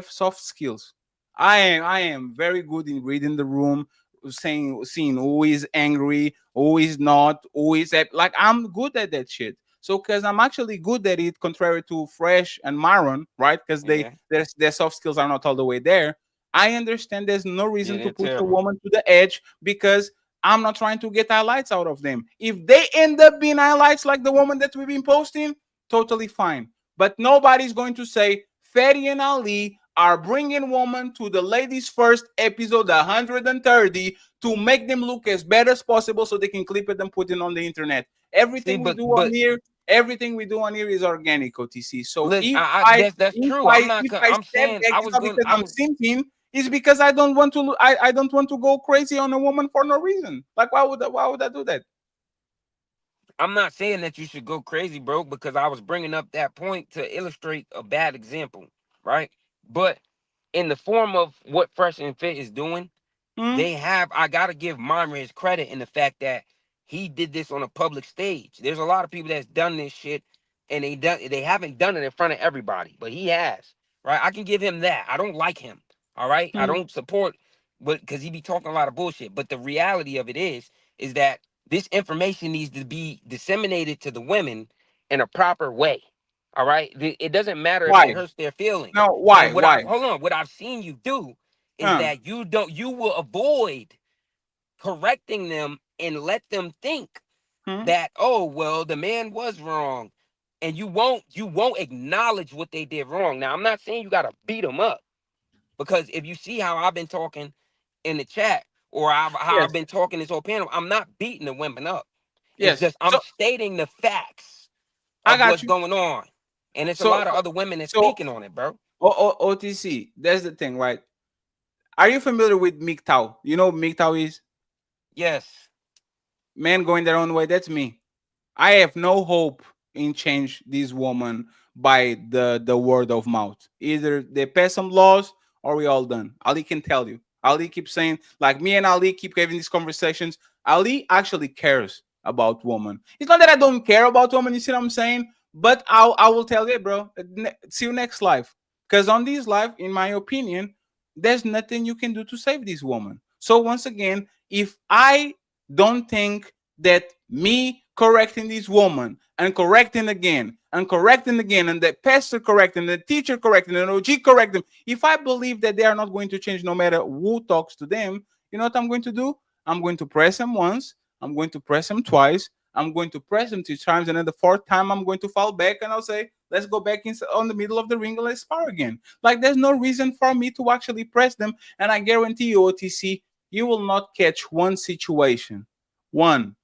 soft skills. I am very good in reading the room, seeing who is angry, who is not, who is like I'm good at that shit. So because I'm actually good at it, contrary to Fresh and Maron, right? Because Yeah. their soft skills are not all the way there. I understand there's no Yeah, reason to they're push a terrible. woman to the edge because I'm not trying to get highlights out of them. If they end up being highlights like the woman that we've been posting, totally fine. But nobody's going to say Fetty and Ali are bringing women to the ladies first episode 130 to make them look as bad as possible so they can clip it and put it on the internet. See, Everything we do on here, everything we do on here is organic, OTC. So look, if I I that's if true. I if I I'm step saying back, I it's was not going. because I'm simping. It's because I don't want to. I don't want to go crazy on a woman for no reason. Like why would I do that? I'm not saying that you should go crazy, bro, because I was bringing up that point to illustrate a bad example, right? But in the form of what Fresh and Fit is doing, Hmm? I gotta give Myra his credit in the fact that he did this on a public stage. There's a lot of people that's done this shit and they haven't done it in front of everybody, but he has, right? I can give him that. I don't like him, all right? I Hmm. don't support, but because he be talking a lot of bullshit. But the reality of it is that this information needs to be disseminated to the women in a proper way. All right. It doesn't matter if it Why? hurts their feelings. No, And why? what I've seen you do is Huh? that you will avoid correcting them and let them think Hmm? that, oh well, the man was wrong. And you won't acknowledge what they did wrong. Now I'm not saying you gotta beat them up, because if you see how I've been talking in the chat, or how I've Yes. been talking this whole panel, I'm not beating the women up. It's Yes. just I'm stating the facts I of got what's you. going on. And it's a So lot of other women that's so speaking on it, bro. OTC. That's the thing, right? Are you familiar with MGTOW? You know what MGTOW is? Yes. Men going their own way. That's me. I have no hope in change this woman by the word of mouth. Either they pass some laws or we all done. Ali can tell you. Ali keeps saying, like me and Ali keep having these conversations. Ali actually cares about women. It's not that I don't care about women, you see what I'm saying? But I will tell you, bro. See you next life. Because on this life, in my opinion, there's nothing you can do to save this woman. So once again, if I don't think that me correcting this woman and correcting again and correcting again and the pastor correcting the teacher correcting and OG correcting, if I believe that they are not going to change no matter who talks to them, you know what I'm going to do? I'm going to press them once, I'm going to press them twice, I'm going to press them 2 times, and then the fourth time I'm going to fall back and I'll say, let's go back on the middle of the ring and let's spar again. Like there's no reason for me to actually press them, and I guarantee you, OTC, you will not catch one situation, one,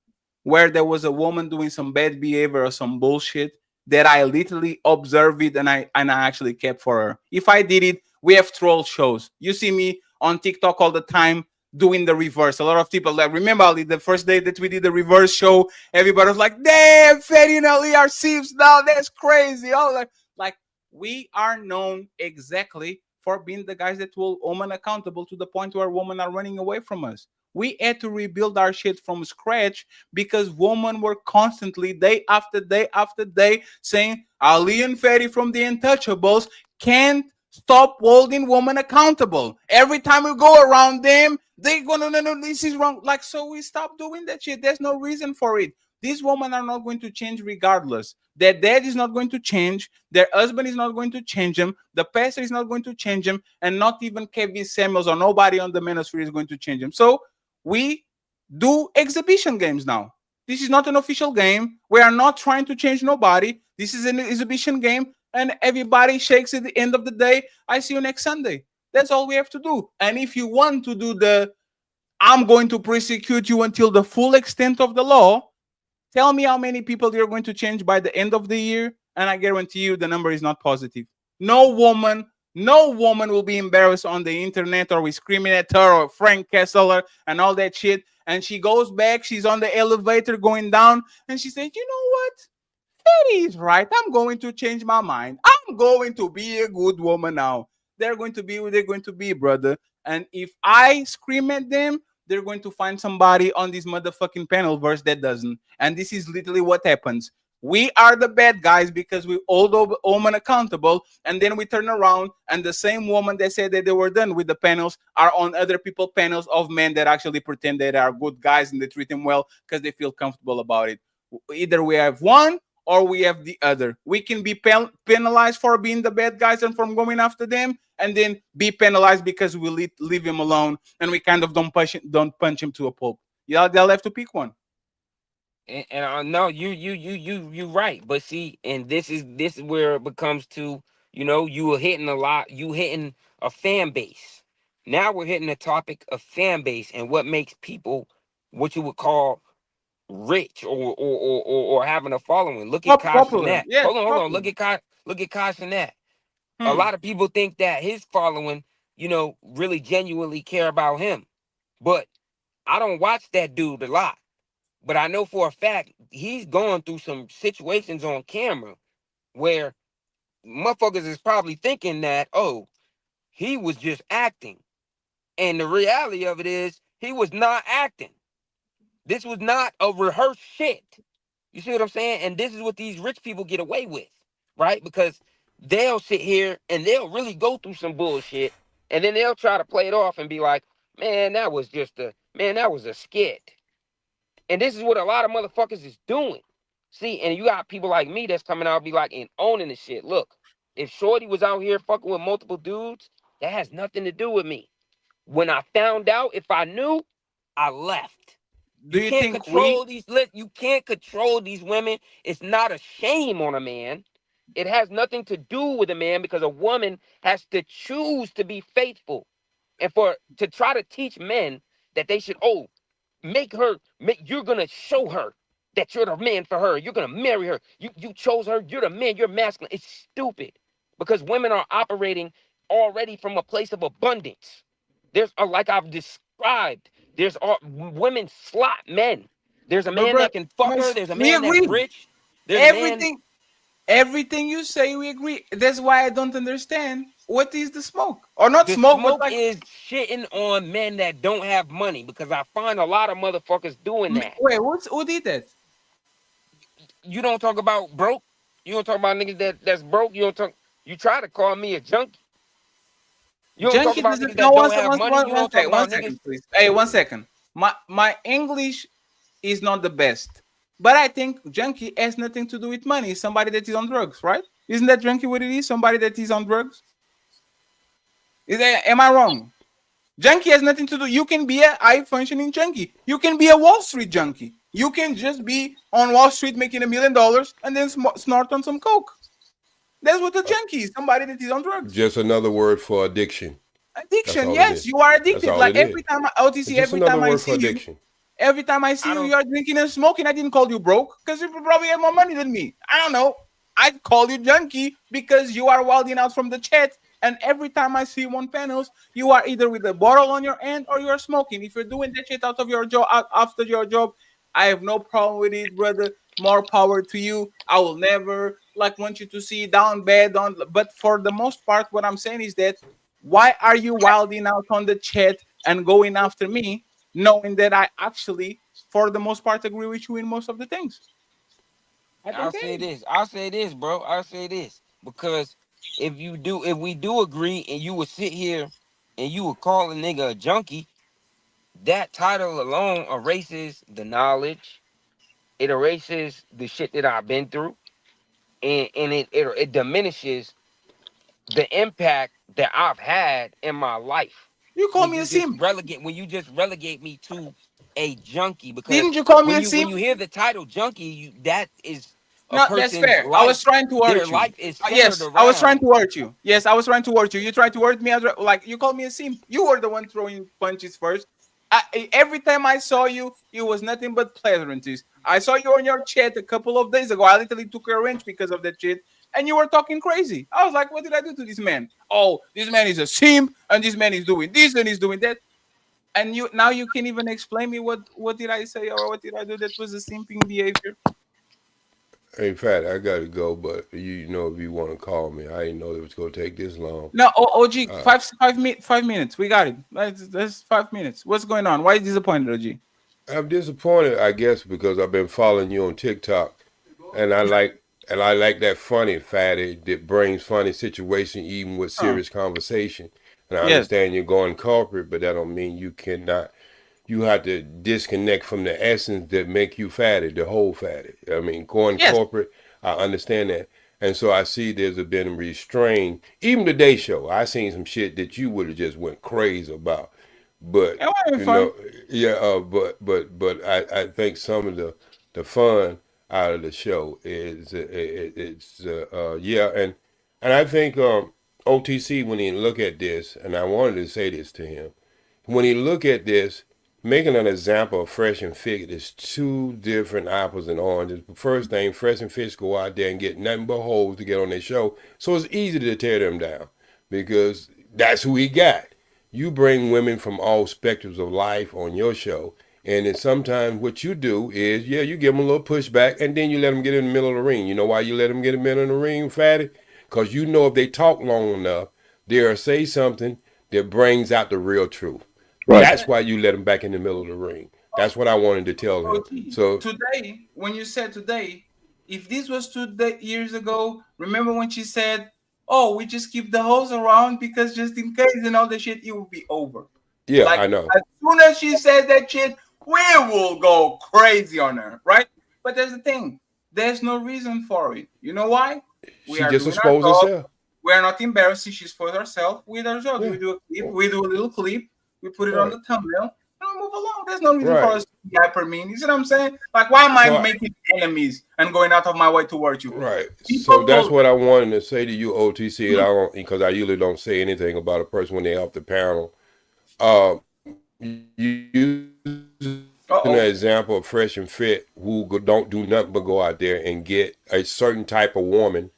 where there was a woman doing some bad behavior or some bullshit that I literally observed it and I actually kept for her. If I did it, we have troll shows. You see me on TikTok all the time doing the reverse. A lot of people like remember Ali, the first day that we did the reverse show, everybody was like, damn, Fetty and Ali are thieves now. That's crazy. All like we are known exactly for being the guys that will woman accountable to the point where women are running away from us. We had to rebuild our shit from scratch because women were constantly day after day after day saying Ali and Ferry from the Untouchables can't stop holding women accountable. Every time we go around them, they go, no, this is wrong. Like, so we stop doing that shit. There's no reason for it. These women are not going to change regardless. Their dad is not going to change. Their husband is not going to change them. The pastor is not going to change them. And not even Kevin Samuels or nobody on the manosphere is going to change them. So we do exhibition games now. This is not an official game. We are not trying to change nobody. This is an exhibition game, and everybody shakes at the end of the day. I see you next Sunday. That's all we have to do. And if you want to do the I'm going to persecute you until the full extent of the law, tell me how many people you're going to change by the end of the year, and I guarantee you the number is not positive. No woman, no woman will be embarrassed on the internet or we screaming at her or Frank Kessler and all that shit. And she goes back, she's on the elevator going down, and she says, you know what? Fetty is right. I'm going to change my mind. I'm going to be a good woman now. they're going to be who they're going to be, brother. And if I scream at them, they're going to find somebody on this motherfucking panel verse that doesn't. And this is literally what happens. We are the bad guys because we hold a woman accountable, and then we turn around and the same woman that said that they were done with the panels are on other people panels of men that actually pretend that they are good guys and they treat them well because they feel comfortable about it. Either we have one or we have the other. We can be penalized for being the bad guys and from going after them, and then be penalized because we leave him alone and we kind of don't punch him to a pulp. Yeah, they'll have to pick one. And I know you right, but see, and this is where it becomes to, you are hitting a lot, you hitting a fan base. Now we're hitting the topic of fan base and what makes people what you would call rich or having a following. Look at Kai Popular, Cenat. yes, Hold on. popular. Look at Kai Cenat. A lot of people think that his following, really genuinely care about him. But I don't watch that dude a lot. But I know for a fact he's going through some situations on camera where motherfuckers is probably thinking that, oh, he was just acting. And the reality of it is he was not acting. This was not a rehearsed shit. You see what I'm saying? And this is what these rich people get away with, right? Because they'll sit here and they'll really go through some bullshit, and then they'll try to play it off and be like, that was a skit. And this is what a lot of motherfuckers is doing. See, and you got people like me that's coming out be like and owning the shit. Look, if Shorty was out here fucking with multiple dudes, that has nothing to do with me. When I found out, if I knew, I left. Do You you can't think we control you can't control these women. It's not a shame on a man. It has nothing to do with a man because a woman has to choose to be faithful. And to try to teach men that they should, you're gonna show her that you're the man for her. You're gonna marry her. You chose her, you're the man, you're masculine. It's stupid. Because women are operating already from a place of abundance. There's like I've described, women slot men. There's a But man bro, that can fuck her, there's a we man that's agree. rich, there's a man. Everything you say, we agree. That's why I don't understand what is the smoke, or not The smoke, but smoke like, is shitting on men that don't have money because I find a lot of motherfuckers doing that. wait, who did that? You don't talk about broke. You don't talk about niggas that's broke. You try to call me a junkie. You don't talk Junkie about doesn't. niggas No, that don't have money. You don't talk one about niggas. second, please. Hey, 1 second. My English is not the best, but I think junkie has nothing to do with money. It's somebody that is on drugs, right? Isn't that junkie what it is? Somebody that is on drugs. Am I wrong? Junkie has nothing to do. You can be a high functioning junkie. You can be a Wall Street junkie. You can just be on Wall Street making $1 million and then snort on some coke. That's what a junkie is. Somebody that is on drugs. Just another word for addiction. Addiction, yes, you are addicted. Like every time OTC, every time I see you, every time I see you, you are drinking and smoking. I didn't call you broke because you probably have more money than me. I don't know. I'd call you junkie because you are wilding out from the chat. And every time I see you on panels, you are either with a bottle on your hand or you are smoking. If you're doing that shit out of your job, after your job, I have no problem with it, brother. More power to you. I will never want you to see down bad on. But for the most part, what I'm saying is that why are you wilding out on the chat and going after me, knowing that I actually, for the most part, agree with you in most of the things? I'll say this, bro. I'll say this because if we do agree, and you would sit here and you would call a nigga a junkie, that title alone erases the knowledge. It erases the shit that I've been through, and it diminishes the impact that I've had in my life. You call me a simp. When you just relegate me to a junkie, because didn't you call me when a simp? you hear the title junkie, that is a No, that's person's fair. life. I was trying to Their hurt you. life is centered Yes, around. I was trying to hurt you. Yes, I was trying to hurt you. You tried to hurt me as like you called me a simp. You were the one throwing punches first. Every time I saw you, it was nothing but pleasantries. I saw you on your chat a couple of days ago. I literally took your wrench because of that shit, and you were talking crazy. I was like, "What did I do to this man? Oh, this man is a simp, and this man is doing this and he's doing that." And you can't even explain me what did I say or what did I do that was a simping behavior? In fact, I gotta go, but you know, if you want to call me, I didn't know it was gonna take this long. No, OG, Uh, 5 minutes. We got it. That's 5 minutes. What's going on? Why are you disappointed, OG? I'm disappointed, I guess, because I've been following you on TikTok, and I like that funny fatty that brings funny situation even with Huh. serious conversation. And I Yes. understand you're going corporate, but that don't mean you cannot. You have to disconnect from the essence that make you fatty, the whole fatty. I mean, going Yes. corporate, I understand that. And so I see there's been restrained. Even the Day Show, I seen some shit that you would have just went crazy about. But It wasn't you fun. know, yeah. But I think some of the fun out of the show is it's yeah, and I think OTC when he look at this, and I wanted to say this to him when he look at this, making an example of Fresh and Fit is two different apples and oranges. The first thing, Fresh and Fit go out there and get nothing but hoes to get on their show, so it's easy to tear them down because that's who he got. You bring women from all spectrums of life on your show, and then sometimes what you do is, yeah, you give them a little pushback, and then you let them get in the middle of the ring. You know why you let them get in the middle of the ring, fatty? Because you know if they talk long enough, they'll say something that brings out the real truth. Right. That's why you let him back in the middle of the ring. That's what I wanted to tell him. OG, So today, when you said today, if this was 2 years ago, remember when she said, "Oh, we just keep the hose around because just in case and all the shit, it will be over." yeah, Like I know. as soon as she said that shit, we will go crazy on her, right? But there's the thing: there's no reason for it. You know why? We She are just doing our exposed job. herself. We are not embarrassed. She exposed herself with our job. Yeah. We do a clip. We do a little clip. We put it on Right. the thumbnail. And we move along. There's no reason for Right. us to be hyper mean. You see what I'm saying? Like, why am I So making enemies and going out of my way towards you? right. So People that's will. what I wanted to say to you, OTC. And I don't because I usually don't say anything about a person when they off the panel. Using an example of Fresh and Fit, who don't do nothing but go out there and get a certain type of woman.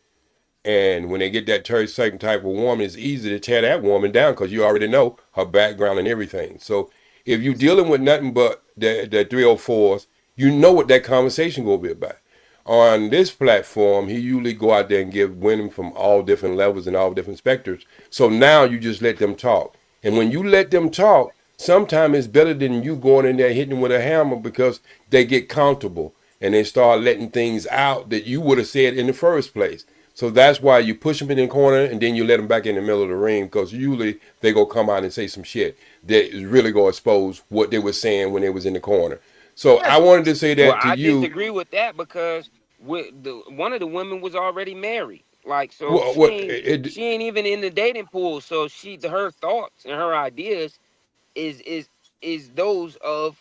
And when they get that certain type of woman, it's easy to tear that woman down because you already know her background and everything. So if you're dealing with nothing but the 304s, you know what that conversation will be about. On this platform, he usually go out there and give women from all different levels and all different specters. So now you just let them talk. And when you let them talk, sometimes it's better than you going in there hitting them with a hammer because they get comfortable and they start letting things out that you would have said in the first place. So that's why you push them in the corner and then you let them back in the middle of the ring because usually they go come out and say some shit that is really going to expose what they were saying when they was in the corner. So I wanted to say Well, that to I you. disagree with that because one of the women was already married. Like, so Well, she ain't even in the dating pool. So her thoughts and her ideas is is is those of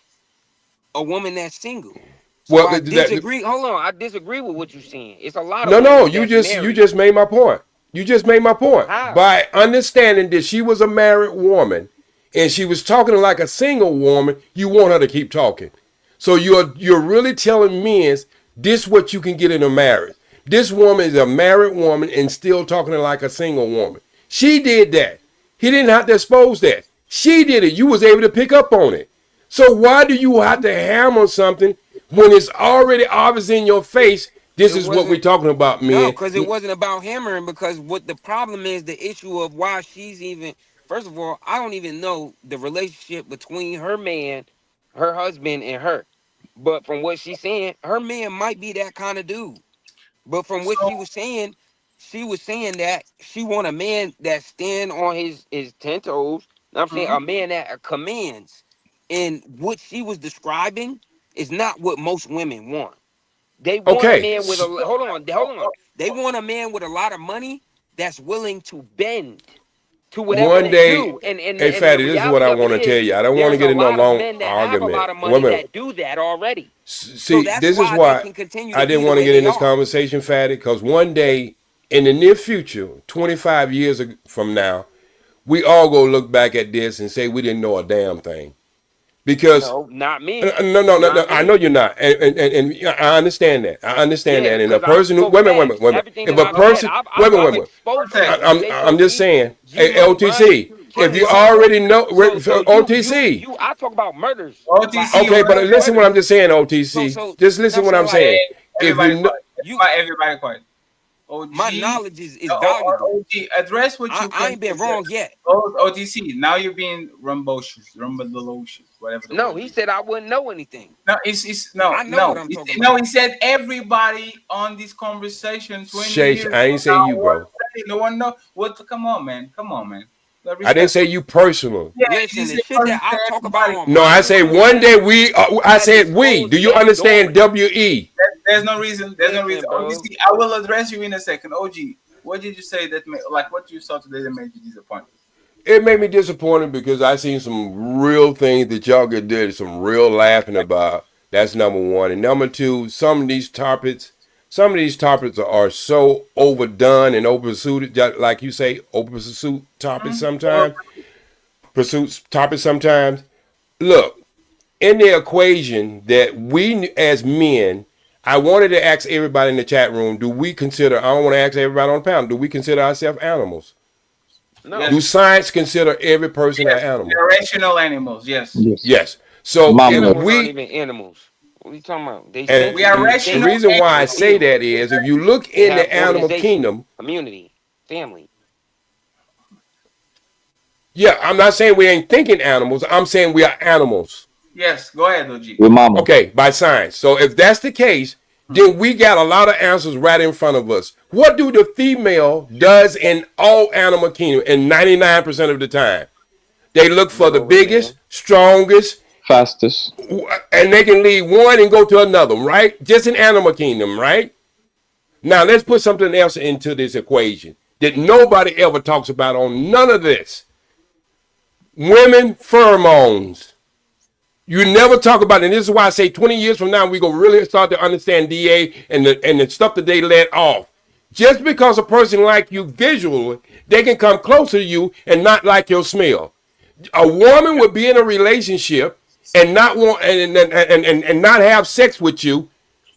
a woman that's single. So well, I disagree. Hold on, I disagree with what you're saying. It's a lot of no, women you that's you married. just made my point. You just made my point How? by understanding that she was a married woman and she was talking like a single woman. You want her to keep talking, so you're really telling men this what you can get in a marriage. This woman is a married woman and still talking like a single woman. She did that. He didn't have to expose that. She did it. You was able to pick up on it. So why do you have to hammer something when it's already obvious in your face? This It is what we're wasn't. talking about, No, man. because it wasn't about hammering. Because what the problem is, the issue of why she's even. First of all, I don't even know the relationship between her man, her husband, and her. But from what she's saying, her man might be that kind of dude. But from what So, she was saying that she want a man that stand on his 10 toes. I'm saying mhm. a man that commands. And what she was describing is not what most women want. They want a Okay. man with a hold on. They want a man with a lot of money that's willing to bend to whatever One they day, do. And hey, the Fatty, this is what reality I of it want to tell is you. I don't want to there's a get into a lot of long men that have a lot argument. of Wait a money minute. that do that already. So See, that's this is why they why can continue I to be didn't the want to way get in they this are. conversation, Fatty, because one day in the near future, 25 years from now, we all go look back at this and say we didn't know a damn thing. Because No, not me. no. Not I know me. you're not, and I understand that. I understand Yeah, that. And a because I person who spoke facts. wait a minute. Everything If that a I've said, person wait a I've minute. exposed Protect. you. You say I'm so, just G. saying. G Hey, money, LTC, if you hold on. already know, OTC. I talk about murders. Like OTC, I Okay, don't but talk welcome. listen what I'm murders. just saying, So OTC. Just I'm listen what saying I'm like saying. Hey, If everybody you know, quiet. Why everybody quiet? OG, My knowledge is or valuable. OG, address what you I claim ain't been to say. wrong yet. OTC, now you're being rumbalocious, whatever the No, word he is. said I wouldn't know anything. No, it's no, I know what I'm He talking no, about. he said everybody on this conversation 20 Shay, years I from ain't say now, you, one bro. say, no one know. What? Come on, man. Come on, man. I didn't say Respectful. you personal. Yeah, you Listen, the said shit that I talk about everybody. on No, my I say show, one day man, we. I that is said we. full Do you dead understand? on. WE. There's no reason. There's no reason. Listen, bro. OGC, I will address you in a second. OG, what did you say that like what you saw today that made you disappointed? It made me disappointed because I seen some real things that y'all could do, some real laughing about. That's number one. And number two, some of these topics are so overdone and oversuited, like you say, overpursuit topics sometimes. Pursuits topics sometimes. Look, in the equation that we as men, I wanted to ask everybody in the chat room, do we consider, I don't want to ask everybody on the panel, do we consider ourselves animals? No. Do science consider every person an Yes, animal? they're rational animals. Yes. Yes. So Animals aren't we even animals. What are you talking about? They and We are sentient. They the rational think. reason why I They animals. say feel. that is if you look They in have the animal organization, kingdom, community, family. yeah, I'm not saying we ain't thinking animals. I'm saying we are animals. Yes, go ahead, OG. With mama. Okay, by science. So if that's the case, then we got a lot of answers right in front of us. What do the female does in all animal kingdom in 99% of the time? They look for Get the over biggest, man. strongest, Fastest. and they can leave one and go to another, right? Just in animal kingdom, right? Now let's put something else into this equation that nobody ever talks about on none of this. Women pheromones. You never talk about it. And this is why I say 20 years from now, we're going to really start to understand DA and the stuff that they let off. Just because a person like you visually, they can come closer to you and not like your smell. A woman would be in a relationship and not want and not have sex with you,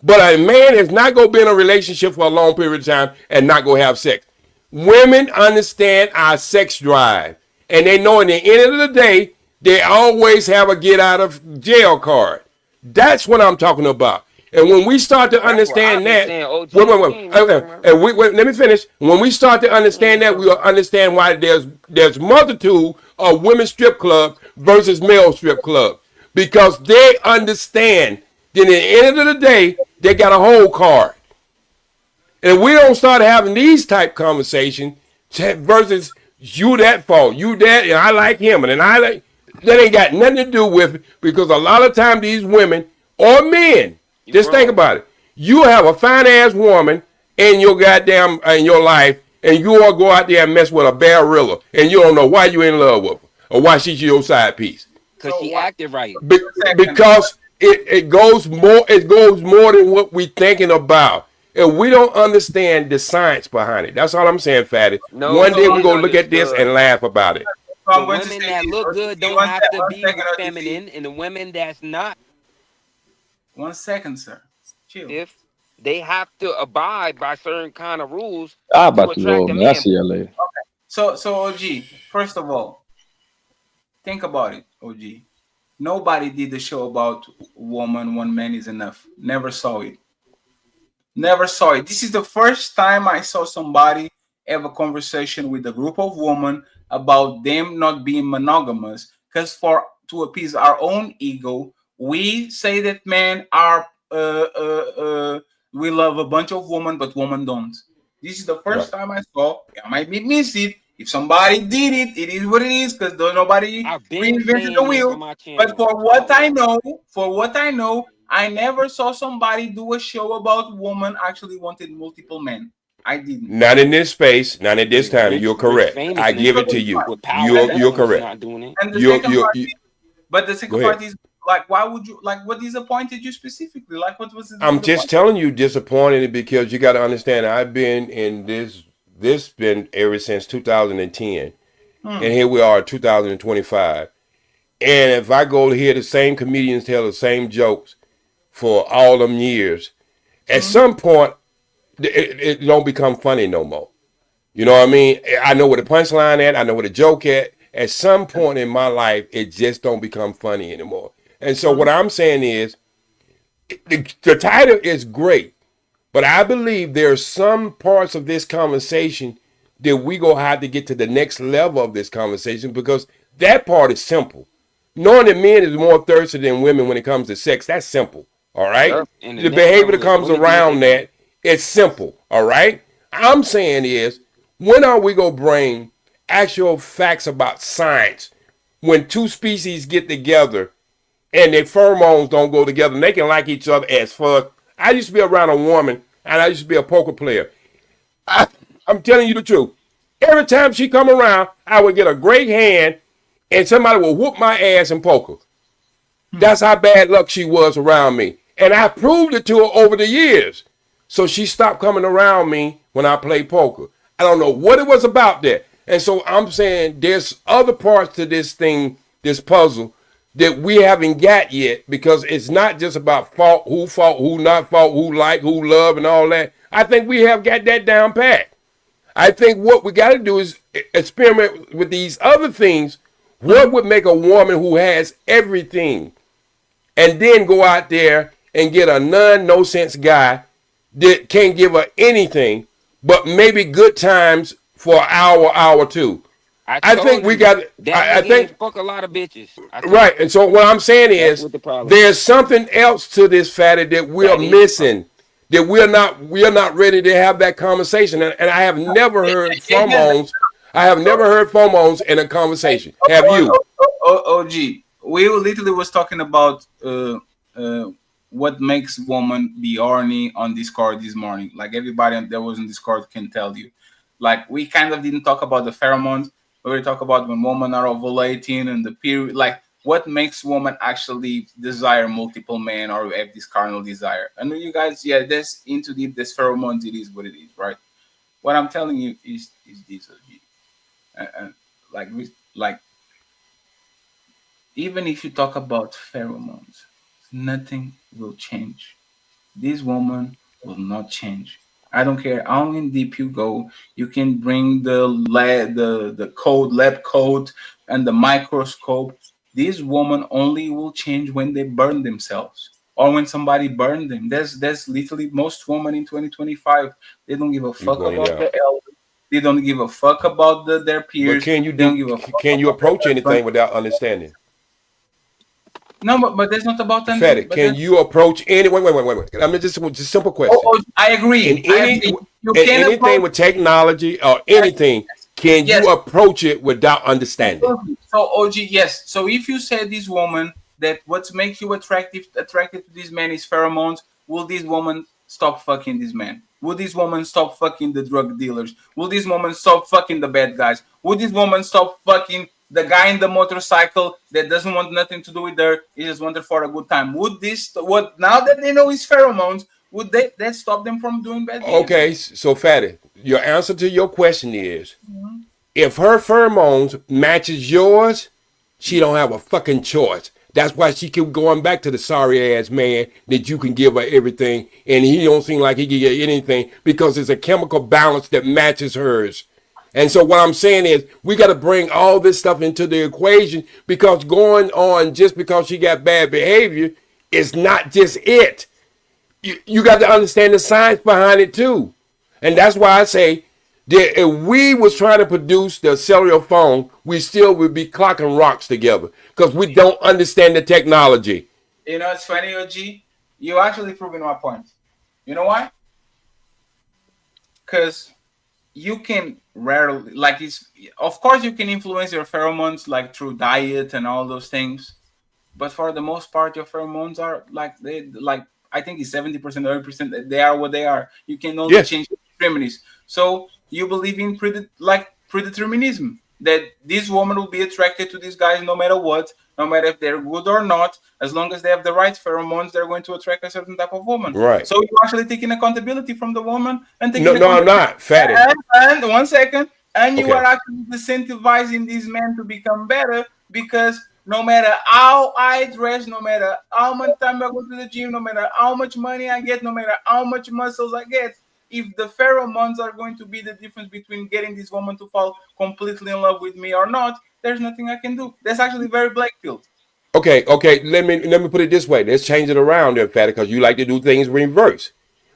but a man is not going to be in a relationship for a long period of time and not going to have sex. Women understand our sex drive, and they know in the end of the day, they always have a get out of jail card. That's what I'm talking about. And when we start to That's what I've understand been that, saying, OG. wait, You ain't even talking about. let me finish. When we start to understand that, we'll understand why there's multitude of women's strip club versus male strip club, because they understand that at the end of the day, they got a whole card. And we don't start having these type conversations versus you that fault, you that, and I like him, and then I like, that ain't got nothing to do with it, because a lot of times these women or men, just think about it. You have a fine ass woman in your goddamn in your life, and you all go out there and mess with a barilla, and you don't know why you in love with her or why she's your side piece. Cause she acted right. Because it goes more than what we thinking about. And we don't understand the science behind it. That's all I'm saying, Fatty. No, One day you we're ain't gonna look at this understood. and laugh about it. The women that look good don't have to be feminine, and the women that's not, 1 second, sir. Chill. if they have to abide by certain kind of rules I to about to attract roll, a man. I man. see y'all later. So OG, first of all, think about it, OG. Nobody did the show about woman, one man is enough. Never saw it. Never saw it. This is the first time I saw somebody have a conversation with a group of women about them not being monogamous. Because to appease our own ego, we say that men are we love a bunch of women, but women don't. This is the first time I saw. I might be missed it. If somebody did it, it is what it is. Because nobody I've been reinvented the saying this wheel. on my But channel. for what I know, I never saw somebody do a show about women actually wanted multiple men. I didn't. Not in this space, not at this time. You're Rich correct. famous I give it niggas to you. with power You're homes correct. not doing it. And the You're, second you're, part you is, but the Go second ahead. part is like, why would you like what disappointed you specifically? Like, what was the I'm just point? telling you disappointed because you got to understand I've been in this been ever since 2010, and here we are 2025. And if I go to hear the same comedians tell the same jokes for all them years, at some point it don't become funny no more. You know what I mean? I know where the punchline at. I know where the joke at. At some point in my life, it just don't become funny anymore. And so what I'm saying is, the title is great, But I believe there are some parts of this conversation that we gonna have to get to the next level of this conversation, because that part is simple. Knowing that men is more thirsty than women when it comes to sex, that's simple. All right. Yep. And the The next behavior level that is comes only being around ignorant. that, it's simple. All right. I'm saying is, when are we gonna bring actual facts about science when two species get together and their pheromones don't go together and they can like each other as fuck? I used to be around a woman and I used to be a poker player. I'm telling you the truth. Every time she come around, I would get a great hand and somebody would whoop my ass in poker. That's how bad luck she was around me. And I proved it to her over the years. So she stopped coming around me when I played poker. I don't know what it was about that. And so I'm saying there's other parts to this thing, this puzzle, that we haven't got yet, because it's not just about fault, who not fault, who like, who love, and all that. I think we have got that down pat. I think what we got to do is experiment with these other things. What would make a woman who has everything, and then go out there and get a no sense guy that can't give her anything, but maybe good times for an hour or two? I think told we you got. that I nigga think ain't fuck a lot of bitches. I told right. you. And so what I'm saying That's is, what the problem is. there's something else to this, fatty, that we're That is the problem. missing. That we're not ready to have that conversation. And I have never heard pheromones. I have never heard pheromones in a conversation. Have you? OG, we literally was talking about what makes woman be horny on Discord this morning. Like everybody that was in Discord can tell you. Like we kind of didn't talk about the pheromones, but we talk about when women are ovulating and the period. Like what makes woman actually desire multiple men or have this carnal desire. I know you guys, yeah, that's into deep. This pheromones, it is what it is, right? What I'm telling you is this, OG. Like like even if you talk about pheromones, nothing will change. This woman will not change. I don't care how in deep you go. You can bring the code, lab code, and the microscope. This woman only will change when they burn themselves or when somebody burned them. That's literally most women in 2025. They don't give a You fuck pointed about out. their elders. They don't give a fuck about their But peers. They don't give a fuck can you about their approach husband. anything without understanding? No, but that's not about Fatty, but can then you approach any? Wait. I mean, just simple question. I In agree. You can anything approach. with technology or anything, can Yes. you approach it without understanding? So OG, yes. So if you say this woman that what makes you attracted to this man is pheromones, will this woman stop fucking this man? Will this woman stop fucking the drug dealers? Will this woman stop fucking the bad guys? Will this woman stop fucking the guy in the motorcycle that doesn't want nothing to do with her? He just wanted for a good time. Would this what now that they know his pheromones? Would that stop them from doing bad behavior? Okay, so Fatty, your answer to your question is, if her pheromones matches yours, she don't have a fucking choice. That's why she keep going back to the sorry ass man that you can give her everything and he don't seem like he can get anything, because it's a chemical balance that matches hers. And so what I'm saying is we got to bring all this stuff into the equation, because going on just because she got bad behavior is not just it. You got to understand the science behind it too. And that's why I say that if we was trying to produce the cellular phone, we still would be clocking rocks together, because we don't understand the technology. You know, it's funny, OG. You actually proving my point. You know why? Because you can rarely, like, it's of course you can influence your pheromones like through diet and all those things, but for the most part, your pheromones are like I think it's 70%, 30%. They are what they are. You can only Yes. change extremities. So you believe in predeterminism that this woman will be attracted to these guys no matter what, no matter if they're good or not, as long as they have the right pheromones, they're going to attract a certain type of woman. Right. So you're actually taking accountability from the woman and taking No, I'm accountability. not, Fatty. And 1 second, and you Okay. are actually incentivizing these men to become better, because no matter how I dress, no matter how much time I go to the gym, no matter how much money I get, no matter how much muscles I get, if the pheromones are going to be the difference between getting this woman to fall completely in love with me or not, there's nothing I can do. That's actually very black pilled. Okay. Let me put it this way. Let's change it around there, Fatty, because you like to do things reverse.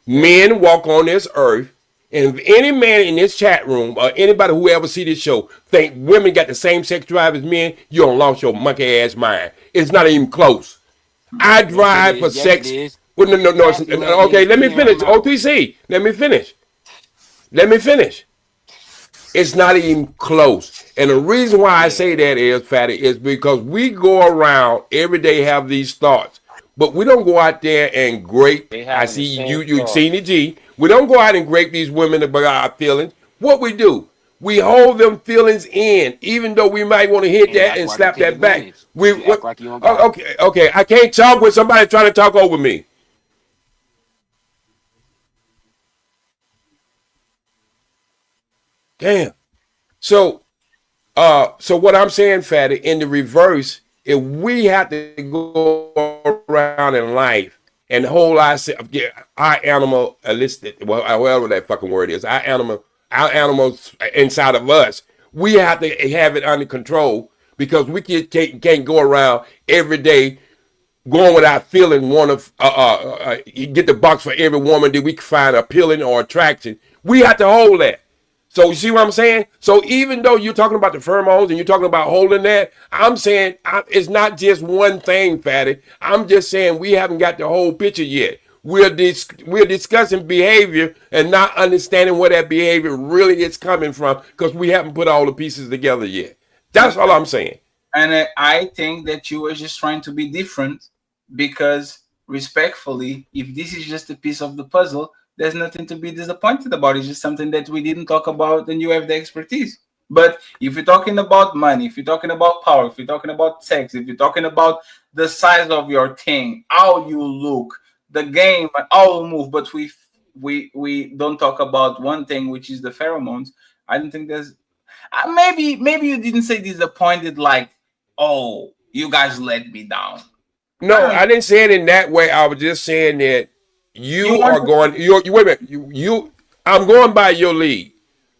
Men walk on this earth, and if any man in this chat room or anybody who ever see this show think women got the same sex drive as men, you don't lost your monkey ass mind. It's not even close. I Yes, it drive for is. Yes, it sex. is. Well, no. Masculinity Okay, is let me finish. paramount. OTC, let me finish. Let me finish. It's not even close. And the reason why I say that is, Fatty, is because we go around every day have these thoughts, but we don't go out there and grape. They I having see the same you thought. seen the G. We don't go out and grape these women about our feelings. What we do, we hold them feelings in, even though we might want to hit And you that act and like you slap take that back. advantage. We You act what? like you don't got it. Okay. I can't talk with somebody trying to talk over me. Damn. So so what I'm saying, Fatty, in the reverse, if we have to go around in life and hold ourselves, our animalistic, whatever that fucking word is, our animals inside of us, we have to have it under control because we can't go around every day going without feeling want to get the box for every woman that we can find appealing or attraction. We have to hold that. So you see what I'm saying? So even though you're talking about the pheromones and you're talking about holding that, I'm saying it's not just one thing, Fatty. I'm just saying we haven't got the whole picture yet. We're discussing behavior and not understanding where that behavior really is coming from because we haven't put all the pieces together yet. That's all I'm saying. And I think that you were just trying to be different because, respectfully, if this is just a piece of the puzzle, there's nothing to be disappointed about. It's just something that we didn't talk about and you have the expertise. But if you're talking about money, if you're talking about power, if you're talking about sex, if you're talking about the size of your thing, how you look, the game, how you move, but we don't talk about one thing, which is the pheromones. I don't think there's maybe you didn't say disappointed like, oh, you guys let me down. No, I didn't say it in that way. I was just saying that You you want are to, going. You wait a minute. I'm going by your lead.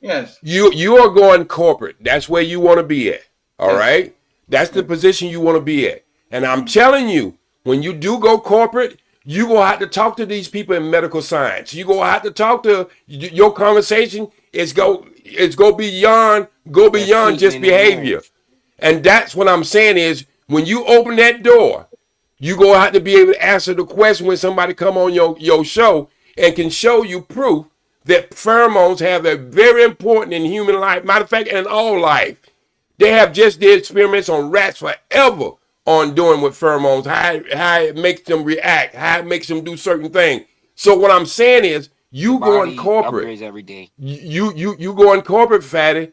yes. You are going corporate. That's where you want to be at. All Yes. right. That's the position you want to be at. And I'm telling you, when you do go corporate, you gonna have to talk to these people in medical science. You gonna have to talk to your conversation. It's go That's beyond cheating just in their behavior. marriage. And that's what I'm saying is when you open that door, you gonna have to be able to answer the question when somebody come on your show and can show you proof that pheromones have a very important in human life. Matter of fact, in all life, they have just did experiments on rats forever on doing with pheromones, how it makes them react, how it makes them do certain things. So what I'm saying is, The you going body corporate, upgrades every day. you going corporate, Fatty.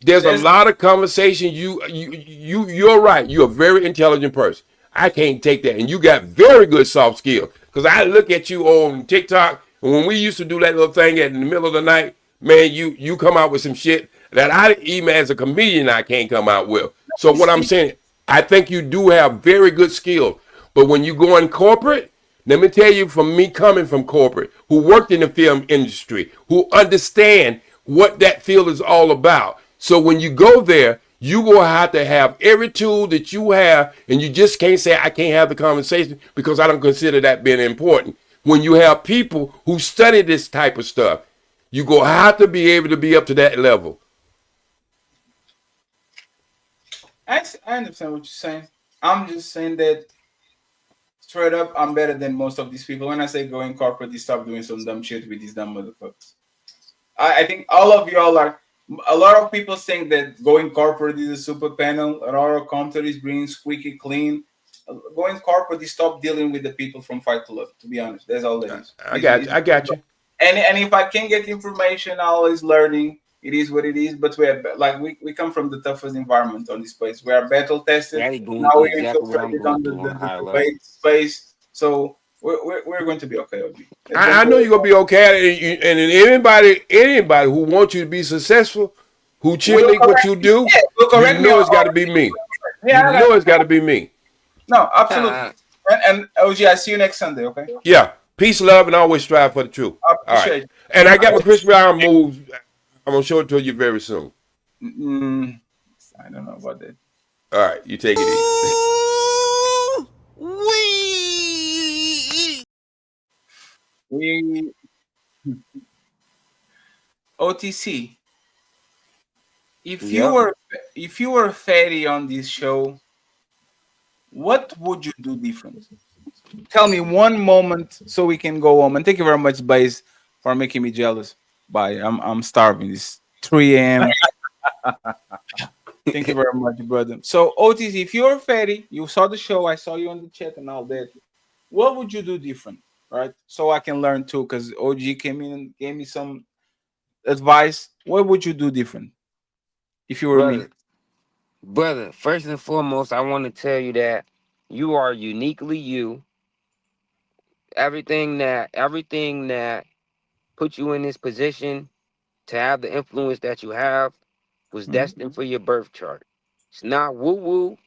There's a There's lot of conversation. You're right. You're a very intelligent person. I can't take that, and you got very good soft skills. Because I look at you on TikTok, and when we used to do that little thing in the middle of the night, man, you come out with some shit that I even as a comedian I can't come out with. So what I'm saying, I think you do have very good skills. But when you go in corporate, let me tell you from me coming from corporate, who worked in the film industry, who understand what that field is all about. So when you go there, you will have to have every tool that you have, and you just can't say, I can't have the conversation because I don't consider that being important. When you have people who study this type of stuff, you go have to be able to be up to that level. I understand what you're saying. I'm just saying that straight up, I'm better than most of these people. When I say going corporate, you stop doing some dumb shit with these dumb motherfuckers. I think all of y'all are. A lot of people think that going corporate is a super panel. A lot of companies bringing squeaky clean. Going corporate is stop dealing with the people from Fight Club. To be honest, that's all that is. I got you. And if I can get information, I'm always learning. It is what it is. But we are like we come from the toughest environment on this place. We are battle tested. That is going Now through we're exactly what I'm infiltrated going on through on a the higher level. debate space. So we're going to be okay, OG. I know you're gonna be okay, and anybody who wants you to be successful, who Will cheerlead what correct you me. do, Yeah, will you correct me know it's got to be me. You Yeah, I know got it's got to be me. no, absolutely. And OG, I see you next Sunday, okay? Yeah. Peace, love, and always strive for the truth. I All right. appreciate And I got my you. Chris Brown moves. I'm gonna show it to you very soon. Mm, I don't know about that. All right. You take it easy. We OTC. If you Yep. were fatty on this show, what would you do different? Tell me one moment so we can go home. And thank you very much, guys, for making me jealous. Bye. I'm starving. It's 3 a.m. Thank you very much, brother. So OTC, if you're fatty, you saw the show, I saw you on the chat and all that. What would you do different? Right? So I can learn too, because OG came in and gave me some advice. What would you do different if you were me? Brother, first and foremost, I want to tell you that you are uniquely you. Everything that put you in this position to have the influence that you have was destined for your birth chart. It's not woo woo.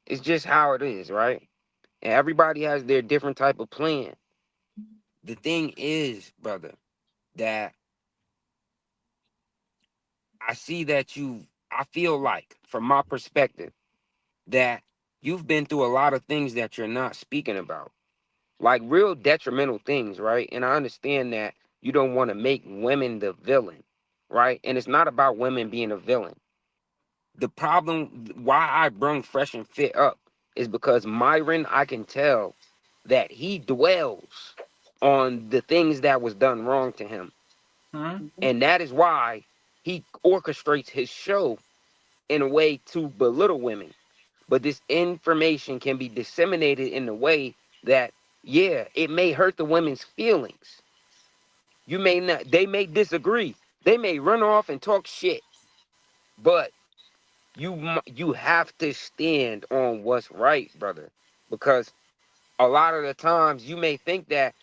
It's just how it is, right? And everybody has their different type of plan. The thing is, brother, that I feel like, from my perspective, that you've been through a lot of things that you're not speaking about, like real detrimental things, right? And I understand that you don't want to make women the villain, right? And it's not about women being a villain. The problem, why I brung Fresh and Fit up, is because Myron, I can tell that he dwells on the things that was done wrong to him. And that is why he orchestrates his show in a way to belittle women. But this information can be disseminated in a way that, yeah, it may hurt the women's feelings. You may not, they may disagree. They may run off and talk shit. But you have to stand on what's right, brother. Because a lot of the times you may think that,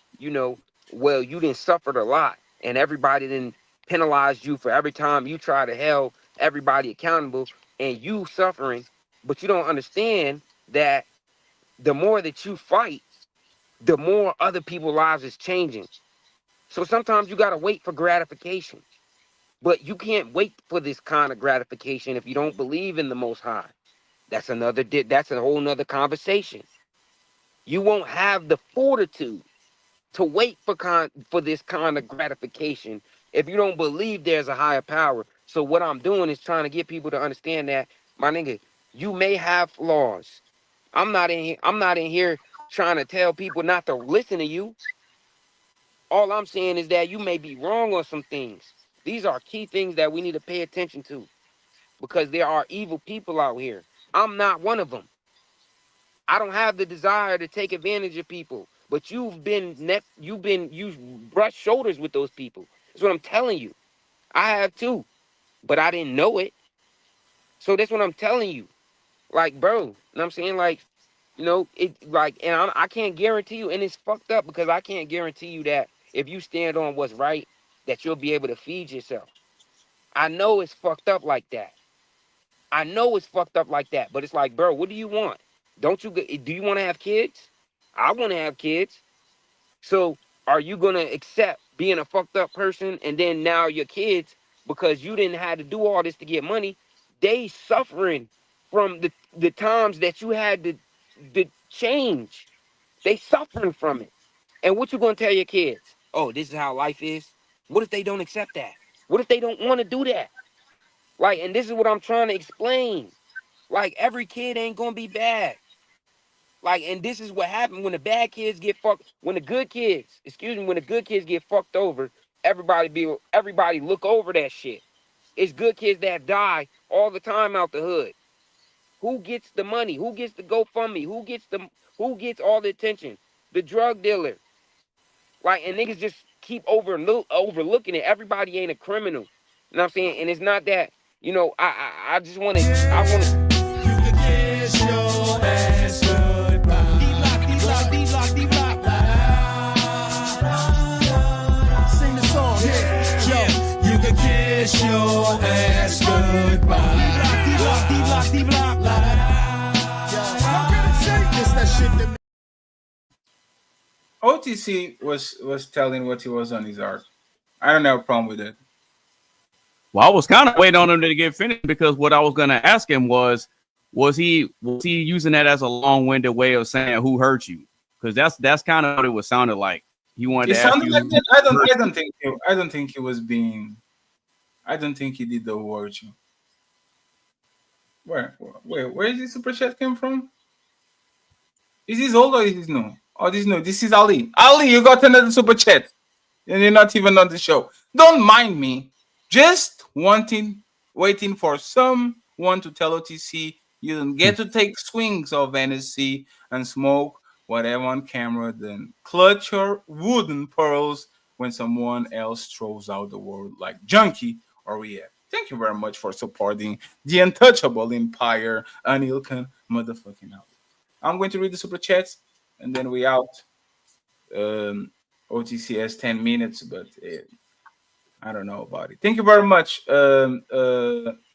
well, you didn't suffered a lot and everybody didn't penalize you for every time you try to held everybody accountable and you suffering, but you don't understand that the more that you fight, the more other people's lives is changing. So sometimes you got to wait for gratification, but you can't wait for this kind of gratification if you don't believe in the Most High. That's a whole nother conversation. You won't have the fortitude to wait for this kind of gratification if you don't believe there's a higher power. So what I'm doing is trying to get people to understand that, my nigga, you may have flaws. I'm not in here trying to tell people not to listen to you. All I'm saying is that you may be wrong on some things. These are key things that we need to pay attention to because there are evil people out here. I'm not one of them. I don't have the desire to take advantage of people, but you've brushed shoulders with those people. That's what I'm telling you. I have too, but I didn't know it. So that's what I'm telling you. Like, bro, you know what I'm saying? Like, and I can't guarantee you, and it's fucked up because I can't guarantee you that if you stand on what's right, that you'll be able to feed yourself. I know it's fucked up like that. I know it's fucked up like that, but it's like, bro, what do you want? Do you want to have kids? I want to have kids. So are you going to accept being a fucked up person and then now your kids, because you didn't have to do all this to get money, they suffering from the times that you had to change. They suffering from it. And what you going to tell your kids? Oh, this is how life is? What if they don't accept that? What if they don't want to do that? Like, and this is what I'm trying to explain. Like, every kid ain't going to be bad. Like, and this is what happened when the bad kids get fucked. When the good kids, when the good kids get fucked over, everybody look over that shit. It's good kids that die all the time out the hood. Who gets the money? Who gets the GoFundMe? Who gets all the attention? The drug dealer. Like, and niggas just keep overlooking it. Everybody ain't a criminal. You know what I'm saying? And it's not that, I just want to, Kiss your ass goodbye. Sing the song. Yeah. You can kiss your ass goodbye. OTC was telling what he was on his heart. I don't have a problem with it. Well, I was kind of waiting on him to get finished because what I was going to ask him was he using that as a long-winded way of saying who hurt you? Because that's kind of what it was sounded like. he wanted It to ask sounded you. like that. I don't think he was being. I don't think he did the word you. Where is this super chat came from? Is this old or is this new? Oh, this is new. This is Ali. Ali, you got another super chat. And you're not even on the show. Don't mind me. Just waiting for someone to tell OTC you don't get to take swings of NSC and smoke whatever on camera, then clutch your wooden pearls when someone else throws out the word like junkie or react. Thank you very much for supporting the untouchable empire, Anilkan motherfucking out. I'm going to read the super chats and then we out. OTC has 10 minutes, but I don't know about it. Thank you very much.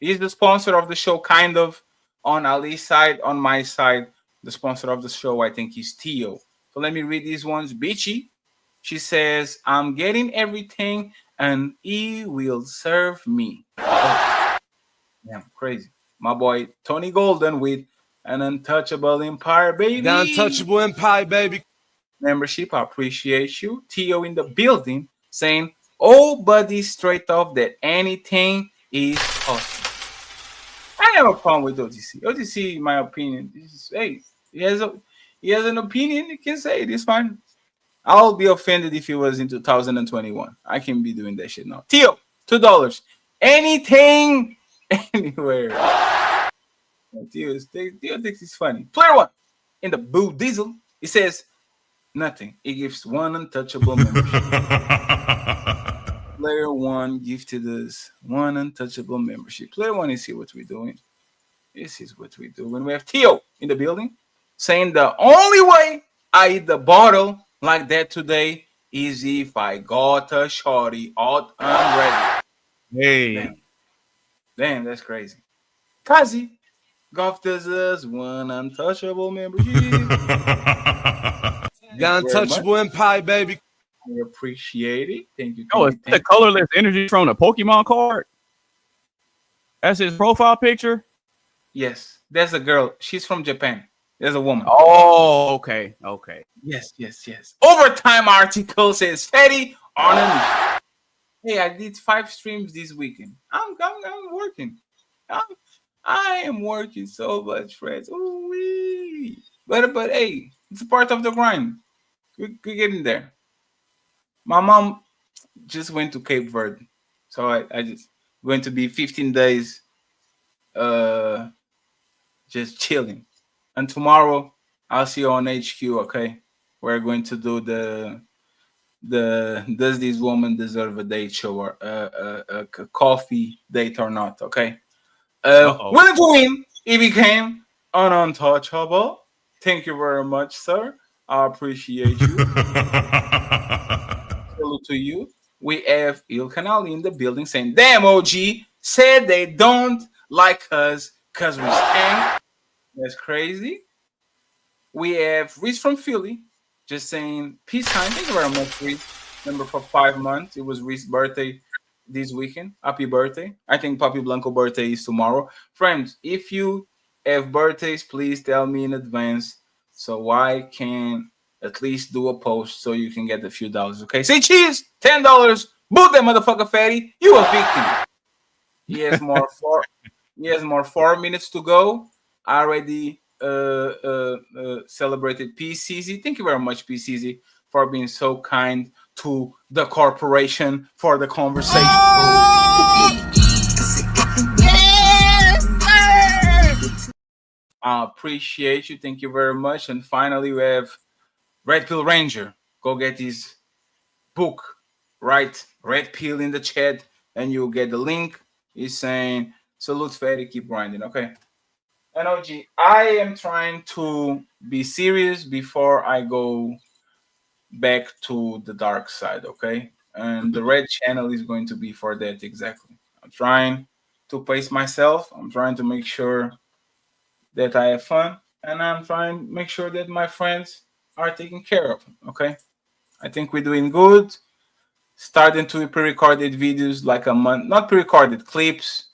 He's the sponsor of the show, kind of, on Ali's side. On my side, the sponsor of the show, I think, is Tio. So let me read these ones. Bitchy, she says, I'm getting everything and he will serve me. Oh, damn, crazy. My boy Tony Golden with an untouchable empire, baby. The untouchable empire, baby. Membership, I appreciate you. Tio in the building saying, oh, buddy, straight off that anything is possible. I have a problem with OTC. OTC, in my opinion, hey, he has an opinion. He can say it. It's fine. I'll be offended if he was in 2021. I can be doing that shit now. Tio, $2. Anything, anywhere. Tio thinks it's funny. Player one in the Boo Diesel. He says nothing. He gives one untouchable membership. Player one gifted us one untouchable membership. Player one is here. What we're doing. This is what we do. When we have Tio in the building saying the only way I eat the bottle like that today is if I got a shorty out and ready. Hey. Damn, that's crazy. Kazi, golf does us one untouchable membership. The untouchable empire, baby. I appreciate it. Thank you. Oh, it's the colorless energy from the Pokemon card. That's his profile picture. Yes, there's a girl. She's from Japan. There's a woman. Oh, okay. Yes. Overtime article says Fatty on a mission. Hey, I did 5 streams this weekend. I'm working. I am working so much, friends. Ooh-wee. But hey, it's a part of the grind. We're getting there. My mom just went to Cape Verde, so I just going to be 15 days, just chilling. And tomorrow I'll see you on HQ. Okay, we're going to do the does this woman deserve a date show or a coffee date or not? Okay. Willing to win, he became an untouchable. Thank you very much, sir. I appreciate you. Hello to you. We have Il Canali in the building saying, damn, OG said they don't like us because we stank. That's crazy. We have Reese from Philly just saying, peace time. Thank you very much, Reese. Remember, for 5 months. It was Reese's birthday this weekend. Happy birthday. I think Papi Blanco birthday is tomorrow. Friends, if you have birthdays, please tell me in advance so I can at least do a post so you can get a few dollars. Okay, say cheese, $10. Boot that motherfucker, Fatty. You a victim. He has more 4 minutes to go. I already celebrated CEEZY. Thank you very much, CEEZY, for being so kind to the corporation for the conversation. I appreciate you. Thank you very much. And finally, we have Red Pill Ranger. Go get his book, right? Red Pill in the chat, and you'll get the link. He's saying, salute, Fatty, keep grinding. Okay. And OG, I am trying to be serious before I go back to the dark side, okay? And the red channel is going to be for that exactly. I'm trying to pace myself. I'm trying to make sure that I have fun, and I'm trying to make sure that my friends are taken care of, okay? I think we're doing good. Starting to pre-recorded videos like a month, not pre-recorded clips.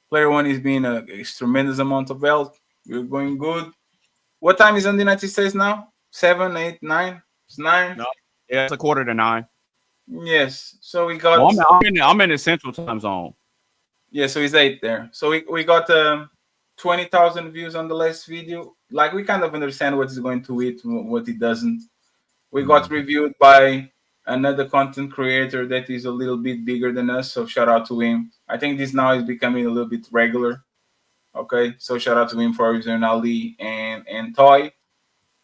Player one is being a tremendous amount of help. We're going good. What time is in the United States now? 7, 8, 9? It's 9. No. Yeah, it's 8:45. Yes. So we got. Well, I'm in the Central Time Zone. Yeah, so it's 8 there. So we got 20,000 views on the last video. Like we kind of understand what is going to eat, what it doesn't. We got reviewed by another content creator that is a little bit bigger than us. So shout out to him. I think this now is becoming a little bit regular. Okay, so shout out to him for reviewing Ali and Toy,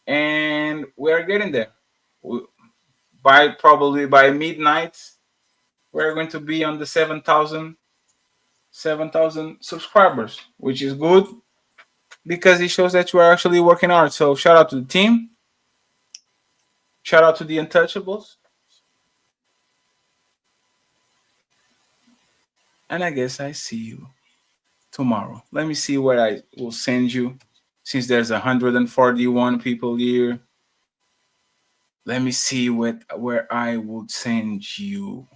and we are getting there. Probably by midnight, we're going to be on the 7,000 subscribers, which is good because it shows that you are actually working hard. So shout out to the team. Shout out to the Untouchables. And I guess I see you tomorrow. Let me see where I will send you, since there's 141 people here. Let me see where I would send you.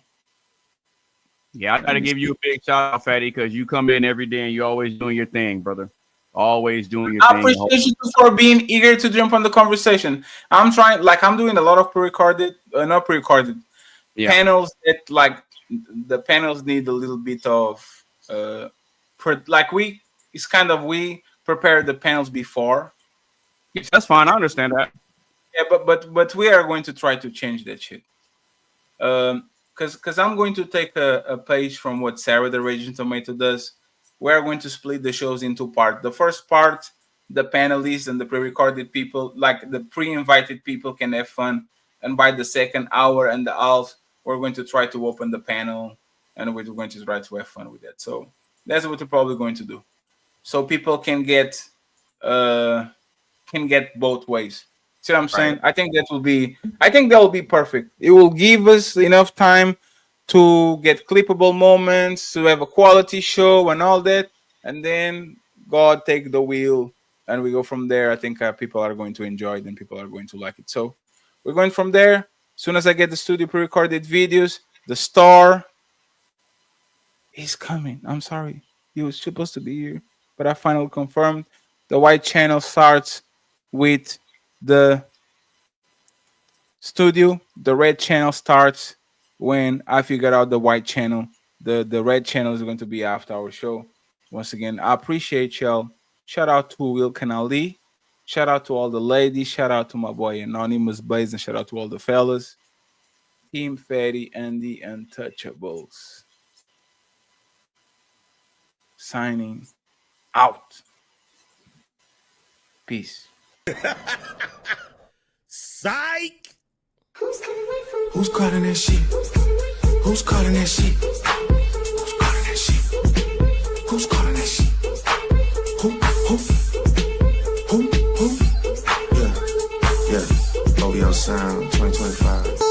Yeah, I got to give you a big shout out, Fatty, because you come in every day and you're always doing your thing, brother. Always doing your I thing. appreciate you for being eager to jump on the conversation. I'm doing a lot of pre-recorded, not pre-recorded panels that the panels need a little bit of we prepare the panels before. Yes, that's fine. I understand that. Yeah, but we are going to try to change that shit. Because I'm going to take a page from what Sarah the Raging Tomato does. We're going to split the shows into parts. The first part, the panelists and the pre-recorded people, like the pre-invited people, can have fun. And by the second hour and the half, we're going to try to open the panel, and we're going to try to have fun with that. So that's what we're probably going to do. So people can get both ways. See what I'm saying? I think that will be perfect. It will give us enough time to get clippable moments, to have a quality show and all that, and then God take the wheel and we go from there. I think people are going to enjoy it and people are going to like it. So we're going from there. As soon as I get the studio pre-recorded videos, the star is coming. I'm sorry. He was supposed to be here, but I finally confirmed. The white channel starts with the studio. The red channel starts when I figure out the white channel. The red channel is going to be after our show. Once again, I appreciate y'all. Shout out to Will Canali. Shout out to all the ladies. Shout out to my boy Anonymous Blaze, and shout out to all the fellas. Team Fatty and the Untouchables. Signing out. Peace. Psych! Who's calling that shit? Who's calling that shit? Who's calling that shit? Who's calling that shit? Who? Yeah. OVO Sound 2025.